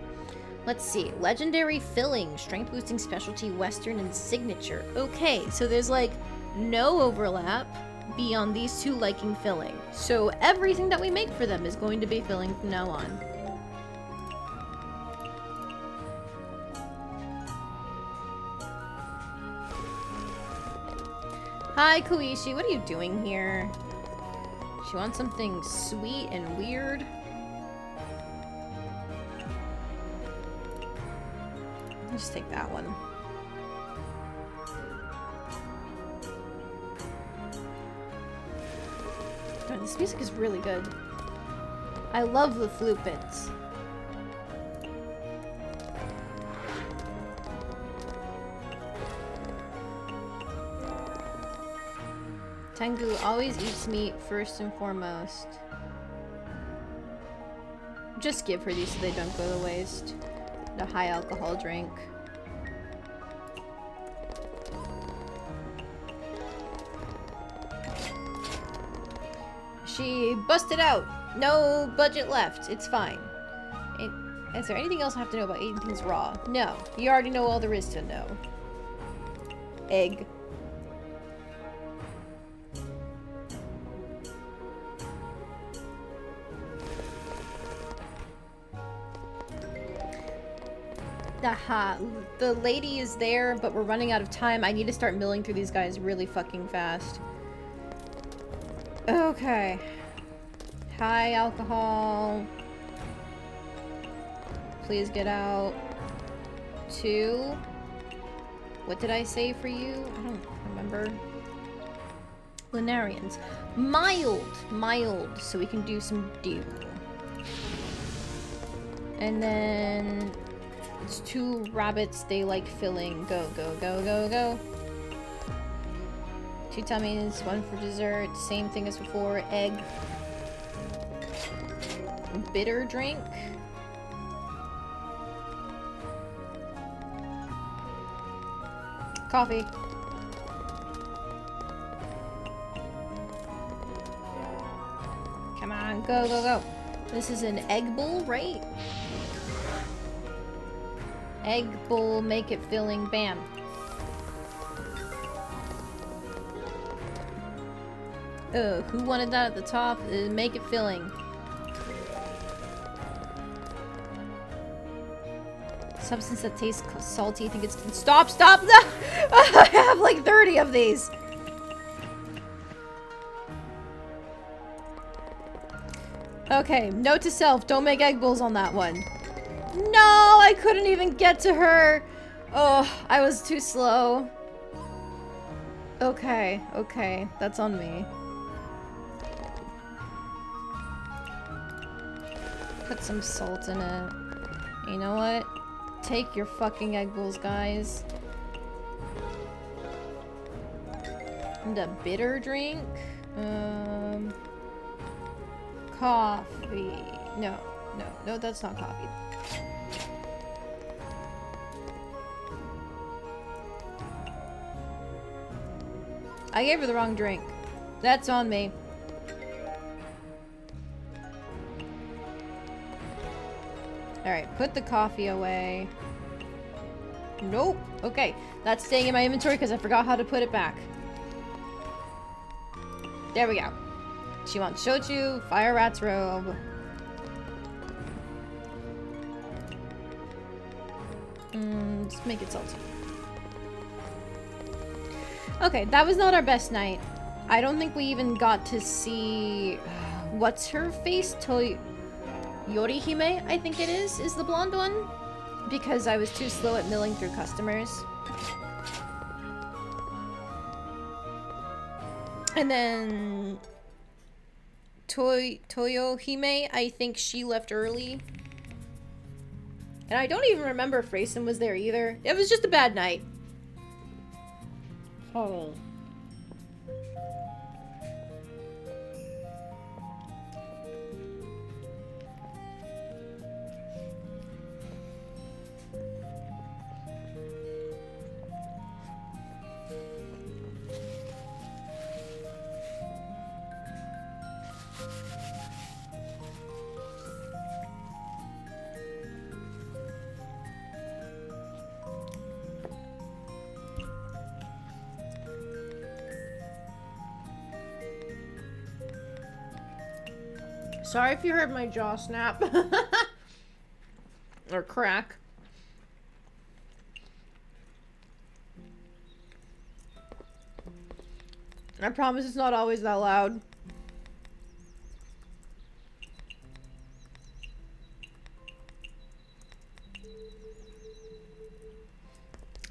Let's see. Legendary filling, strength boosting specialty, western, and signature. Okay, so there's like no overlap beyond these 2 liking filling. So everything that we make for them is going to be filling from now on. Hi, Koishi. What are you doing here? She wants something sweet and weird. I'll just take that one. God, this music is really good. I love the flute bits. Tengu always eats meat first and foremost. Just give her these so they don't go to waste. The high alcohol drink. She busted out. No budget left. It's fine. Is there anything else I have to know about eating things raw? No. You already know all there is to know. Egg. Aha. The lady is there, but we're running out of time. I need to start milling through these guys really fucking fast. Okay. High alcohol. Please get out. 2. What did I say for you? I don't remember. Lunarians. Mild. Mild. So we can do some dew. And then... It's 2 rabbits. They like filling. Go, go, go, go, go. 2 tummies. 1 for dessert. Same thing as before. Egg. Bitter drink. Coffee. Come on, go, go, go. This is an egg bowl, right? Egg bowl, make it filling, bam. Who wanted that at the top? Make it filling. Substance that tastes salty. I think it's... Stop! Stop! No! I have like 30 of these. Okay, note to self. Don't make egg bowls on that one. No! I couldn't even get to her. Oh, I was too slow. Okay, okay. That's on me. Put some salt in it. You know what? Take your fucking egg bowls, guys. And a bitter drink. Coffee. No, no, no, that's not coffee. I gave her the wrong drink. That's on me. Alright, put the coffee away. Nope. Okay, that's staying in my inventory because I forgot how to put it back. There we go. She wants shochu, fire rat's robe. Just make it salty. Okay, that was not our best night. I don't think we even got to see... What's her face? Yorihime, I think it is the blonde one. Because I was too slow at milling through customers. And then... Toyohime, I think she left early. And I don't even remember if Raisin was there either. It was just a bad night. Oh. Sorry if you heard my jaw snap. Or crack. I promise it's not always that loud.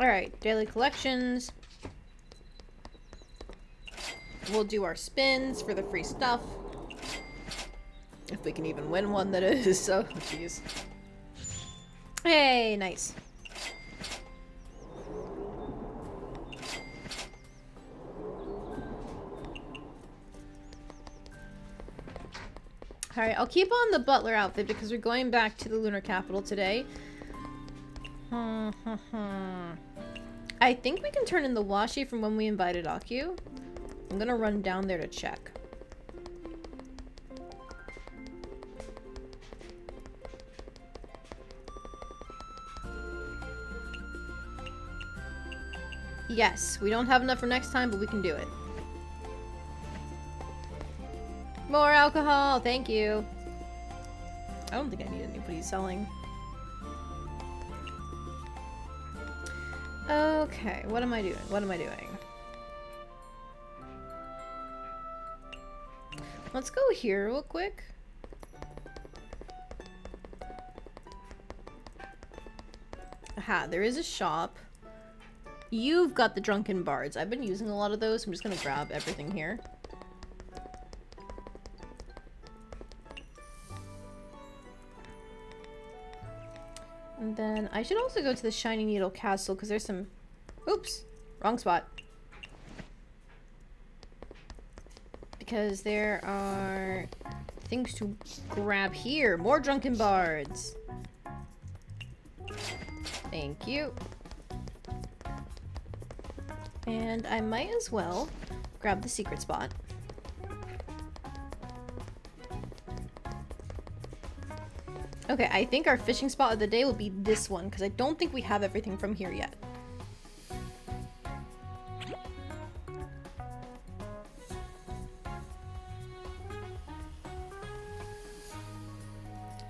Alright, daily collections. We'll do our spins for the free stuff. If we can even win one, that is. So, jeez. Hey, nice. Alright, I'll keep on the butler outfit because we're going back to the lunar capital today. I think we can turn in the washi from when we invited Akio. I'm gonna run down there to check. Yes, we don't have enough for next time, but we can do it. More alcohol, thank you. I don't think I need anybody selling. Okay, what am I doing? What am I doing? Let's go here real quick. Aha, there is a shop. You've got the drunken bards. I've been using a lot of those, so I'm just gonna grab everything here. And then I should also go to the Shiny Needle Castle because there's some... Oops! Wrong spot. Because there are things to grab here. More drunken bards. Thank you. And I might as well grab the secret spot. Okay, I think our fishing spot of the day will be this one, because I don't think we have everything from here yet.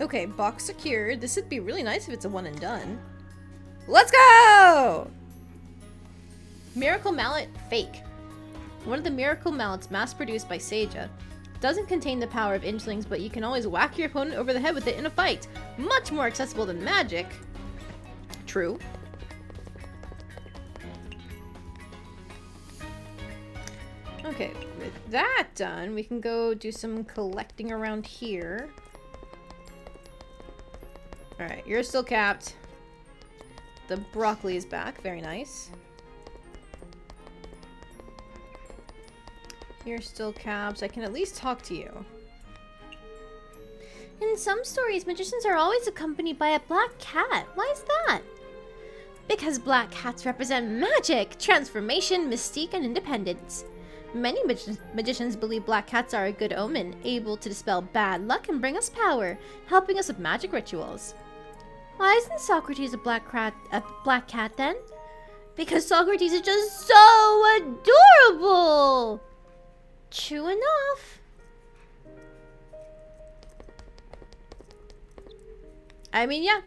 Okay, box secured. This would be really nice if it's a one and done. Let's go! Miracle Mallet fake. One of the Miracle Mallets mass-produced by Seija. Doesn't contain the power of Ingelings, but you can always whack your opponent over the head with it in a fight. Much more accessible than magic. True. Okay, with that done, we can go do some collecting around here. Alright, you're still capped. The broccoli is back. Very nice. You're still capped. I can at least talk to you.
In some stories, magicians are always accompanied by a black cat. Why is that? Because black cats represent magic, transformation, mystique, and independence. Many magicians believe black cats are a good omen, able to dispel bad luck and bring us power, helping us with magic rituals. Why isn't Socrates a black cat then? Because Socrates is just so adorable! True enough.
I mean, yeah.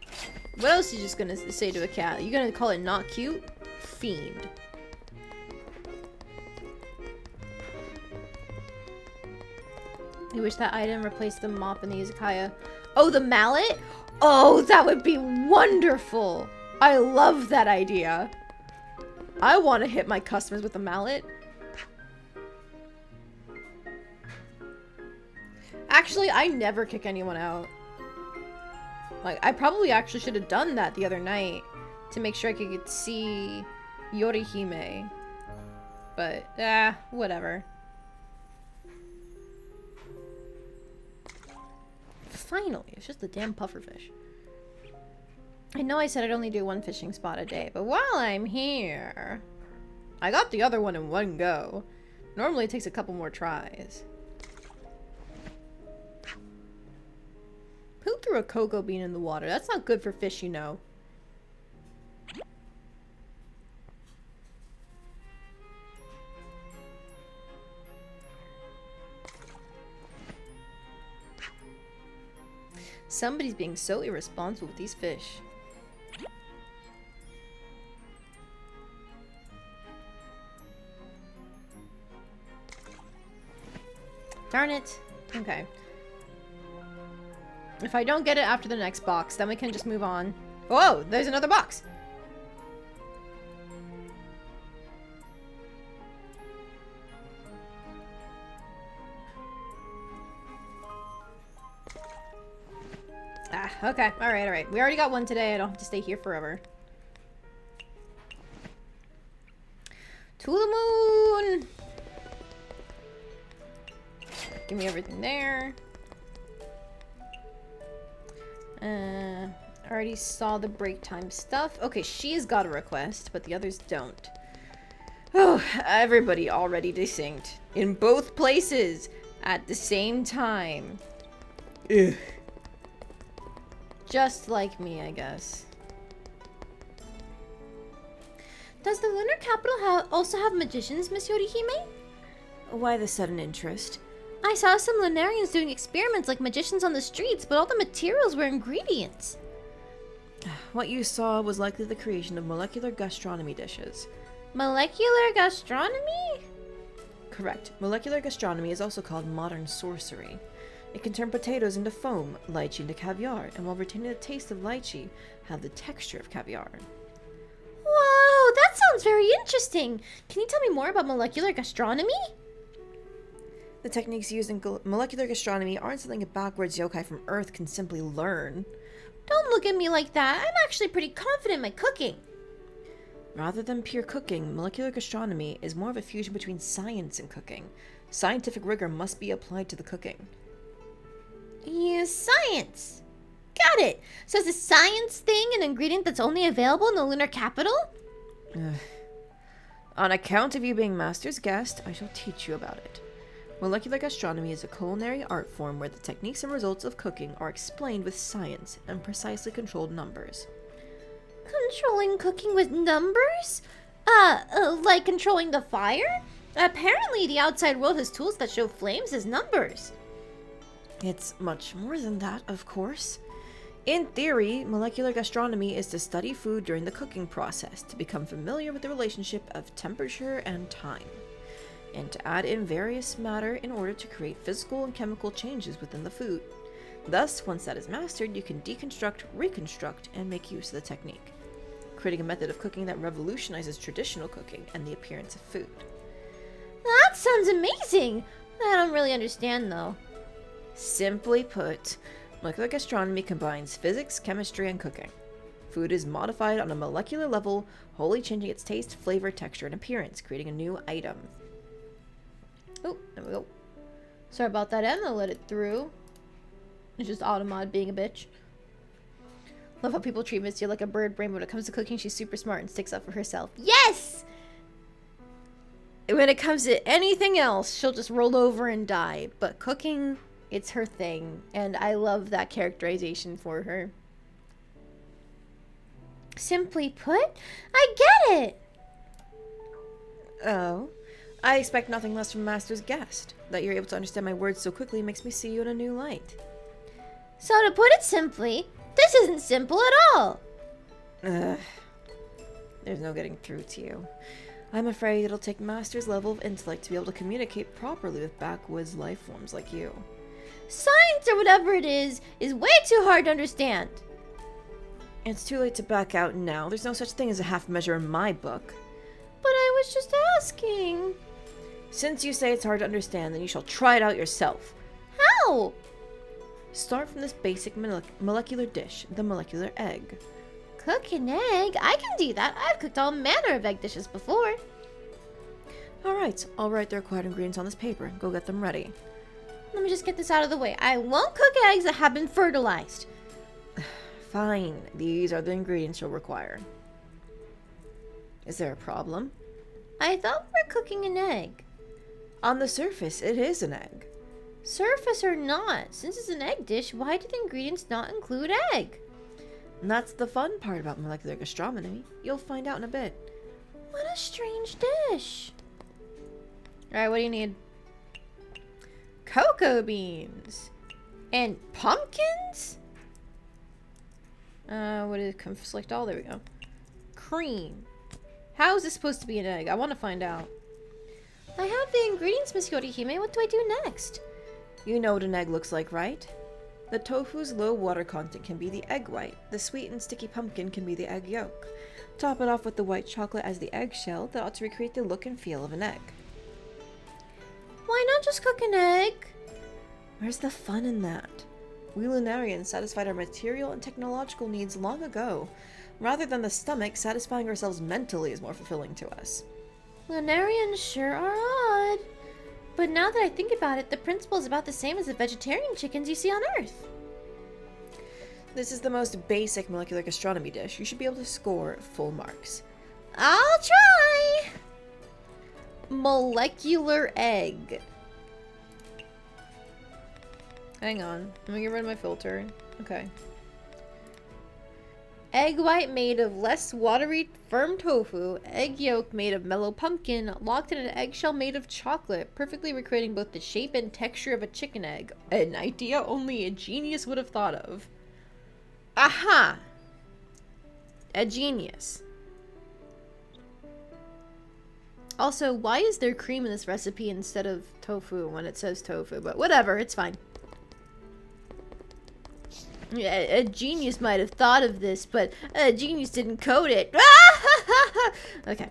What else are you just gonna say to a cat? You gonna call it not cute? Fiend. I wish that item replaced the mop in the Izakaya. Oh, the mallet? Oh, that would be wonderful! I love that idea. I want to hit my customers with a mallet. Actually, I never kick anyone out. Like, I probably actually should have done that the other night to make sure I could see Yorihime. But, whatever. Finally, it's just the damn pufferfish. I know I said I'd only do one fishing spot a day, but while I'm here... I got the other one in one go. Normally it takes a couple more tries. Who threw a cocoa bean in the water? That's not good for fish, you know. Somebody's being so irresponsible with these fish. Darn it. Okay. If I don't get it after the next box, then we can just move on. Whoa, there's another box. Ah, okay. Alright, alright. We already got one today. I don't have to stay here forever. To the moon! Give me everything there. Already saw the break time stuff. Okay, she's got a request, but the others don't. Oh, everybody already desynced. In both places. At the same time. Ugh. Just like me, I guess. Does the lunar capital also have magicians, Miss Yorihime?
Why the sudden interest?
I saw some lunarians doing experiments like magicians on the streets, but all the materials were ingredients.
What you saw was likely the creation of molecular gastronomy dishes.
Molecular gastronomy?
Correct. Molecular gastronomy is also called modern sorcery. It can turn potatoes into foam, lychee into caviar, and while retaining the taste of lychee, have the texture of caviar.
Whoa, that sounds very interesting. Can you tell me more about molecular gastronomy?
The techniques used in molecular gastronomy aren't something a backwards yokai from Earth can simply learn.
Don't look at me like that. I'm actually pretty confident in my cooking.
Rather than pure cooking, molecular gastronomy is more of a fusion between science and cooking. Scientific rigor must be applied to the cooking.
Yeah, science. Got it. So is the science thing an ingredient that's only available in the lunar capital?
On account of you being master's guest, I shall teach you about it. Molecular gastronomy is a culinary art form where the techniques and results of cooking are explained with science and precisely controlled numbers.
Controlling cooking with numbers? Like controlling the fire? Apparently the outside world has tools that show flames as numbers.
It's much more than that, of course. In theory, molecular gastronomy is to study food during the cooking process, to become familiar with the relationship of temperature and time, and to add in various matter in order to create physical and chemical changes within the food. Thus, once that is mastered, you can deconstruct, reconstruct, and make use of the technique, creating a method of cooking that revolutionizes traditional cooking and the appearance of food.
That sounds amazing! I don't really understand though.
Simply put, molecular gastronomy combines physics, chemistry, and cooking. Food is modified on a molecular level, wholly changing its taste, flavor, texture, and appearance, creating a new item.
Oh, there we go. Sorry about that, Emma. Let it through. It's just Automod being a bitch. Love how people treat Mystia like a bird brain, but when it comes to cooking, she's super smart and sticks up for herself. Yes! When it comes to anything else, she'll just roll over and die. But cooking, it's her thing. And I love that characterization for her. Simply put, I get it!
Oh? I expect nothing less from Master's guest. That you're able to understand my words so quickly makes me see you in a new light.
So to put it simply, this isn't simple at all.
There's no getting through to you. I'm afraid it'll take Master's level of intellect to be able to communicate properly with backwoods life forms like you.
Science or whatever it is way too hard to understand.
It's too late to back out now. There's no such thing as a half measure in my book.
But I was just asking.
Since you say it's hard to understand, then you shall try it out yourself.
How?
Start from this basic molecular dish, the molecular egg.
Cook an egg? I can do that. I've cooked all manner of egg dishes before.
Alright, I'll write the required ingredients on this paper. Go get them ready.
Let me just get this out of the way. I won't cook eggs that have been fertilized.
Fine, these are the ingredients you'll require. Is there a problem?
I thought we were cooking an egg.
On the surface, it is an egg.
Surface or not, since it's an egg dish, why do the ingredients not include egg?
And that's the fun part about molecular gastronomy. You'll find out in a bit.
What a strange dish. Alright, what do you need? Cocoa beans. And pumpkins? What is it? Select all. There we go. Cream. How is this supposed to be an egg? I want to find out. I have the ingredients, Miss Yorihime. What do I do next?
You know what an egg looks like, right? The tofu's low water content can be the egg white. The sweet and sticky pumpkin can be the egg yolk. Top it off with the white chocolate as the eggshell that ought to recreate the look and feel of an egg.
Why not just cook an egg?
Where's the fun in that? We Lunarians satisfied our material and technological needs long ago. Rather than the stomach, satisfying ourselves mentally is more fulfilling to us.
Lunarians sure are odd. But now that I think about it, the principle is about the same as the vegetarian chickens you see on Earth.
This is the most basic molecular gastronomy dish. You should be able to score full marks.
I'll try! Molecular egg. Hang on. Let me get rid of my filter. Okay. Egg white made of less watery, firm tofu. Egg yolk made of mellow pumpkin. Locked in an eggshell made of chocolate. Perfectly recreating both the shape and texture of a chicken egg. An idea only a genius would have thought of. Aha! A genius. Also, why is there cream in this recipe instead of tofu when it says tofu? But whatever, it's fine. Yeah, a genius might have thought of this, but a genius didn't code it. Okay.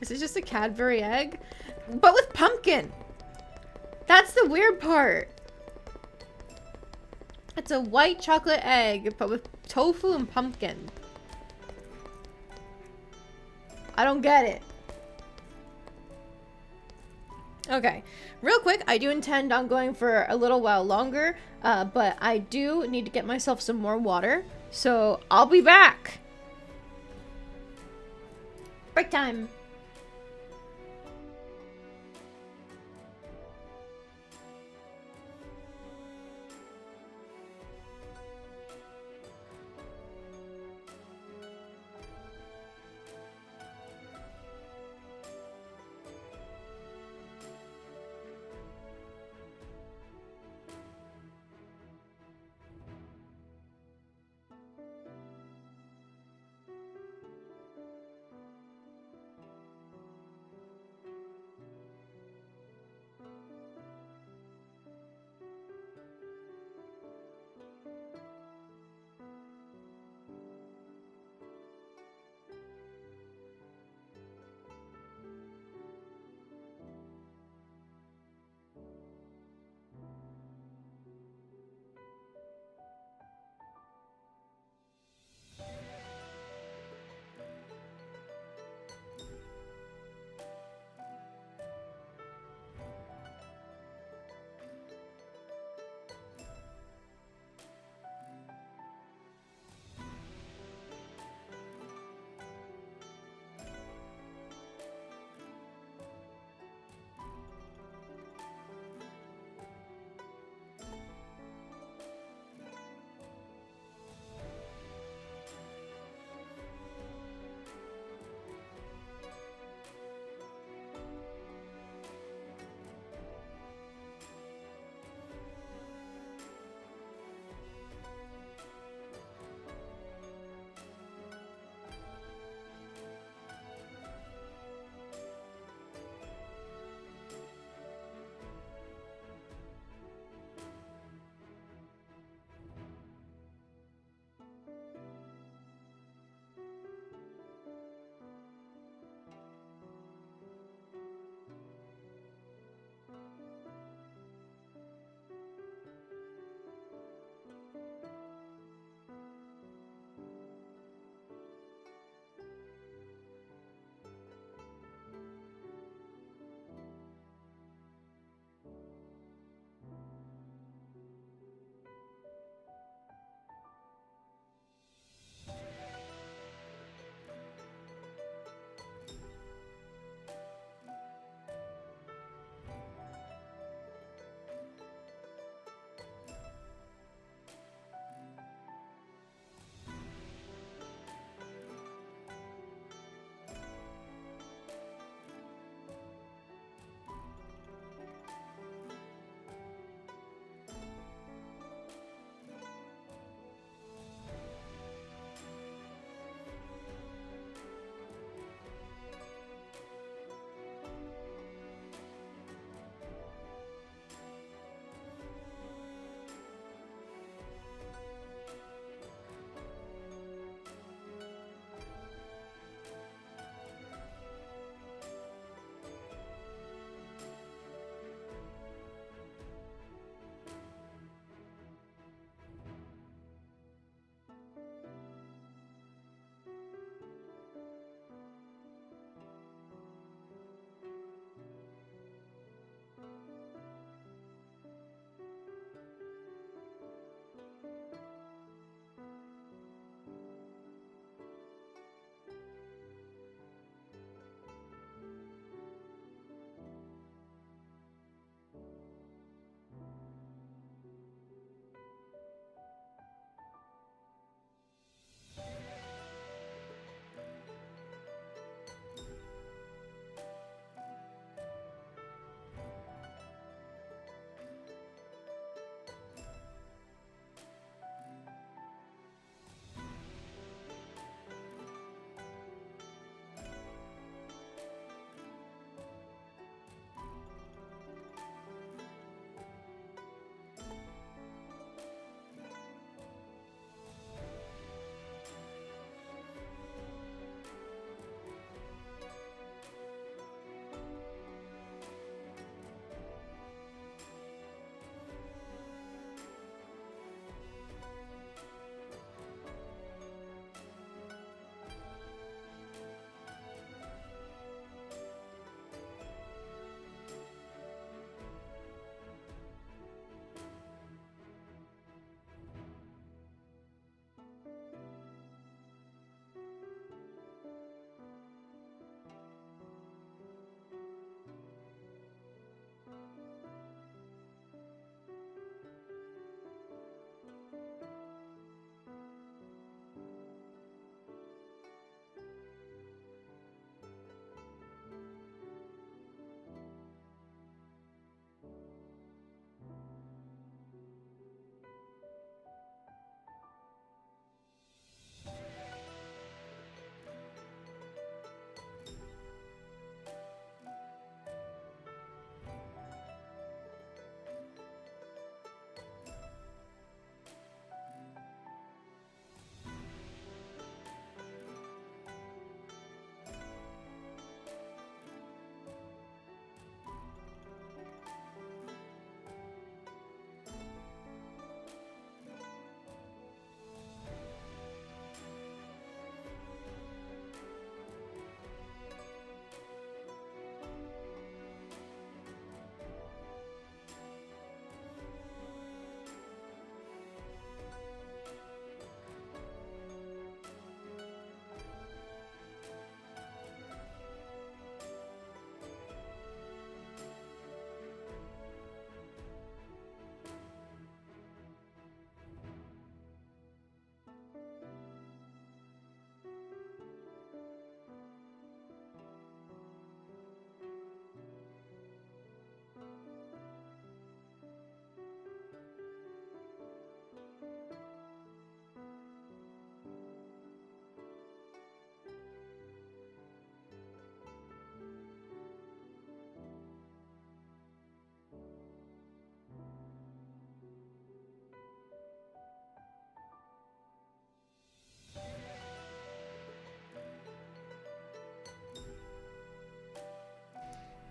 Is it just a Cadbury egg? But with pumpkin! That's the weird part. It's a white chocolate egg, but with tofu and pumpkin. I don't get it. Okay, real quick, I do intend on going for a little while longer, but I do need to get myself some more water, so I'll be back. Break time.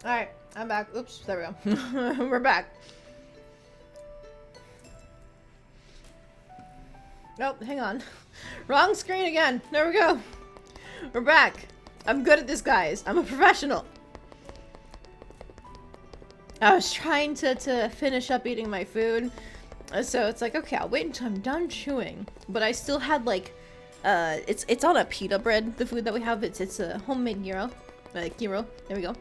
Alright, I'm back. Oops, there we go. We're back. Nope, hang on. Wrong screen again. There we go. We're back. I'm good at this, guys. I'm a professional. I was trying to finish up eating my food. So it's like, okay, I'll wait until I'm done chewing. But I still had like, it's on a pita bread, the food that we have. It's a homemade gyro. Gyro. There we go.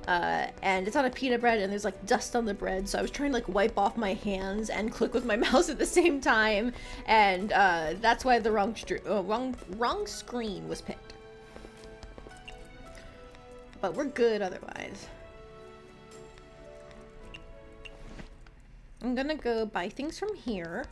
And it's on a pita bread and there's like dust on the bread, so I was trying to like wipe off my hands and click with my mouse at the same time, and that's why the wrong screen was picked. But we're good otherwise. I'm gonna go buy things from here.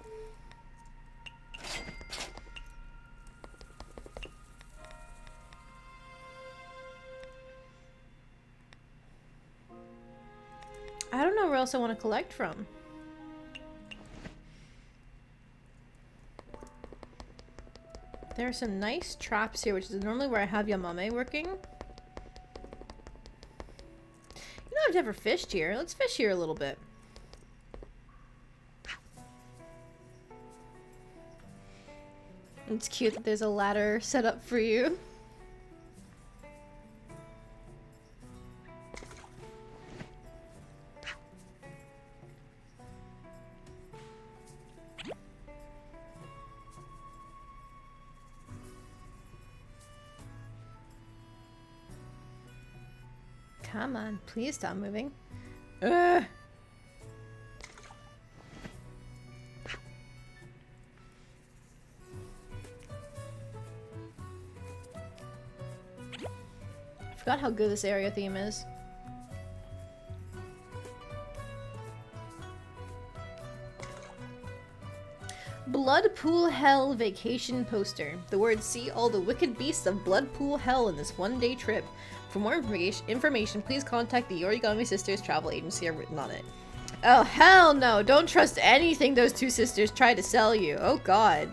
I don't know where else I want to collect from. There are some nice traps here, which is normally where I have Yamame working. You know, I've never fished here. Let's fish here a little bit. It's cute that there's a ladder set up for you. Come on, please stop moving. Ugh. I forgot how good this area theme is. Bloodpool Hell Vacation Poster. The words "See all the wicked beasts of Bloodpool Hell in this one-day trip." For more information, please contact the Origami Sisters travel agency written on it. Oh, hell no! Don't trust anything those two sisters try to sell you. Oh, God.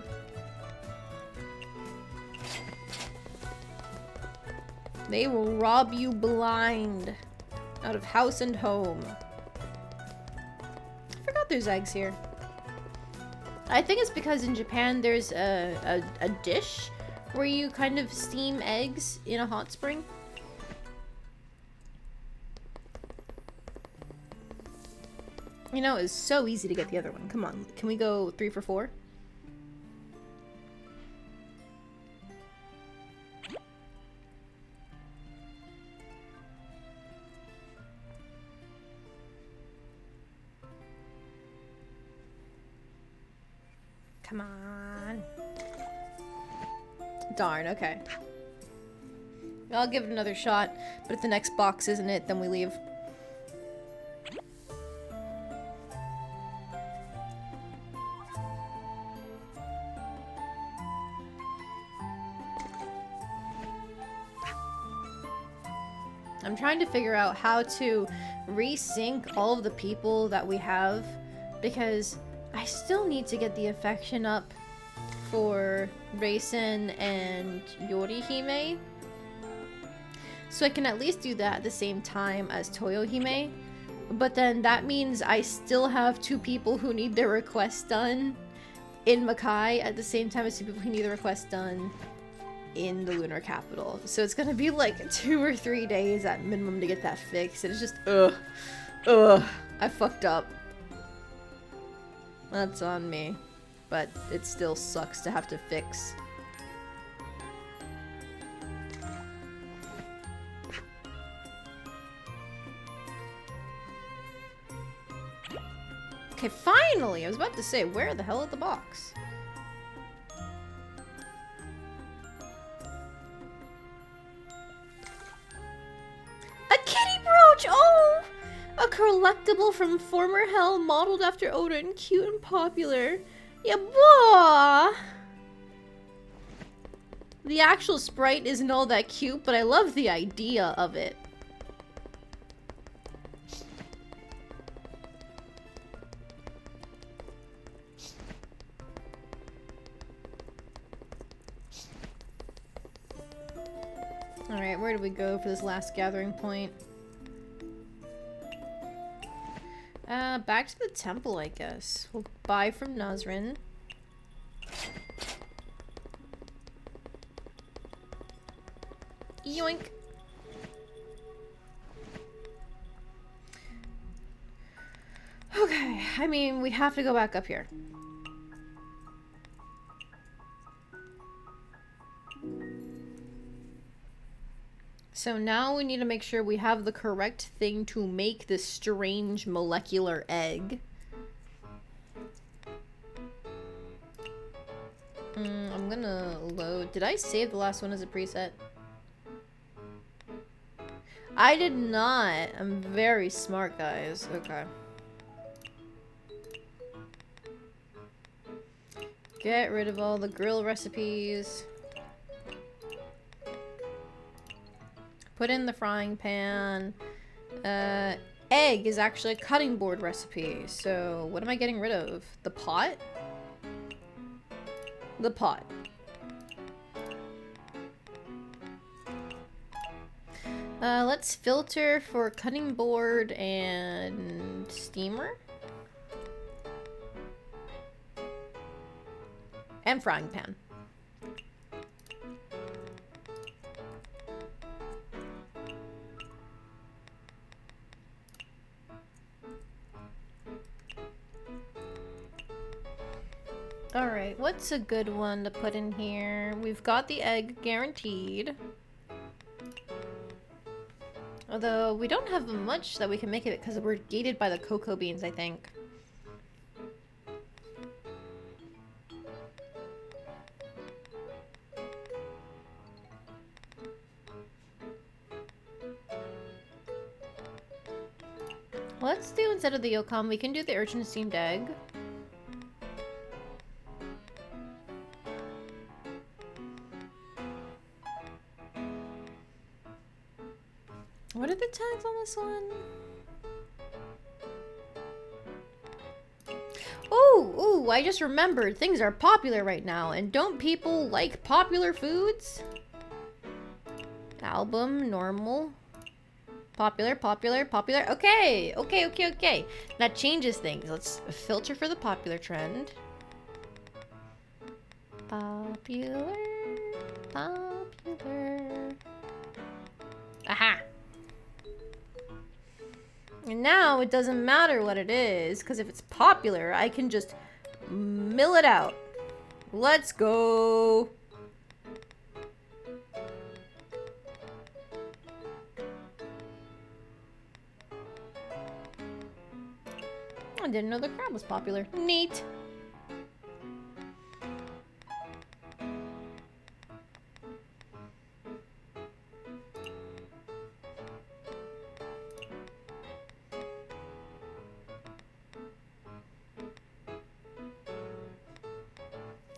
They will rob you blind. Out of house and home. I forgot there's eggs here. I think it's because in Japan there's a dish where you kind of steam eggs in a hot spring. You know, it's so easy to get the other one. Come on, can we go 3 for 4? Come on. Darn, okay. I'll give it another shot, but if the next box isn't it, then we leave. I'm trying to figure out how to resync all of the people that we have, because I still need to get the affection up for Reisen and Yorihime. So I can at least do that at the same time as Toyohime. But then that means I still have 2 people who need their request done in Makai at the same time as 2 people who need the request done in the lunar capital. So it's gonna be like 2 or 3 days at minimum to get that fixed. And it's just, I fucked up. That's on me. But it still sucks to have to fix. Okay, finally! I was about to say, where the hell is the box? A kitty brooch! Oh! A collectible from former hell modeled after Odin, cute and popular. Yeah, boy! The actual sprite isn't all that cute, but I love the idea of it. Alright, where do we go for this last gathering point? back to the temple, I guess. We'll buy from Nazrin. Yoink. Okay, I mean, we have to go back up here. So now we need to make sure we have the correct thing to make this strange molecular egg. I'm gonna load. Did I save the last one as a preset? I did not. I'm very smart, guys. Okay. Get rid of all the grill recipes. Put in the frying pan. Egg is actually a cutting board recipe. So what am I getting rid of? The pot? The pot. Let's filter for cutting board and steamer. And frying pan. Alright, what's a good one to put in here? We've got the egg guaranteed. Although, we don't have much that we can make of it because we're gated by the cocoa beans, I think. Let's do, instead of the yolcom, we can do the urchin steamed egg. What are the tags on this one? Ooh, I just remembered. Things are popular right now. And don't people like popular foods? Album, normal. Popular. Okay. That changes things. Let's filter for the popular trend. Popular. Aha! And now it doesn't matter what it is, because if it's popular, I can just mill it out. Let's go! I didn't know the crab was popular. Neat!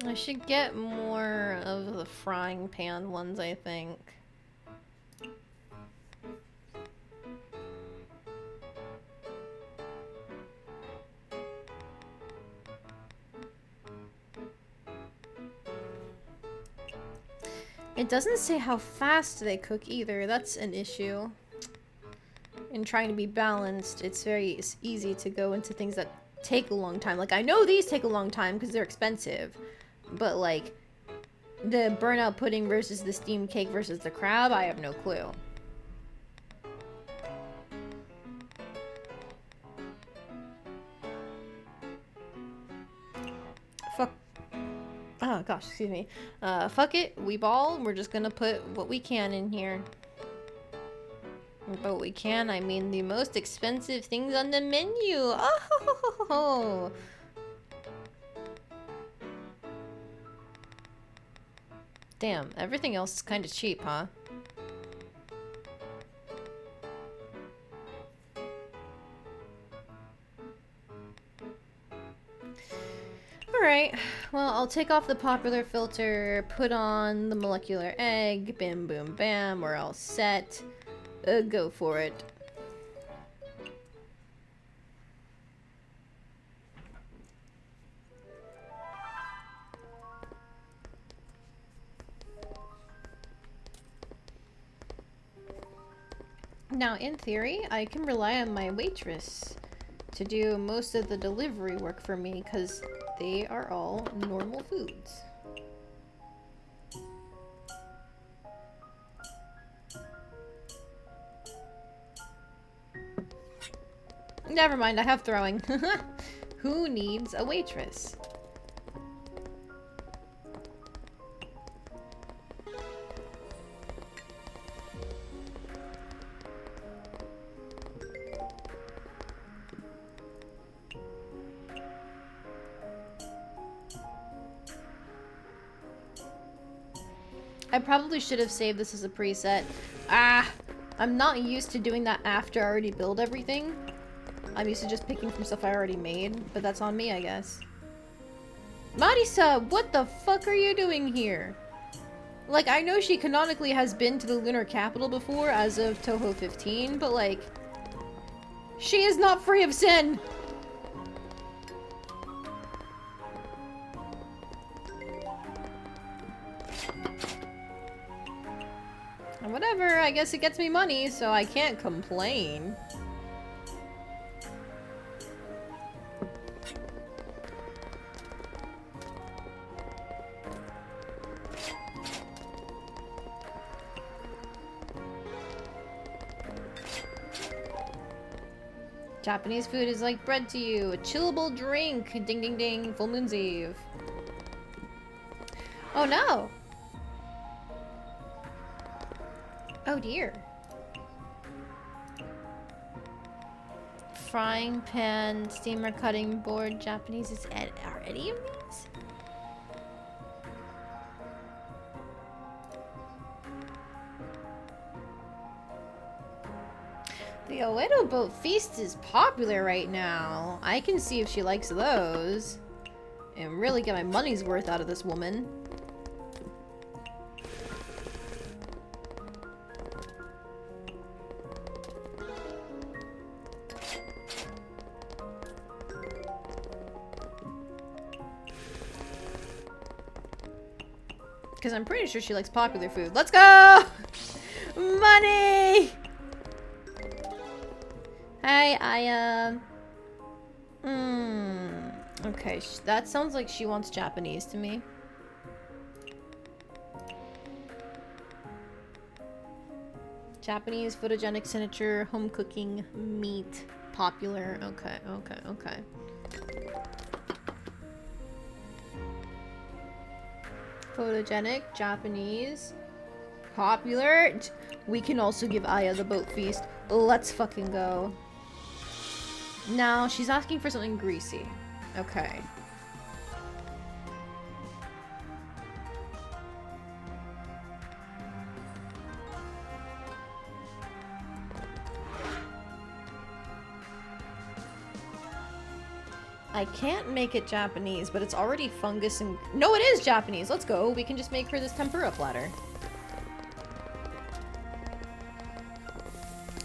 I should get more of the frying pan ones, I think. It doesn't say how fast they cook either. That's an issue. In trying to be balanced, it's very easy to go into things that take a long time. Like, I know these take a long time because they're expensive. But, like, the burnout pudding versus the steamed cake versus the crab, I have no clue. Fuck. Oh, gosh, excuse me. Fuck it. We ball. We're just gonna put what we can in here. But we can, I mean the most expensive things on the menu. Oh! Damn, everything else is kind of cheap, huh? Alright, well, I'll take off the popular filter, put on the molecular egg, bim boom bam, we're all set. Go for it. Now, in theory, I can rely on my waitress to do most of the delivery work for me because they are all normal foods. Never mind, I have throwing. Who needs a waitress? I probably should have saved this as a preset. Ah! I'm not used to doing that after I already build everything. I'm used to just picking from stuff I already made, but that's on me, I guess. Marisa, what the fuck are you doing here? Like, I know she canonically has been to the lunar capital before as of Toho 15, but like, she is not free of sin! And whatever, I guess it gets me money, so I can't complain. Japanese food is like bread to you. A chillable drink. Ding ding ding. Full Moon's Eve. Oh no! Oh dear. Frying pan, steamer cutting board, Japanese is are any of these? The Oedo Boat Feast is popular right now. I can see if she likes those. And really get my money's worth out of this woman. Because I'm pretty sure she likes popular food. Let's go! Money! Hi, Aya. Okay, that sounds like she wants Japanese to me. Japanese, photogenic signature, home cooking, meat, popular. Okay, okay, okay. Photogenic, Japanese, popular. We can also give Aya the boat feast. Let's fucking go. Now, she's asking for something greasy. Okay. I can't make it Japanese, but it's already fungus and... No, it is Japanese! Let's go! We can just make her this tempura platter.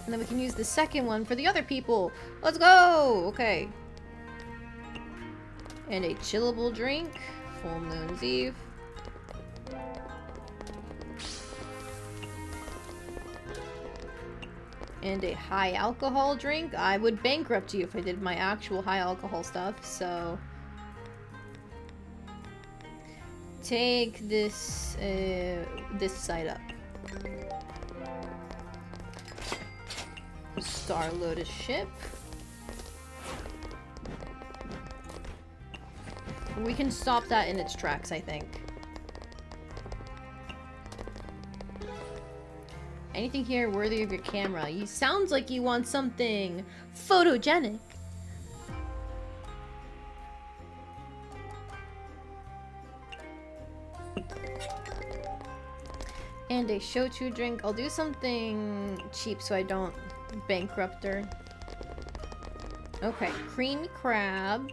And then we can use the second one for the other people! Let's go! Okay. And a chillable drink. Full Moon's Eve. And a high alcohol drink. I would bankrupt you if I did my actual high alcohol stuff, so... Take this, this side up. Star Lotus ship. We can stop that in its tracks, I think. Anything here worthy of your camera? You sounds like you want something photogenic. And a shochu drink. I'll do something cheap so I don't bankrupt her. Okay, creamy crab.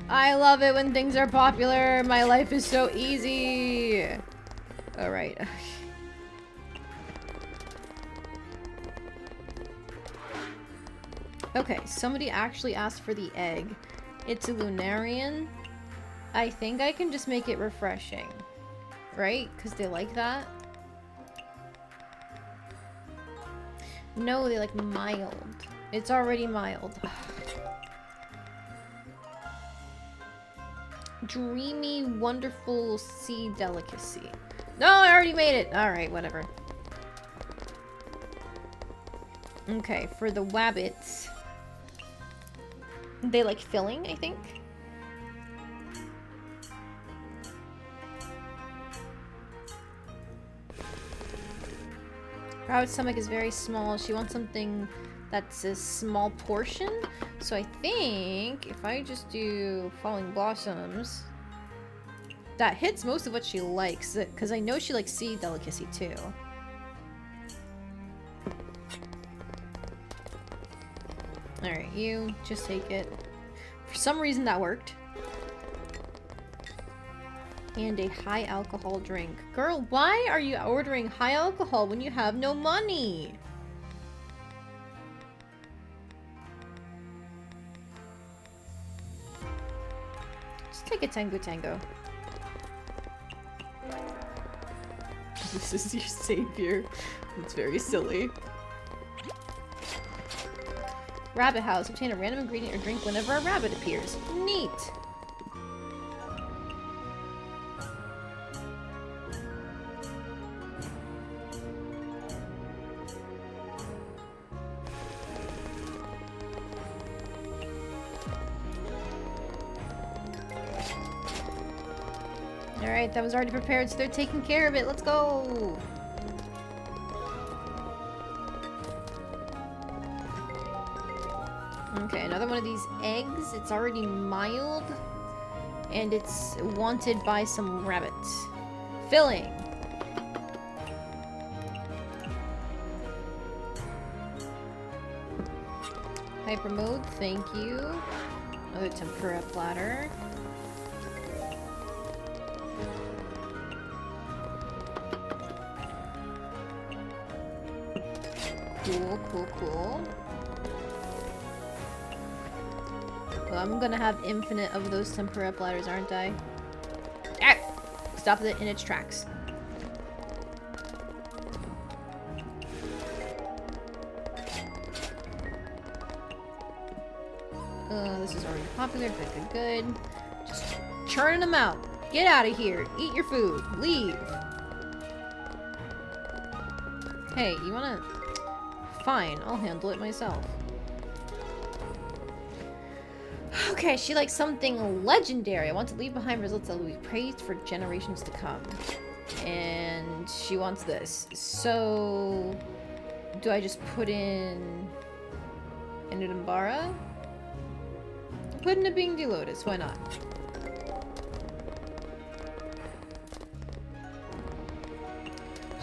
I love it when things are popular. My life is so easy. All right. Okay, somebody actually asked for the egg. It's a Lunarian. I think I can just make it refreshing. Right? Because they like that. No, they like mild. It's already mild. Dreamy, wonderful sea delicacy. No, I already made it. Alright, whatever. Okay, for the wabbits. They like filling, I think. Rabbit's stomach is very small. She wants something that's a small portion. So I think if I just do Falling Blossoms, that hits most of what she likes. Because I know she likes sea delicacy too. Alright, you just take it. For some reason that worked. And a high alcohol drink. Girl, why are you ordering high alcohol when you have no money? Just take a Tango Tango. This is your savior. It's very silly. Rabbit house. Obtain a random ingredient or drink whenever a rabbit appears. Neat. Alright, that was already prepared, so they're taking care of it. Let's go! Okay, another one of these eggs. It's already mild. And it's wanted by some rabbits. Filling! Hyper mode, thank you. Another tempura platter. Cool, cool, cool. Well, I'm gonna have infinite of those tempura platters, aren't I? Ah! Stop it in its tracks. This is already popular. Good, good, good. Just churning them out. Get out of here. Eat your food. Leave. Hey, you wanna... Fine, I'll handle it myself. Okay, she likes something legendary. I want to leave behind results that will be praised for generations to come. And she wants this. So... Do I just put in... an Udambara? Put in a Bingdi Lotus, why not?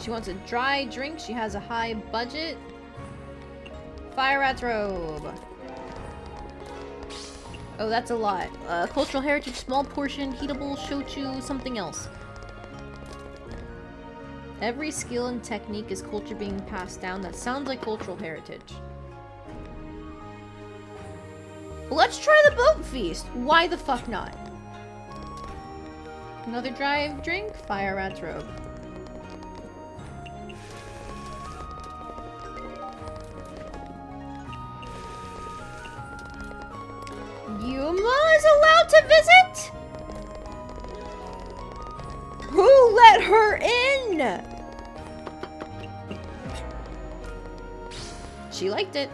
She wants a dry drink. She has a high budget. Fire Rat's Robe. Oh, that's a lot. Cultural heritage, small portion, heatable, shochu, something else. Every skill and technique is culture being passed down. That sounds like cultural heritage. Well, let's try the boat feast. Why the fuck not? Another dry drink? Fire Rat's Robe. Yuma is allowed to visit? Who let her in? She liked it.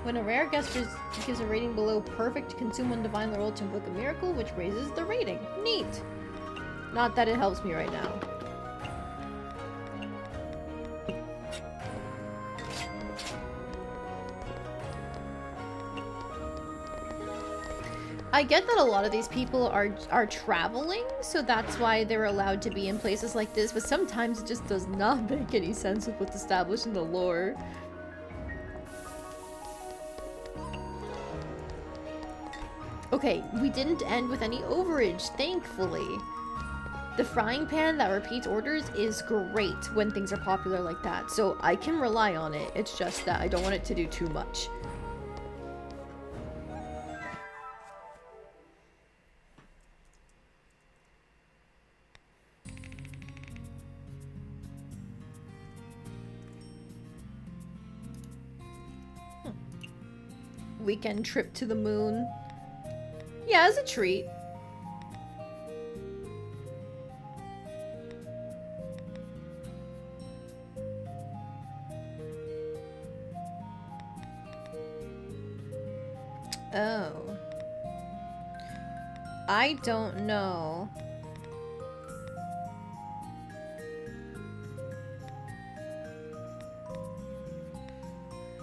When a rare guest gives a rating below perfect, consume one divine roll to invoke a miracle, which raises the rating. Neat. Not that it helps me right now. I get that a lot of these people are traveling, so that's why they're allowed to be in places like this, but sometimes it just does not make any sense with what's established in the lore. Okay, we didn't end with any overage, thankfully. The frying pan that repeats orders is great when things are popular like that, so I can rely on it. It's just that I don't want it to do too much. weekend trip to the moon. Yeah, as a treat. Oh. I don't know.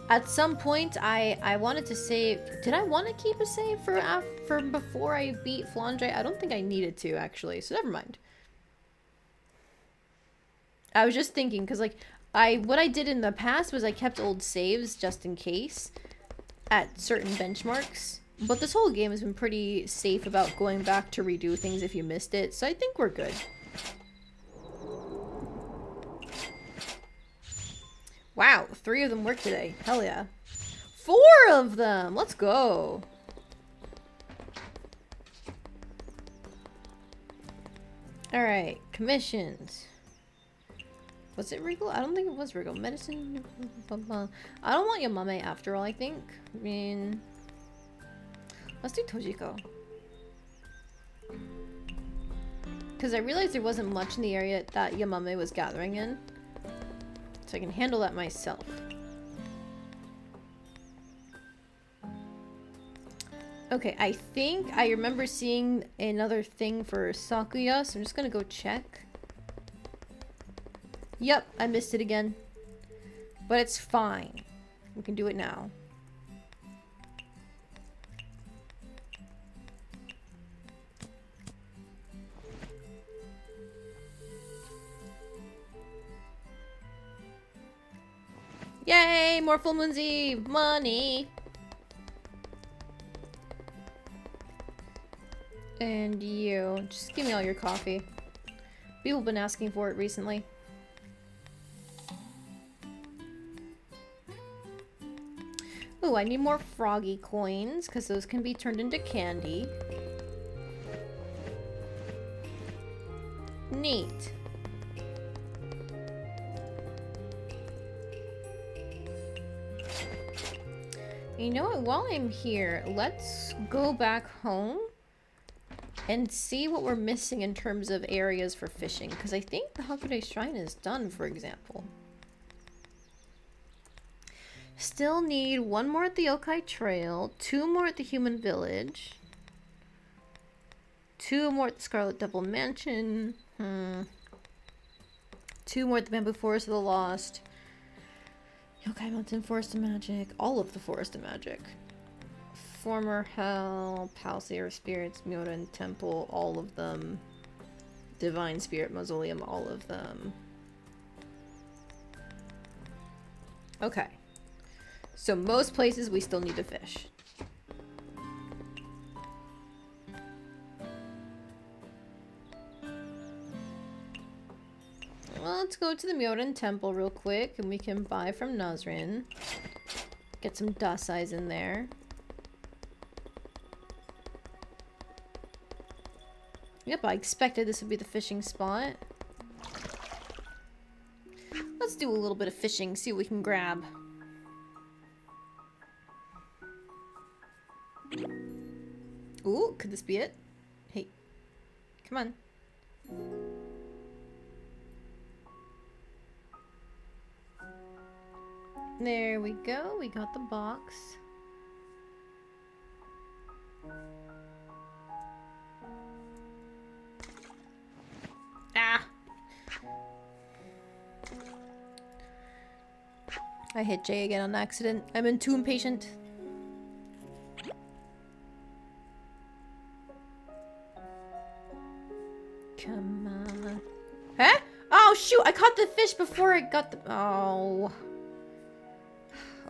At some point, I wanted to save. Did I want to keep a save for before I beat Flandre? I don't think I needed to, actually, so never mind. I was just thinking, because, like, what I did in the past was I kept old saves just in case at certain benchmarks. But this whole game has been pretty safe about going back to redo things if you missed it, so I think we're good. Wow, 3 of them worked today. Hell yeah. 4 of them! Let's go. Alright, commissions. Was it Regal? I don't think it was Regal. Medicine. I don't want Yamame after all, I think. I mean, let's do Tojiko. Because I realized there wasn't much in the area that Yamame was gathering in. So I can handle that myself. Okay, I think I remember seeing another thing for Sakuya, so I'm just gonna go check. Yep, I missed it again. But it's fine. We can do it now. Yay! More Full Moon's Eve! Money! And you. Just give me all your coffee. People have been asking for it recently. Ooh, I need more froggy coins, because those can be turned into candy. Neat. You know what? While I'm here, let's go back home and see what we're missing in terms of areas for fishing. Because I think the Hakude Shrine is done, for example. Still need 1 more at the Yokai Trail, 2 more at the Human Village, 2 more at the Scarlet Devil Mansion, 2 more at the Bamboo Forest of the Lost, Yokai Mountain, Forest of Magic, all of the Forest of Magic, Former Hell, Palace of Spirits, Myoden Temple, all of them, Divine Spirit Mausoleum, all of them. Okay. So most places we still need to fish. Well, let's go to the Myoden Temple real quick and we can buy from Nazrin. Get some Dasais in there. Yep, I expected this would be the fishing spot. Let's do a little bit of fishing, see what we can grab. Ooh, could this be it? Hey, come on. There we go, we got the box. Ah! I hit Jay again on accident. I'm too impatient. Come on. Huh? Oh, shoot! I caught the fish before I got the... Oh.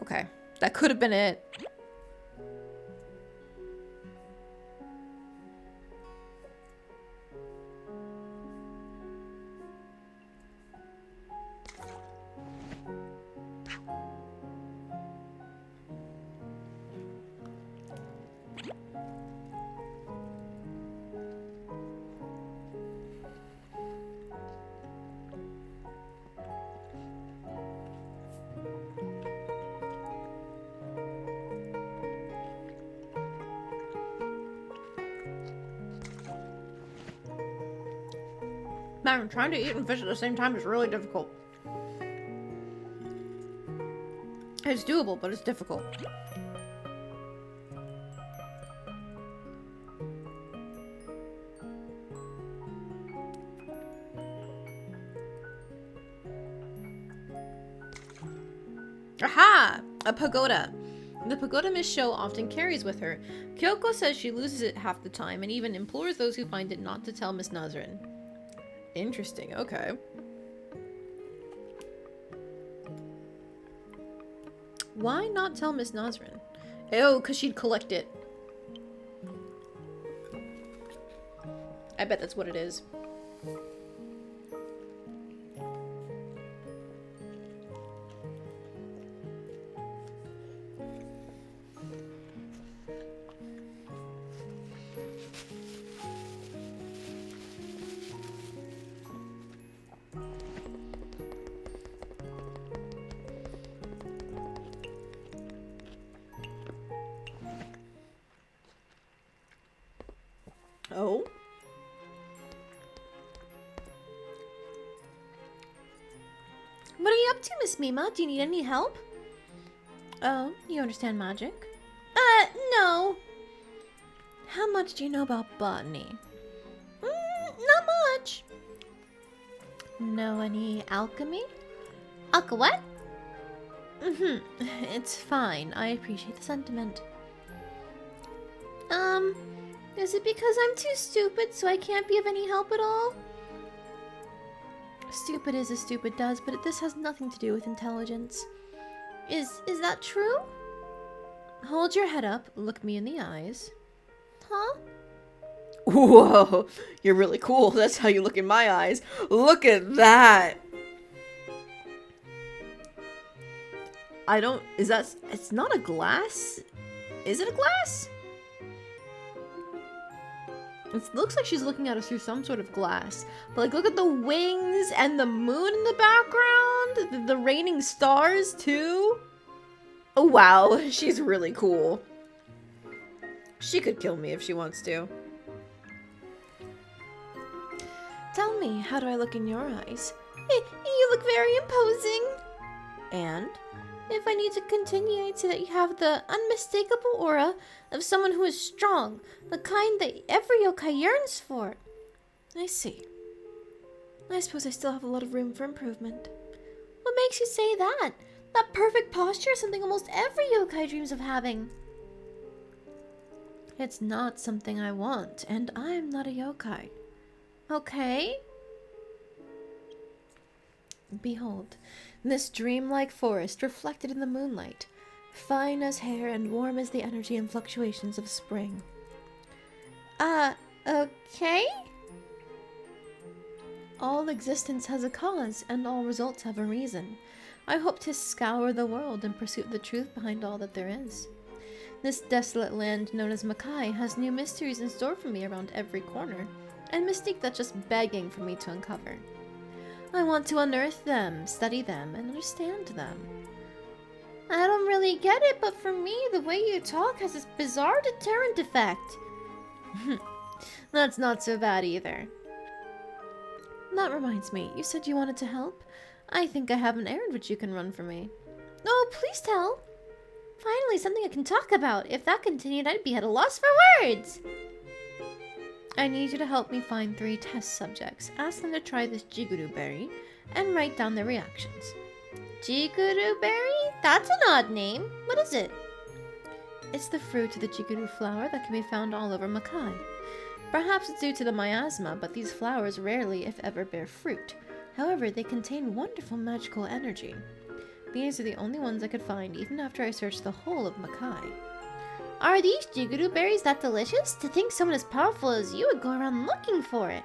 Okay. That could have been it. Man, trying to eat and fish at the same time is really difficult. It's doable, but it's difficult. Aha! A pagoda. The pagoda Miss Show often carries with her. Kyoko says she loses it half the time and even implores those who find it not to tell Miss Nazrin. Interesting, okay. Why not tell Miss Nazrin? Oh, because she'd collect it. I bet that's what it is. Oh?
What are you up to, Miss Mima? Do you need any help?
Oh, you understand magic?
No.
How much do you know about botany?
Not much.
Know any alchemy?
Alka what?
It's fine. I appreciate the sentiment.
Is it because I'm too stupid so I can't be of any help at all?
Stupid is as stupid does, but this has nothing to do with intelligence.
Is that true?
Hold your head up, look me in the eyes.
Huh?
Whoa, you're really cool. That's how you look in my eyes. Look at that. It's not a glass? Is it a glass?
It looks like she's looking at us through some sort of glass. But like, look at the wings and the moon in the background. The raining stars too.
Oh wow, she's really cool. She could kill me if she wants to.
Tell me, how do I look in your eyes?
You look very imposing.
And?
If I need to continue, I'd say that you have the unmistakable aura of someone who is strong, the kind that every yokai yearns for.
I see. I suppose I still have a lot of room for improvement.
What makes you say that? That perfect posture is something almost every yokai dreams of having.
It's not something I want, and I'm not a yokai.
Okay.
Behold, this dreamlike forest reflected in the moonlight, fine as hair and warm as the energy and fluctuations of spring.
Okay?
All existence has a cause, and all results have a reason. I hope to scour the world in pursuit of the truth behind all that there is. This desolate land known as Makai has new mysteries in store for me around every corner, and mystique that's just begging for me to uncover. I want to unearth them, study them, and understand them.
I don't really get it, but for me, the way you talk has this bizarre deterrent effect.
That's not so bad either. That reminds me, you said you wanted to help? I think I have an errand which you can run for me.
Oh, please tell. Finally, something I can talk about. If that continued, I'd be at a loss for words.
I need you to help me find 3 test subjects, ask them to try this jiguru berry, and write down their reactions.
Jiguru berry? That's an odd name. What is it?
It's the fruit of the jiguru flower that can be found all over Makai. Perhaps it's due to the miasma, but these flowers rarely, if ever, bear fruit. However, they contain wonderful magical energy. These are the only ones I could find, even after I searched the whole of Makai.
Are these jiguru berries that delicious? To think someone as powerful as you would go around looking for it.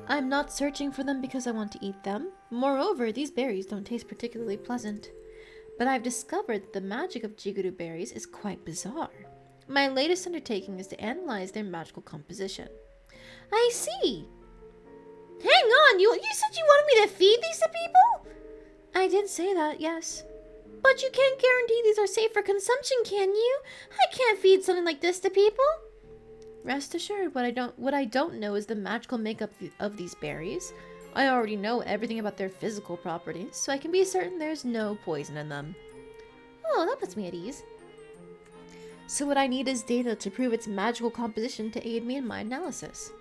I'm not searching for them because I want to eat them. Moreover, these berries don't taste particularly pleasant. But I've discovered that the magic of jiguru berries is quite bizarre. My latest undertaking is to analyze their magical composition.
I see. Hang on, you said you wanted me to feed these to people?
I did say that, yes.
But you can't guarantee these are safe for consumption, can you? I can't feed something like this to people.
Rest assured, what I don't know is the magical makeup of these berries. I already know everything about their physical properties, so I can be certain there's no poison in them.
Oh, that puts me at ease.
So what I need is data to prove its magical composition to aid me in my analysis.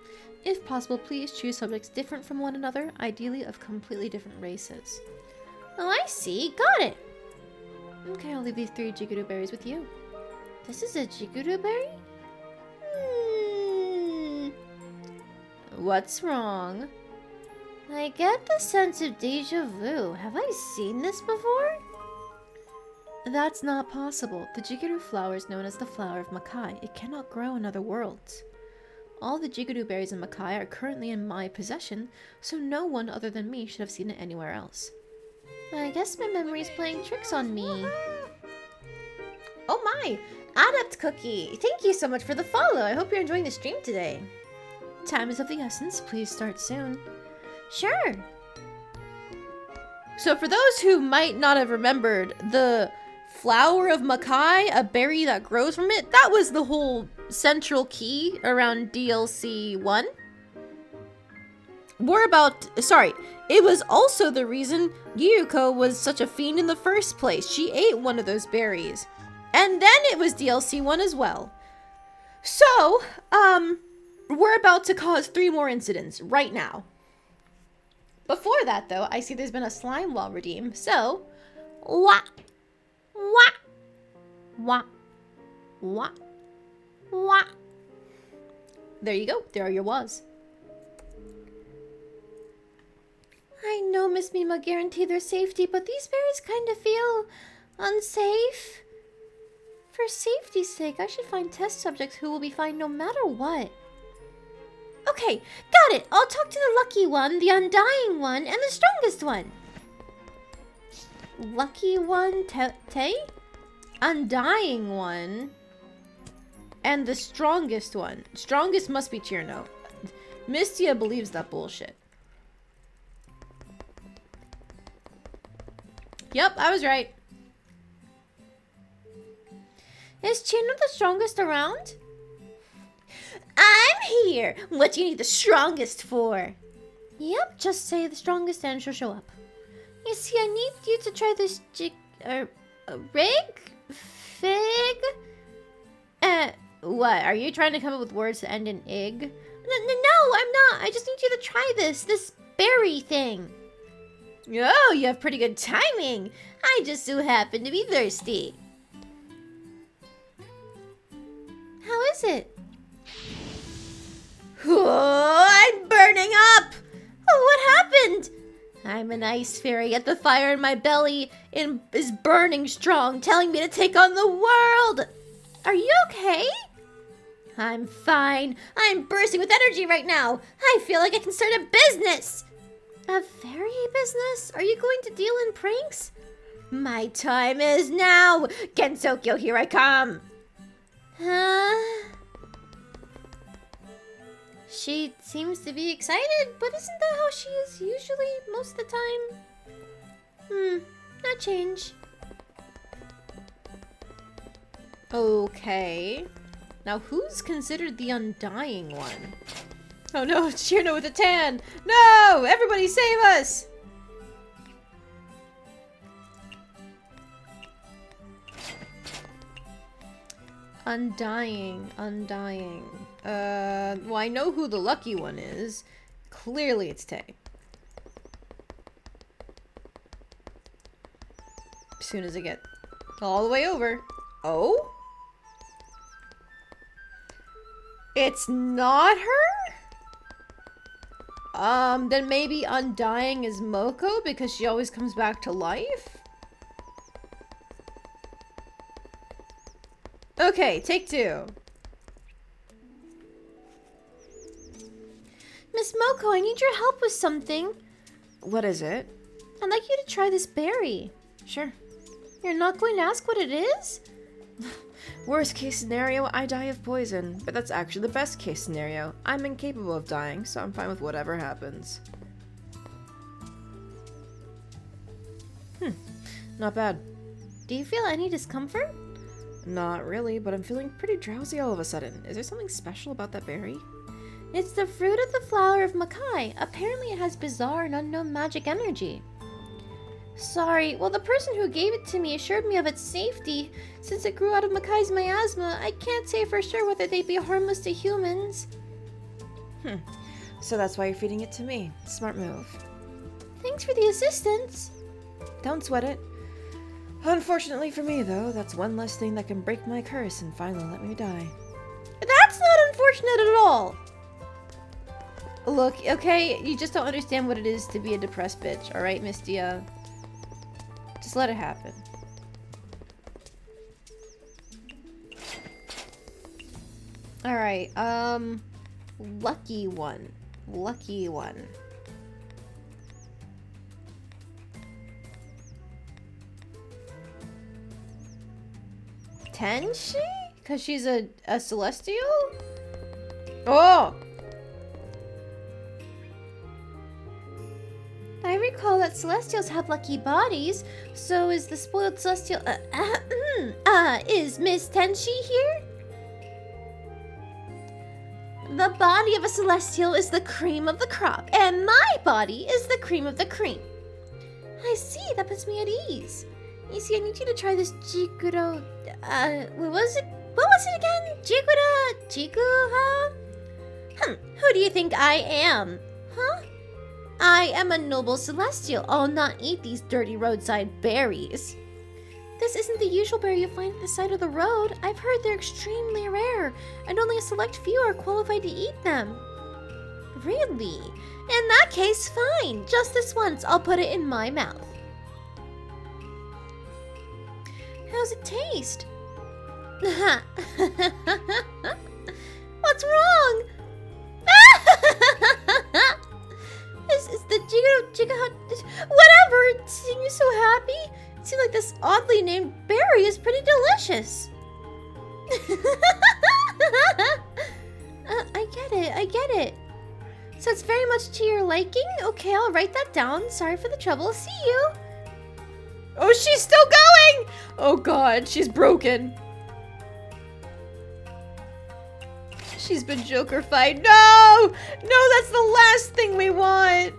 If possible, please choose subjects different from one another, ideally of completely different races.
Oh, I see. Got it.
Okay, I'll leave these 3 Jiguru berries with you.
This is a Jiguru berry?
What's wrong?
I get the sense of deja vu. Have I seen this before?
That's not possible. The Jiguru flower is known as the flower of Makai. It cannot grow in other worlds. All the Jiguru berries in Makai are currently in my possession, so no one other than me should have seen it anywhere else.
I guess my memory's playing tricks on me.
Oh my! Adept Cookie! Thank you so much for the follow. I hope you're enjoying the stream today. Time is of the essence. Please start soon.
Sure.
So for those who might not have remembered, the flower of Makai, a berry that grows from it, that was the whole central key around DLC 1. It was also the reason Yuko was such a fiend in the first place. She ate one of those berries. And then it was DLC 1 as well. So, we're about to cause 3 more incidents right now. Before that, though, I see there's been a slime wall redeemed, so... Wah! Wah! Wah! Wah! Wah! There you go. There are your was.
I know Miss Mima guaranteed their safety, but these berries kind of feel unsafe. For safety's sake, I should find test subjects who will be fine no matter what. Okay, got it. I'll talk to the lucky one, the undying one, and the strongest one.
Lucky one, Te? Undying one, and the strongest one. Strongest must be Chirno. Mystia believes that bullshit. Yep, I was right.
Is Chirno the strongest around? I'm here. What do you need the strongest for? Yep, just say the strongest and she'll show up. You see, I need you to try this fig?
What? Are you trying to come up with words that end in ig?
No, I'm not. I just need you to try this berry thing.
Oh, you have pretty good timing. I just so happen to be thirsty.
How is it?
Oh, I'm burning up!
Oh, what happened?
I'm an ice fairy, yet the fire in my belly is burning strong, telling me to take on the world!
Are you okay?
I'm fine. I'm bursting with energy right now. I feel like I can start a business.
A fairy business? Are you going to deal in pranks?
My time is now. Gensokyo, here I come.
Huh? She seems to be excited, but isn't that how she is usually most of the time? Not change.
Okay. Now who's considered the undying one? Oh no, it's Chirno with a tan! No! Everybody save us! Undying. Well, I know who the lucky one is. Clearly it's Tay. As soon as I get all the way over. Oh? It's not her? Then maybe undying is Moko because she always comes back to life? Okay, take 2.
Miss Moko, I need your help with something.
What is it?
I'd like you to try this berry.
Sure.
You're not going to ask what it is?
Worst case scenario, I die of poison. But that's actually the best case scenario. I'm incapable of dying, so I'm fine with whatever happens. Not bad.
Do you feel any discomfort?
Not really, but I'm feeling pretty drowsy all of a sudden. Is there something special about that berry?
It's the fruit of the flower of Makai. Apparently it has bizarre and unknown magic energy. Sorry, well the person who gave it to me assured me of its safety. Since it grew out of Makai's miasma, I can't say for sure whether they'd be harmless to humans.
So that's why you're feeding it to me. Smart move.
Thanks for the assistance.
Don't sweat it. Unfortunately for me, though, that's one less thing that can break my curse and finally let me die.
That's not unfortunate at all.
Look, okay, you just don't understand what it is to be a depressed bitch, alright, Mystia? Just let it happen. Alright, lucky one. Lucky one. Tenshi? Because she's a celestial? Oh!
I recall that celestials have lucky bodies, so is the spoiled celestial. Is Miss Tenshi here? The body of a celestial is the cream of the crop, and my body is the cream of the cream. I see, that puts me at ease. You see, I need you to try this Jiguro. What was it? What was it again? Jiguha? Who do you think I am? Huh? I am a noble celestial. I'll not eat these dirty roadside berries. This isn't the usual berry you find at the side of the road. I've heard they're extremely rare, and only a select few are qualified to eat them. Really? In that case, fine. Just this once, I'll put it in my mouth. How's it taste? What's wrong? Is the Jigga whatever? Seeing you so happy? It seems like this oddly named berry is pretty delicious. I get it. So it's very much to your liking? Okay, I'll write that down. Sorry for the trouble. See you.
Oh, she's still going! Oh god, she's broken. She's been Joker-fied. No! No, that's the last thing we want!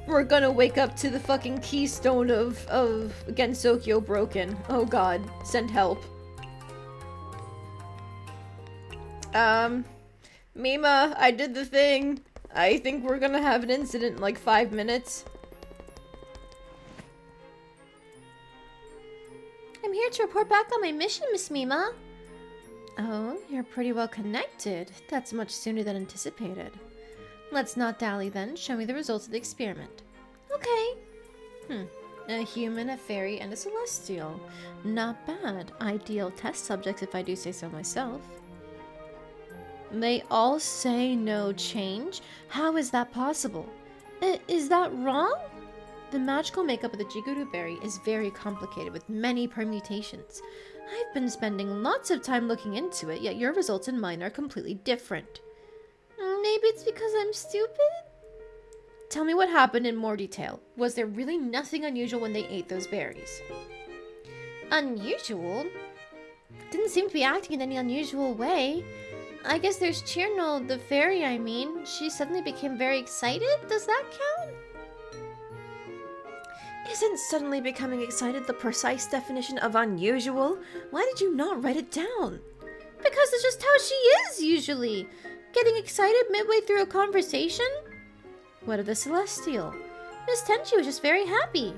We're gonna wake up to the fucking keystone of Gensokyo broken. Oh god, send help. Mima, I did the thing. I think we're gonna have an incident in like 5 minutes.
I'm here to report back on my mission, Miss Mima. Oh, you're pretty well connected. That's much sooner than anticipated. Let's not dally then. Show me the results of the experiment. Okay.
A human, a fairy, and a celestial. Not bad. Ideal test subjects if I do say so myself. They all say no change? How is that possible? Is that wrong? The magical makeup of the Jiguru berry is very complicated with many permutations. I've been spending lots of time looking into it, yet your results and mine are completely different.
Maybe it's because I'm stupid?
Tell me what happened in more detail. Was there really nothing unusual when they ate those berries?
Unusual? Didn't seem to be acting in any unusual way. I guess there's Chirno, the fairy, I mean. She suddenly became very excited? Does that count?
Isn't suddenly becoming excited the precise definition of unusual? Why did you not write it down?
Because it's just how she is, usually. Getting excited midway through a conversation?
What of the celestial?
Miss Tenchi was just very happy.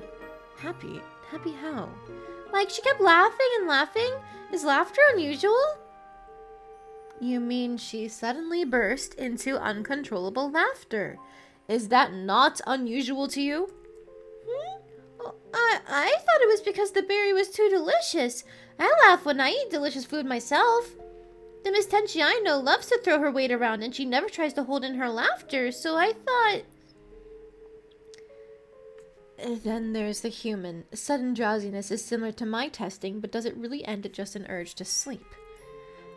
Happy? Happy how?
Like, she kept laughing and laughing. Is laughter unusual?
You mean she suddenly burst into uncontrollable laughter? Is that not unusual to you?
I thought it was because the berry was too delicious. I laugh when I eat delicious food myself. The Miss Tenchi I know loves to throw her weight around and she never tries to hold in her laughter, so I thought...
Then there's the human. Sudden drowsiness is similar to my testing, but does it really end at just an urge to sleep?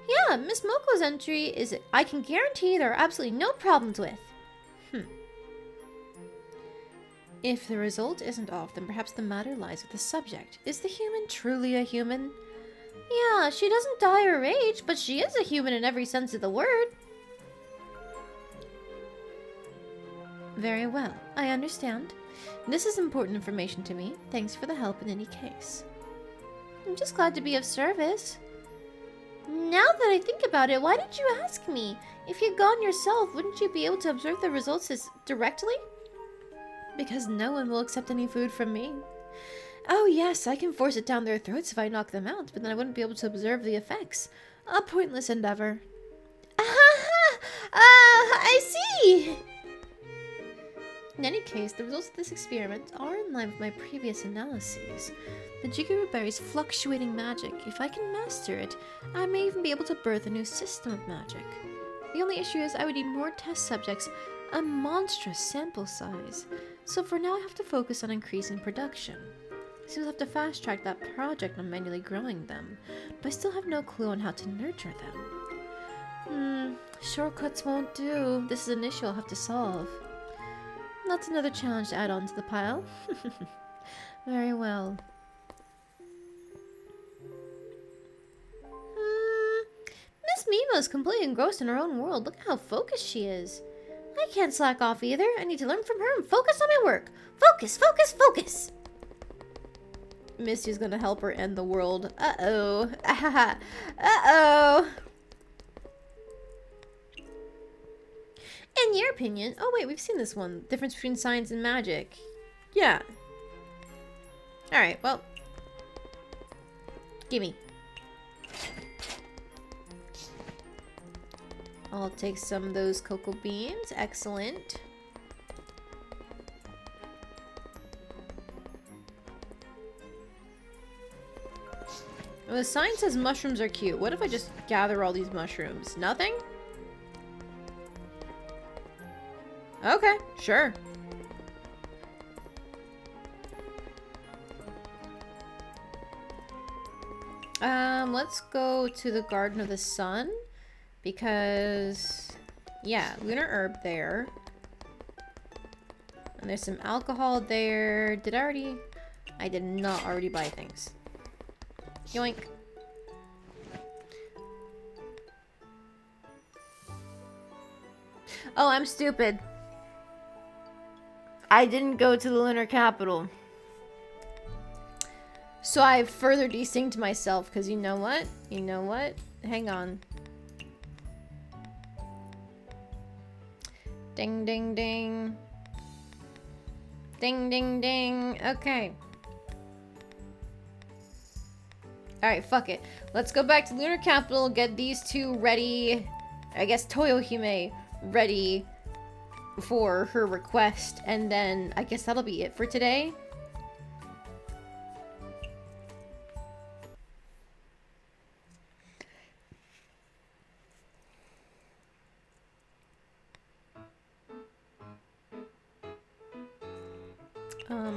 Yeah, Miss Moko's entry is I can guarantee there are absolutely no problems with.
If the result isn't off, then perhaps the matter lies with the subject. Is the human truly a human? Yeah, she doesn't die or age, but she is a human in every sense of the word. Very well, I understand. This is important information to me. Thanks for the help in any case. I'm just glad to be of service. Now that I think about it, why didn't you ask me? If you'd gone yourself, wouldn't you be able to observe the results directly? Because no one will accept any food from me. Oh yes, I can force it down their throats if I knock them out, but then I wouldn't be able to observe the effects. A pointless endeavor.
I see!
In any case, the results of this experiment are in line with my previous analyses. The jiggery berry's fluctuating magic. If I can master it, I may even be able to birth a new system of magic. The only issue is I would need more test subjects, a monstrous sample size. So for now I have to focus on increasing production. So we'll have to fast track that project on manually growing them, but I still have no clue on how to nurture them. Shortcuts won't do. This is an issue I'll have to solve. That's another challenge to add on to the pile. Very well. Miss Mimo's completely engrossed in her own world. Look how focused she is. I can't slack off either. I need to learn from her and focus on my work. Focus, focus, focus! Misty's gonna help her end the world. Uh-oh. Uh-oh. In your opinion... Oh, wait, we've seen this one. Difference between science and magic. Yeah. Alright, well. Gimme. I'll take some of those cocoa beans. Excellent. Well, the sign says mushrooms are cute. What if I just gather all these mushrooms? Nothing? Okay, sure. Let's go to the Garden of the Sun. Because, yeah, lunar herb there. And there's some alcohol there. Did I already? I did not already buy things. Yoink. Oh, I'm stupid. I didn't go to the lunar capital. So I further desynced myself, because you know what? You know what? Hang on. Ding, ding, ding. Ding, ding, ding. Okay. Alright, fuck it. Let's go back to Lunar Capital, get these two ready. I guess Toyohime ready for her request. And then I guess that'll be it for today.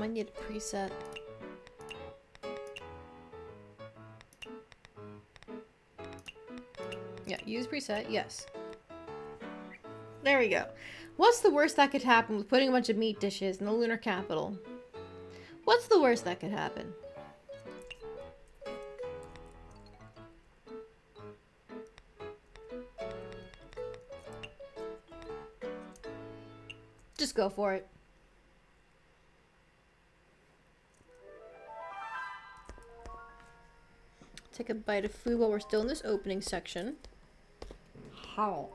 I need a preset. Yeah, use preset, yes. There we go. What's the worst that could happen with putting a bunch of meat dishes in the lunar capital? What's the worst that could happen? Just go for it. Take a bite of food while we're still in this opening section. How?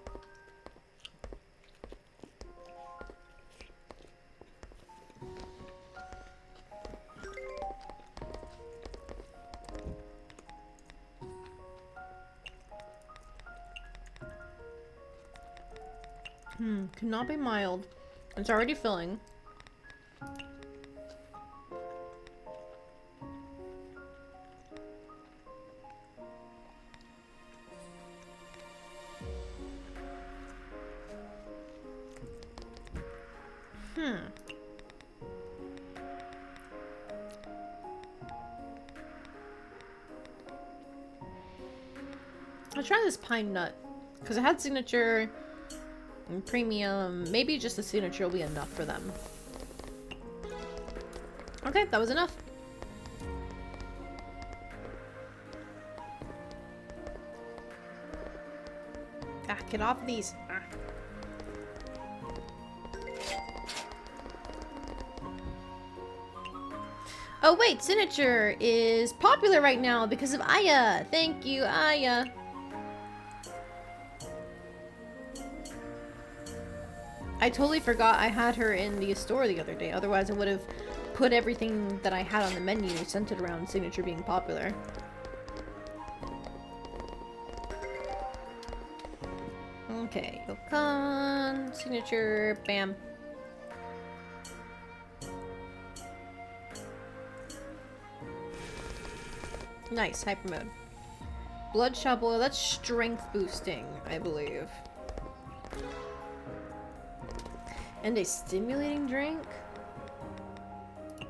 Cannot be mild. It's already filling. I'll try this pine nut because it had signature and premium. Maybe just the signature will be enough for them. Okay, that was enough. Get off these. Oh wait, signature is popular right now because of Aya. Thank you, Aya. I totally forgot I had her in the store the other day. Otherwise, I would have put everything that I had on the menu centered around signature being popular. Okay, Yokon, signature, bam. Nice, hyper mode. Bloodshot boil, that's strength boosting, I believe. And a stimulating drink?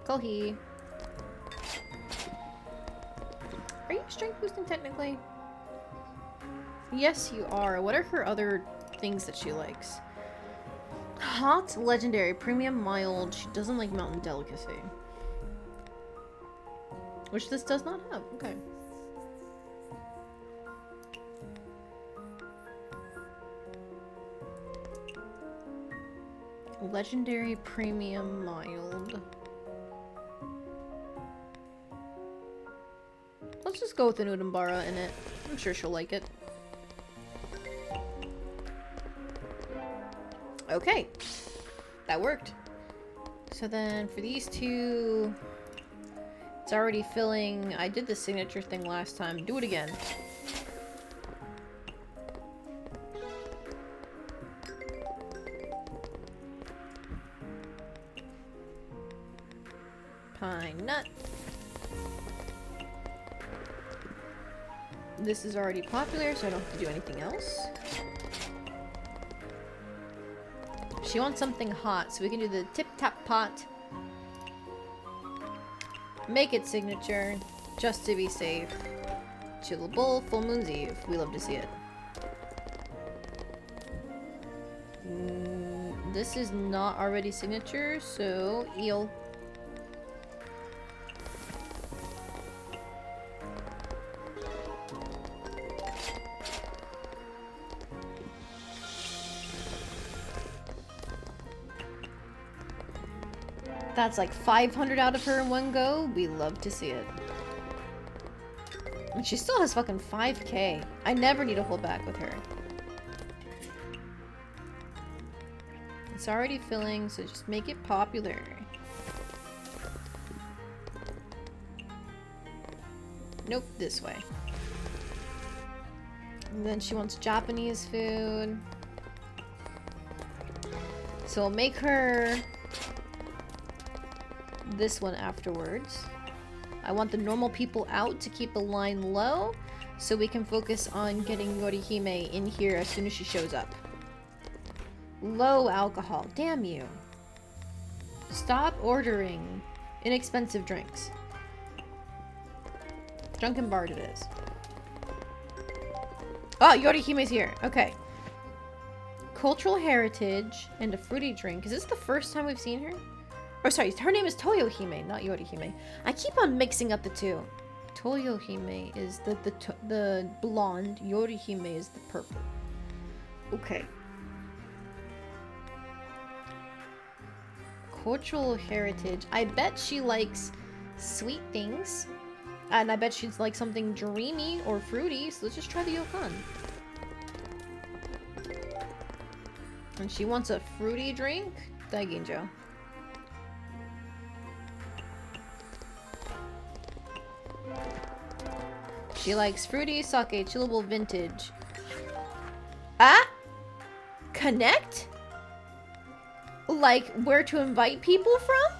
Kohi. Are you strength boosting technically? Yes, you are. What are her other things that she likes? Hot, legendary, premium, mild. She doesn't like mountain delicacy. Which this does not have. Okay. Legendary, premium, mild. Let's just go with an Udambara in it. I'm sure she'll like it. Okay. That worked. So then for these two, it's already filling. I did the signature thing last time. Do it again. Pine nut. This is already popular, so I don't have to do anything else. She wants something hot, so we can do the tip-tap pot. Make it signature, just to be safe. Chillable, full moon's eve. We love to see it. This is not already signature, so eel. That's like 500 out of her in one go. We love to see it. And she still has fucking 5k. I never need to hold back with her. It's already filling, so just make it popular. Nope, this way. And then she wants Japanese food. So we'll make her this one afterwards. I want the normal people out to keep the line low so we can focus on getting Yorihime in here as soon as she shows up. Low alcohol. Damn you. Stop ordering inexpensive drinks. Drunken Bard it is. Oh, Yorihime's here. Okay. Cultural heritage and a fruity drink. Is this the first time we've seen her? Oh, sorry, her name is Toyohime, not Yorihime. I keep on mixing up the two. Toyohime is the blonde, Yorihime is the purple. Okay. Cultural heritage. I bet she likes sweet things. And I bet she's like something dreamy or fruity, so let's just try the Yokon. And she wants a fruity drink? Daiginjo. She likes fruity, sake, chillable, vintage. Ah? Connect? Like, where to invite people from?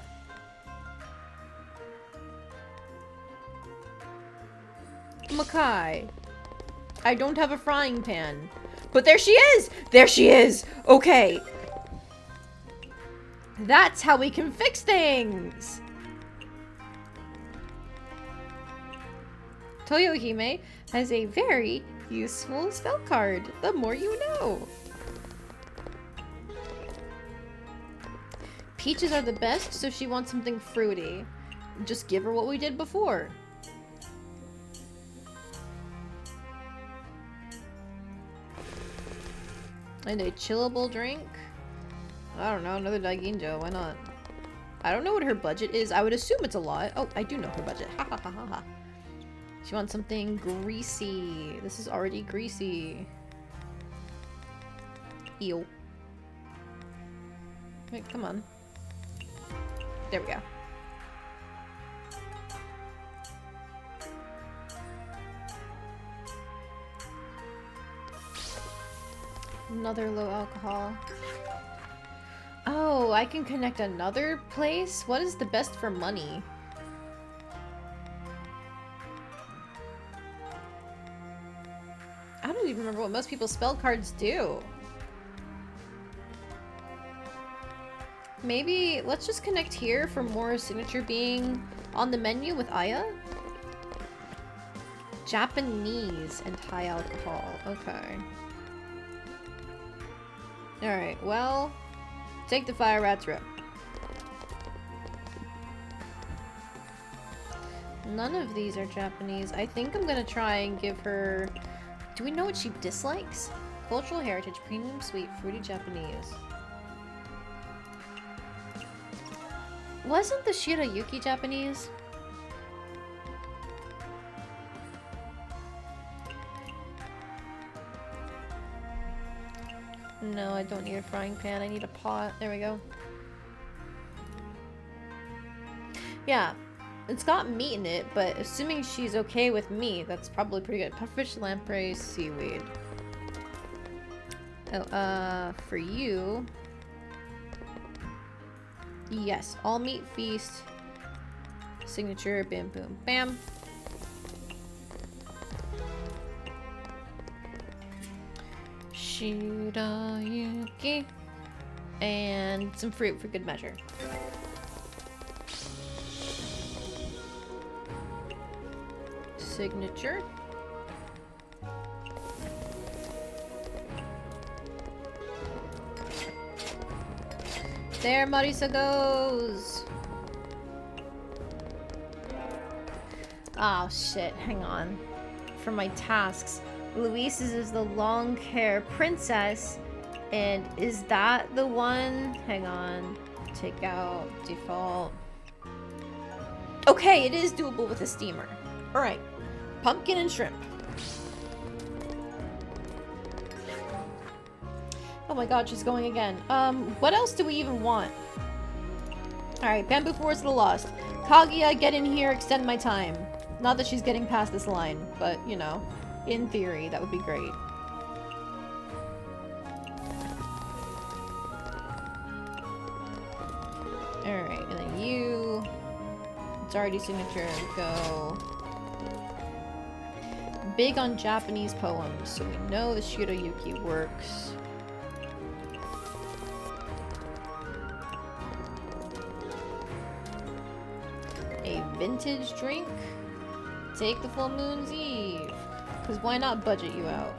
Makai. I don't have a frying pan. But there she is! There she is! Okay. That's how we can fix things! Toyohime has a very useful spell card. The more you know. Peaches are the best, so she wants something fruity. Just give her what we did before. And a chillable drink? I don't know, another Daiginjo, why not? I don't know what her budget is. I would assume it's a lot. Oh, I do know her budget. Ha ha ha ha ha. She wants something greasy. This is already greasy. Ew. Wait, come on. There we go. Another low alcohol. Oh, I can connect another place? What is the best for money? I don't even remember what most people's spell cards do. Maybe let's just connect here for more signature being on the menu with Aya. Japanese and high alcohol. Okay. Alright, well, take the fire rat's rip. None of these are Japanese. I think I'm gonna try and give her... Do we know what she dislikes? Cultural heritage, premium sweet, fruity Japanese. Wasn't the Shirayuki Japanese? No, I don't need a frying pan. I need a pot. There we go. Yeah, it's got meat in it, but assuming she's okay with meat, that's probably pretty good. Pufferfish, lamprey, seaweed. Oh, for you... Yes, all meat feast. Signature, bam, boom, bam. Shirayuki. And some fruit for good measure. Signature. There Marisa goes! Oh shit, hang on. For my tasks. Luis's is the long hair princess. And is that the one? Hang on. Take out default. Okay, it is doable with a steamer. Alright. Pumpkin and shrimp. Oh my god, she's going again. What else do we even want? Alright, Bamboo Forest of the Lost. Kaguya, get in here, extend my time. Not that she's getting past this line, but, you know, in theory, that would be great. Alright, and then you... It's already signature, go... Big on Japanese poems, so we know the Shirayuki works. A vintage drink? Take the full moon's eve. Because why not budget you out?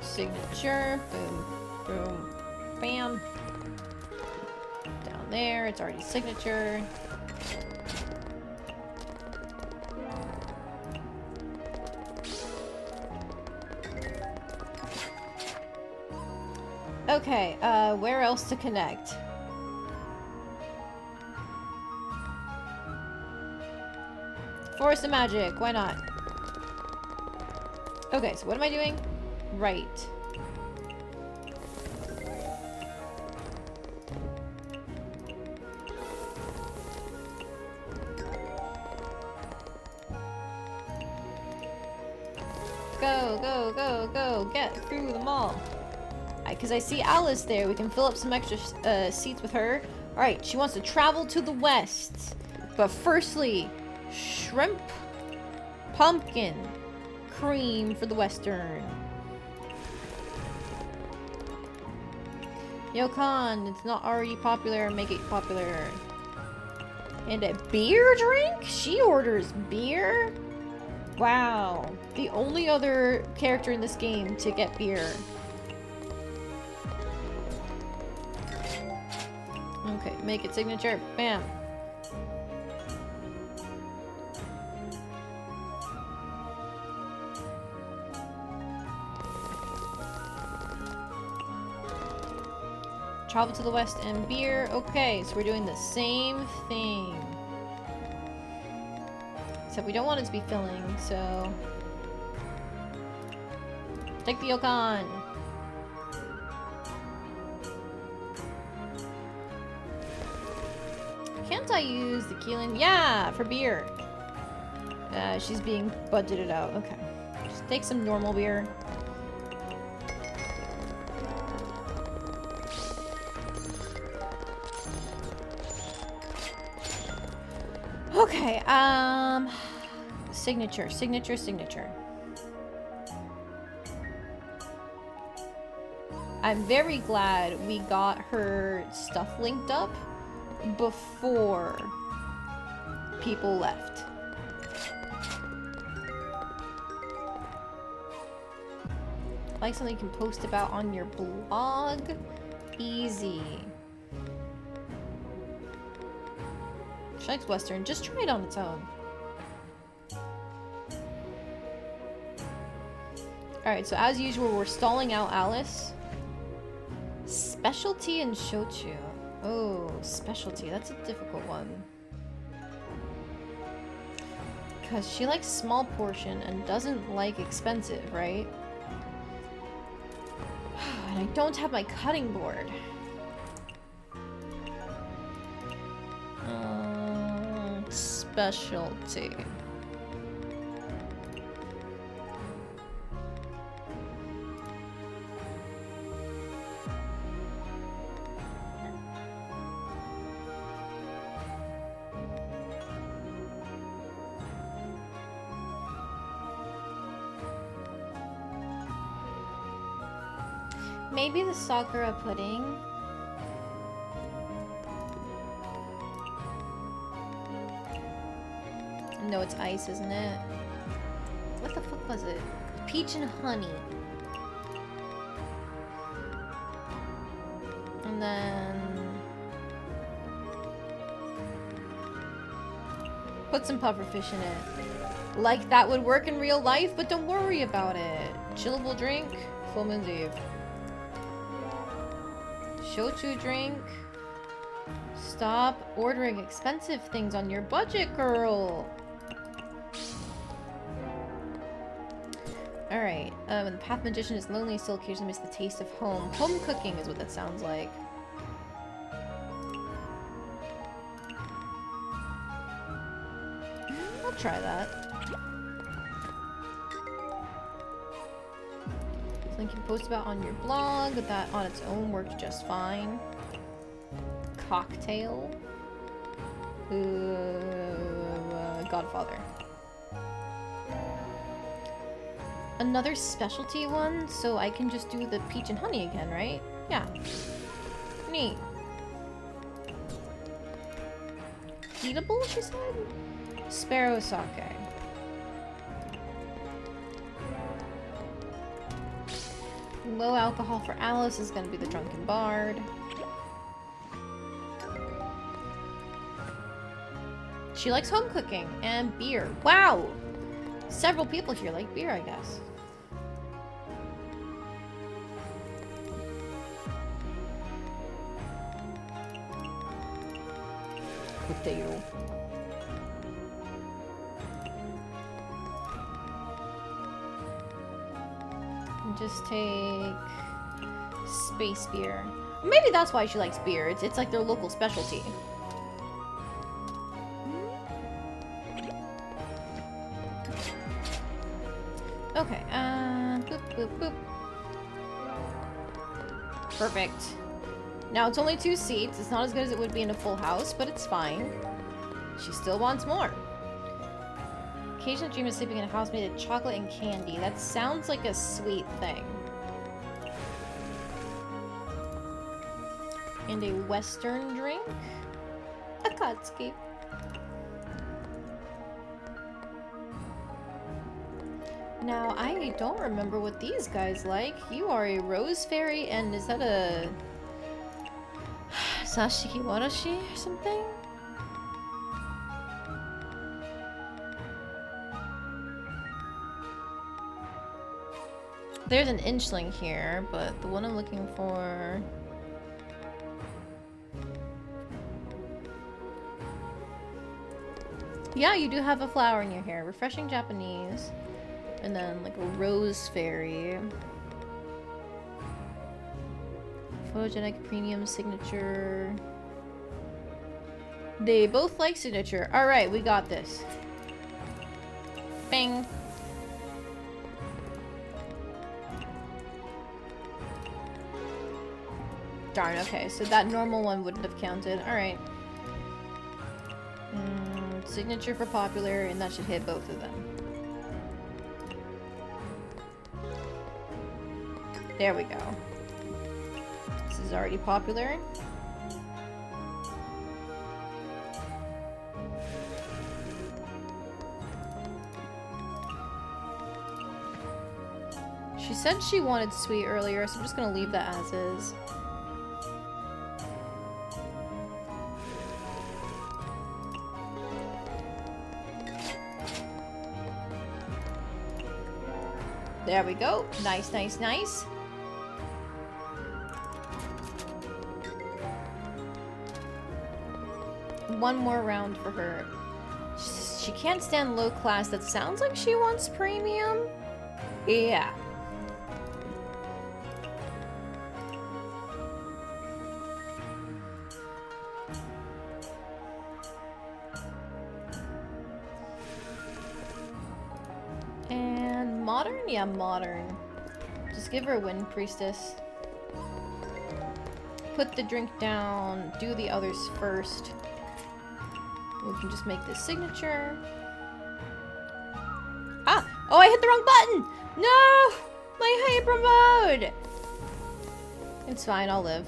Signature. Boom. Boom. Bam. Down there. It's already signature. Okay, where else to connect? Forest of Magic, why not? Okay, so what am I doing? Right. Go, go, go, go, get through the mall. Because I see Alice there, we can fill up some extra seats with her. Alright, she wants to travel to the west. But firstly, shrimp, pumpkin, cream for the western. Yokan, it's not already popular, make it popular. And a beer drink? She orders beer? Wow. The only other character in this game to get beer. Okay, make it signature. Bam. Travel to the west and beer. Okay, so we're doing the same thing. Except we don't want it to be filling, so... Take the Yukon! Can't I use the Keelan? Yeah, for beer. She's being budgeted out. Okay. Just take some normal beer. Okay, signature. I'm very glad we got her stuff linked up before people left. Like something you can post about on your blog? Easy. She likes Western. Just try it on its own. Alright, so as usual, we're stalling out Alice. Specialty and shochu. Oh, specialty. That's a difficult one. Because she likes small portion and doesn't like expensive, right? And I don't have my cutting board. Specialty. Maybe the Sakura pudding. No, it's ice, isn't it? What the fuck was it? Peach and honey. And then... put some pufferfish in it. Like that would work in real life, but don't worry about it. Chillable drink, full moon's eve. Shochu drink. Stop ordering expensive things on your budget, girl. Alright, when the Path Magician is lonely, he still occasionally miss the taste of home. Home cooking is what that sounds like. I'll try that. Something you can post about on your blog, that on its own works just fine. Cocktail. Godfather. Another specialty one, so I can just do the peach and honey again, right? Yeah. Neat. Eatable, she said? Sparrow sake. Low alcohol for Alice is gonna be the Drunken Bard. She likes home cooking and beer. Wow! Several people here like beer, I guess. Potato. And just take space beer. Maybe that's why she likes beer. It's like their local specialty. Okay, boop, boop, boop. Perfect. Now it's only 2 seats. It's not as good as it would be in a full house, but it's fine. She still wants more. Occasional dream of sleeping in a house made of chocolate and candy. That sounds like a sweet thing. And a Western drink. A Katsuki. Now, I don't remember what these guys like. You are a Rose Fairy, and is that a... Sashiki Warashi or something? There's an inchling here, but the one I'm looking for... Yeah, you do have a flower in your hair. Refreshing Japanese. And then like a rose fairy. Photogenic premium signature. They both like signature. Alright, we got this. Bang. Darn, okay, so that normal one wouldn't have counted. Alright. Signature for popular, and that should hit both of them. There we go. This is already popular. She said she wanted sweet earlier, so I'm just gonna leave that as is. There we go. Nice, nice, nice. One more round for her. She can't stand low class. That sounds like she wants premium. Yeah. And modern? Yeah, modern. Just give her a Wind Priestess. Put the drink down. Do the others first. We can just make this signature. Ah! Oh, I hit the wrong button! No! My hyper mode! It's fine, I'll live.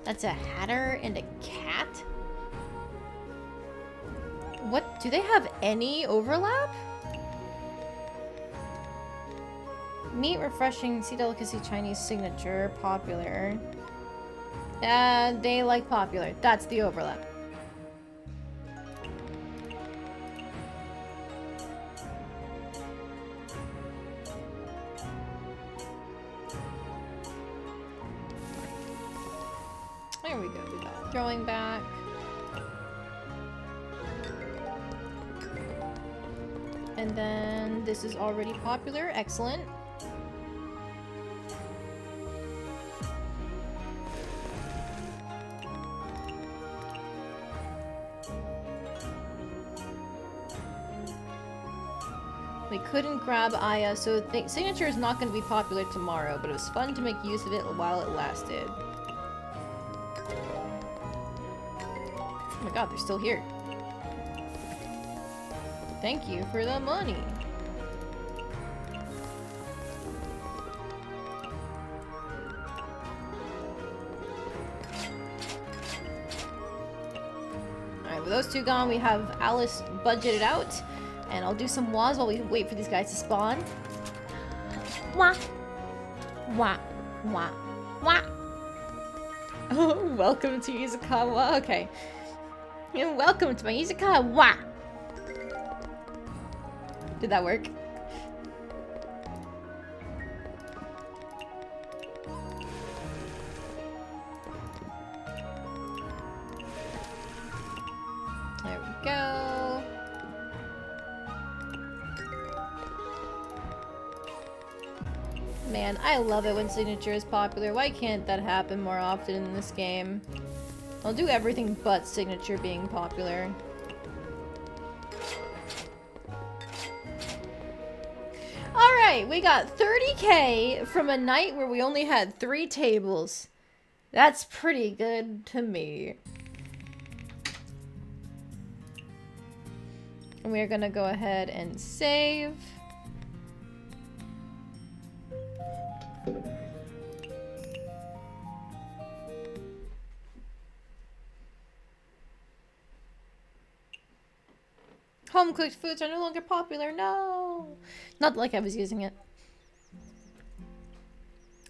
That's a hatter and a cat? What? Do they have any overlap? Meat refreshing, sea delicacy, Chinese signature, popular. They like popular. That's the overlap. There we go, we got throwing back. And then this is already popular, excellent. We couldn't grab Aya, so signature is not going to be popular tomorrow, but it was fun to make use of it while it lasted. Oh my god, they're still here. Thank you for the money. Alright, with those two gone, we have Alice budgeted out. And I'll do some wahs while we wait for these guys to spawn.
Wah. Wah. Wah. Wah.
Oh, welcome to Izakaya. Okay. And welcome to my Izakaya. Wah. Did that work? There we go. Man, I love it when signature is popular. Why can't that happen more often in this game? I'll do everything but signature being popular. Alright, we got 30k from a night where we only had 3 tables. That's pretty good to me. And we're gonna go ahead and save. Home cooked foods are no longer popular. No, not like I was using it.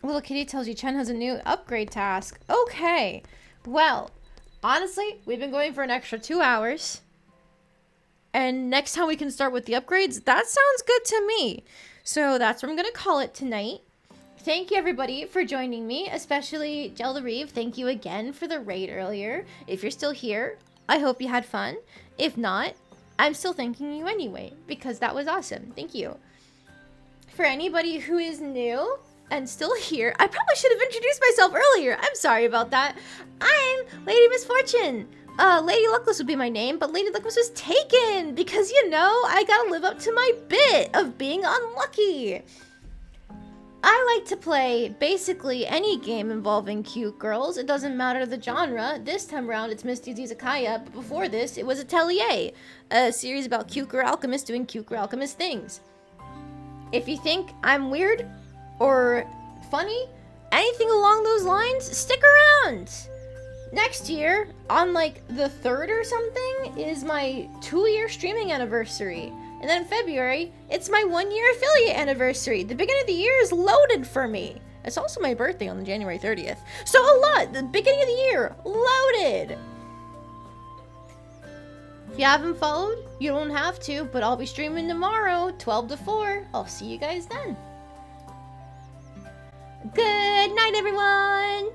Little Kitty tells you Chen has a new upgrade task. Okay, well, honestly, we've been going for an extra 2 hours. And next time we can start with the upgrades. That sounds good to me. So that's what I'm going to call it tonight. Thank you everybody for joining me, especially Jelda Reeve. Thank you again for the raid earlier. If you're still here, I hope you had fun. If not, I'm still thanking you anyway, because that was awesome. Thank you. For anybody who is new and still here, I probably should have introduced myself earlier. I'm sorry about that. I'm Lady Misfortune. Lady Luckless would be my name, but Lady Luckless was taken because, you know, I gotta live up to my bit of being unlucky. I like to play basically any game involving cute girls. It doesn't matter the genre. This time around, it's Mystia's Izakaya, but before this, it was Atelier, a series about cute girl alchemists doing cute girl alchemist things. If you think I'm weird or funny, anything along those lines, stick around. Next year, on like the 3rd or something, is my 2-year streaming anniversary. And then in February, it's my 1-year affiliate anniversary. The beginning of the year is loaded for me. It's also my birthday on January 30th. So a lot, the beginning of the year, loaded. If you haven't followed, you don't have to, but I'll be streaming tomorrow, 12 to 4. I'll see you guys then. Good night, everyone.